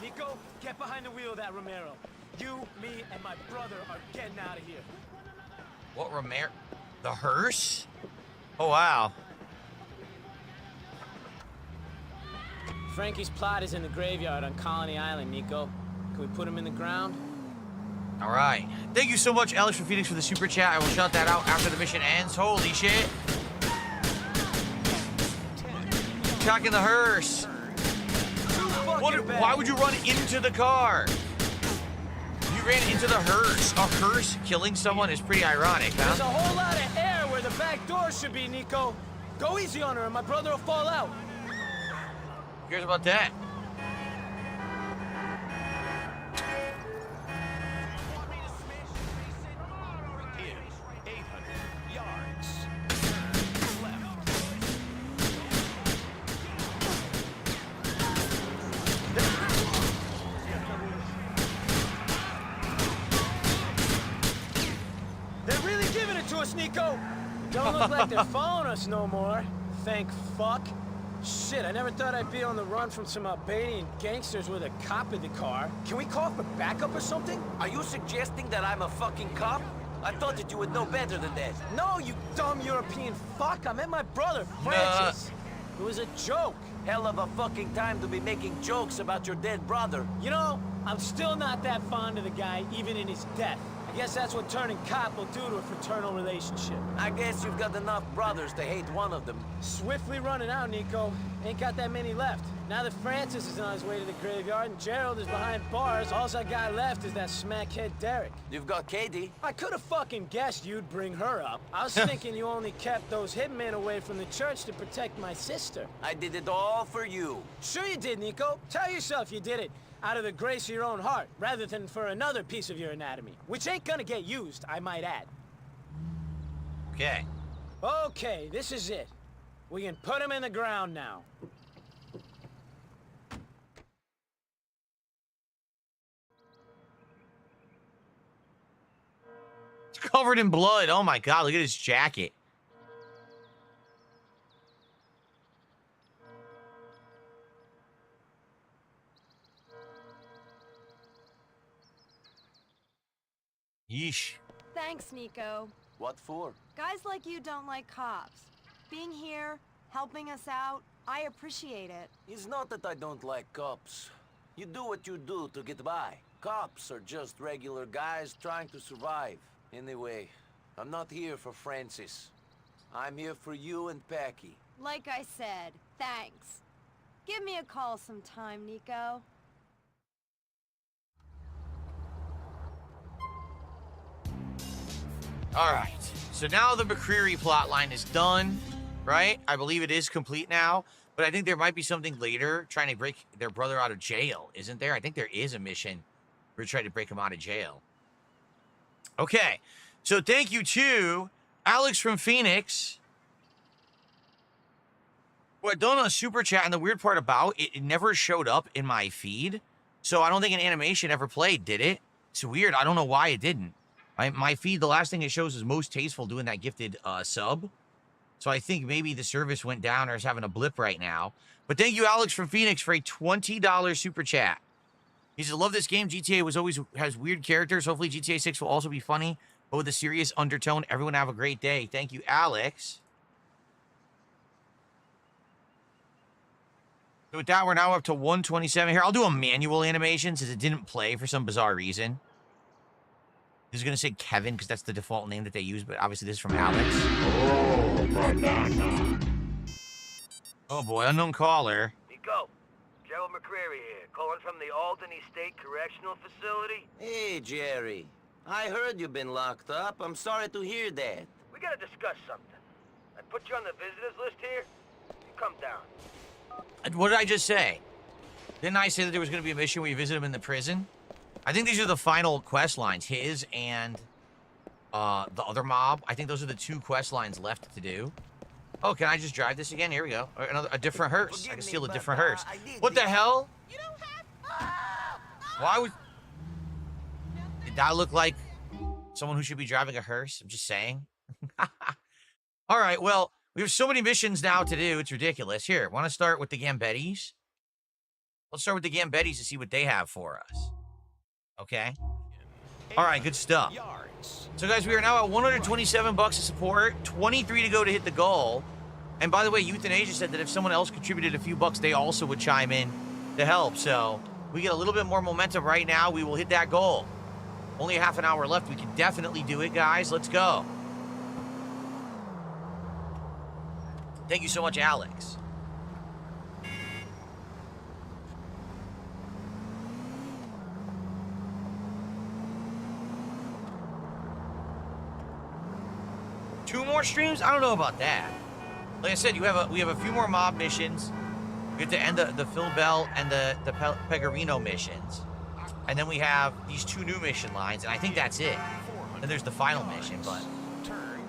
[SPEAKER 2] Nico, get behind the wheel of that Romero. You, me, and my brother are getting out of here.
[SPEAKER 6] What Romero? The hearse? Oh, wow.
[SPEAKER 2] Frankie's plot is in the graveyard on Colony Island, Nico. Can we put him in the ground?
[SPEAKER 6] All right. Thank you so much, Alex from Phoenix, for the super chat. I will shout that out after the mission ends. Holy shit. Attacking the hearse. Why would you run into the car? You ran into the hearse. A hearse killing someone is pretty ironic, huh?
[SPEAKER 2] There's a whole lot of air where the back door should be, Nico. Go easy on her and my brother will fall out.
[SPEAKER 6] Who cares about that?
[SPEAKER 2] They're really giving it to us, Nico. Don't look like they're following us no more. Thank fuck. Shit, I never thought I'd be on the run from some Albanian gangsters with a cop in the car. Can we call for backup or something?
[SPEAKER 3] Are you suggesting that I'm a fucking cop? I thought that you would know better than that.
[SPEAKER 2] No, you dumb European fuck. I met my brother, Francis. It was a joke.
[SPEAKER 3] Hell of a fucking time to be making jokes about your dead brother.
[SPEAKER 2] You know, I'm still not that fond of the guy, even in his death. I guess that's what turning cop will do to a fraternal relationship.
[SPEAKER 3] I guess you've got enough brothers to hate one of them.
[SPEAKER 2] Swiftly running out, Nico. Ain't got that many left. Now that Francis is on his way to the graveyard and Gerald is behind bars, all I got left is that smackhead Derek.
[SPEAKER 3] You've got Katie.
[SPEAKER 2] I could have fucking guessed you'd bring her up. I was thinking you only kept those hitmen away from the church to protect my sister.
[SPEAKER 3] I did it all for you.
[SPEAKER 2] Sure you did, Nico. Tell yourself you did it. Out of the grace of your own heart, rather than for another piece of your anatomy. Which ain't gonna get used, I might add.
[SPEAKER 6] Okay.
[SPEAKER 2] Okay, this is it. We can put him in the ground now.
[SPEAKER 6] It's covered in blood. Oh my god, look at his jacket. Yeesh.
[SPEAKER 17] Thanks, Nico.
[SPEAKER 3] What for?
[SPEAKER 17] Guys like you don't like cops. Being here, helping us out, I appreciate it.
[SPEAKER 3] It's not that I don't like cops. You do what you do to get by. Cops are just regular guys trying to survive. Anyway, I'm not here for Francis. I'm here for you and Packy.
[SPEAKER 17] Like I said, thanks. Give me a call sometime, Nico.
[SPEAKER 6] All right. So now the McCreary plotline is done, right? I believe it is complete now. But I think there might be something later trying to break their brother out of jail, isn't there? I think there is a mission where we're trying to break him out of jail. Okay. So thank you to Alex from Phoenix. Well, done on a super chat, and the weird part about it, it never showed up in my feed. So I don't think an animation ever played, did it? It's weird. I don't know why it didn't. My feed, the last thing it shows is most tasteful doing that gifted sub. So I think maybe the service went down or is having a blip right now. But thank you, Alex from Phoenix, for a $20 super chat. He says, love this game. GTA has weird characters. Hopefully GTA 6 will also be funny, but with a serious undertone. Everyone have a great day. Thank you, Alex. So with that, we're now up to 127 here. I'll do a manual animation since it didn't play for some bizarre reason. This is going to say Kevin because that's the default name that they use, but obviously this is from Alex. Oh boy, unknown caller.
[SPEAKER 3] Nico, Gerald McCreary here, calling from the Albany State Correctional Facility. Hey, Jerry. I heard you've been locked up. I'm sorry to hear that.
[SPEAKER 5] We gotta discuss something. I put you on the visitors list here. You come down.
[SPEAKER 6] What did I just say? Didn't I say that there was going to be a mission where you visit him in the prison? I think these are the final quest lines, his and the other mob. I think those are the 2 quest lines left to do. Oh, can I just drive this again? Here we go. A different hearse. I can steal a different hearse. What the hell? You don't have... Why would... Did that look like someone who should be driving a hearse? I'm just saying. All right, well, we have so many missions now to do. It's ridiculous. Here, want to start with the Gambettis? Let's start with the Gambettis to see what they have for us. Okay. All right, good stuff. So, guys, we are now at $127 of support, 23 to go to hit the goal. And by the way, Euthanasia said that if someone else contributed a few bucks, they also would chime in to help. So, we get a little bit more momentum right now. We will hit that goal. Only a half an hour left. We can definitely do it, guys. Let's go. Thank you so much, Alex. Two more streams? I don't know about that. Like I said, we have a few more mob missions. We have to end the Phil Bell and the Pegarino missions. And then we have these 2 new mission lines, and I think that's it. Then there's the final mission, but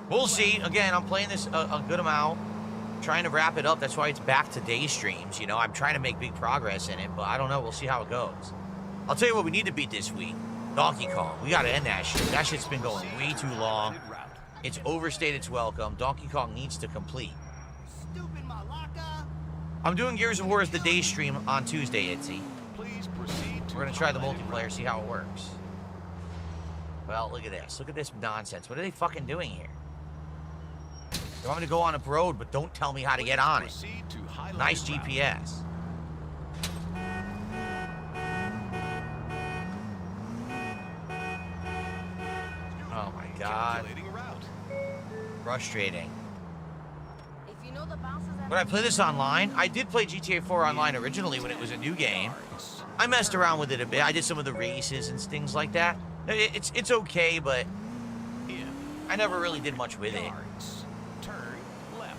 [SPEAKER 6] we'll see. Again, I'm playing this a good amount. Trying to wrap it up. That's why it's back to day streams. You know, I'm trying to make big progress in it, but I don't know. We'll see how it goes. I'll tell you what we need to beat this week. Donkey Kong. We got to end that shit. That shit's been going way too long. It's overstayed its welcome. Donkey Kong needs to complete. I'm doing Gears of War as the day stream on Tuesday, Itzy. We're going to try the multiplayer, see how it works. Well, look at this. Look at this nonsense. What are they fucking doing here? They want me to go on a road, but don't tell me how to get on it. Nice GPS. Oh my god. Frustrating. Would I play this online? I did play GTA 4 online originally when it was a new game. I messed around with it a bit. I did some of the races and things like that. It's okay, but I never really did much with it.
[SPEAKER 8] Turn left.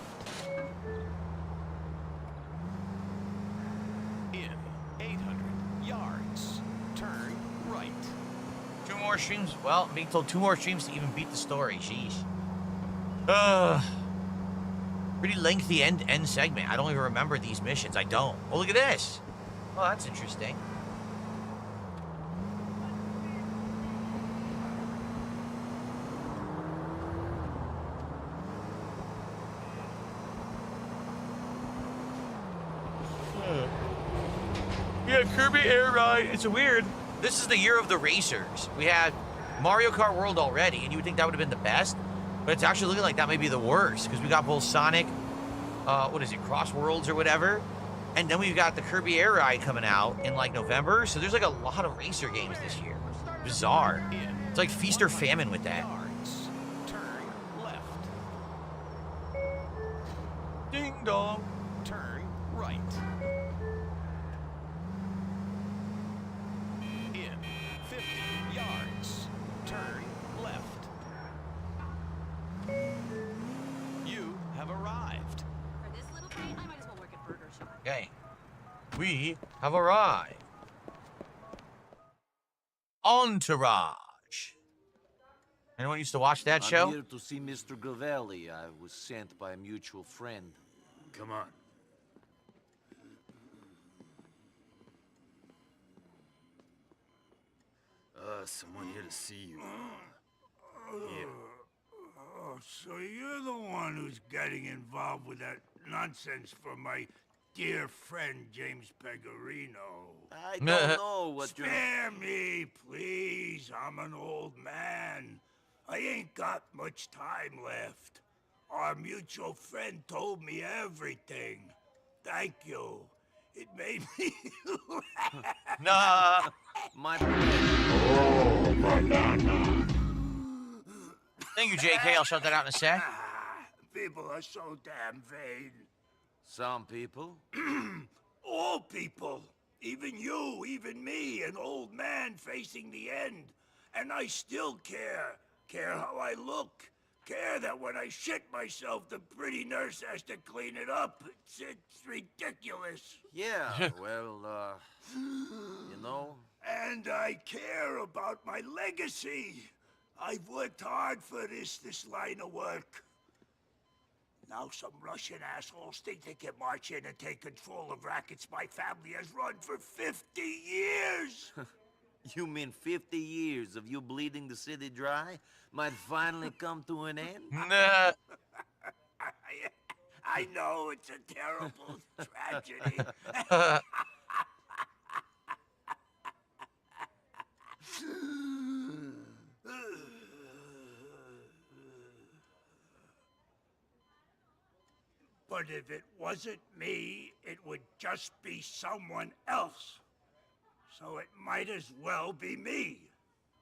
[SPEAKER 8] In 800 yards, turn right.
[SPEAKER 6] 2 more streams? Well, I'm being told 2 more streams to even beat the story. Sheesh. Pretty lengthy end segment. I don't even remember these missions. I don't. Oh, look at this. Oh, that's interesting. Yeah, Kirby Air Ride. It's weird. This is the year of the racers. We had Mario Kart World already, and you would think that would have been the best, but it's actually looking like that may be the worst, because we got both Sonic what is it, Cross Worlds or whatever. And then we've got the Kirby Air Ride coming out in like November. So there's like a lot of racer games this year. Bizarre. It's like feast or famine with that.
[SPEAKER 8] Turn left.
[SPEAKER 6] Ding dong.
[SPEAKER 8] Turn right. In 50 yards. Turn left. You have arrived.
[SPEAKER 12] For this little treat, I might as well work at Burger Shop.
[SPEAKER 6] Okay. We have arrived. Entourage. Anyone used to watch that show?
[SPEAKER 18] I'm here to see Mr. Gavelli. I was sent by a mutual friend.
[SPEAKER 13] Come on. Someone here to see you. Yeah.
[SPEAKER 19] Oh, so you're the one who's getting involved with that nonsense from my dear friend James Pecorino.
[SPEAKER 18] I don't know what you're...
[SPEAKER 19] Spare me, please. I'm an old man. I ain't got much time left. Our mutual friend told me everything. Thank you. It made me
[SPEAKER 6] Nah.
[SPEAKER 18] My
[SPEAKER 19] Oh, banana.
[SPEAKER 6] Thank you, JK. I'll shut that out in a sec.
[SPEAKER 19] People are so damn vain.
[SPEAKER 18] Some people.
[SPEAKER 19] All people. Even you, even me, an old man facing the end. And I still care. Care how I look. Care that when I shit myself, the pretty nurse has to clean it up. It's ridiculous.
[SPEAKER 18] Yeah, well, you know...
[SPEAKER 19] And I care about my legacy. I've worked hard for this line of work. Now some Russian assholes think they can march in and take control of rackets my family has run for 50 years.
[SPEAKER 18] You mean 50 years of you bleeding the city dry might finally come to an end?
[SPEAKER 6] Nah.
[SPEAKER 19] I know it's a terrible tragedy. But if it wasn't me, it would just be someone else. So it might as well be me.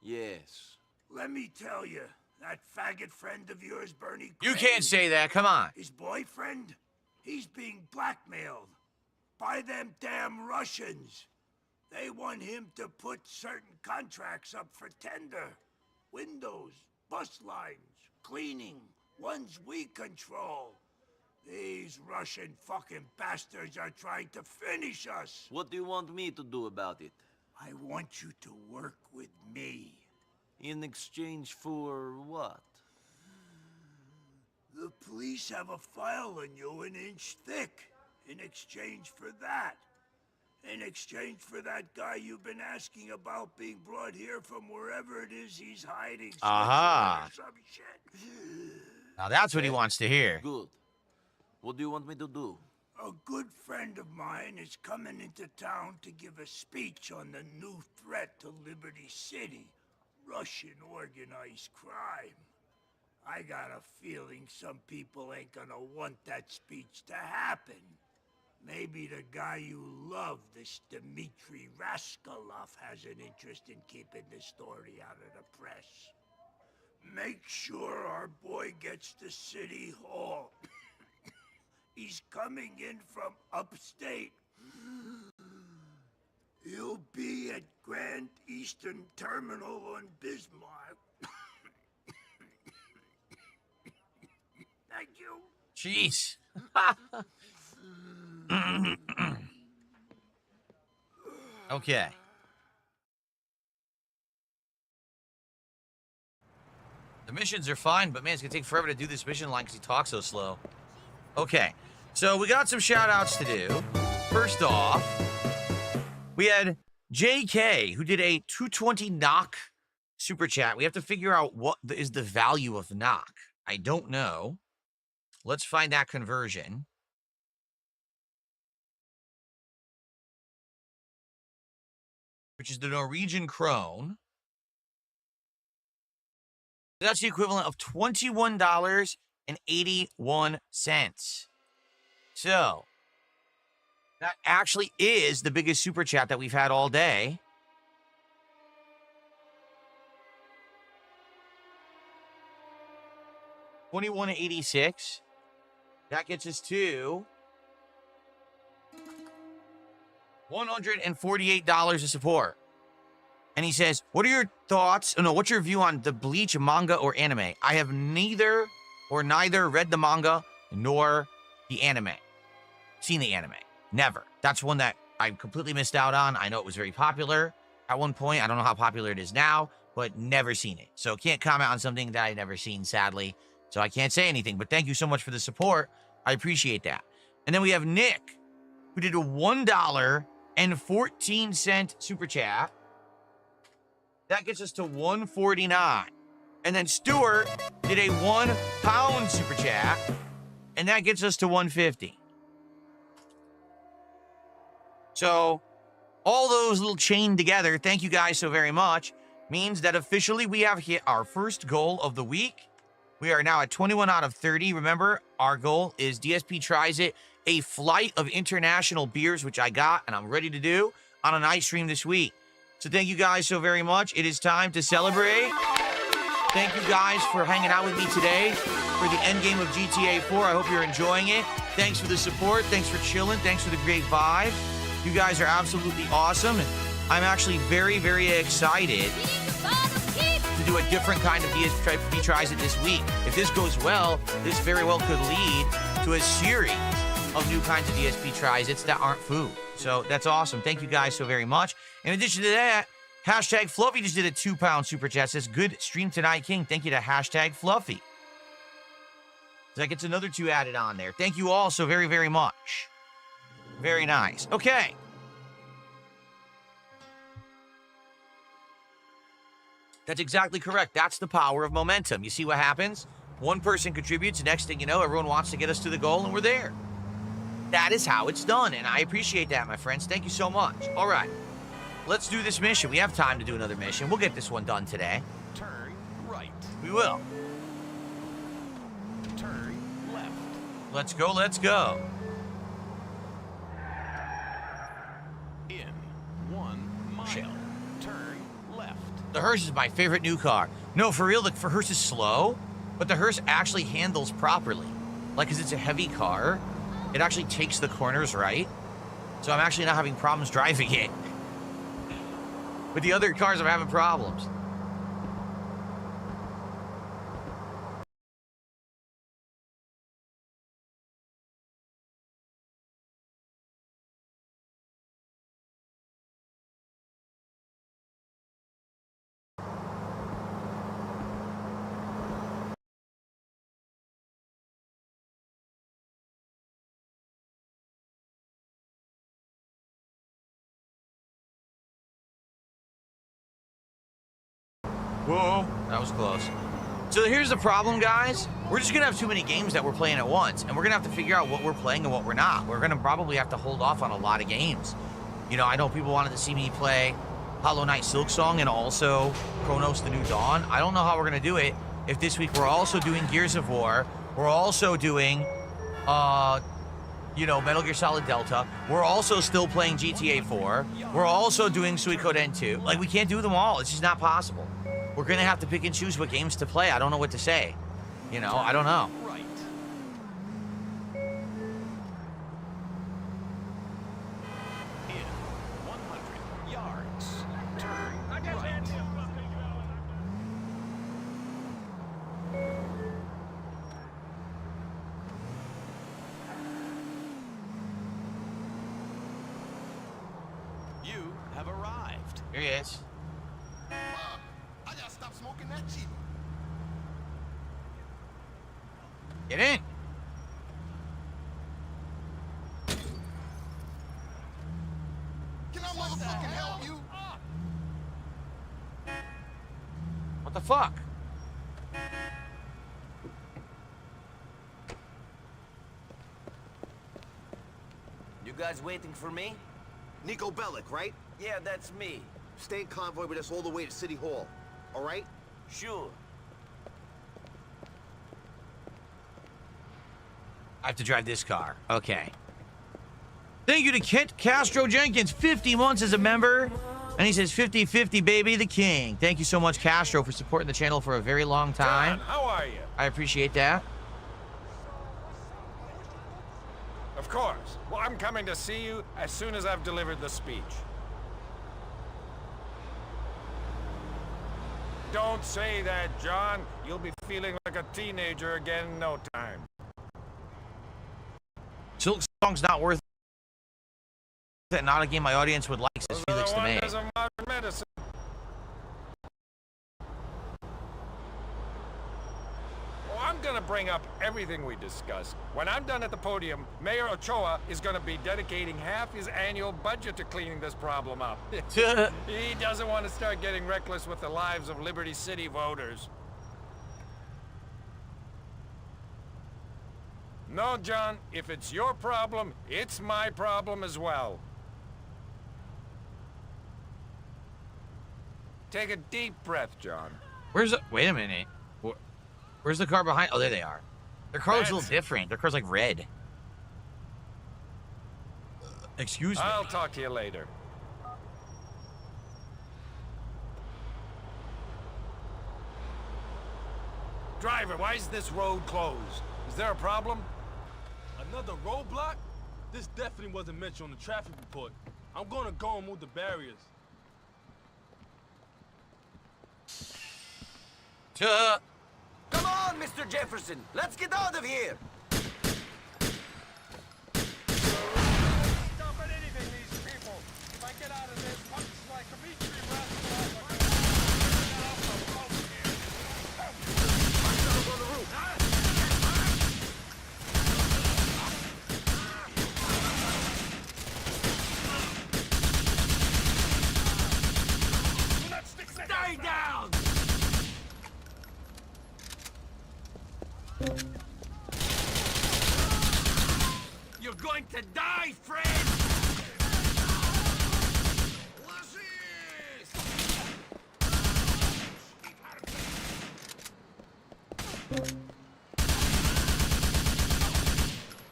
[SPEAKER 18] Yes.
[SPEAKER 19] Let me tell you, that faggot friend of yours, Bernie
[SPEAKER 6] You
[SPEAKER 19] Crane,
[SPEAKER 6] can't say that. Come on.
[SPEAKER 19] his boyfriend, he's being blackmailed by them damn Russians. They want him to put certain contracts up for tender. Windows, bus lines, cleaning, ones we control. These Russian fucking bastards are trying to finish us.
[SPEAKER 18] What do you want me to do about it?
[SPEAKER 19] I want you to work with me.
[SPEAKER 18] In exchange for what?
[SPEAKER 19] The police have a file on you an inch thick. In exchange for that. In exchange for that guy you've been asking about being brought here from wherever it is he's hiding.
[SPEAKER 6] Aha.
[SPEAKER 19] Or some shit.
[SPEAKER 6] Now that's what he wants to hear.
[SPEAKER 18] Good. What do you want me to do?
[SPEAKER 19] A good friend of mine is coming into town to give a speech on the new threat to Liberty City. Russian organized crime. I got a feeling some people ain't gonna want that speech to happen. Maybe the guy you love, this Dmitri Raskolov, has an interest in keeping the story out of the press. Make sure our boy gets to City Hall. He's coming in from upstate. He'll be at Grand Eastern Terminal on Bismarck. Thank you.
[SPEAKER 6] Jeez. Okay. The missions are fine, but man, it's gonna take forever to do this mission line because he talks so slow. Okay, so we got some shout outs to do. First off, we had JK, who did a 220 knock super chat. We have to figure out what is the value of knock. I don't know. Let's find that conversion. Which is the Norwegian krone. That's the equivalent of $21.81. So, that actually is the biggest super chat that we've had all day. $21.86. That gets us to $148 of support. And he says, what are your thoughts? Oh, no, what's your view on the Bleach manga or anime? I have neither read the manga nor the anime. Seen the anime. Never. That's one that I completely missed out on. I know it was very popular at one point. I don't know how popular it is now, but never seen it. So can't comment on something that I've never seen, sadly. So I can't say anything, but thank you so much for the support. I appreciate that. And then we have Nick, who did a $1.14 super chat. That gets us to $149. And then Stuart did a £1 super chat, and that gets us to $150. So all those little chained together, thank you guys so very much, means that officially we have hit our first goal of the week. We are now at 21 out of 30. Remember, our goal is DSP tries it, a flight of international beers, which I got and I'm ready to do on a night stream this week. So thank you guys so very much. It is time to celebrate. Thank you guys for hanging out with me today for the end game of GTA4. I hope you're enjoying it. Thanks for the support. Thanks for chilling. Thanks for the great vibe. You guys are absolutely awesome. And I'm actually very, very excited to do a different kind of DSP tries it this week. If this goes well, this very well could lead to a series of new kinds of DSP tries it's that aren't food. So that's awesome. Thank you guys so very much. In addition to that, hashtag Fluffy just did a £2 super chat. Says, good stream tonight, King. Thank you to hashtag Fluffy. That gets another 2 added on there. Thank you all so very, very much. Very nice. Okay. That's exactly correct. That's the power of momentum. You see what happens? One person contributes. Next thing you know, everyone wants to get us to the goal, and we're there. That is how it's done, and I appreciate that, my friends. Thank you so much. All right. Let's do this mission. We have time to do another mission. We'll get this one done today.
[SPEAKER 8] Turn right.
[SPEAKER 6] We will.
[SPEAKER 8] Turn left.
[SPEAKER 6] Let's go, let's go.
[SPEAKER 8] In 1 mile.
[SPEAKER 6] Shit.
[SPEAKER 8] Turn left.
[SPEAKER 6] The hearse is my favorite new car. No, for real, the hearse is slow, but the hearse actually handles properly. Like, because it's a heavy car, it actually takes the corners right. So I'm actually not having problems driving it. With the other cars, I'm having problems. Whoa, that was close. So here's the problem, guys. We're just gonna have too many games that we're playing at once, and we're gonna have to figure out what we're playing and what we're not. We're gonna probably have to hold off on a lot of games. You know, I know people wanted to see me play Hollow Knight Silksong and also Chronos The New Dawn. I don't know how we're gonna do it if this week we're also doing Gears of War. We're also doing, you know, Metal Gear Solid Delta. We're also still playing GTA4. We're also doing Suikoden 2. Like, we can't do them all. It's just not possible. We're gonna have to pick and choose what games to play. I don't know what to say. You know, I don't know.
[SPEAKER 8] Right. In 100 yards. Turn right. You have arrived.
[SPEAKER 6] Here he is.
[SPEAKER 1] I gotta stop smoking that cheap.
[SPEAKER 6] Get in.
[SPEAKER 1] Can I motherfucking help you?
[SPEAKER 6] What the fuck?
[SPEAKER 3] You guys waiting for me?
[SPEAKER 20] Nico Bellic, right?
[SPEAKER 3] Yeah, that's me.
[SPEAKER 20] Stay in convoy with us all the way to City Hall. All right?
[SPEAKER 3] Sure.
[SPEAKER 6] I have to drive this car. Okay. Thank you to Kent Castro Jenkins, 50 months as a member. And he says 50-50, baby, the king. Thank you so much, Castro, for supporting the channel for a very long time.
[SPEAKER 9] John, how are you?
[SPEAKER 6] I appreciate that.
[SPEAKER 9] Of course. Well, I'm coming to see you as soon as I've delivered the speech. Don't say that, John. You'll be feeling like a teenager again in no time.
[SPEAKER 6] Silk Song's not worth it. Not a game my audience would like, says Felix the May.
[SPEAKER 9] Wonders of modern medicine. Well, I'm gonna bring up everything we discussed. When I'm done at the podium, Mayor Ochoa is gonna be dedicating half his annual budget to cleaning this problem up. He doesn't want to start getting reckless with the lives of Liberty City voters. No, John, if it's your problem, it's my problem as well. Take a deep breath, John.
[SPEAKER 6] Where's the... Wait a minute. Where's the car behind? Oh, there they are. Their car looks a little different. Their car's like red. Excuse me.
[SPEAKER 9] I'll talk to you later. Driver, why is this road closed? Is there a problem?
[SPEAKER 21] Another roadblock? This definitely wasn't mentioned on the traffic report. I'm gonna go and move the barriers.
[SPEAKER 3] Come on, Mr. Jefferson. Let's get out of here.
[SPEAKER 9] Stop at anything, these people. If I get out of this, much like a beach tree
[SPEAKER 10] Stay down! You're going to die, friend!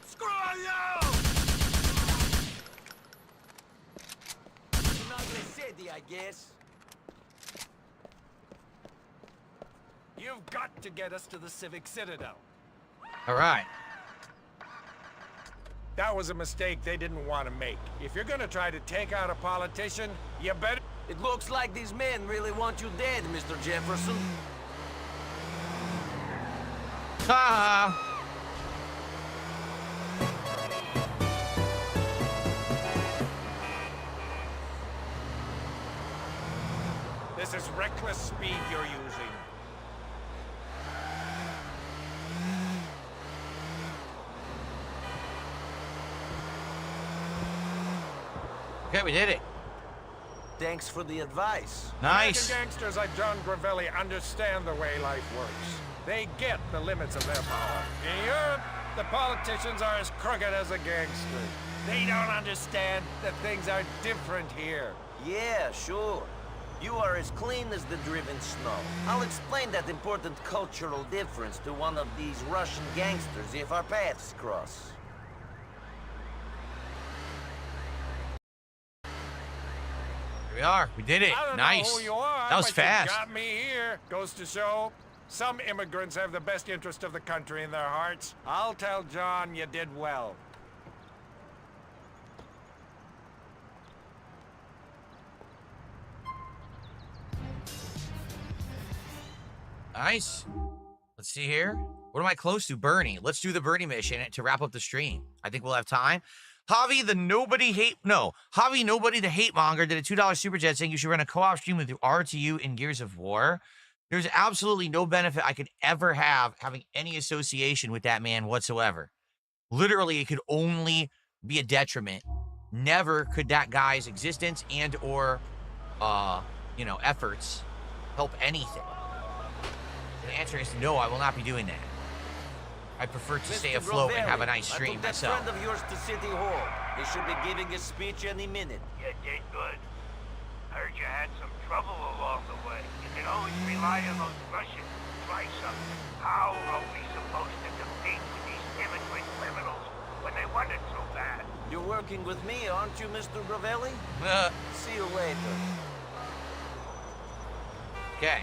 [SPEAKER 3] Screw you! An ugly city, I guess.
[SPEAKER 9] You've got to get us to the Civic Citadel.
[SPEAKER 6] All right.
[SPEAKER 9] That was a mistake they didn't want to make. If you're gonna try to take out a politician, you better...
[SPEAKER 3] It looks like these men really want you dead, Mr. Jefferson.
[SPEAKER 6] Ha!
[SPEAKER 9] This is reckless speed you're using.
[SPEAKER 6] Okay, we did it.
[SPEAKER 3] Thanks for the advice.
[SPEAKER 6] Nice.
[SPEAKER 9] American gangsters like John Gravelli understand the way life works. They get the limits of their power. In Europe, the politicians are as crooked as a gangster. They don't understand that things are different here.
[SPEAKER 3] Yeah, sure. You are as clean as the driven snow. I'll explain that important cultural difference to one of these Russian gangsters if our paths cross.
[SPEAKER 6] Here we are. We did it.
[SPEAKER 9] I don't
[SPEAKER 6] Nice.
[SPEAKER 9] know who you are,
[SPEAKER 6] That was
[SPEAKER 9] but
[SPEAKER 6] fast.
[SPEAKER 9] You got me here. Goes to show, some immigrants have the best interest of the country in their hearts. I'll tell John you did well.
[SPEAKER 6] Nice. Let's see here. What am I close to? Bernie. Let's do the Bernie mission to wrap up the stream. I think we'll have time. Javi the Nobody the Hate Monger did a $2 super chat saying you should run a co-op stream with RTU in Gears of War. There's absolutely no benefit I could ever have having any association with that man whatsoever. Literally, it could only be a detriment. Never could that guy's existence and or, efforts help anything. The answer is no, I will not be doing that. I prefer to stay afloat and have a nice stream myself.
[SPEAKER 3] I took that friend of yours to City Hall. They should be giving a speech any minute.
[SPEAKER 5] You did good. Heard you had some trouble along the way. You can always rely on those Russians. Try something. How are we supposed to compete with these immigrant criminals?
[SPEAKER 3] working with me, aren't you, Mr. Gravelli? See you later.
[SPEAKER 6] Okay.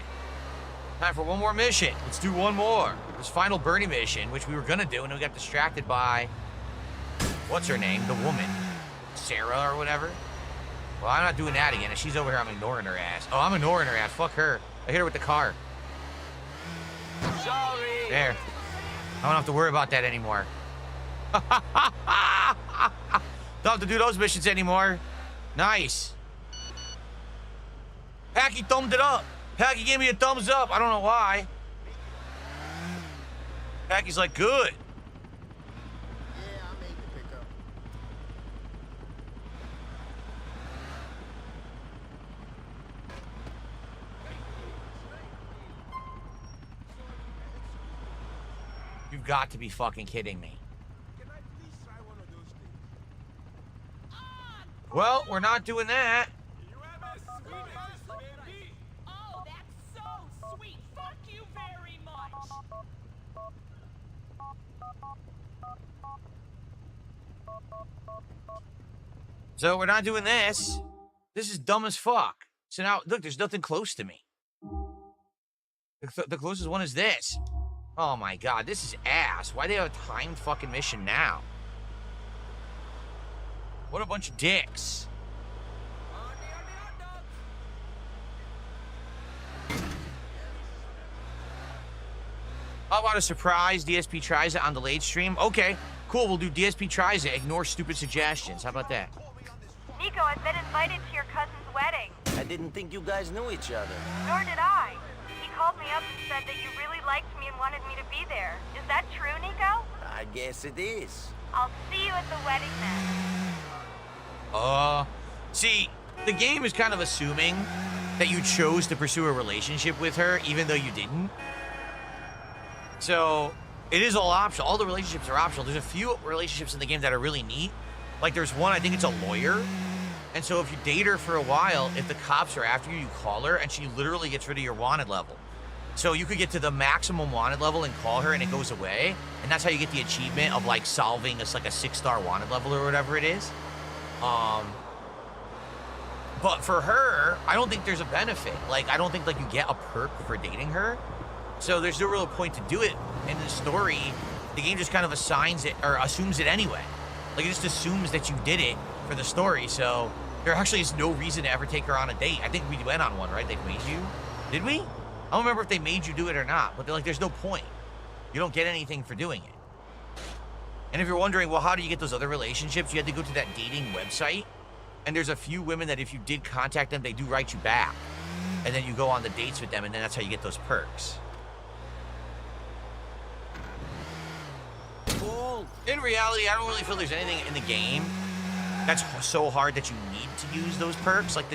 [SPEAKER 6] Time for one more mission. Let's do one more. This final Bernie mission, which we were gonna do, and we got distracted by... What's her name? The woman. Sarah or whatever. Well, I'm not doing that again. If she's over here, I'm ignoring her ass. Oh, I'm ignoring her ass. Fuck her. I hit her with the car.
[SPEAKER 3] Sorry.
[SPEAKER 6] There. I don't have to worry about that anymore. Don't have to do those missions anymore. Nice. Packy thumbed it up. Packy gave me a thumbs up. I don't know why. Packy's like, good.
[SPEAKER 1] Yeah, I made the pickup.
[SPEAKER 6] You've got to be fucking kidding me. Well, we're not doing that.
[SPEAKER 10] Oh, that's so sweet. Fuck you very much.
[SPEAKER 6] So we're not doing this. This is dumb as fuck. So now, look, there's nothing close to me. The closest one is this. Oh my god, this is ass. Why do they have a timed fucking mission now? What a bunch of dicks. How about a surprise DSP tries it on the late stream? Okay, cool, we'll do DSP tries it. Ignore stupid suggestions. How about that?
[SPEAKER 17] Nico, I've been invited to your cousin's wedding.
[SPEAKER 3] I didn't think you guys knew each other.
[SPEAKER 17] Nor did I. He called me up and said that you really liked me and wanted me to be there. Is that true, Nico?
[SPEAKER 3] I guess it is.
[SPEAKER 17] I'll see you at the wedding then.
[SPEAKER 6] See, the game is kind of assuming that you chose to pursue a relationship with her, even though you didn't. So, it is all optional. All the relationships are optional. There's a few relationships in the game that are really neat. Like, there's one, I think it's a lawyer. And so if you date her for a while, if the cops are after you, you call her, and she literally gets rid of your wanted level. So you could get to the maximum wanted level and call her, and it goes away. And that's how you get the achievement of, like, solving this, like, a 6-star wanted level or whatever it is. But for her, I don't think there's a benefit. Like, I don't think, like, you get a perk for dating her. So there's no real point to do it. In the story, the game just kind of assigns it, or assumes it anyway. Like, it just assumes that you did it for the story, so there actually is no reason to ever take her on a date. I think we went on one, right? They made you? Did we? I don't remember if they made you do it or not, but they're like, there's no point. You don't get anything for doing it. And if you're wondering, well, how do you get those other relationships? You had to go to that dating website, and there's a few women that if you did contact them, they do write you back. And then you go on the dates with them, and then that's how you get those perks. Well, in reality, I don't really feel there's anything in the game that's so hard that you need to use those perks. Like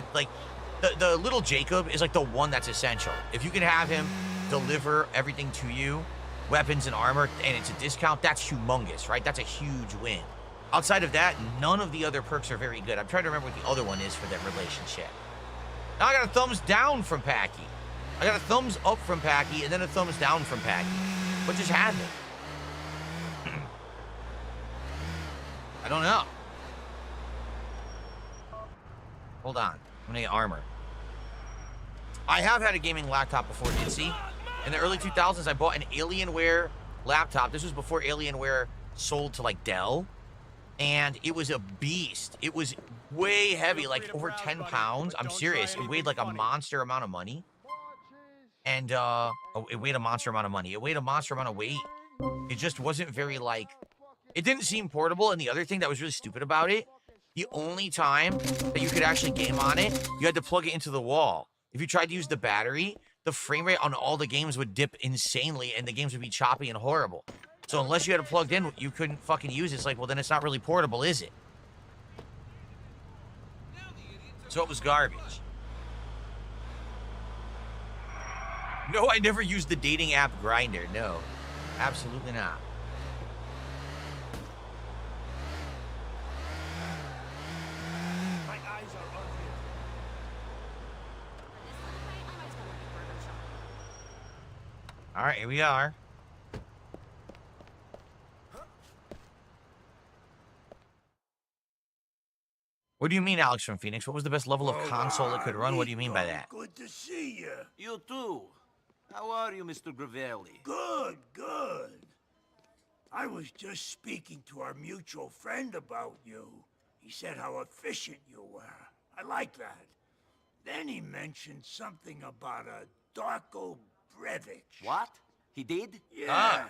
[SPEAKER 6] the little Jacob is like the one that's essential. If you can have him deliver everything to you, weapons and armor, and it's a discount, that's humongous, right? That's a huge win. Outside of that, none of the other perks are very good. I'm trying to remember what the other one is for that relationship. Now I got a thumbs down from Packy. I got a thumbs up from Packy, and then a thumbs down from Packy. What just happened? I don't know. Hold on. I'm gonna get armor. I have had a gaming laptop before, Ditzy. In the early 2000s, I bought an Alienware laptop. This was before Alienware sold to, like, Dell. And it was a beast. It was way heavy, like over 10 pounds. I'm serious. It weighed like a monster amount of money. And, it weighed a monster amount of money. It weighed a monster amount of weight. It just wasn't very, like... It didn't seem portable, and the other thing that was really stupid about it, the only time that you could actually game on it, you had to plug it into the wall. If you tried to use the battery, the frame rate on all the games would dip insanely, and the games would be choppy and horrible. So unless you had it plugged in, you couldn't fucking use it. It's like, well, then it's not really portable, is it? So it was garbage. No, I never used the dating app Grindr. No, absolutely not. All right, here we are. What do you mean, Alex from Phoenix? What was the best level of console it could run? What do you mean by that?
[SPEAKER 19] Good to see you.
[SPEAKER 18] You too. How are you, Mr. Gravelli?
[SPEAKER 19] Good, good. I was just speaking to our mutual friend about you. He said how efficient you were. I like that. Then he mentioned something about a Darko Brevic.
[SPEAKER 18] What? He did?
[SPEAKER 19] Yeah.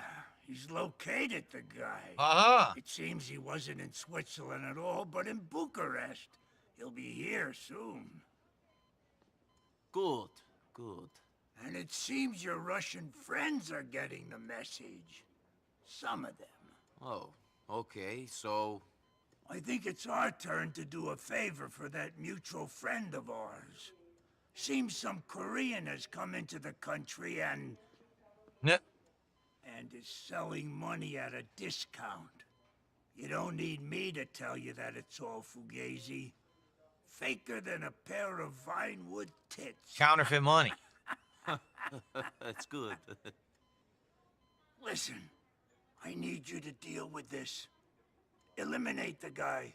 [SPEAKER 19] He's located the guy. It seems he wasn't in Switzerland at all, but in Bucharest. He'll be here soon.
[SPEAKER 18] Good, good.
[SPEAKER 19] And it seems your Russian friends are getting the message. Some of them.
[SPEAKER 18] Oh, okay, so...
[SPEAKER 19] I think it's our turn to do a favor for that mutual friend of ours. Seems some Korean has come into the country and is selling money at a discount. You don't need me to tell you that it's all fugazi. Faker than a pair of Vinewood tits.
[SPEAKER 6] Counterfeit money.
[SPEAKER 18] That's good.
[SPEAKER 19] Listen, I need you to deal with this. Eliminate the guy.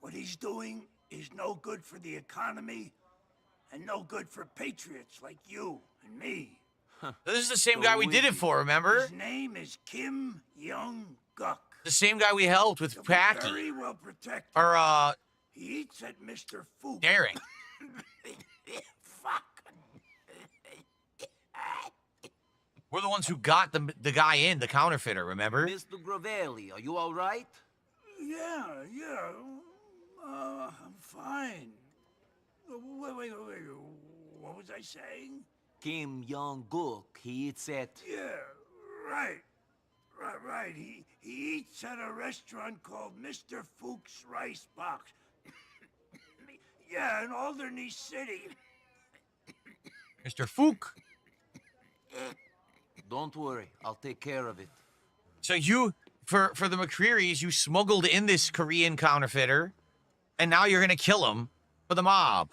[SPEAKER 19] What he's doing is no good for the economy and no good for patriots like you and me.
[SPEAKER 6] This is the same guy we did it for, remember?
[SPEAKER 19] His name is Kim Young-guk.
[SPEAKER 6] The same guy we helped with Packy.
[SPEAKER 19] Very well protected.
[SPEAKER 6] Or,
[SPEAKER 19] He eats at Mr. Fook.
[SPEAKER 6] Daring.
[SPEAKER 19] Fuck.
[SPEAKER 6] We're the ones who got the guy in, the counterfeiter, remember?
[SPEAKER 18] Mr. Gravelli, are you all right?
[SPEAKER 19] Yeah. I'm fine. Wait. What was I saying?
[SPEAKER 18] Kim Young-guk, he eats at...
[SPEAKER 19] Yeah, right. He eats at a restaurant called Mr. Fook's Rice Box. Yeah, in Alderney City.
[SPEAKER 6] Mr. Fook.
[SPEAKER 18] Don't worry, I'll take care of it.
[SPEAKER 6] So you, for the McCreary's, you smuggled in this Korean counterfeiter, and now you're gonna kill him for the mob.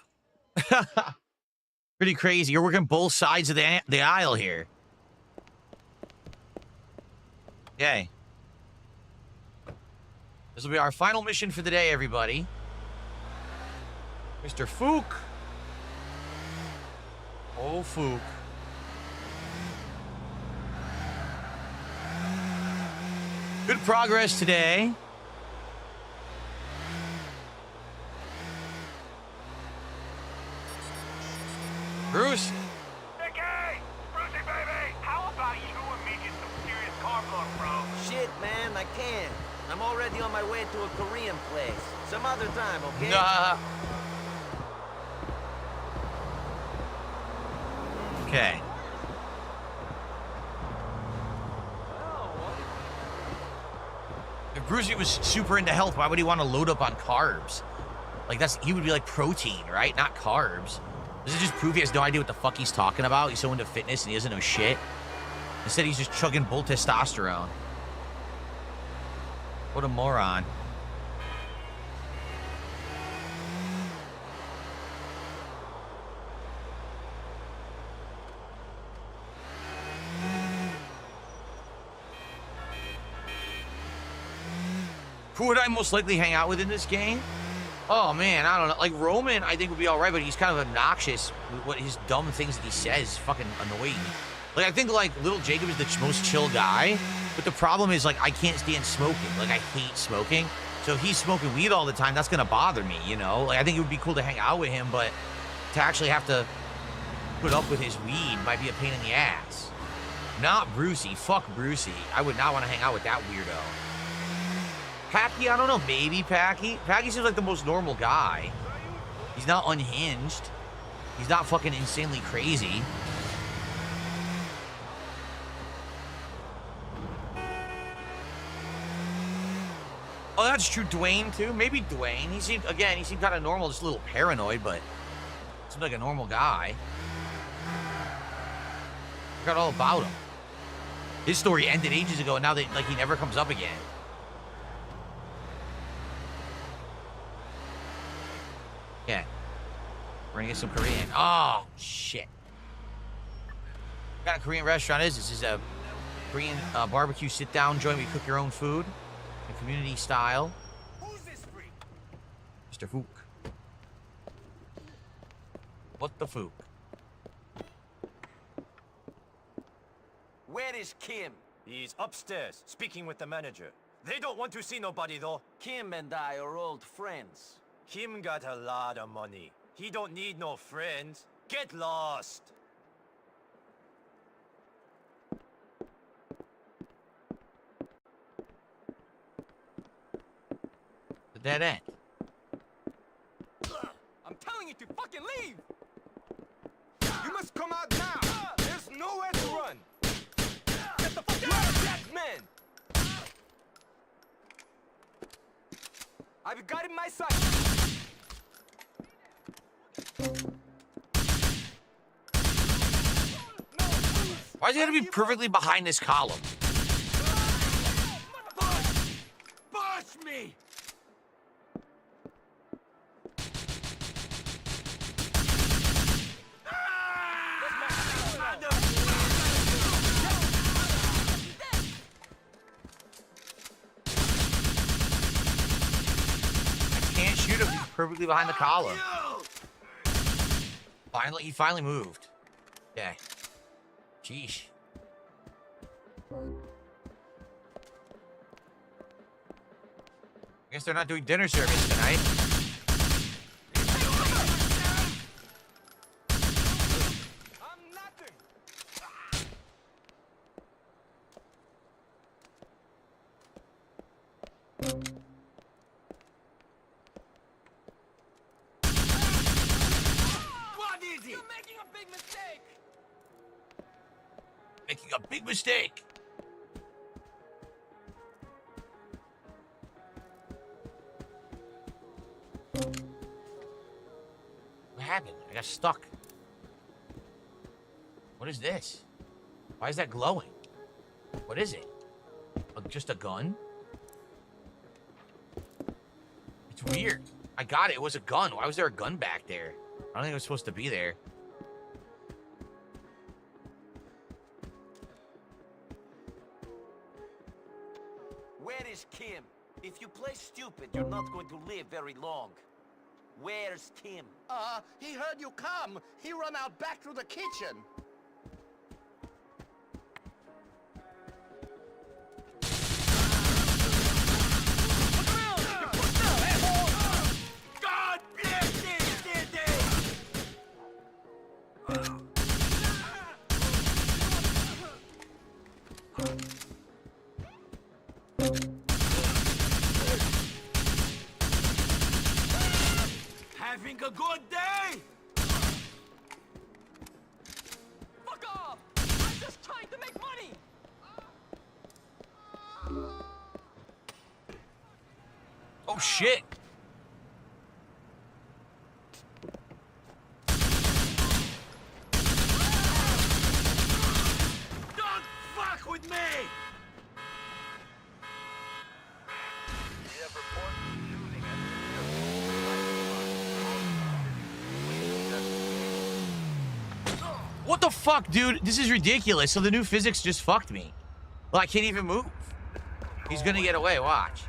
[SPEAKER 6] Pretty crazy. You're working both sides of the aisle here. Okay. This will be our final mission for the day, everybody. Mr. Fook. Oh, Fook. Good progress today. Bruce.
[SPEAKER 5] Nicky! Brucey, baby! How about you and me get some serious carb load, bro?
[SPEAKER 18] Shit, man, I can't. I'm already on my way to a Korean place. Some other time, okay?
[SPEAKER 6] Nah. Okay. If Brucey was super into health, why would he want to load up on carbs? Like, he would be like protein, right? Not carbs. Does it just prove he has no idea what the fuck he's talking about? He's so into fitness and he doesn't know shit. Instead, he's just chugging bull testosterone. What a moron. Who would I most likely hang out with in this game? Oh, man, I don't know. Like, Roman, I think, would be all right, but he's kind of obnoxious with what his dumb things that he says fucking annoy me. Like, I think, like, Little Jacob is the most chill guy, but the problem is, like, I can't stand smoking. Like, I hate smoking. So if he's smoking weed all the time, that's gonna bother me, you know? Like, I think it would be cool to hang out with him, but to actually have to put up with his weed might be a pain in the ass. Not Brucey. Fuck Brucey. I would not want to hang out with that weirdo. Packy, I don't know, maybe Packy. Packy seems like the most normal guy. He's not unhinged. He's not fucking insanely crazy. Oh, that's true. Dwayne, too? Maybe Dwayne. He seemed kind of normal, just a little paranoid, but seemed like a normal guy. Forgot all about him. His story ended ages ago, and now he never comes up again. Yeah. We're gonna get some Korean. Oh, shit. What kind of Korean restaurant is this? This is a Korean barbecue sit-down joint where you cook your own food in community style.
[SPEAKER 5] Who's this freak?
[SPEAKER 6] Mr. Fook. What the Fook?
[SPEAKER 3] Where is Kim? He's upstairs, speaking with the manager. They don't want to see nobody, though. Kim and I are old friends. Kim got a lot of money. He don't need no friends. Get lost!
[SPEAKER 6] The dead end.
[SPEAKER 7] I'm telling you to fucking leave! You must come out now! There's nowhere to run! Get the fuck out of that man! I've got in my sight!
[SPEAKER 6] Why is he gonna be perfectly behind this column?
[SPEAKER 7] Push me!
[SPEAKER 6] Can't shoot him. He's perfectly behind the column. Finally, he finally moved. Okay. Sheesh. I guess they're not doing dinner service tonight.
[SPEAKER 7] What is it? You're making a big mistake!
[SPEAKER 6] Making a big mistake. What happened? I got stuck. What is this? Why is that glowing? What is it? Just a gun? It's weird. I got it. It was a gun. Why was there a gun back there? I don't think it was supposed to be there.
[SPEAKER 3] Where is Kim? If you play stupid, you're not going to live very long. Where's Kim?
[SPEAKER 10] He heard you come. He run out back through the kitchen.
[SPEAKER 7] God bless this city! Having a good day? Fuck off! I'm just trying to make money!
[SPEAKER 6] Oh shit!
[SPEAKER 7] Don't fuck with me!
[SPEAKER 6] What the fuck, dude? This is ridiculous. So the new physics just fucked me. Well, I can't even move. He's gonna get away, watch.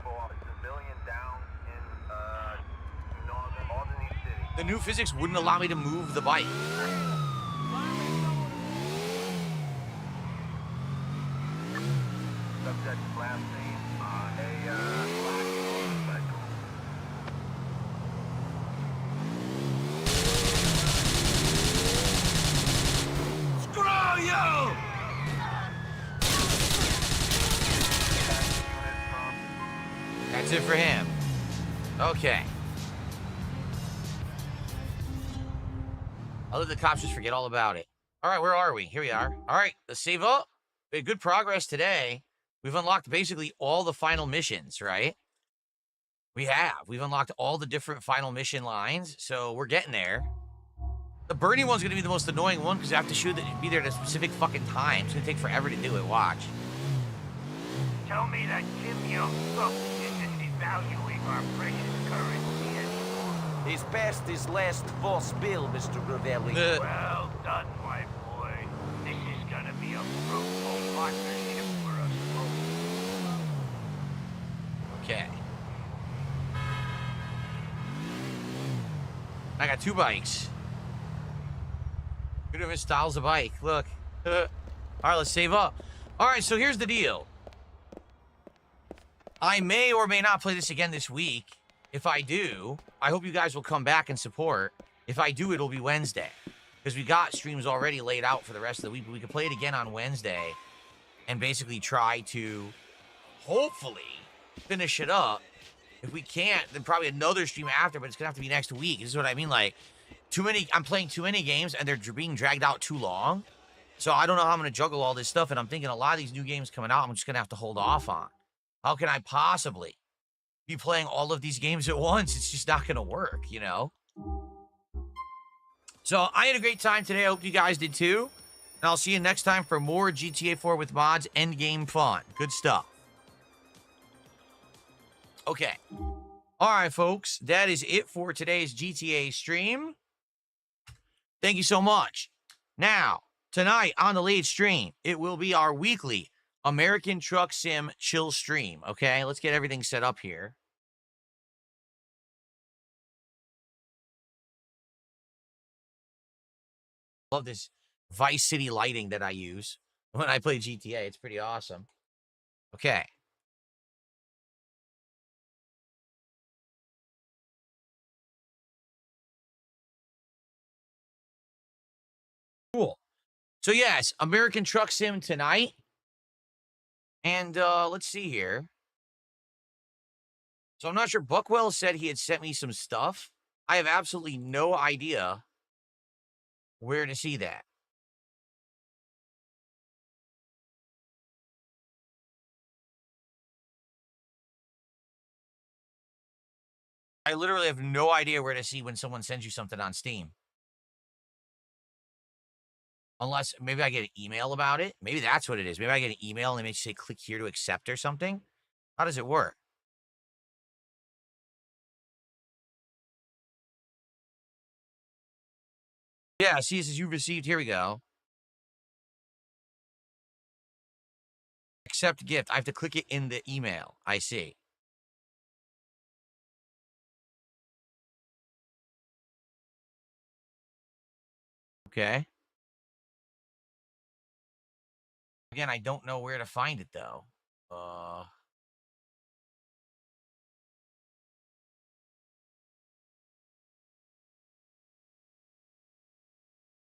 [SPEAKER 6] The new physics wouldn't allow me to move the bike.
[SPEAKER 5] Subject last name on a black motorcycle.
[SPEAKER 7] Screw you!
[SPEAKER 6] That's it for him. Okay. I'll let the cops just forget all about it. All right, where are we? Here we are. All right, let's save up. We had good progress today. We've unlocked basically all the final missions, right? We have. We've unlocked all the different final mission lines, so we're getting there. The burning one's gonna be the most annoying one because you have to shoot it, be there at a specific fucking time. It's gonna take forever to do it. Watch.
[SPEAKER 5] Tell me that Kim Young-suk isn't devaluing our precious currency anymore.
[SPEAKER 3] He's past his last false bill, Mr. Gravelli.
[SPEAKER 5] Well done, my boy. This is gonna be a fruitful partnership for us both.
[SPEAKER 6] Okay. got 2 bikes. 2 different styles of bike. Look. All right, let's save up. All right, so here's the deal. I may or may not play this again this week. If I do, I hope you guys will come back and support. If I do, it'll be Wednesday. Because we got streams already laid out for the rest of the week. But we can play it again on Wednesday and basically try to, hopefully, finish it up. If we can't, then probably another stream after, but it's going to have to be next week. This is what I mean. Like, I'm playing too many games, and they're being dragged out too long. So I don't know how I'm going to juggle all this stuff, and I'm thinking a lot of these new games coming out, I'm just going to have to hold off on. How can I possibly be playing all of these games at once? It's just not going to work, you know? So I had a great time today. I hope you guys did too. And I'll see you next time for more GTA 4 with mods, endgame fun. Good stuff. Okay. All right, folks. That is it for today's GTA stream. Thank you so much. Now, tonight on the late stream, it will be our weekly American Truck Sim chill stream. Okay, let's get everything set up here. Love this Vice City lighting that I use when I play GTA. It's pretty awesome. Okay. Cool. So yes, American Truck Sim tonight. And let's see here. So I'm not sure. Buckwell said he had sent me some stuff. I have absolutely no idea where to see that. I literally have no idea where to see when someone sends you something on Steam. Unless maybe I get an email about it. Maybe that's what it is. Maybe I get an email and they make you say click here to accept or something. How does it work? Yeah, see, it says you've received. Here we go. Accept gift. I have to click it in the email. I see. Okay. Again, I don't know where to find it, though. I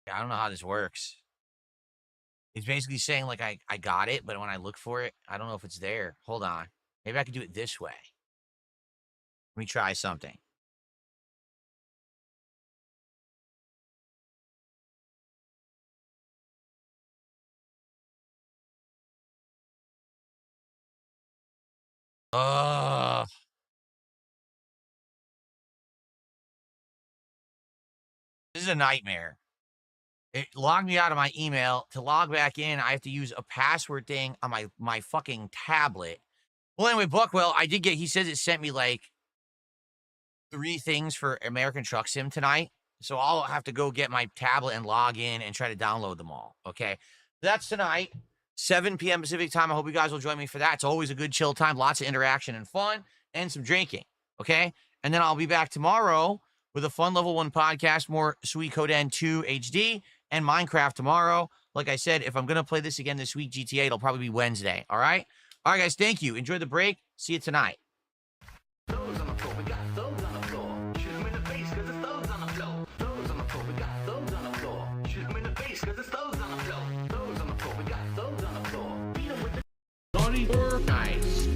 [SPEAKER 6] don't know how this works. It's basically saying, like, I got it, but when I look for it, I don't know if it's there. Hold on. Maybe I can do it this way. Let me try something. This is a nightmare. It logged me out of my email. To log back in, I have to use a password thing on my fucking tablet. Well, anyway, Buckwell, he says it sent me, like, 3 things for American Truck Sim tonight. So I'll have to go get my tablet and log in and try to download them all, okay? That's tonight, 7 p.m. Pacific time. I hope you guys will join me for that. It's always a good chill time, lots of interaction and fun, and some drinking, okay? And then I'll be back tomorrow with a fun Level 1 podcast, more Suikoden 2 HD, and Minecraft tomorrow. Like I said, if I'm going to play this again this week, GTA, it'll probably be Wednesday, all right? All right, guys, thank you. Enjoy the break. See you tonight. Nice.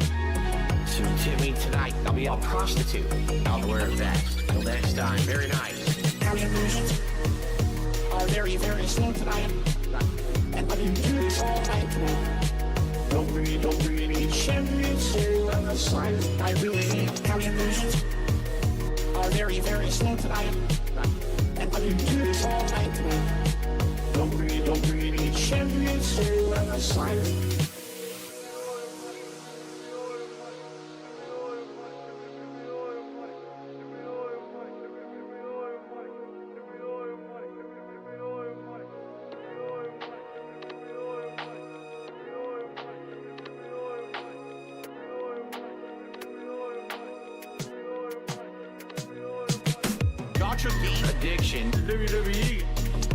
[SPEAKER 6] So Timmy, tonight I'll be a prostitute. I'll wear a vest. Till next time, very nice.
[SPEAKER 10] Televisions are very, very slow tonight. And I can do this all night tonight. Don't really need champagne, so on the side. I really need televisions are very, very slow tonight. And I can do this all night tonight. Don't really need champagne, so on the side.
[SPEAKER 6] such a game addiction to WWE.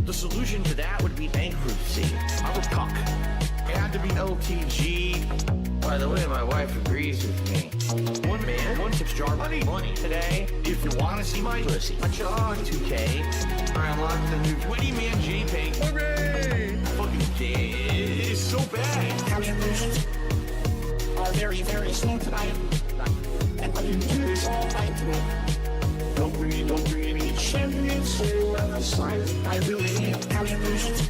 [SPEAKER 6] The solution to that would be bankruptcy. I'm a cuck. It had to be LTG. By the way, my wife agrees with me. One man, one tips jar, money today. If you want to see my pussy, I charge 2K. I unlocked the new 20-man JPEG. Hooray! Fucking gay. It's so bad.
[SPEAKER 10] Contributions are very, very slow tonight. And I didn't do this all night today. Don't bring any champions to the side. I really need contributions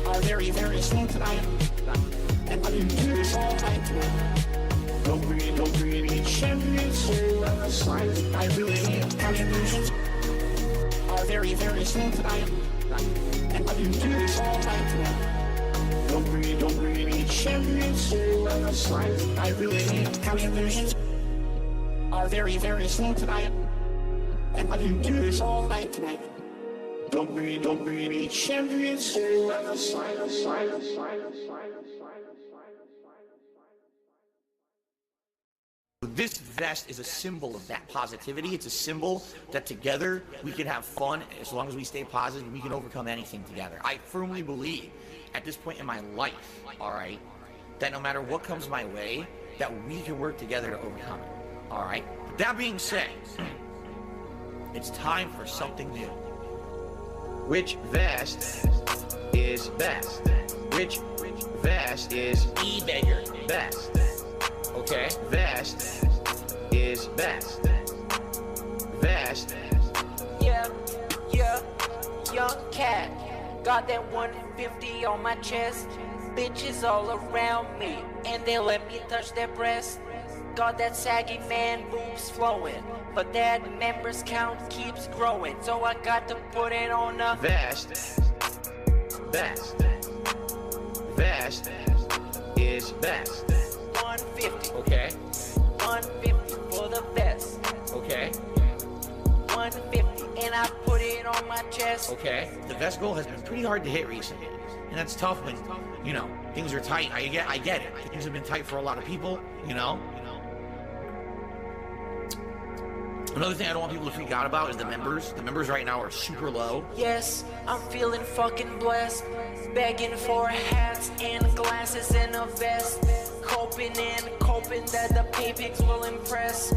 [SPEAKER 10] are very, very slow tonight. And I didn't do this all night today. Don't bring any champions to the side. I really need contributions are very, very slow tonight. And I didn't do this all night today. Don't bring any champions to the side. I really need contributions are very, very slow tonight. And I didn't do this all night tonight. Don't bring any champions to the side.
[SPEAKER 6] This vest is a symbol of that positivity. It's a symbol that together we can have fun. As long as we stay positive, we can overcome anything together. I firmly believe at this point in my life, all right, that no matter what comes my way, that we can work together to overcome it. All right? That being said, it's time for something new. Which vest is best? Which vest is e-beggar best? Okay, vest is best. Vest.
[SPEAKER 10] Yeah, young cat. Got that 150 on my chest. Bitches all around me, and they let me touch their breast. Got that saggy man boobs flowing, but that members count keeps growing. So I got to put it on a
[SPEAKER 6] vest. Best. Vest is best.
[SPEAKER 10] 150.
[SPEAKER 6] Okay.
[SPEAKER 10] 150 for the vest.
[SPEAKER 6] Okay.
[SPEAKER 10] 150, and I put it on my chest.
[SPEAKER 6] Okay. The vest goal has been pretty hard to hit recently, and that's tough when, you know, things are tight. I get it. Things have been tight for a lot of people, you know. Another thing I don't want people to freak out about is the members. The members right now are super low.
[SPEAKER 10] Yes, I'm feeling fucking blessed. Begging for hats and glasses and a vest. Coping that the pay pigs will impress.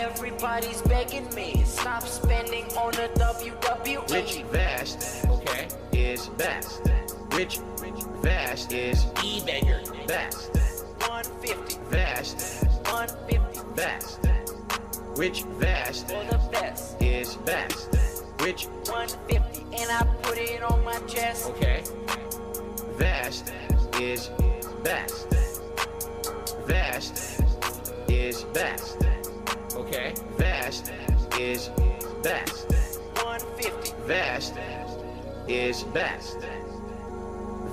[SPEAKER 10] Everybody's begging me, stop spending on the WWE.
[SPEAKER 6] Which vest, okay, is best? Which vest is e-beggar best?
[SPEAKER 10] 150.
[SPEAKER 6] Vest.
[SPEAKER 10] 150.
[SPEAKER 6] Best. Which vest
[SPEAKER 10] for the best
[SPEAKER 6] is best? Which
[SPEAKER 10] 150, and I put it on my chest.
[SPEAKER 6] Okay. Vest is best. Vest is best. Okay. Vest is best.
[SPEAKER 10] 150.
[SPEAKER 6] Vest is best.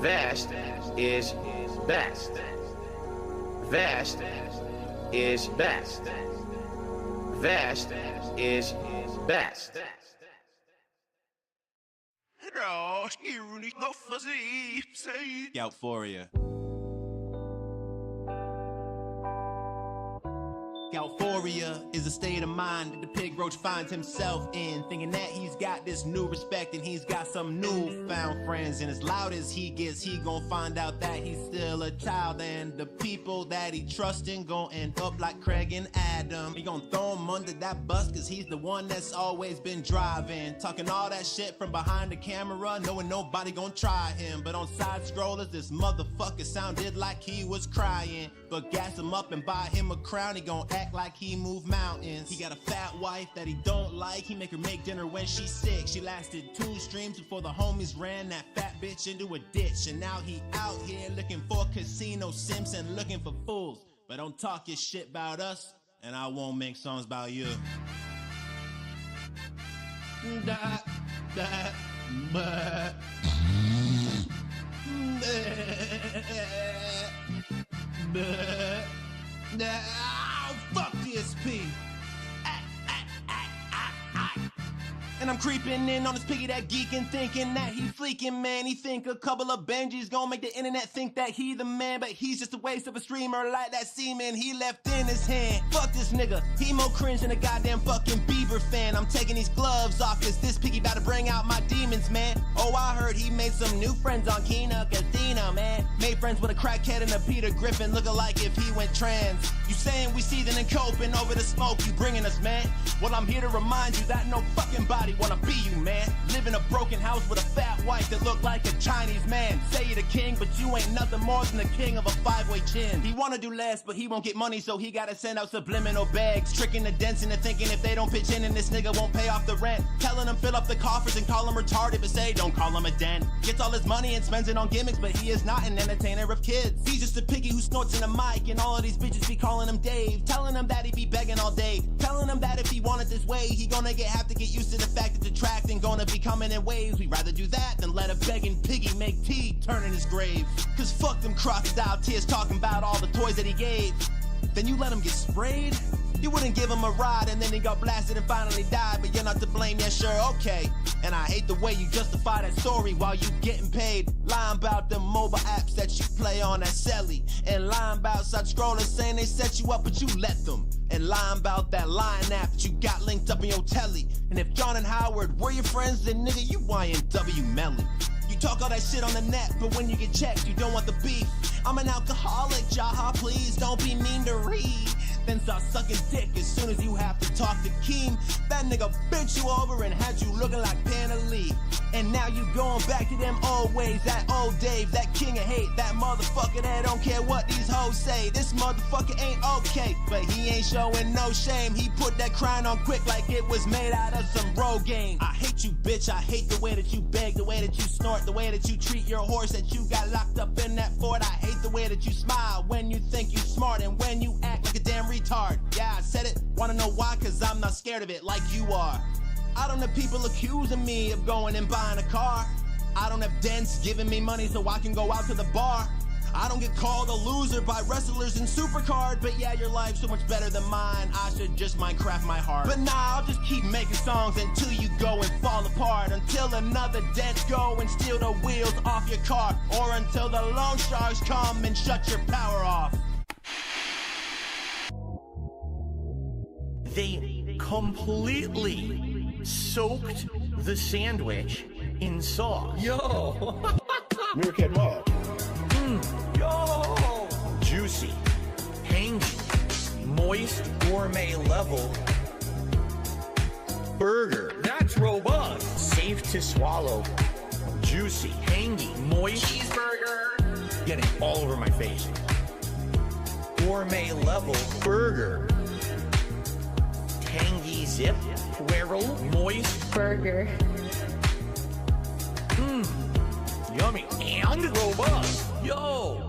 [SPEAKER 6] Vest is best. Vest is best. Vest is best.
[SPEAKER 4] Euphoria. Euphoria is a state of mind that the pig roach finds himself in, thinking that he's got this new respect and he's got some newfound friends. And as loud as he gets, he gon' find out that he's still a child, and the people that he trustin' gon' end up like Craig and Adam. He gon' throw him under that bus cause he's the one that's always been driving, talking all that shit from behind the camera, knowing nobody gon' try him. But on side scrollers, this motherfucker sounded like he was crying. But gas him up and buy him a crown, he gon' act like he moved mountains. He got a fat wife that he don't like, he make her make dinner when she's sick. She lasted 2 streams before the homies ran that fat bitch into a ditch. And now he out here looking for casino simps and looking for fools. But don't talk your shit about us, and I won't make songs about you. Da, da, ba. Oh, fuck DSP. And I'm creeping in on this piggy that geeking, thinking that he fleeking, man. He think a couple of Benjis gon' make the internet think that he the man, but he's just a waste of a streamer like that semen he left in his hand. Fuck this nigga, he more cringe than a goddamn fucking Bieber fan. I'm taking these gloves off, cause this piggy about to bring out my demons, man. Oh, I heard he made some new friends on Kina Casino, man. Made friends with a crackhead and a Peter Griffin, looking like if he went trans. You saying we seething and coping over the smoke you bringing us, man? Well, I'm here to remind you that no fucking body wanna be you, man. Live in a broken house with a fat wife that look like a Chinese man. Say you're the king, but you ain't nothing more than the king of a 5-way chin. He wanna do less, but he won't get money, so he gotta send out subliminal bags, tricking the dents into thinking if they don't pitch in and this nigga won't pay off the rent. Telling him fill up the coffers and call him retarded, but say don't call him a dent. Gets all his money and spends it on gimmicks, but he is not an entertainer of kids. He's just a piggy who snorts in a mic, and all of these bitches be calling him Dave. Telling him that he be begging all day. Telling him that if he wanted this way, he gonna have to get used to the fact that the tract ain't gonna be coming in waves. We'd rather do that than let a begging piggy make tea turn in his grave. Cause fuck them crocodile tears talking about all the toys that he gave. Then you let him get sprayed? You wouldn't give him a ride and then he got blasted and finally died, but you're not to blame, yeah sure, okay. And I hate the way you justify that story while you getting paid. Lying about the mobile apps that you play on that celly. And lying about side scrollers saying they set you up but you let them. And lying about that Lion app that you got linked up in your telly. And if John and Howard were your friends, then nigga you YNW Melly. You talk all that shit on the net, but when you get checked, you don't want the beef. I'm an alcoholic, Jaha, please don't be mean to Reed. Then start sucking dick as soon as you have to talk to Keem. That nigga bent you over and had you looking like Panelli. And now you going back to them old ways, that old Dave, that king of hate, that motherfucker that don't care what these hoes say. This motherfucker ain't okay, but he ain't showing no shame. He put that crying on quick like it was made out of some road game. I hate you, bitch, I hate the way that you beg, the way that you snort, the way that you treat your horse that you got locked up in that fort. I hate the way that you smile when you think you smart and when you act like a damn retard. Yeah, I said it, wanna know why? Cause I'm not scared of it like you are. I don't have people accusing me of going and buying a car. I don't have dents giving me money so I can go out to the bar. I don't get called a loser by wrestlers in Supercard, but yeah, your life's so much better than mine. I should just Minecraft my heart. But nah, I'll just keep making songs until you go and fall apart. Until another dent go and steal the wheels off your car. Or until the loan sharks come and shut your power off.
[SPEAKER 6] They completely soaked the sandwich in sauce. Yo!
[SPEAKER 11] Meerkat Mob.
[SPEAKER 6] Yo! Juicy, tangy, moist, gourmet level burger. That's robust. Safe to swallow. Juicy, tangy, moist cheeseburger. Getting all over my face. Gourmet level burger. Tangy zip, swirl, moist burger. Yummy and robust. Yo!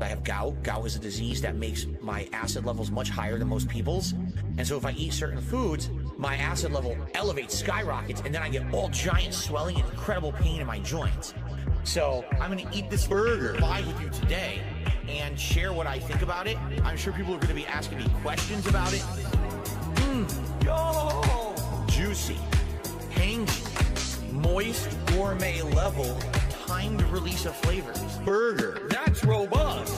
[SPEAKER 6] I have gout. Gout is a disease that makes my acid levels much higher than most people's. And so if I eat certain foods, my acid level elevates, skyrockets, and then I get all giant swelling and incredible pain in my joints. So I'm gonna eat this burger live with you today and share what I think about it. I'm sure people are gonna be asking me questions about it. Yo! Juicy, tangy, moist, gourmet level, timed release of flavors. Burger. That's robust.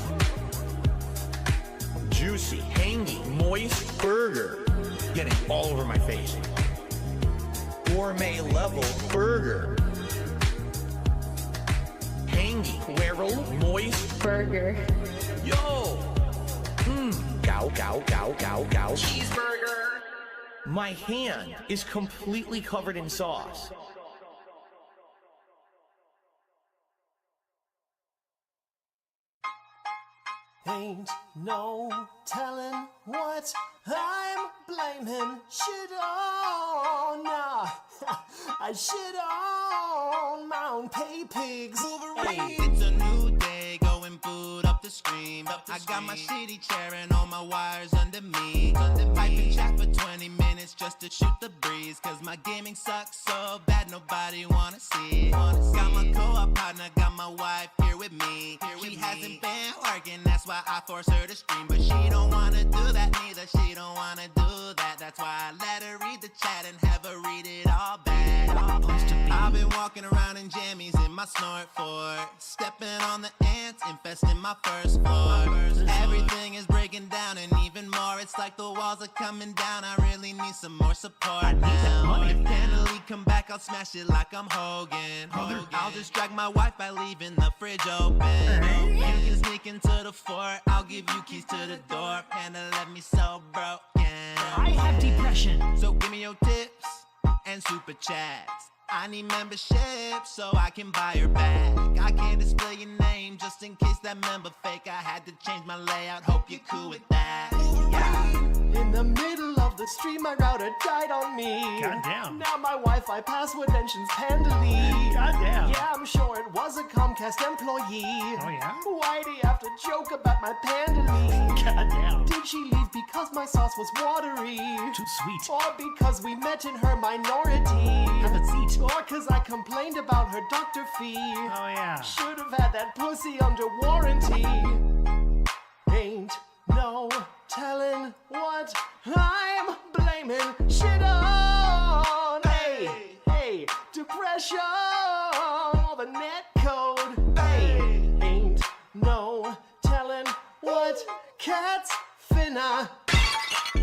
[SPEAKER 6] Juicy, tangy, moist burger. Getting all over my face. Gourmet level burger. Tangy, swirl, moist burger. Yo! Gow, gow, gow, gow, gow. Cheeseburger. My hand is completely covered in sauce.
[SPEAKER 15] Ain't no telling what I'm blaming shit on. Nah, I shit on my own pay pigs.
[SPEAKER 4] Hey, it's a new day, going food up the stream. I got my shitty chair and all my wires under me. Pipe and chat for 20 minutes just to shoot the breeze. Cause my gaming sucks so bad nobody wanna see it. Got my co-op partner, got my wife here with me. She hasn't been working, that's why I force her to stream. But she don't wanna do that neither, she don't wanna do that. That's why I let her read the chat and have her read it all back. been walking around in jammies in my snort for stepping on the ants, infesting my first floor. Everything is breaking down and even more. It's like the walls are coming down. I really need some more support now. If Candle come back, I'll smash it like I'm Hogan. I'll distract my wife by leaving the fridge open. You can sneak into the fort. I'll give you keys to the door. Panda left me so broken.
[SPEAKER 15] I have depression.
[SPEAKER 4] So give me your tips and super chats. I need membership so I can buy her back. I can't display your name just in case that member fake. I had to change my layout, hope you're cool with that. Yeah.
[SPEAKER 15] In the middle of the stream, my router died on me.
[SPEAKER 11] Goddamn.
[SPEAKER 15] Now my Wi-Fi password mentions Pandally.
[SPEAKER 11] Goddamn.
[SPEAKER 15] Yeah, I'm sure it was a Comcast employee.
[SPEAKER 11] Oh yeah?
[SPEAKER 15] Why'd he have to joke about my Pandally?
[SPEAKER 11] Goddamn.
[SPEAKER 15] Did she leave because my sauce was watery?
[SPEAKER 11] Too sweet.
[SPEAKER 15] Or because we met in her minority?
[SPEAKER 11] Have a seat.
[SPEAKER 15] Or cause I complained about her doctor fee?
[SPEAKER 11] Oh yeah.
[SPEAKER 15] Should have had that pussy under warranty. Ain't no telling what I'm blaming shit on. Hey, depression, all the net code. Hey, ain't no telling what cats finna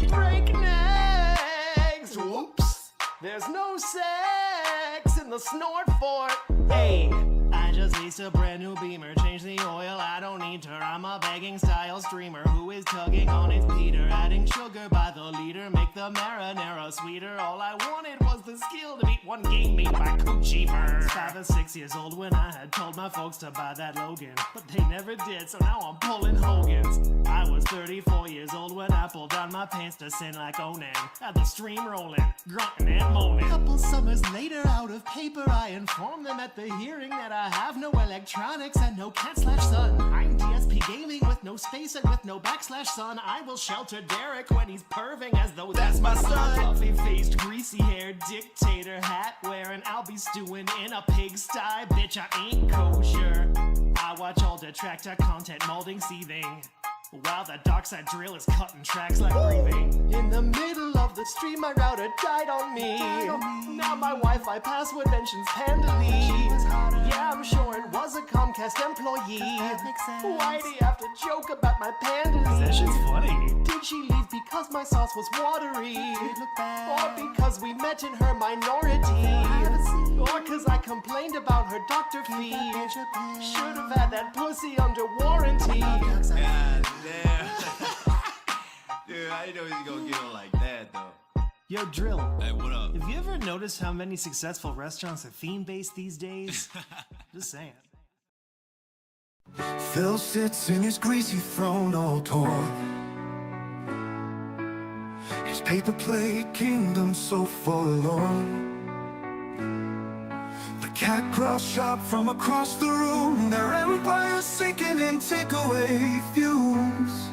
[SPEAKER 15] break next. Whoops, there's no sex in the snort fort. Hey, I just leased a brand new Beamer, change the oil, I don't need her. I'm a begging style streamer who is tugging on his Peter, adding sugar by the liter, make the marinara sweeter. All I wanted was the skill to beat one game made by Coochiever. 5 or 6 years old when I had told my folks to buy that Logan, but they never did, so now I'm pulling Hogan's. I was 34 years old when I pulled down my pants to sin like Onan, had the stream rolling, grunting and moaning. Couple summers later, out of paper, I informed them at the hearing that I have no electronics and no cat/son. I'm DSP gaming with no space and with no /son. I will shelter Derek when he's perving as though that's my son. Puffy-faced, greasy-haired dictator hat wearing, I'll be stewing in a pigsty. Bitch, I ain't kosher. I watch all detractor content molding, seething, while the dark side drill is cutting tracks like breathing. In the middle of the stream, my router died on me. Now my Wi-Fi password mentions Pandally. Yeah, I'm sure it was a Comcast employee. Why'd he have to joke about my Pandally?
[SPEAKER 11] That shit's funny.
[SPEAKER 15] Did she leave because my sauce was watery? Or because we met in her minority? Or cause I complained about her doctor fee? Should have had that pussy under warranty.
[SPEAKER 4] God damn. Dude, I didn't know he was gonna get on like that though.
[SPEAKER 15] Yo, Drill.
[SPEAKER 11] Hey, what up?
[SPEAKER 15] Have you ever noticed how many successful restaurants are theme-based these days? Just saying.
[SPEAKER 14] Phil sits in his greasy throne all torn. His paper plate kingdom so forlorn. The cat crawls sharp from across the room. Their empire sinking in takeaway fumes.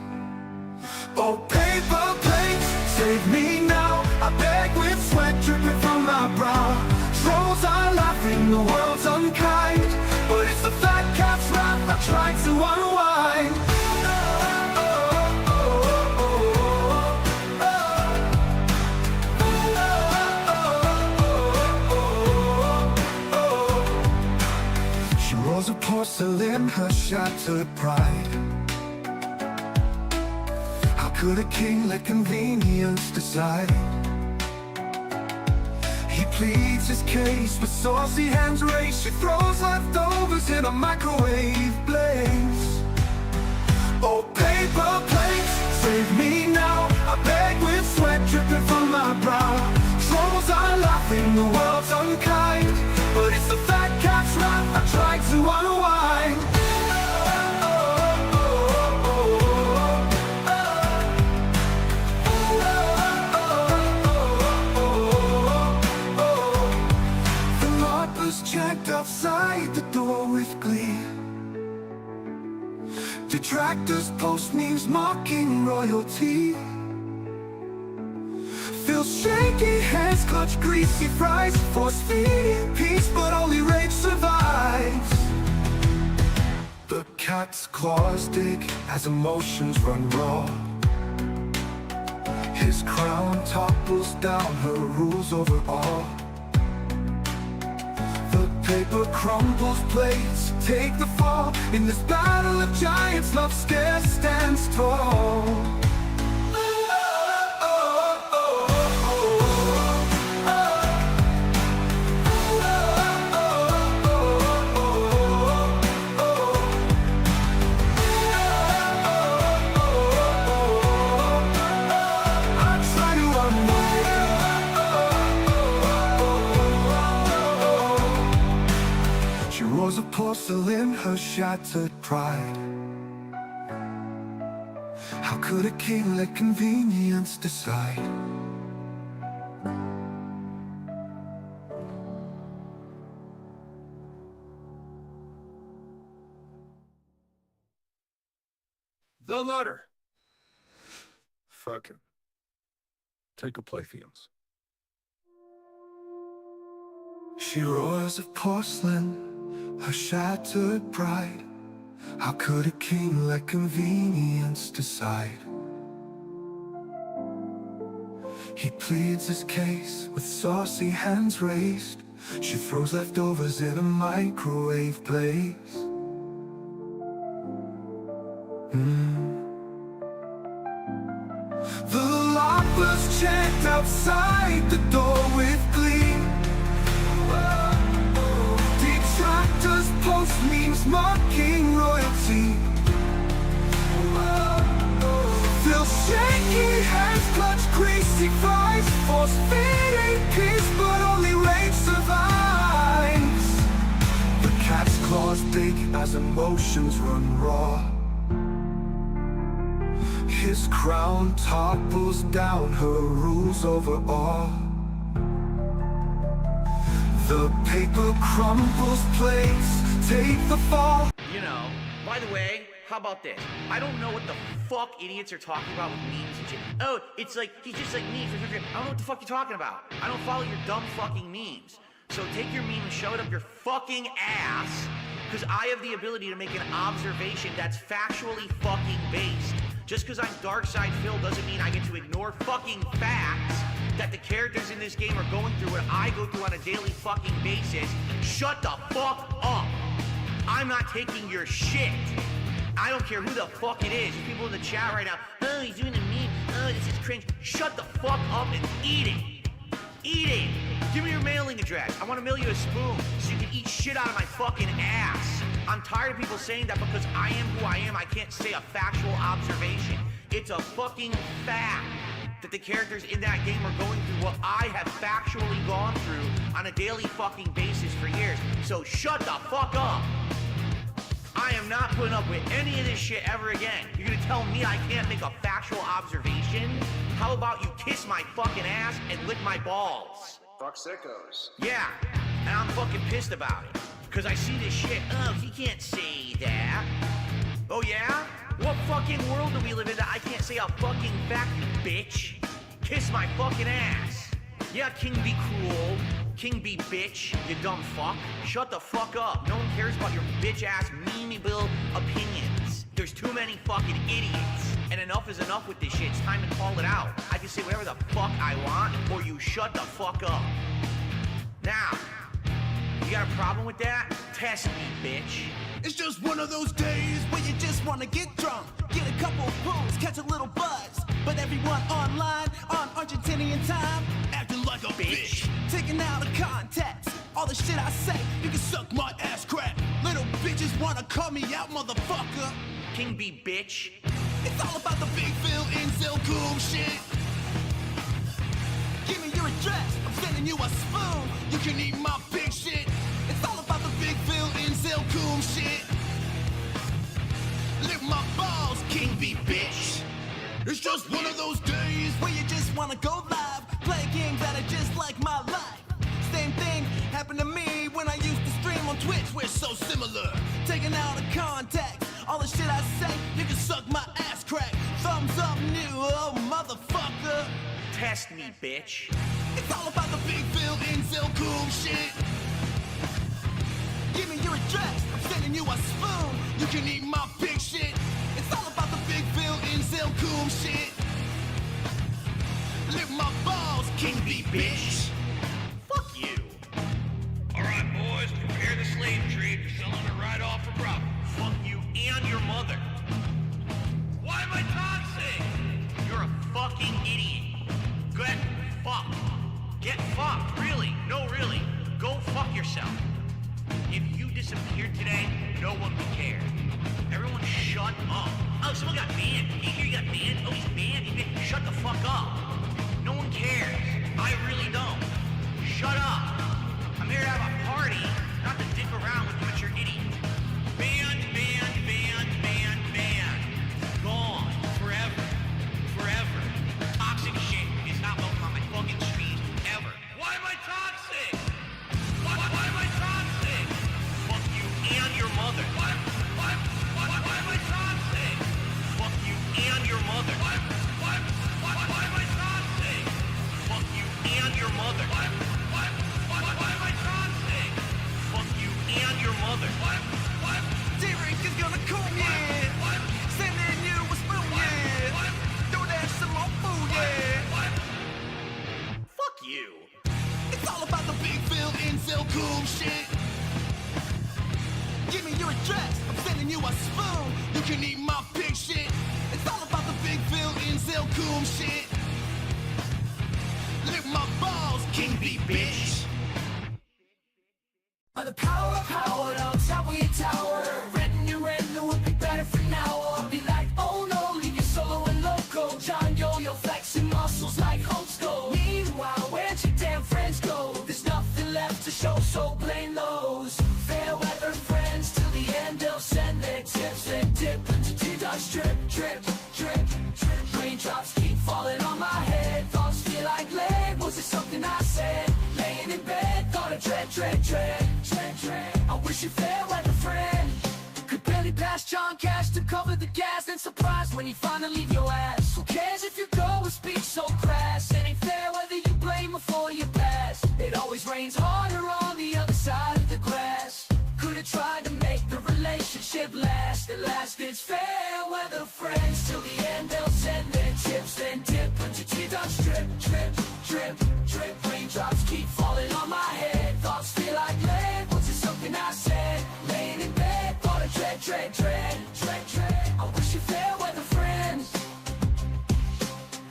[SPEAKER 14] Oh, paper plates, save me now. I beg with sweat dripping from my brow. Trolls are laughing, the world's unkind, but it's the fat cat's wrath I try to unwind. She rolls a porcelain, her shattered pride. How could a king let convenience decide? He pleads his case with saucy hands raised. She throws leftovers in a microwave blaze. Oh, paper plates, save me now. I beg with sweat dripping from my brow. Trolls are laughing, the world's unkind, but it's the fat cat's wrath I try to unwind. Checked outside the door with glee. Detractors post memes mocking royalty. Phil's shaky hands clutch greasy fries, force feeding peace, but only rage survives. The cat's claws dig as emotions run raw. His crown topples down, her rules over all. The paper crumbles, plates take the fall. In this battle of giants, love scarce stands tall. Of porcelain, her shattered pride. How could a king let convenience decide?
[SPEAKER 9] The letter. Fuck him. Take a Playfians.
[SPEAKER 14] She roars of porcelain, her shattered pride. How could a king let convenience decide? He pleads his case with saucy hands raised. She throws leftovers in a microwave blaze. The lockers chant outside the door with glee. Detractors post memes mocking royalty. Phil shaky hands clutch greasy fries, force feeding peace, but only rage survives. The cat's claws big as emotions run raw. His crown topples down, her rules over all. The paper crumbles, plates take the fall.
[SPEAKER 6] You know, by the way, how about this? I don't know what the fuck idiots are talking about with memes and shit. Oh, it's like, he's just like memes. I don't know what the fuck you're talking about. I don't follow your dumb fucking memes. So take your meme and shove it up your fucking ass, because I have the ability to make an observation that's factually fucking based. Just because I'm Darkside Phil doesn't mean I get to ignore fucking facts that the characters in this game are going through what I go through on a daily fucking basis. Shut the fuck up. I'm not taking your shit. I don't care who the fuck it is. There's people in the chat right now. Oh, he's doing a meme. Oh, this is cringe. Shut the fuck up and eat it. Eat it. Give me your mailing address. I want to mail you a spoon so you can eat shit out of my fucking ass. I'm tired of people saying that because I am who I am, I can't say a factual observation. It's a fucking fact that the characters in that game are going through what I have factually gone through on a daily fucking basis for years. So shut the fuck up. I am not putting up with any of this shit ever again. You're gonna tell me I can't make a factual observation? How about you kiss my fucking ass and lick my balls?
[SPEAKER 16] Fuck sickos.
[SPEAKER 6] Yeah, and I'm fucking pissed about it. Cause I see this shit, oh, he can't say that. Oh yeah? What fucking world do we live in that I can't say a fucking fact, bitch? Kiss my fucking ass. Yeah, king be cruel, king be bitch, you dumb fuck. Shut the fuck up. No one cares about your bitch-ass, memeable opinions. There's too many fucking idiots. And enough is enough with this shit. It's time to call it out. I can say whatever the fuck I want, or you shut the fuck up. Now, you got a problem with that? Test me, bitch.
[SPEAKER 10] It's just one of those days where you just wanna get drunk, get a couple pulls, catch a little buzz. But everyone online on Argentinian time acting like a bitch. Taking out of context all the shit I say. You can suck my ass crack. Little bitches wanna call me out, motherfucker.
[SPEAKER 6] King be bitch.
[SPEAKER 10] It's all about the big Phil in Zilcoom shit. Give me your address, I'm sending you a spoon. You can eat my big shit. It's all about the big Phil in Zilcoom shit. Lick my balls, king be bitch. It's just one of those days where you just wanna go live, play games that are just like my life. Same thing happened to me when I used to stream on Twitch. We're so similar, taking out of context all the shit I say. You can suck my ass crack. Thumbs up new, oh motherfucker.
[SPEAKER 6] Test me, bitch.
[SPEAKER 10] It's all about the big Phil in Zilcoom shit. Give me your address, I'm sending you a spoon. You can eat my big shit. It's all about the big Phil in Zilcoom shit. Lick my balls, king be bitch.
[SPEAKER 6] Fuck you.
[SPEAKER 22] Alright, boys, prepare
[SPEAKER 16] fucking idiot. Get fucked. Get fucked, really. No, really. Go fuck yourself. If you disappeared today, no one would care. Everyone shut up. Oh, someone got banned. You hear you got banned? Oh, he's banned? Shut the fuck up. No one cares. I really don't. Shut up. I'm here to have a party, not to dick around with immature idiots. Banned, banned, banned, banned, banned. Gone. Forever. Forever. Toxic shit is not welcome on my fucking streams ever. Why am I toxic? Why am I toxic? Fuck you and your mother. Why am I toxic? Fuck you and your mother. Why am I toxic? Fuck you and your mother. Why am I toxic? Fuck you and your mother.
[SPEAKER 10] D-Rink is gonna cool, yeah. Sending you a spoon, yeah. Throw that some more food, yeah.
[SPEAKER 16] Fuck you.
[SPEAKER 10] It's all about the big Phil infill cool shit. Give me your address, I'm sending you a spoon. You can eat my pig shit. It's all about the big Phil infill cool shit. Lick my balls, King B, bitch. By the power of power, on top of your tower. Renting your rent, it would be better for now. I'll be like, oh no, leave your solo and loco. John Yo, flexing muscles like Hulk's go. Meanwhile, where'd your damn friends go? There's nothing left to show, so blame those fair weather friends. Till the end, they'll send their tips and dip into T-Dot drip, drip, drip, drip. Raindrops keep falling on my head. Thoughts feel like lead. Was it something I said? Laying in bed, thought of dread, dread, dread, dread, dread. I wish you fair weather friend could barely pass John Cash to cover the gas. And surprised when you finally leave your ass. Who cares if you go with speech so crass? It ain't fair whether you blame before you pass. It always rains harder on the other side of the grass. Could've tried to make the relationship last. At last it's fair weather friends. Till the end they'll send their tips, then dip into T-Dot drip, drip, drip, drip. Raindrops keep falling on my head. Thoughts feel like lead. Was it something I said? Laying in bed, thought of dread, dread, dread, dread, dread. I wish you fair weather friends.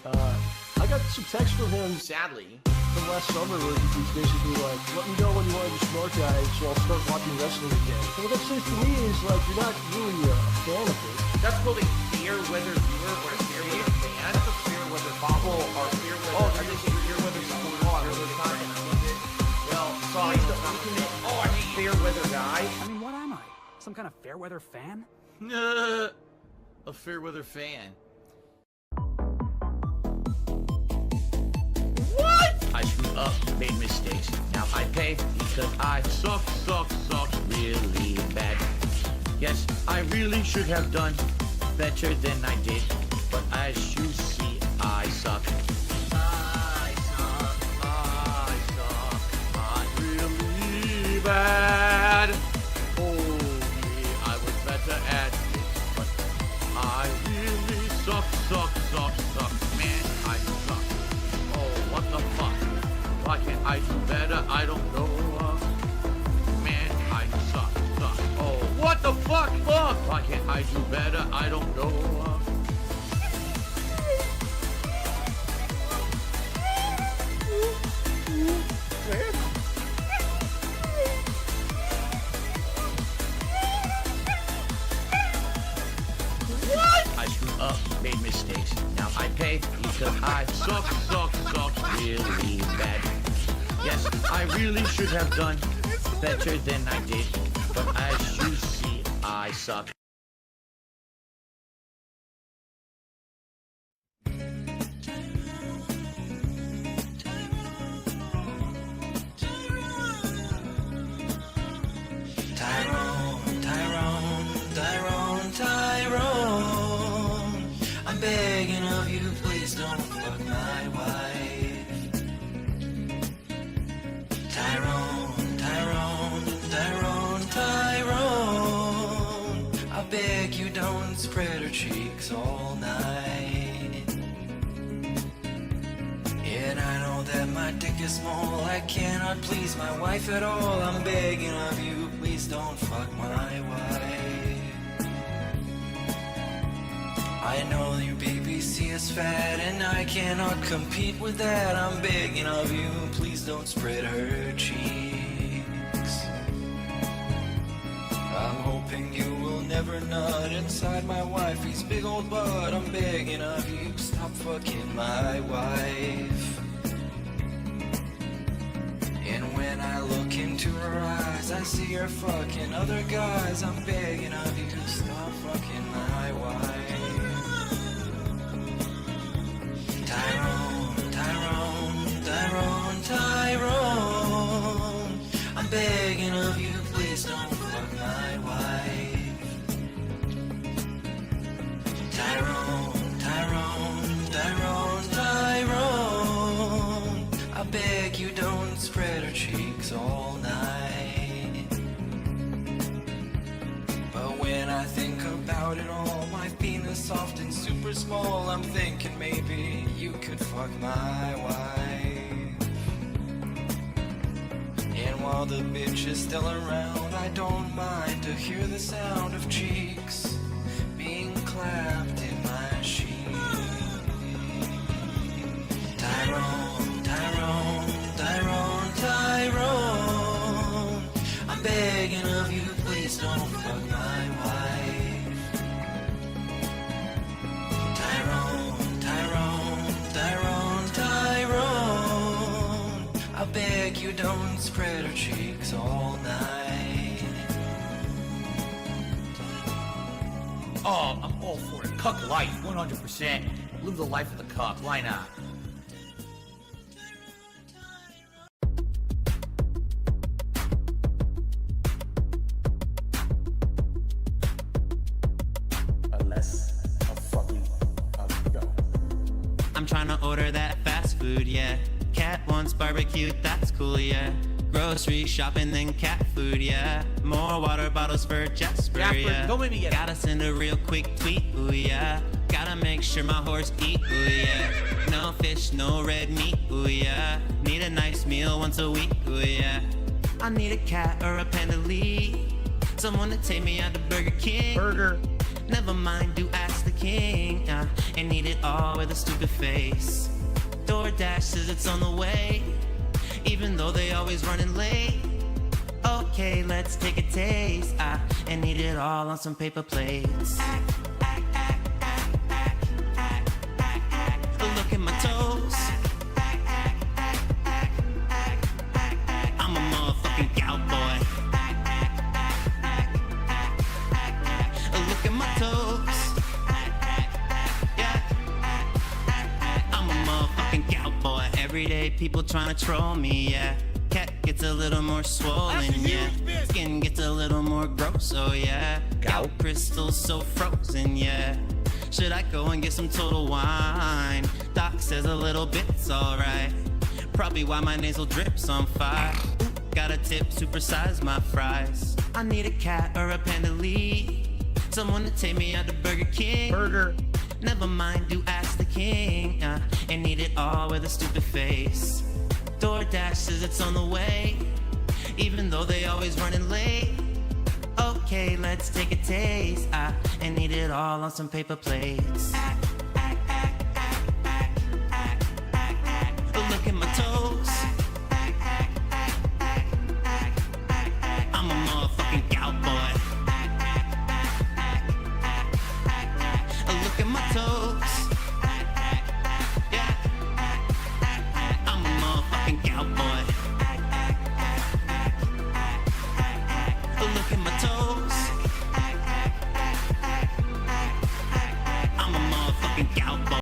[SPEAKER 15] I got some text from him.
[SPEAKER 6] Sadly.
[SPEAKER 15] From last summer where he's basically like, let me know when you want to be smart guy so I'll start watching wrestling again. So what that says to me is like, you're not really a fan of it.
[SPEAKER 6] That's called a fair weather viewer or a fair weather fan. That's a fair weather follower or fair weather. I think it's fair weather supporter. Fair weather content. Well, sorry, oh, I'm a fair weather guy.
[SPEAKER 22] I mean, what am I? Some kind of fair weather fan?
[SPEAKER 6] A fair weather fan. What? I screwed up, made mistakes. Now I pay because I suck really bad. Yes, I really should have done better than I did. But as you see, I suck. I'm really bad. Oh, yeah, I was better at this, but I really suck. Man, I suck. Oh, what the fuck? Why can't I do better? I don't know. Man, I suck. Oh, what the fuck? Why can't I do better? I don't know. What? I screwed up, made mistakes. Now I pay because I suck really bad. Yes, I really should have done better than I did. But as you see, I suck.
[SPEAKER 10] Tyrone, I'm begging of you, please don't fuck my wife. Tyrone, I beg you don't spread her cheeks all night. And I know that my dick is small, I cannot please my wife at all. I'm begging of you, please don't fuck my wife. I know you babies see us fat, and I cannot compete with that. I'm begging of you, please don't spread her cheeks. I'm hoping you will never nut inside my wifey's big old butt. I'm begging of you, stop fucking my wife. And when I look into her eyes, I see her fucking other guys. I'm begging of you, stop fucking my wife. Tyrone, Tyrone, Tyrone, Tyrone, I'm begging of you, please don't fuck my wife. Tyrone, Tyrone, Tyrone, Tyrone, I beg you don't spread her cheeks all night. But when I think about it all, my penis often super small. I'm thinking maybe you could fuck my wife. And while the bitch is still around, I don't mind to hear the sound of cheeks being clapped in my sheet. Tyrone, Tyrone, Tyrone, Tyrone, I'm begging of you, please don't fuck my wife. Tyrone, Tyrone, Tyrone, Tyrone, I beg you don't spread her cheeks all night.
[SPEAKER 6] Oh, I'm all for it. Cuck life, 100%. Live the life of the cuck. Why not?
[SPEAKER 2] I'm trying to order that fast food, yeah. Cat wants barbecue, that's cool, yeah. Grocery shopping, then cat food, yeah. More water bottles for Jasper, yeah.
[SPEAKER 6] Don't make me get it.
[SPEAKER 2] Gotta send a real quick tweet, ooh, yeah. Gotta make sure my horse eat, ooh, yeah. No fish, no red meat, ooh, yeah. Need a nice meal once a week, ooh, yeah. I need a cat or a panda lead. Someone to take me out to Burger King. Never mind, do ask the king. And eat it all with a stupid face. DoorDash says it's on the way, even though they always running late. Okay, let's take a taste. And eat it all on some paper plates. Look at my toes. I'm a motherfucking cowboy. Look at my toes. Yeah. I'm a motherfucking cowboy. Every day people trying to troll me, yeah. Cat gets a little more swollen, yeah. Skin gets a little more gross, oh yeah. Gout crystals so frozen, yeah. Should I go and get some Total Wine? Doc says a little bit's alright. Probably why my nasal drips on fire. Ooh, got a tip, supersize my fries. I need a cat or a panda lead. Someone to take me out to Burger King. Never mind, do ask the king. And eat it all with a stupid face. DoorDash says it's on the way, even though they always running late. Okay, let's take a taste. And eat it all on some paper plates. Look at my toes. I'm a motherfucking cowboy. Look at my toes. Yeah. I'm a motherfucking cowboy. Look at my toes.